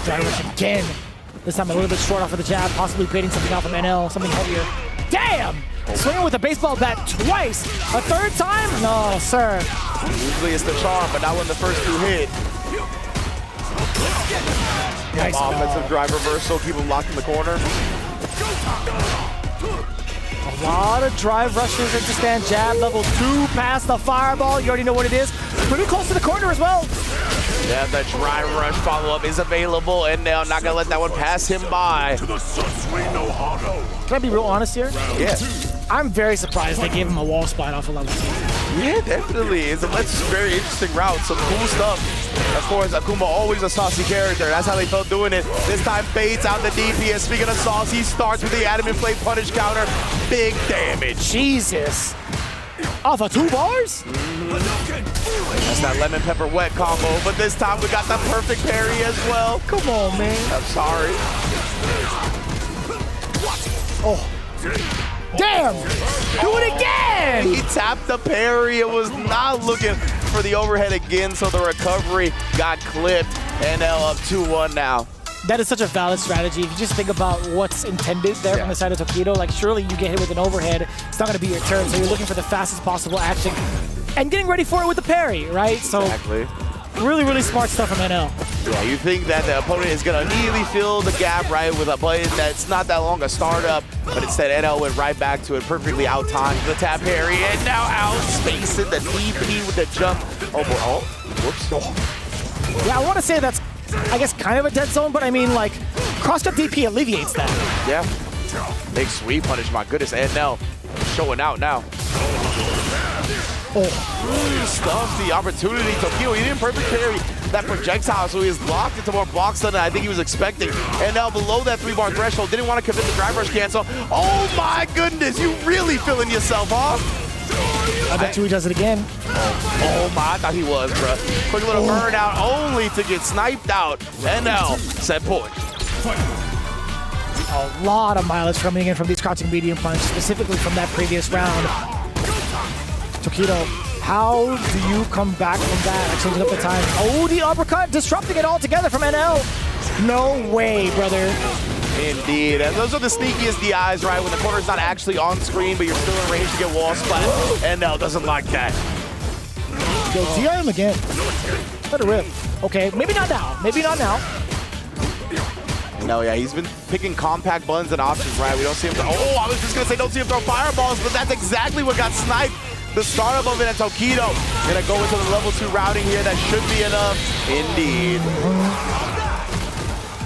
Dry rush again. This time a little bit short off of the jab, possibly creating something out from NL, something heavier. Damn! Swinging with a baseball bat twice. A third time? No, sir. Usually it's the charm, but not when the first two hit. Nice. Offensive drive reversal, keep him locked in the corner. A lot of drive rushes into stand jab, level 2 past the fireball. You already know what it is. Pretty close to the corner as well. Yeah, the drive rush follow-up is available, and now not gonna let that one pass him by. Can I be real honest here? Yeah. I'm very surprised they gave him a wall spot off of level 2. Yeah, definitely. It's a very interesting route. Some cool stuff. Of course, Akuma always a saucy character. That's how they felt doing it. This time baits out the DP. And speaking of sauce, he starts with the adamant flame punish counter. Big damage. Jesus. Off of 2 bars? That's that lemon pepper wet combo. But this time we got the perfect parry as well. Come on, man. I'm sorry. Oh. Damn! Do it again! He tapped the parry. It was not looking for the overhead again, so the recovery got clipped. NL up 2-1 now. That is such a valid strategy. If you just think about what's intended there from the side of Tokido, like surely you get hit with an overhead, it's not going to be your turn, so you're looking for the fastest possible action and getting ready for it with the parry, right? So exactly. Really, really smart stuff from NL. Yeah, you think that the opponent is going to immediately fill the gap, right, with a button that's not that long a startup, but instead NL went right back to it, perfectly out-timed the tap parry, and now out-spacing the DP with the jump. Oh, boy. Oh, whoops. Oh. Yeah, I want to say that's, I guess, kind of a dead zone, but I mean, like, cross-jump DP alleviates that. Yeah. Big sweep punish, my goodness, NL showing out now. Oh. Stuffs the opportunity. Tokido, he didn't perfect parry that projectile, so he was locked into more blocks than I think he was expecting. And now below that 3-bar threshold, didn't want to commit the drive rush cancel. Oh my goodness, you really feeling yourself off? I bet you he does it again. Oh my, I thought he was, bro. Quick little burnout only to get sniped out. And now, set point. A lot of mileage coming in from these crouching medium punch, specifically from that previous round. Tokido, how do you come back from that? Changing up the time. Oh, the uppercut, disrupting it all together from NL. No way, brother. Indeed, and those are the sneakiest DIs, right? When the corner's not actually on screen, but you're still in range to get wall splat. NL doesn't like that. Yo, DI him again. Let it rip. Okay, maybe not now. Maybe not now. No, yeah, he's been picking compact buttons and options, right? We don't see him throw. Oh, I was just going to say don't see him throw fireballs, but that's exactly what got sniped. The startup of it at Tokido. Gonna go into the level 2 routing here. That should be enough. Indeed.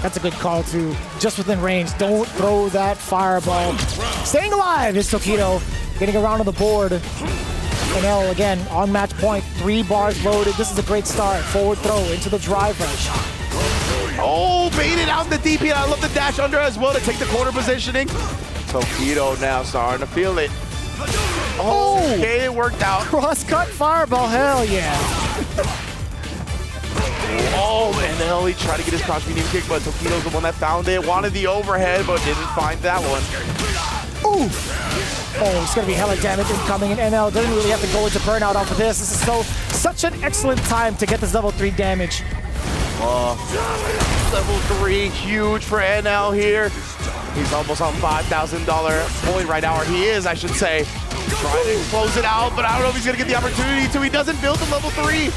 That's a good call, too. Just within range. Don't throw that fireball. Staying alive is Tokido. Getting around on the board. NL, again, on match point. 3 bars loaded. This is a great start. Forward throw into the drive rush. Oh, baited out the DP. And I love the dash under as well to take the corner positioning. Tokido now starting to feel it. Oh, okay, it worked out. Cross-cut fireball, hell yeah. Oh, and then he tried to get his cross medium kick, but Tokido's the one that found it. Wanted the overhead, but didn't find that one. Ooh. Oh, it's going to be hella damage incoming, and NL doesn't really have to go into burnout off of this. This is such an excellent time to get this level 3 damage. Level 3, huge for NL here. He's almost on $5,000 point right now, or he is, I should say. Trying to close it out, but I don't know if he's going to get the opportunity to. He doesn't build the level 3.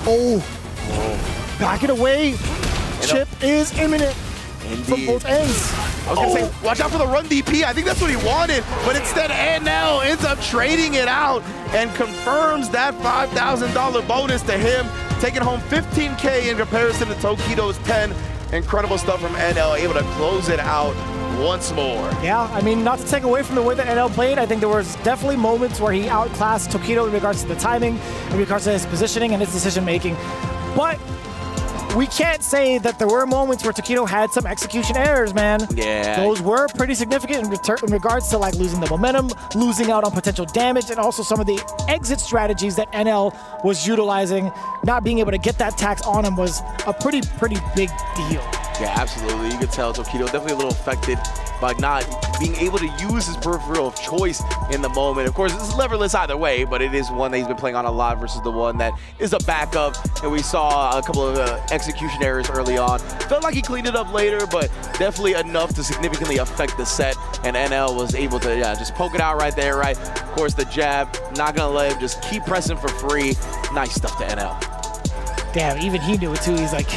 Oh. Back it away. Chip is imminent. Indeed. From both ends. I was going to say, watch out for the run DP. I think that's what he wanted, but instead NL ends up trading it out and confirms that $5,000 bonus to him, taking home $15K in comparison to Tokido's 10. Incredible stuff from NL, able to close it out once more. Yeah, I mean, not to take away from the way that NL played, I think there was definitely moments where he outclassed Tokido in regards to the timing, in regards to his positioning and his decision-making. But we can't say that there were moments where Tokido had some execution errors, man. Yeah. Those were pretty significant in regards to like losing the momentum, losing out on potential damage, and also some of the exit strategies that NL was utilizing. Not being able to get that tax on him was a pretty big deal. Yeah, absolutely. You could tell Tokido definitely a little affected by not being able to use his peripheral of choice in the moment. Of course, this is leverless either way, but it is one that he's been playing on a lot versus the one that is a backup. And we saw a couple of execution errors early on. Felt like he cleaned it up later, but definitely enough to significantly affect the set. And NL was able to just poke it out right there, right? Of course, the jab, not gonna let him just keep pressing for free. Nice stuff to NL. Damn, even he knew it too. He's like,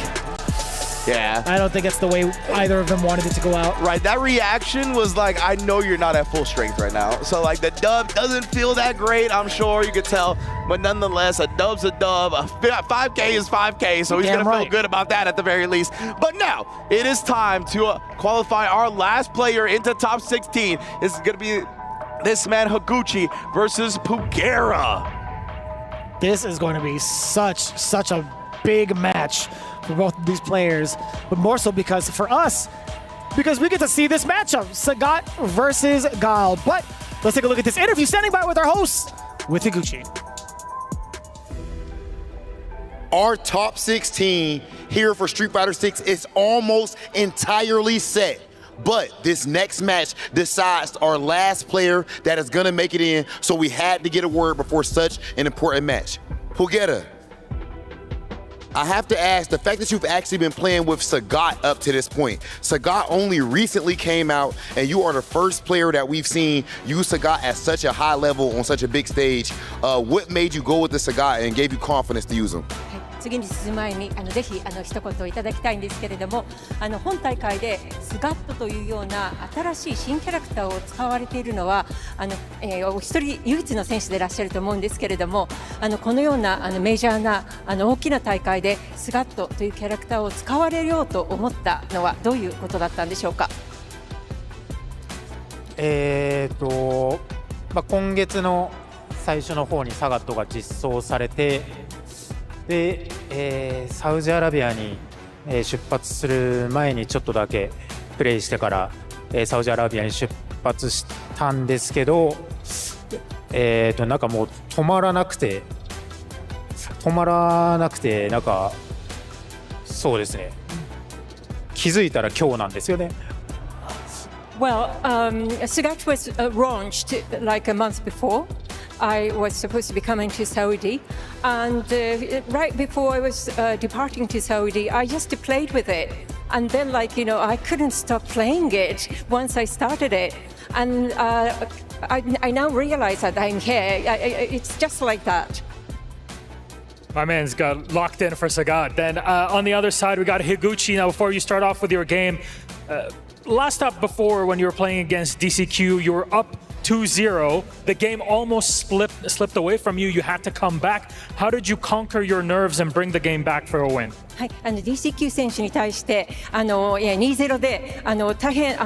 yeah. I don't think that's the way either of them wanted it to go out. Right, that reaction was like, I know you're not at full strength right now. So like the dub doesn't feel that great, I'm sure you could tell. But nonetheless, a dub's a dub. A 5K is 5K, so he's gonna feel good about that at the very least. But now, it is time to qualify our last player into top 16. This is gonna be this man, Higuchi, versus Pugera. This is going to be such a big match for both of these players, but more so because for us, because we get to see this matchup, Sagat versus Gal. But let's take a look at this interview standing by with our host, with Higuchi. Our top 16 here for Street Fighter 6 is almost entirely set. But this next match decides our last player that is gonna make it in, so we had to get a word before such an important match. Pugera, I have to ask, the fact that you've actually been playing with Sagat up to this point. Sagat only recently came out, and you are the first player that we've seen use Sagat at such a high level on such a big stage. What made you go with the Sagat and gave you confidence to use him? 次に進む前にぜひ一言いただきたいんですけれども、本大会でスガットというような新しい新キャラクターを使われているのはお一人唯一の選手でいらっしゃると思うんですけれども、このようなメジャーな大きな大会でスガットというキャラクターを使われようと思ったのはどういうことだったんでしょうか。今月の最初の方にサガットが実装されて、で、サウジアラビアに、出発する前にちょっとだけプレイしてから、サウジアラビアに出発したんですけど、なんかもう止まらなくてなんかそうですね、気づいたら今日なんですよね。Well, Sagat was launched like a month before. I was supposed to be coming to Saudi, and right before I was departing to Saudi, I just played with it, and then I couldn't stop playing it once I started it, and I now realize that I'm here. It's just like that. My man's got locked in for Sagat. Then on the other side, we got Higuchi. Now, before you start off with your game, last up before when you were playing against DCQ, you were up 2-0. The game almost slipped away from you. You had to come back. How did you conquer your nerves and bring the game back for a win? はい、DCQ 選手に対して2-0で大変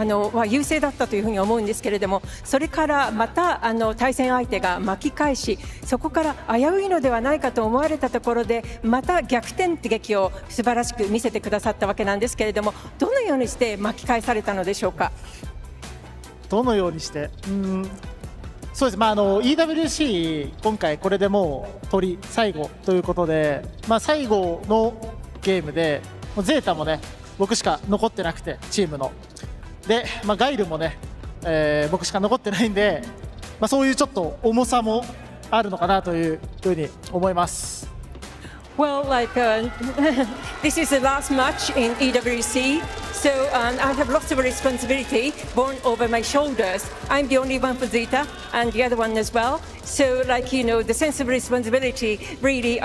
優勢だったというふうに思うんですけれども、それからまた対戦相手が巻き返し、そこから危ういのではないかと思われたところでまた逆転劇を素晴らしく見せてくださったわけなんですけれども、どのようにして巻き返されたのでしょうか。どのようにして、そうです、EWC 今回これでもう最後ということで、最後のゲームでゼータもね僕しか残ってなくてチームので、ガイルもね、僕しか残ってないんで、そういうちょっと重さもあるのかなというふうに思います。Well, this is the last match in EWC, so I have lots of responsibility borne over my shoulders. I'm the only one for Zeta, and the other one as well. So, the sense of responsibility really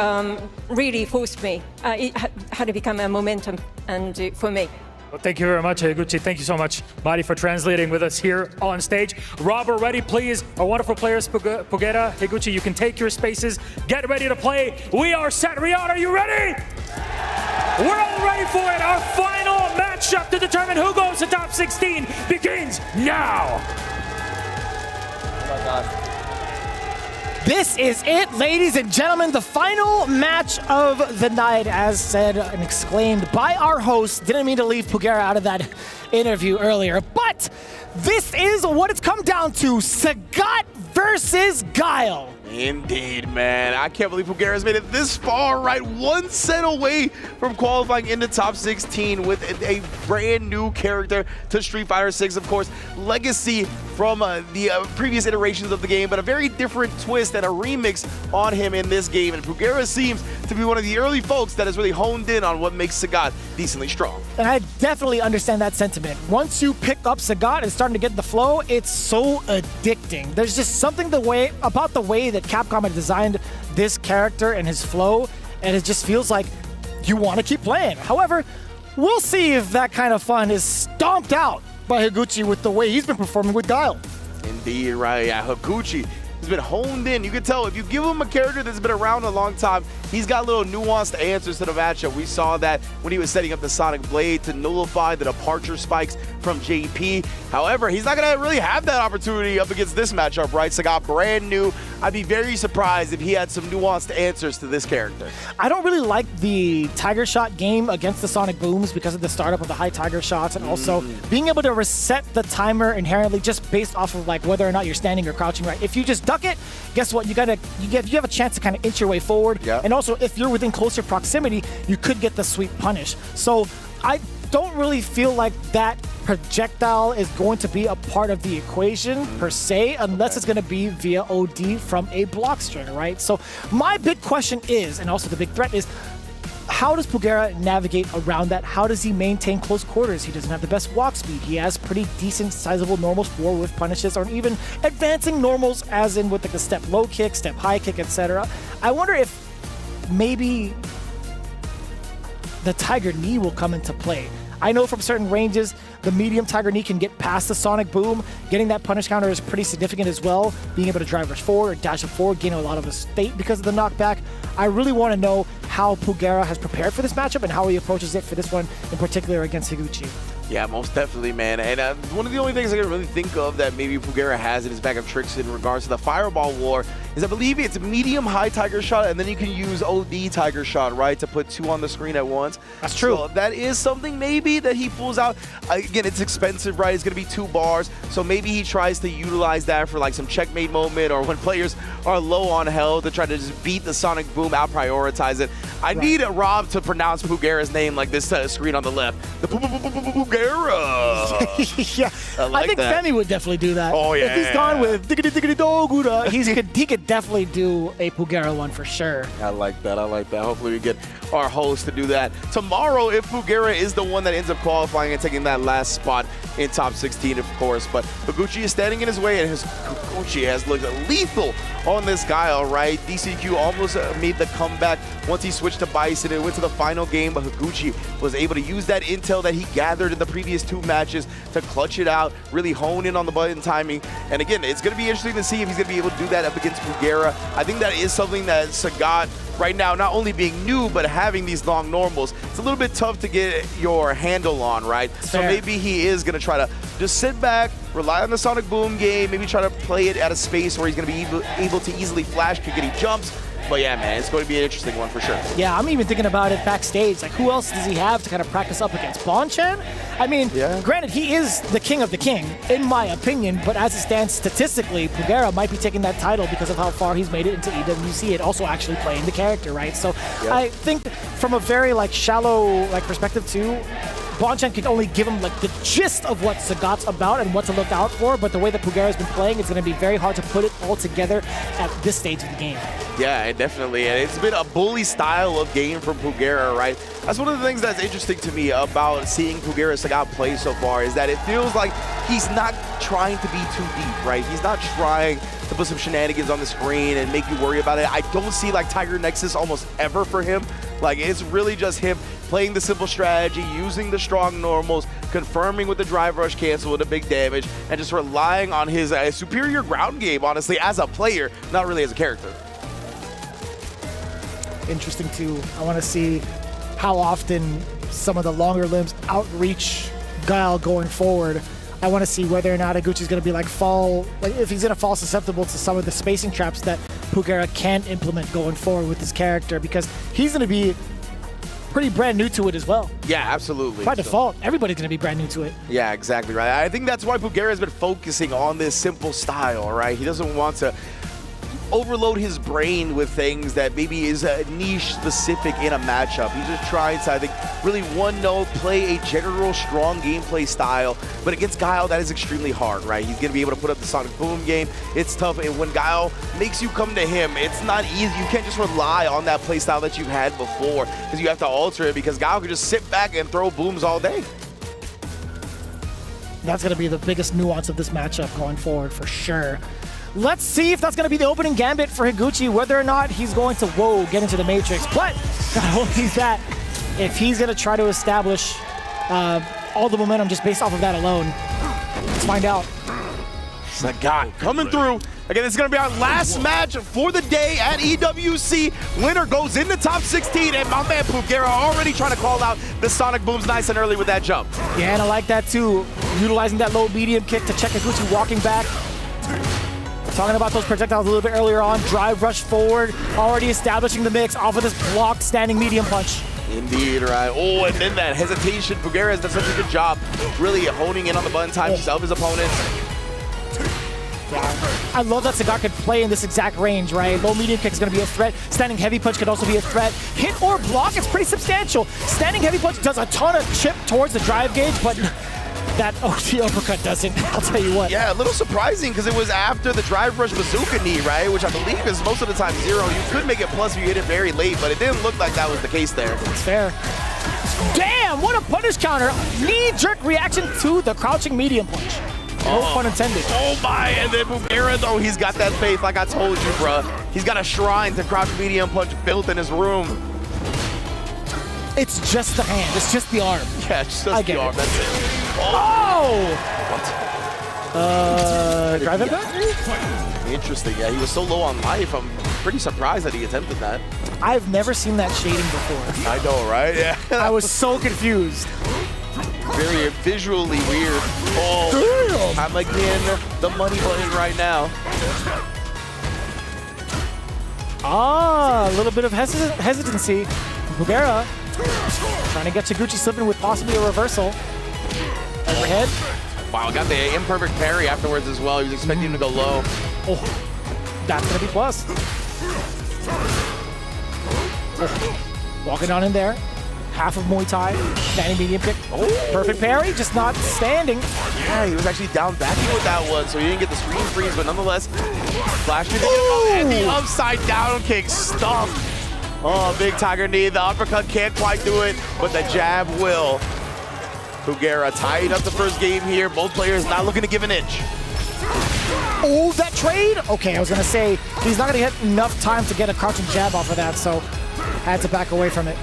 forced me. It had to become a momentum, and for me. Well, thank you very much, Higuchi. Thank you so much, Mari, for translating with us here on stage. Rob, we're ready, please. Our wonderful players, Pugera, Higuchi, you can take your spaces. Get ready to play. We are set. Riyadh, are you ready? We're all ready for it. Our final matchup to determine who goes to top 16 begins now. Oh my God. This is it, ladies and gentlemen, the final match of the night, as said and exclaimed by our host. Didn't mean to leave Pugera out of that interview earlier, but this is what it's come down to, Sagat versus Guile. Indeed, man. I can't believe Pugera's made it this far, right? One set away from qualifying into top 16 with a brand new character to Street Fighter 6. Of course, legacy from the previous iterations of the game, but a very different twist and a remix on him in this game. And Pugera seems to be one of the early folks that has really honed in on what makes Sagat decently strong. And I definitely understand that sentiment. Once you pick up Sagat and starting to get the flow, it's so addicting. There's just something about the way that Capcom had designed this character and his flow, and it just feels like you want to keep playing. However, we'll see if that kind of fun is stomped out by Higuchi with the way he's been performing with Guile. Indeed, right. Yeah, Higuchi has been honed in. You can tell if you give him a character that's been around a long time, he's got little nuanced answers to the matchup. We saw that when he was setting up the Sonic Blade to nullify the departure spikes from JP. However, he's not going to really have that opportunity up against this matchup, right? Sagat brand new. I'd be very surprised if he had some nuanced answers to this character. I don't really like the Tiger Shot game against the Sonic Booms because of the startup of the high Tiger Shots and also being able to reset the timer inherently just based off of like whether or not you're standing or crouching right. If you just duck it, guess what? You have a chance to kind of inch your way forward. Yeah. And also if you're within closer proximity, you could get the sweep punish. So I don't really feel like that projectile is going to be a part of the equation per se, unless it's going to be via OD from a block string, right? So my big question is, and also the big threat is, how does Pugera navigate around that? How does he maintain close quarters? He doesn't have the best walk speed. He has pretty decent sizable normals for with punishes or even advancing normals as in with like the step low kick, step high kick, etc. I wonder if maybe the Tiger Knee will come into play. I know from certain ranges, the medium Tiger Knee can get past the Sonic Boom. Getting that punish counter is pretty significant as well. Being able to drive rush forward or dash up forward, gaining a lot of estate because of the knockback. I really want to know how Pugera has prepared for this matchup and how he approaches it for this one in particular against Higuchi. Yeah, most definitely, man. And one of the only things I can really think of that maybe Pugera has in his bag of tricks in regards to the Fireball War is I believe it's medium-high Tiger Shot, and then you can use OD Tiger Shot, right, to put two on the screen at once. That's true. So that is something maybe that he pulls out. Again, it's expensive, right? It's going to be 2 bars, so maybe he tries to utilize that for like some checkmate moment or when players are low on health to try to just beat the Sonic Boom, out-prioritize it. I need Rob to pronounce Pugera's name like this screen on the left. The Pugera. Yeah, I think that. Femi would definitely do that. Oh, yeah. If he's gone with diggity diggity dogura, he could definitely do a Pugera one for sure. I like that. I like that. Hopefully we get our host to do that tomorrow if Pugera is the one that ends up qualifying and taking that last spot in top 16, of course. But Higuchi is standing in his way, and Higuchi has looked lethal on this guy, all right? DCQ almost made the comeback once he switched to Bison and went to the final game, but Higuchi was able to use that intel that he gathered in the previous 2 matches to clutch it out, really hone in on the button timing. And again, it's going to be interesting to see if he's going to be able to do that up against Pugera. I think that is something that Sagat right now, not only being new, but having these long normals, it's a little bit tough to get your handle on, right? So maybe he is going to try to just sit back, rely on the Sonic Boom game, maybe try to play it at a space where he's going to be able to easily flash kick any jumps. But yeah, man, it's going to be an interesting one for sure. Yeah, I'm even thinking about it backstage. Like, who else does he have to kind of practice up against? Bonchan? I mean, granted, he is the king of the king, in my opinion, but as it stands statistically, Pugera might be taking that title because of how far he's made it into EWC and also actually playing the character, right? So I think from a very, like, shallow, like, perspective, too, Bonchan can only give him like the gist of what Sagat's about and what to look out for, but the way that Pugera's been playing, it's going to be very hard to put it all together at this stage of the game. Yeah, definitely. And it's been a bully style of game from Pugera, right? That's one of the things that's interesting to me about seeing Pugera Sagat play so far is that it feels like he's not trying to be too deep, right? He's not trying to put some shenanigans on the screen and make you worry about it. I don't see like Tiger Nexus almost ever for him. Like, it's really just him playing the simple strategy, using the strong normals, confirming with the drive rush cancel with the big damage, and just relying on his superior ground game, honestly, as a player, not really as a character. Interesting, too. I want to see how often some of the longer limbs outreach Guile going forward. I want to see whether or not Higuchi's going to be like if he's going to fall susceptible to some of the spacing traps that Pugera can implement going forward with his character, because he's going to be pretty brand new to it as well. Yeah, absolutely. By default, everybody's going to be brand new to it. Yeah, exactly right. I think that's why Pugera has been focusing on this simple style, right? He doesn't want to overload his brain with things that maybe is niche specific in a matchup. He's just trying to, I think, really one note, play a general strong gameplay style. But against Guile, that is extremely hard, right? He's gonna be able to put up the Sonic Boom game. It's tough, and when Guile makes you come to him, it's not easy. You can't just rely on that play style that you've had before, because you have to alter it, because Guile can just sit back and throw booms all day. That's going to be the biggest nuance of this matchup going forward for sure. Let's see if that's going to be the opening gambit for Higuchi, whether or not he's going to, get into the Matrix. But not only that, if he's going to try to establish all the momentum just based off of that alone. Let's find out. Sagat coming through. Again, this is going to be our last match for the day at EWC. Winner goes in the top 16, and my man Pugera already trying to call out the Sonic Booms nice and early with that jump. Yeah, and I like that too. Utilizing that low medium kick to check Higuchi walking back. Talking about those projectiles a little bit earlier on. Drive rush forward, already establishing the mix off of this blocked standing medium punch. Indeed, right. Oh, and then that hesitation. Pugera has done such a good job really honing in on the button times of his opponents. I love that Sagat could play in this exact range, right? Low medium kick is going to be a threat. Standing heavy punch could also be a threat. Hit or block is pretty substantial. Standing heavy punch does a ton of chip towards the drive gauge, but that OT uppercut doesn't. I'll tell you what. Yeah, a little surprising because it was after the drive rush bazooka knee, right? Which I believe is most of the time 0. You could make it plus if you hit it very late, but it didn't look like that was the case there. It's fair. Damn, what a punish counter. Knee-jerk reaction to the crouching medium punch. No pun intended. Oh my, and then Pugera, though, he's got that faith like I told you, bruh. He's got a shrine to crouch medium punch built in his room. It's just the hand. It's just the arm. Yeah, it's just the arm. That's it. Oh! What? Drive impact? Interesting. Yeah, he was so low on life. I'm pretty surprised that he attempted that. I've never seen that shading before. I know, right? Yeah. I was so confused. Very visually weird. Oh, I'm like in the money button right now. A little bit of hesitancy. Pugera trying to get Higuchi slipping with possibly a reversal. Overhead. Wow, got the imperfect parry afterwards as well. He was expecting him to go low. Oh, that's going to be plus. Walking on in there. Half of Muay Thai, standing medium kick. Oh, perfect parry, just not standing. Yeah, he was actually down backing with that one, so he didn't get the screen freeze, but nonetheless, flash kick and the upside down kick stuffed. Oh, big tiger knee. The uppercut can't quite do it, but the jab will. Pugera tied up the first game here. Both players not looking to give an inch. Oh, that trade? Okay, I was gonna say, he's not gonna get enough time to get a crouching jab off of that, so had to back away from it.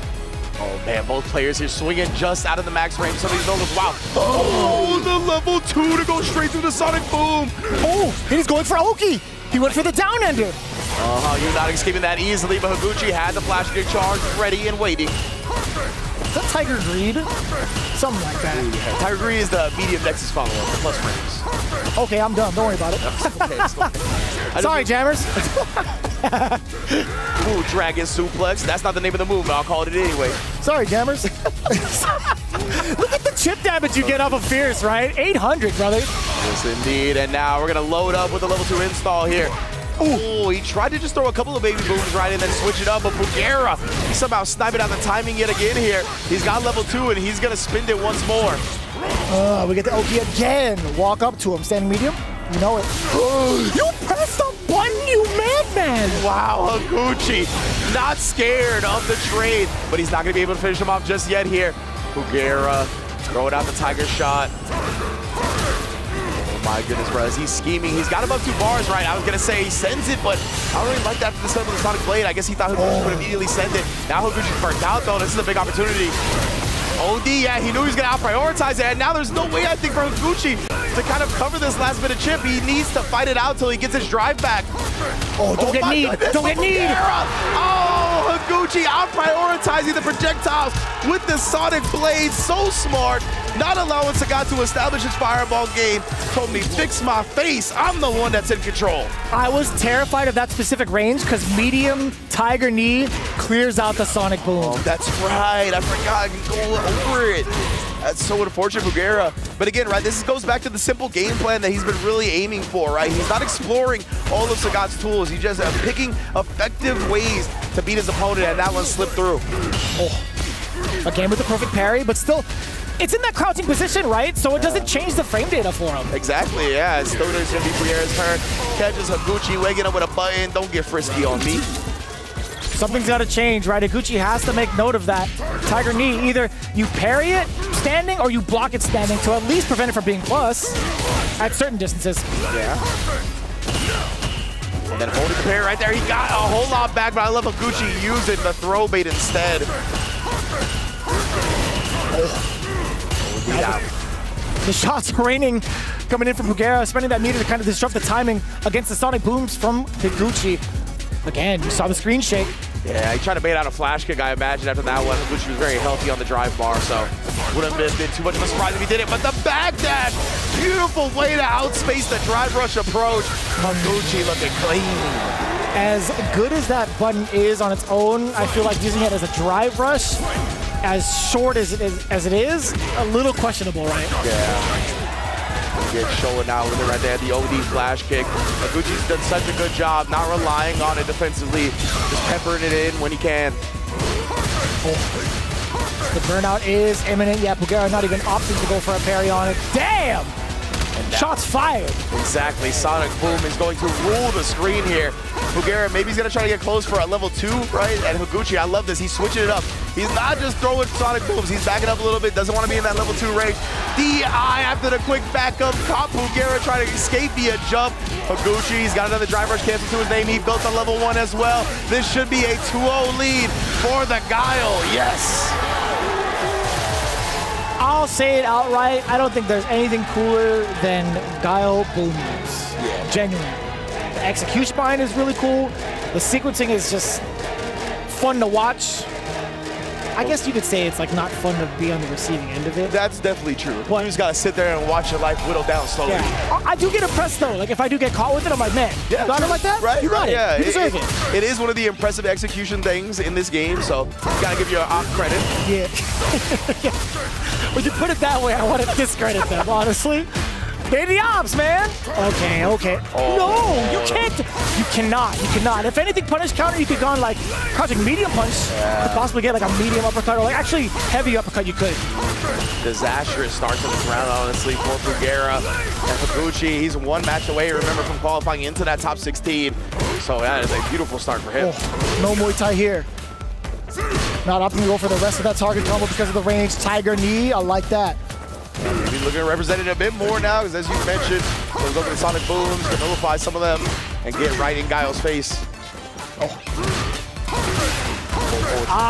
Oh man, both players here swinging just out of the max range. Some of these numbers, wow. Oh, the level 2 to go straight through the Sonic Boom. Oh, and he's going for Oki. He went for the down ender. You're not escaping that easily, but Higuchi had the flash kick charge ready and waiting. Is that Tiger Greed? Something like that. Yeah, Tiger Greed is the medium Nexus follower, plus frames. Okay, I'm done. Don't worry about it. Okay. Sorry, jammers. Ooh, Dragon Suplex. That's not the name of the move, but I'll call it anyway. Sorry, jammers. Look at the chip damage you get off of Fierce, right? 800, brother. Yes, indeed. And now we're going to load up with the level 2 install here. Ooh, he tried to just throw a couple of baby booms right and then switch it up, but Pugera, he's somehow sniping out the timing yet again here. He's got level 2, and he's going to spin it once more. We get the Oki again. Walk up to him, standing medium. You know it. You pressed the button, you madman! Wow, Higuchi not scared of the trade, but he's not going to be able to finish him off just yet here. Pugera throwing out the Tiger shot. Oh my goodness, bro, he's scheming. He's got above 2 bars, right? I was going to say he sends it, but I don't really like that for the start of the Sonic Blade. I guess he thought Higuchi would immediately send it. Now Higuchi's burnt out, though. This is a big opportunity. OD, yeah, he knew he was going to out-prioritize it, and now there's no way, I think, for Higuchi to kind of cover this last bit of chip. He needs to fight it out till he gets his drive back. Oh, don't get kneed. Don't get kneed. Oh, Higuchi out-prioritizing the projectiles with the Sonic Blade. So smart. Not allowing Sagat to establish his fireball game. Told me, fix my face. I'm the one that's in control. I was terrified of that specific range because medium Tiger Knee clears out the Sonic Boom. Oh, that's right. I forgot. I can go over it. That's so unfortunate, Pugera. But again, right, this goes back to the simple game plan that he's been really aiming for, right? He's not exploring all of Sagat's tools. He's just picking effective ways to beat his opponent, and that one slipped through. Again with the perfect parry, but still, it's in that crouching position, right? So it doesn't change the frame data for him. Exactly, yeah. Still there's going to be Pugera's turn. Catches Higuchi, waking up with a button. Don't get frisky on me. Something's got to change, right? Higuchi has to make note of that. Tiger knee, either you parry it standing or you block it standing to at least prevent it from being plus at certain distances. Yeah. And then holding the parry right there. He got a whole lot back, but I love Higuchi using the throw bait instead. The shots raining coming in from Pugera, spending that meter to kind of disrupt the timing against the sonic booms from Higuchi. Again, you saw the screen shake. Yeah, he tried to bait out a flash kick, I imagine, after that one. Higuchi was very healthy on the drive bar, so wouldn't have been too much of a surprise if he did it. But the backdash, beautiful way to outspace the drive rush approach. Higuchi looking clean. As good as that button is on its own, I feel like using it as a drive rush, as short as it is, a little questionable, right? Yeah. Again, showing out with it right there, the OD flash kick. Higuchi's done such a good job not relying on it defensively, just peppering it in when he can. The burnout is imminent. Yeah, Pugera not even opting to go for a parry on it. Damn! Shots fired. Exactly. Sonic Boom is going to rule the screen here. Pugera, maybe he's going to try to get close for a level 2, right? And Higuchi, I love this. He's switching it up. He's not just throwing Sonic Booms. He's backing up a little bit. Doesn't want to be in that level 2 range. DI after the quick backup. Caught Pugera trying to escape via jump. Higuchi, he's got another drive rush cancel to his name. He built a level 1 as well. This should be a 2-0 lead for the Guile. Yes. I'll say it outright. I don't think there's anything cooler than Guile Booms. Yeah. Genuinely. The execution behind is really cool. The sequencing is just fun to watch. I guess you could say it's like not fun to be on the receiving end of it. That's definitely true. You just gotta sit there and watch your life whittle down slowly. Yeah. I do get impressed though. Like if I do get caught with it, I'm like, man, you got it like that? Right, you got it. Yeah. You deserve it. It is one of the impressive execution things in this game, so gotta give you credit. Yeah. When you put it that way, I want to discredit them, honestly. They're the ops, man. Okay. No, you can't. You cannot. If anything, punish counter, you could go on like crouching medium punch. Could possibly get like a medium uppercut or like actually heavy uppercut. You could. Disastrous start to this round, honestly, for Pugera. And Higuchi, he's one match away, remember, from qualifying into that top 16. So that is a beautiful start for him. No Muay Thai here. Not opting to go for the rest of that target combo because of the range. Tiger knee, I like that. Maybe looking represented a bit more now, because as you mentioned, goes over the Sonic Booms, can nullify some of them, and get right in Guile's face.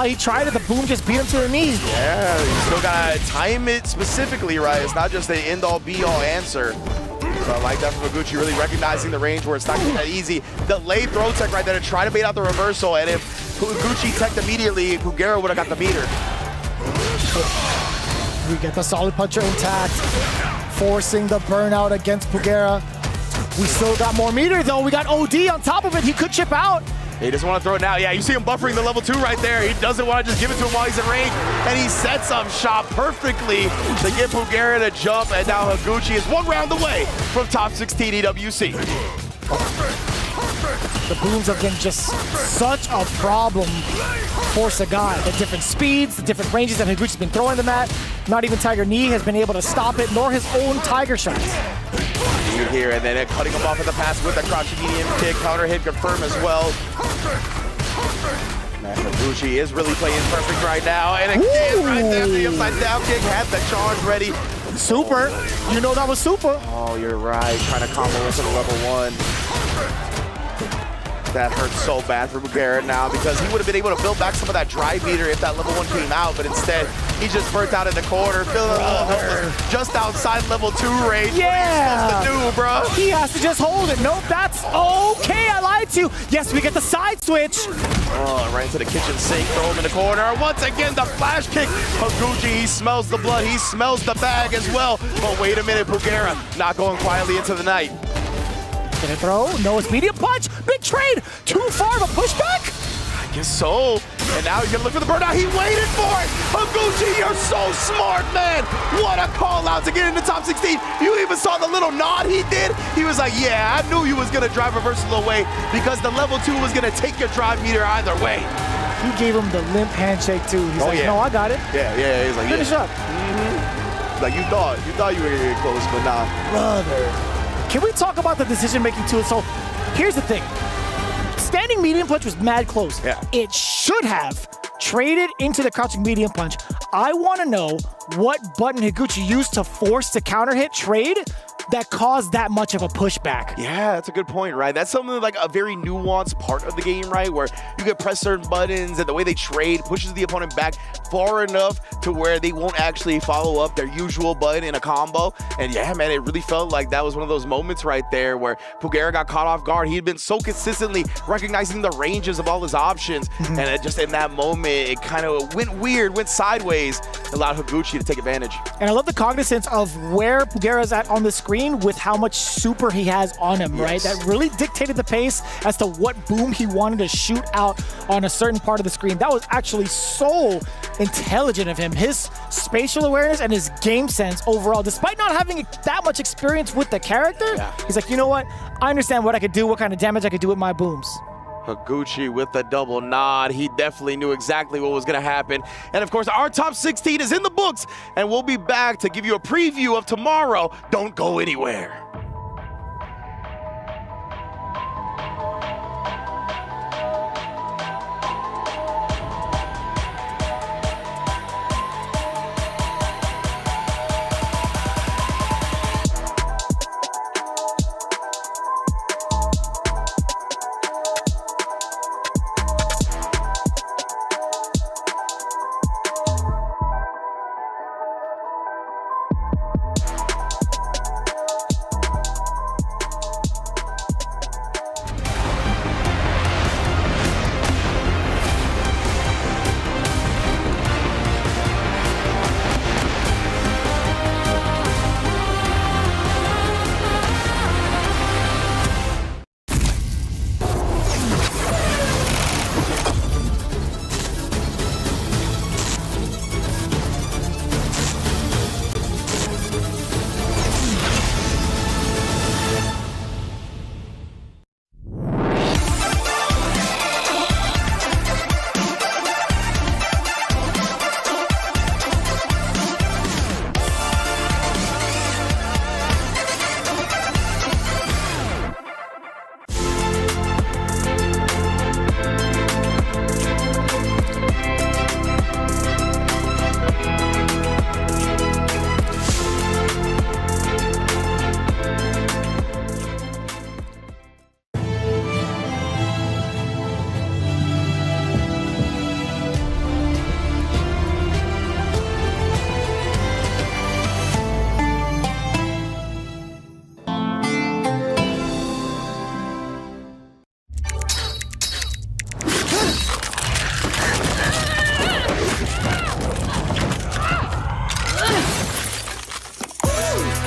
He tried it, the boom just beat him to the knees. Yeah, you still gotta time it specifically, right? It's not just the end-all, be-all answer. So I like that from Higuchi, really recognizing the range where it's not that easy. Delayed throw tech right there to try to bait out the reversal, and if Higuchi teched immediately, Pugera would have got the meter. We get the solid puncher intact, forcing the burnout against Pugera. We still got more meter though. We got OD on top of it. He could chip out. He doesn't want to throw it now. Yeah, you see him buffering the level 2 right there. He doesn't want to just give it to him while he's in range. And he sets up shop perfectly to get Pugera to jump. And now Higuchi is one round away from top 16 EWC. The booms have been just such a problem for Sagat. The different speeds, the different ranges that Higuchi's been throwing them at. Not even Tiger Knee has been able to stop it, nor his own Tiger shots. Here, and then cutting him off at the pass with a crouching medium kick. Counter hit confirm as well. Higuchi is really playing perfect right now. And again, right there, the upside down kick had the charge ready. Super. You know that was super. Oh, you're right. Trying to combo into the level 1. That hurts so bad for Pugera now, because he would have been able to build back some of that drive meter if that level 1 came out, but instead he just burnt out in the corner, feeling a little helpless, just outside level 2 range. Yeah. What are you supposed to do, bro? He has to just hold it. Nope, that's okay. I lied to you. Yes, we get the side switch. Oh, right into the kitchen sink, throw him in the corner. Once again, the flash kick. Higuchi, he smells the blood. He smells the bag as well. But wait a minute, Pugera not going quietly into the night. Gonna throw? No, it's medium punch. Big trade. Too far of a pushback? I guess so. And now he's gonna look for the burnout. He waited for it. Higuchi, you're so smart, man. What a call out to get in the top 16. You even saw the little nod he did. He was like, yeah, I knew you was gonna drive reversal away because the level 2 was gonna take your drive meter either way. He gave him the limp handshake too. He's like, no, I got it. Yeah, he's like, finish up. Like you thought you were gonna get close, but nah. Brother. Can we talk about the decision making too? So here's the thing. Standing medium punch was mad close. Yeah. It should have traded into the crouching medium punch. I want to know what button Higuchi used to force the counter hit trade that caused that much of a pushback. Yeah, that's a good point, right? That's something like a very nuanced part of the game, right? Where you can press certain buttons and the way they trade pushes the opponent back far enough to where they won't actually follow up their usual button in a combo. And yeah, man, it really felt like that was one of those moments right there where Pugera got caught off guard. He had been so consistently recognizing the ranges of all his options. And it just in that moment, it kind of went weird, went sideways, allowed Higuchi to take advantage. And I love the cognizance of where Pugera's at on the screen with how much super he has on him, right? That really dictated the pace as to what boom he wanted to shoot out on a certain part of the screen. That was actually so intelligent of him. His spatial awareness and his game sense overall, despite not having that much experience with the character, he's like, you know what? I understand what I could do, what kind of damage I could do with my booms. Higuchi with the double nod. He definitely knew exactly what was going to happen. And of course, our top 16 is in the books, and we'll be back to give you a preview of tomorrow. Don't go anywhere.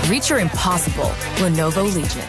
Reach your impossible, Lenovo Legion.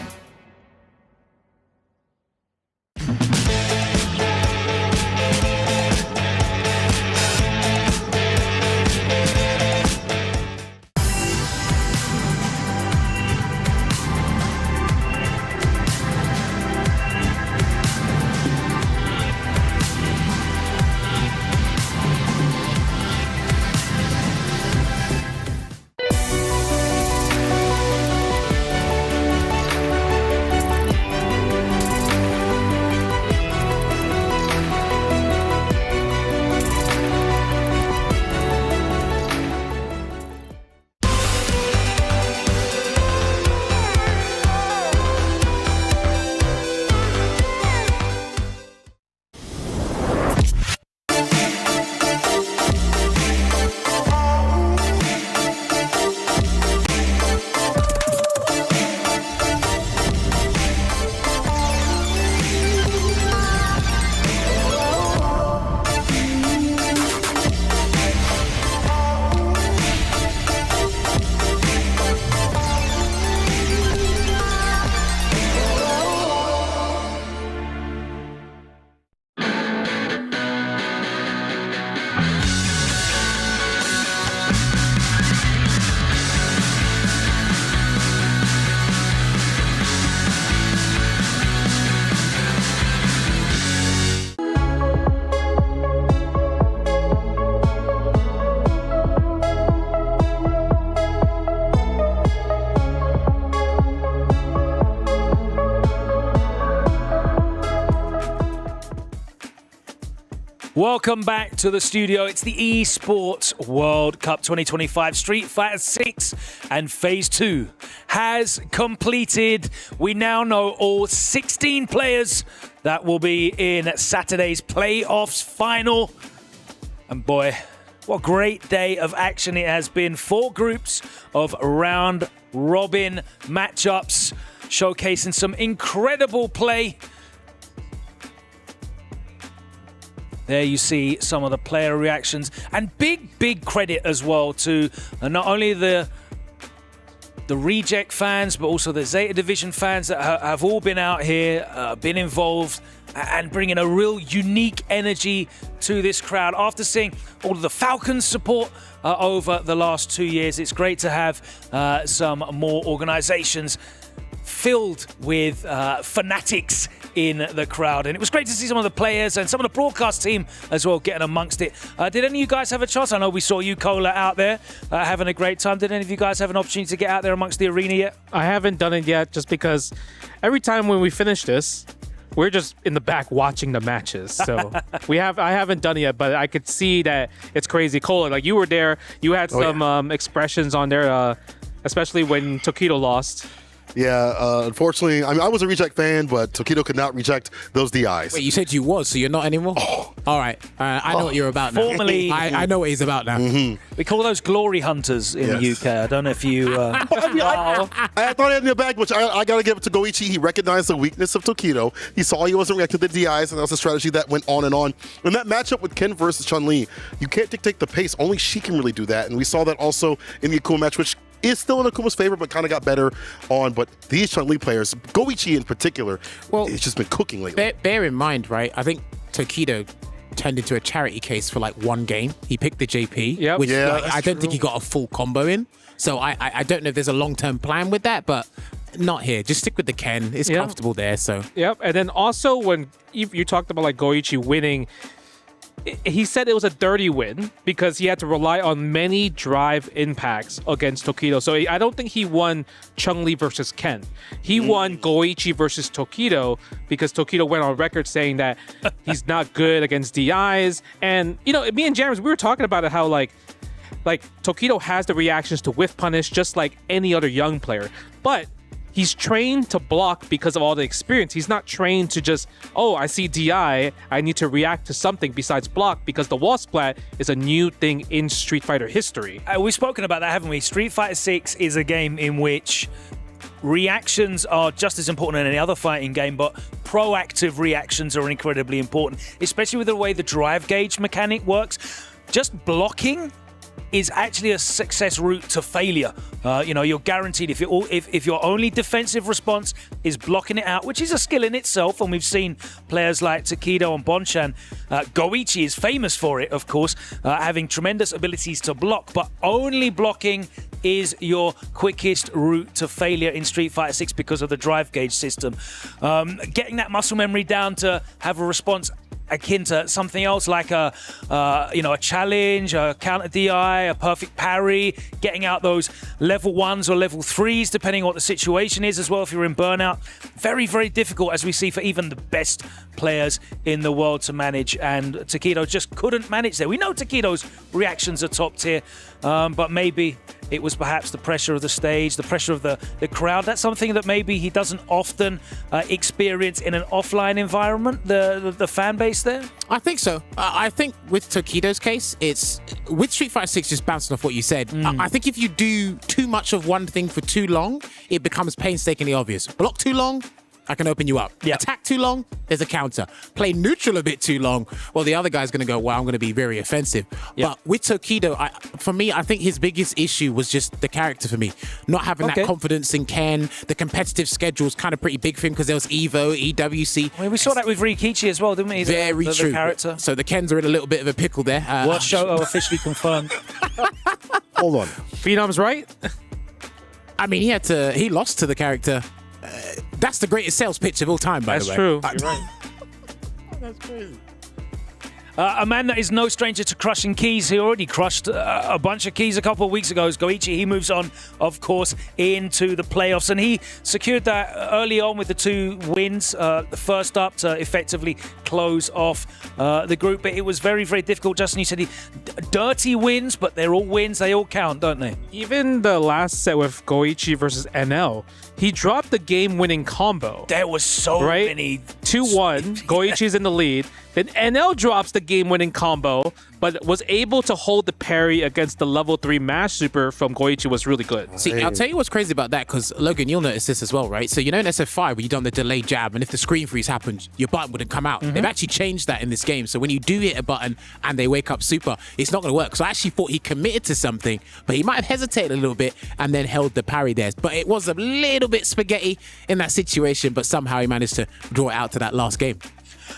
Welcome back to the studio. It's the Esports World Cup 2025 Street Fighter 6 and Phase 2 has completed. We now know all 16 players that will be in Saturday's playoffs final. And boy, what a great day of action it has been. 4 groups of round robin matchups showcasing some incredible play. There you see some of the player reactions, and big credit as well to not only the Reject fans, but also the Zeta Division fans that have all been out here, been involved, and bringing a real unique energy to this crowd. After seeing all of the Falcons support over the last 2 years, it's great to have some more organizations filled with fanatics in the crowd. And it was great to see some of the players and some of the broadcast team as well getting amongst it. Did any of you guys have a chance? I know we saw you, Cola, out there having a great time. Did any of you guys have an opportunity to get out there amongst the arena yet? I haven't done it yet just because every time when we finish this, we're just in the back watching the matches. So I haven't done it yet, but I could see that it's crazy. Cola, like you were there, you had some expressions on there, especially when Tokido lost. Yeah, unfortunately, I mean, I was a Reject fan, but Tokido could not reject those DIs. Wait, you said you was, so you're not anymore? Oh. All right. I know what you're about now. Formerly, I know what he's about now. We call those glory hunters in the UK. I don't know if you... I thought I had in the bag, which I got to give it to Goichi. He recognized the weakness of Tokido. He saw he wasn't reacting to the DIs, and that was a strategy that went on and on. And that matchup with Ken versus Chun-Li, you can't dictate the pace. Only she can really do that. And we saw that also in the Akuma match, which is still in Akuma's favor, but kind of got better on. But these Chun-Li players, Goichi in particular, it's just been cooking lately. Bear in mind, right? I think Tokido turned into a charity case for like one game. He picked the JP, which I don't think he got a full combo in. So I don't know if there's a long-term plan with that, but not here. Just stick with the Ken. It's comfortable there. So and then also when you talked about like Goichi winning, he said it was a dirty win because he had to rely on many drive impacts against Tokido. So I don't think he won Chun-Li versus Ken. He won Goichi versus Tokido because Tokido went on record saying that he's not good against DIs. And, you know, me and James, we were talking about it, how like Tokido has the reactions to whiff punish just like any other young player. But he's trained to block because of all the experience. He's not trained to just, oh, I see DI, I need to react to something besides block, because the wall splat is a new thing in Street Fighter history. We've spoken about that, haven't we? Street Fighter 6 is a game in which reactions are just as important in any other fighting game, but proactive reactions are incredibly important, especially with the way the drive gauge mechanic works. Just blocking is actually a success route to failure. You know, you're guaranteed if your only defensive response is blocking it out, which is a skill in itself, and we've seen players like Tokido and Bonchan. Goichi is famous for it, of course, having tremendous abilities to block, but only blocking is your quickest route to failure in Street Fighter 6 because of the drive gauge system. Getting that muscle memory down to have a response akin to something else like a challenge, a counter DI, a perfect parry, getting out those level 1s or level 3s, depending on what the situation is as well if you're in burnout. Very, very difficult, as we see, for even the best players in the world to manage, and Tokido just couldn't manage there. We know Tokido's reactions are top tier, but maybe it was perhaps the pressure of the stage, the pressure of the crowd. That's something that maybe he doesn't often experience in an offline environment, the fan base there? I think so. I think with Tokido's case, it's with Street Fighter 6, just bouncing off what you said, I think if you do too much of one thing for too long, it becomes painstakingly obvious. Block too long, I can open you up. Attack too long, there's a counter. Play neutral a bit too long, well, the other guy's going to go, well, I'm going to be very offensive. But with Tokido, for me, I think his biggest issue was just the character for me. Not having that confidence in Ken. The competitive schedule was kind of pretty big for him because there was Evo, EWC. I mean, we saw that with Higuchi as well, didn't we? Very true. The character. So the Kens are in a little bit of a pickle there. What Shoto officially confirmed. Hold on. Phenom's right? I mean, he lost to the character. That's the greatest sales pitch of all time, by the way. That's true. You're right. That's crazy. A man that is no stranger to crushing keys. He already crushed a bunch of keys a couple of weeks ago. As Goichi, he moves on, of course, into the playoffs. And he secured that early on with the 2 wins. The first up to effectively close off the group. But it was very, very difficult. Justin, you said dirty wins, but they're all wins. They all count, don't they? Even the last set with Goichi versus NL, he dropped the game-winning combo. There was so many. 2-1. Goichi's in the lead. Then NL drops the game-winning combo, but was able to hold the parry against the level 3 Mash Super from Goichi was really good. See, I'll tell you what's crazy about that, because Logan, you'll notice this as well, right? So you know in SF5 where you've done the delayed jab, and if the screen freeze happened, your button wouldn't come out. They've actually changed that in this game. So when you do hit a button and they wake up super, it's not going to work. So I actually thought he committed to something, but he might have hesitated a little bit and then held the parry there. But it was a little bit spaghetti in that situation, but somehow he managed to draw it out to that last game.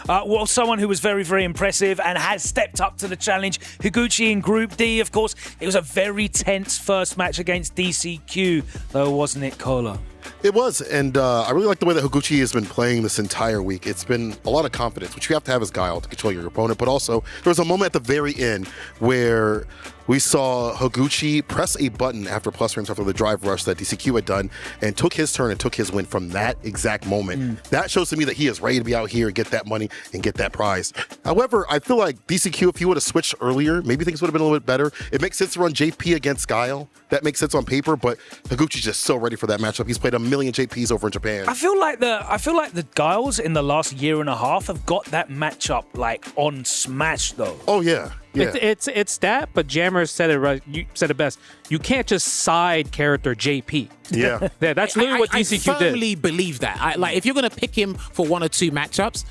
Well, someone who was very, very impressive and has stepped up to the challenge, Higuchi in Group D, of course. It was a very tense first match against DCQ, though, wasn't it, Kola? It was, and I really like the way that Higuchi has been playing this entire week. It's been a lot of confidence, which you have to have as Guile to control your opponent, but also there was a moment at the very end where we saw Higuchi press a button after plus frames after the drive rush that DCQ had done and took his turn and took his win from that exact moment. That shows to me that he is ready to be out here and get that money and get that prize. However, I feel like DCQ, if he would have switched earlier, maybe things would have been a little bit better. It makes sense to run JP against Guile. That makes sense on paper, but Higuchi's just so ready for that matchup. He's played a million JPs over in Japan. I feel like the Guiles in the last year and a half have got that matchup like on Smash though. Oh yeah. Yeah. It's that, but Jammer said it right. You said it best. You can't just side character JP. Yeah, that's literally what DCQ did. I firmly believe that. Like, if you're going to pick him for 1 or 2 matchups,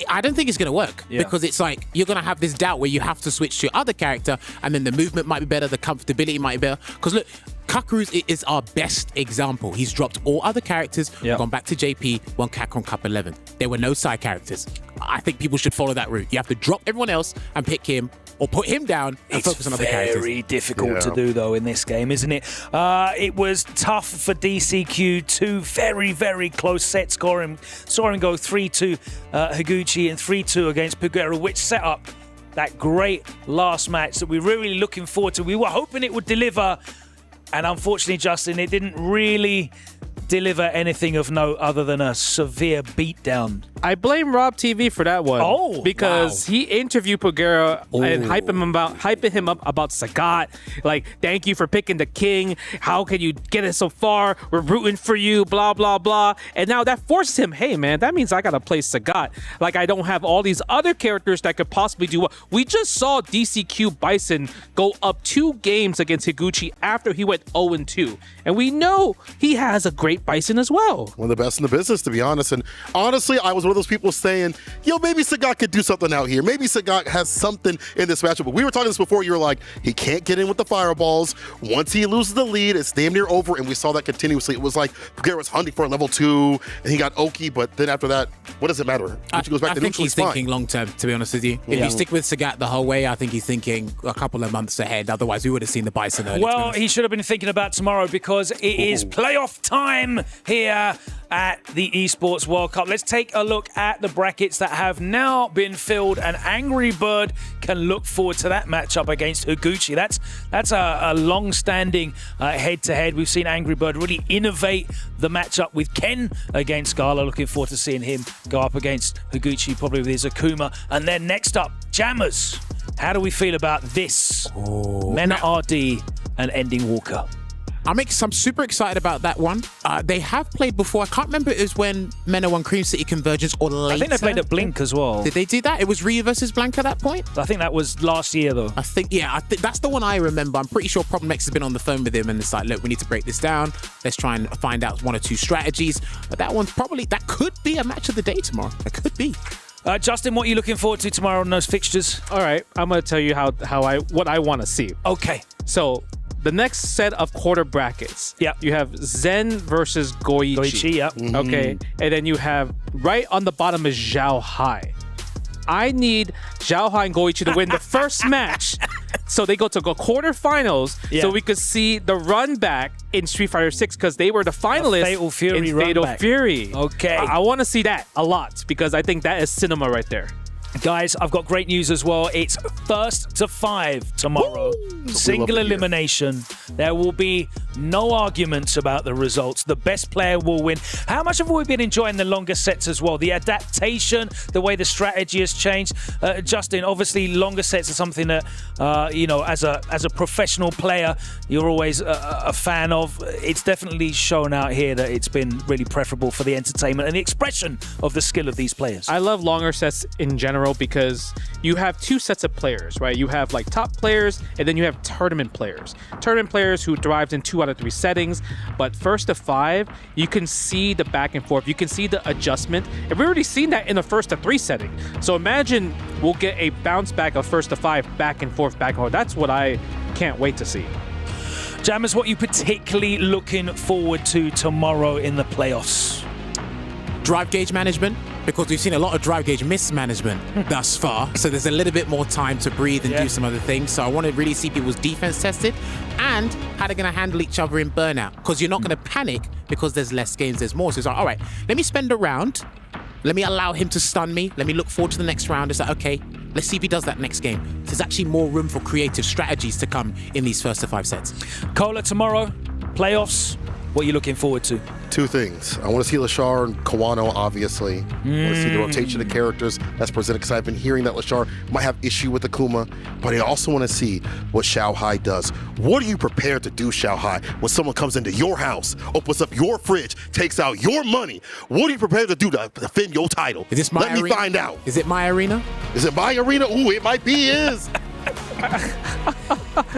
I don't think it's going to work because it's like you're going to have this doubt where you have to switch to other character, and then the movement might be better, the comfortability might be better. Because look, Kakeru is our best example. He's dropped all other characters, gone back to JP, won Capcom Cup 11. There were no side characters. I think people should follow that route. You have to drop everyone else and pick him, or put him down and focus on other characters. It's very difficult to do, though, in this game, isn't it? It was tough for DCQ. 2 very, very close sets. Saw him go 3-2 Higuchi and 3-2 against Pugera, which set up that great last match that we're really looking forward to. We were hoping it would deliver, and unfortunately, Justin, it didn't really deliver anything of note other than a severe beatdown. I blame Rob TV for that one. Oh, because he interviewed Pugera and hyping him up about Sagat. Like, thank you for picking the king. How can you get it so far? We're rooting for you, blah, blah, blah. And now that forces him, hey, man, that means I got to play Sagat. Like, I don't have all these other characters that could possibly do well. We just saw DCQ Bison go up 2 games against Higuchi after he went 0-2. And we know he has a great Bison as well. One of the best in the business, to be honest. And honestly, I was one of those people saying, yo, maybe Sagat could do something out here. Maybe Sagat has something in this matchup. But we were talking this before. You were like, he can't get in with the fireballs. Once he loses the lead, it's damn near over. And we saw that continuously. It was like Pugera was hunting for a level 2, and he got Oki. But then after that, what does it matter? I think he's thinking long term, to be honest with you. If you stick with Sagat the whole way, I think he's thinking a couple of months ahead. Otherwise, we would have seen the Bison early. Well, he should have been thinking about tomorrow because it is playoff time here at the Esports World Cup. Let's take a look at the brackets that have now been filled, and Angry Bird can look forward to that matchup against Higuchi. That's a long-standing head-to-head. We've seen Angry Bird really innovate the matchup with Ken against Gala. Looking forward to seeing him go up against Higuchi, probably with his Akuma. And then next up, Jammers. How do we feel about this? Mena RD and Ending Walker. I'm super excited about that one. They have played before. I can't remember if it was when Mena won Cream City Convergence or later. I think they played at Blink as well. Did they do that? It was Ryu versus Blanca at that point? I think that was last year, though. I think that's the one I remember. I'm pretty sure Problem X has been on the phone with him and it's like, look, we need to break this down. Let's try and find out 1 or 2 strategies. But that could be a match of the day tomorrow. It could be. Justin, what are you looking forward to tomorrow on those fixtures? All right, I'm going to tell you what I want to see. Okay. So, the next set of quarter brackets. Yeah. You have Zen versus Goichi. Goichi, yeah. Okay. And then you have right on the bottom is Zhao Hai. I need Zhao Hai and Goichi to win the first match so they go to quarterfinals so we could see the run back in Street Fighter 6 because they were the finalists Fatal Fury in Fatal Fury. Okay. I want to see that a lot because I think that is cinema right there. Guys, I've got great news as well. It's first to 5 tomorrow. Single elimination. There will be no arguments about the results. The best player will win. How much have we been enjoying the longer sets as well? The adaptation, the way the strategy has changed. Justin, obviously longer sets are something that, as a professional player, you're always a fan of. It's definitely shown out here that it's been really preferable for the entertainment and the expression of the skill of these players. I love longer sets in general because you have two sets of players, right? You have like top players and then you have tournament players. Tournament players who thrives in 2 out of 3 settings, but first to 5, you can see the back and forth. You can see the adjustment. And we've already seen that in the first to 3 setting. So imagine we'll get a bounce back of first to 5, back and forth, back and forth. That's what I can't wait to see. Jammers, what are you particularly looking forward to tomorrow in the playoffs? Drive gauge management, because we've seen a lot of drive gauge mismanagement thus far. So there's a little bit more time to breathe and do some other things. So I want to really see people's defense tested and how they're going to handle each other in burnout. Because you're not going to panic because there's less games, there's more. So it's like, all right, let me spend a round. Let me allow him to stun me. Let me look forward to the next round. It's like, okay, let's see if he does that next game. There's actually more room for creative strategies to come in these first to 5 sets. Cola, tomorrow, playoffs. What are you looking forward to? 2 things. I want to see Lashar and Kawano, obviously. I want to see the rotation of characters that's presented, because I've been hearing that Lashar might have issue with Akuma, but I also want to see what Xiao Hai does. What are you prepared to do, Xiao Hai, when someone comes into your house, opens up your fridge, takes out your money? What are you prepared to do to defend your title? Is this my Let me find out. Is it my arena? Is it my arena? Ooh, it might be his.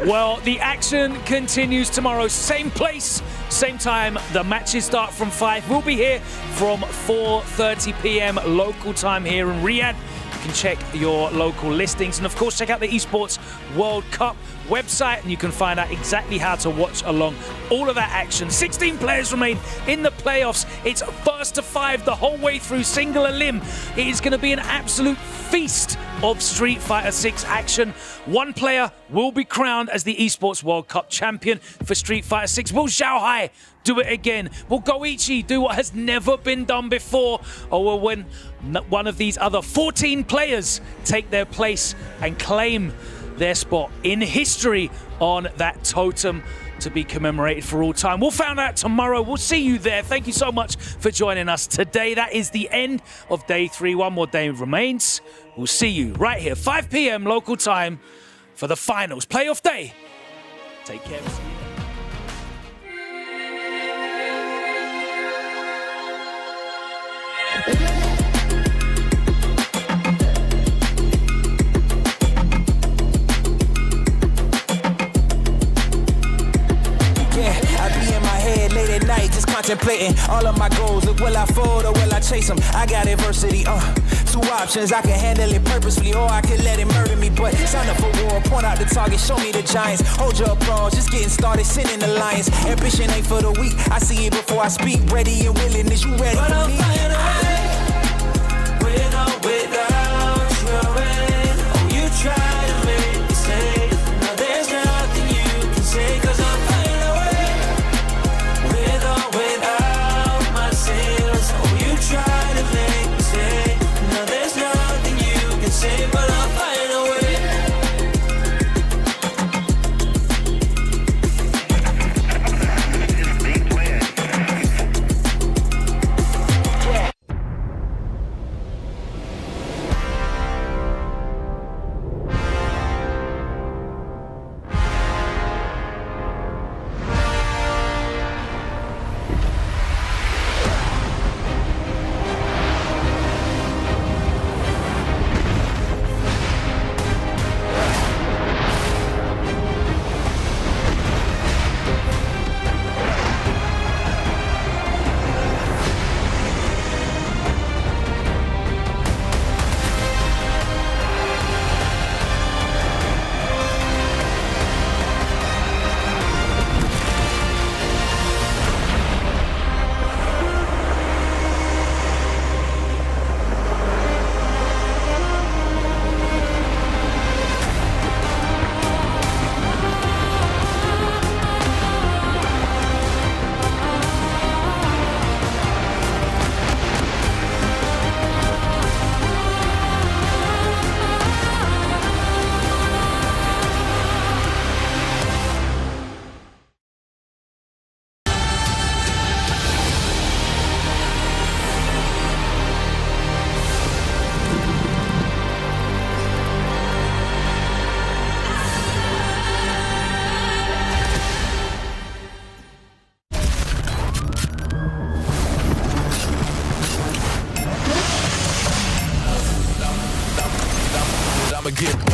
Well, the action continues tomorrow. Same place, same time. The matches start from 5. We'll be here from 4:30 p.m. local time here in Riyadh. You can check your local listings. And of course, check out the Esports World Cup website and you can find out exactly how to watch along all of that action. 16 players remain in the playoffs. It's first to 5 the whole way through, single elim. It is going to be an absolute feast of Street Fighter 6 action. One player will be crowned as the Esports World Cup champion for Street Fighter 6. Will Xiao Hai do it again? Will Goichi do what has never been done before? Or will one of these other 14 players take their place and claim their spot in history on that totem to be commemorated for all time? We'll find out tomorrow. We'll see you there. Thank you so much for joining us today. That is the end of day 3. One more day remains. We'll see you right here, 5 p.m. local time for the finals. Playoff day. Take care. See you. Late at night, just contemplating all of my goals. Look, will I fold or will I chase them? I got adversity, 2 options. I can handle it purposefully or I can let it murder me. But sign up for war, point out the target, show me the giants. Hold your applause, just getting started, sending the lions. Ambition ain't for the weak, I see it before I speak. Ready and willing, is you ready for me? With or without your end. Oh, you try to make me say, now there's nothing you can say, 'cause I'm finding a way. With or without my sins. Oh, you try to make me say, now there's nothing you can say, but I'll find a way. get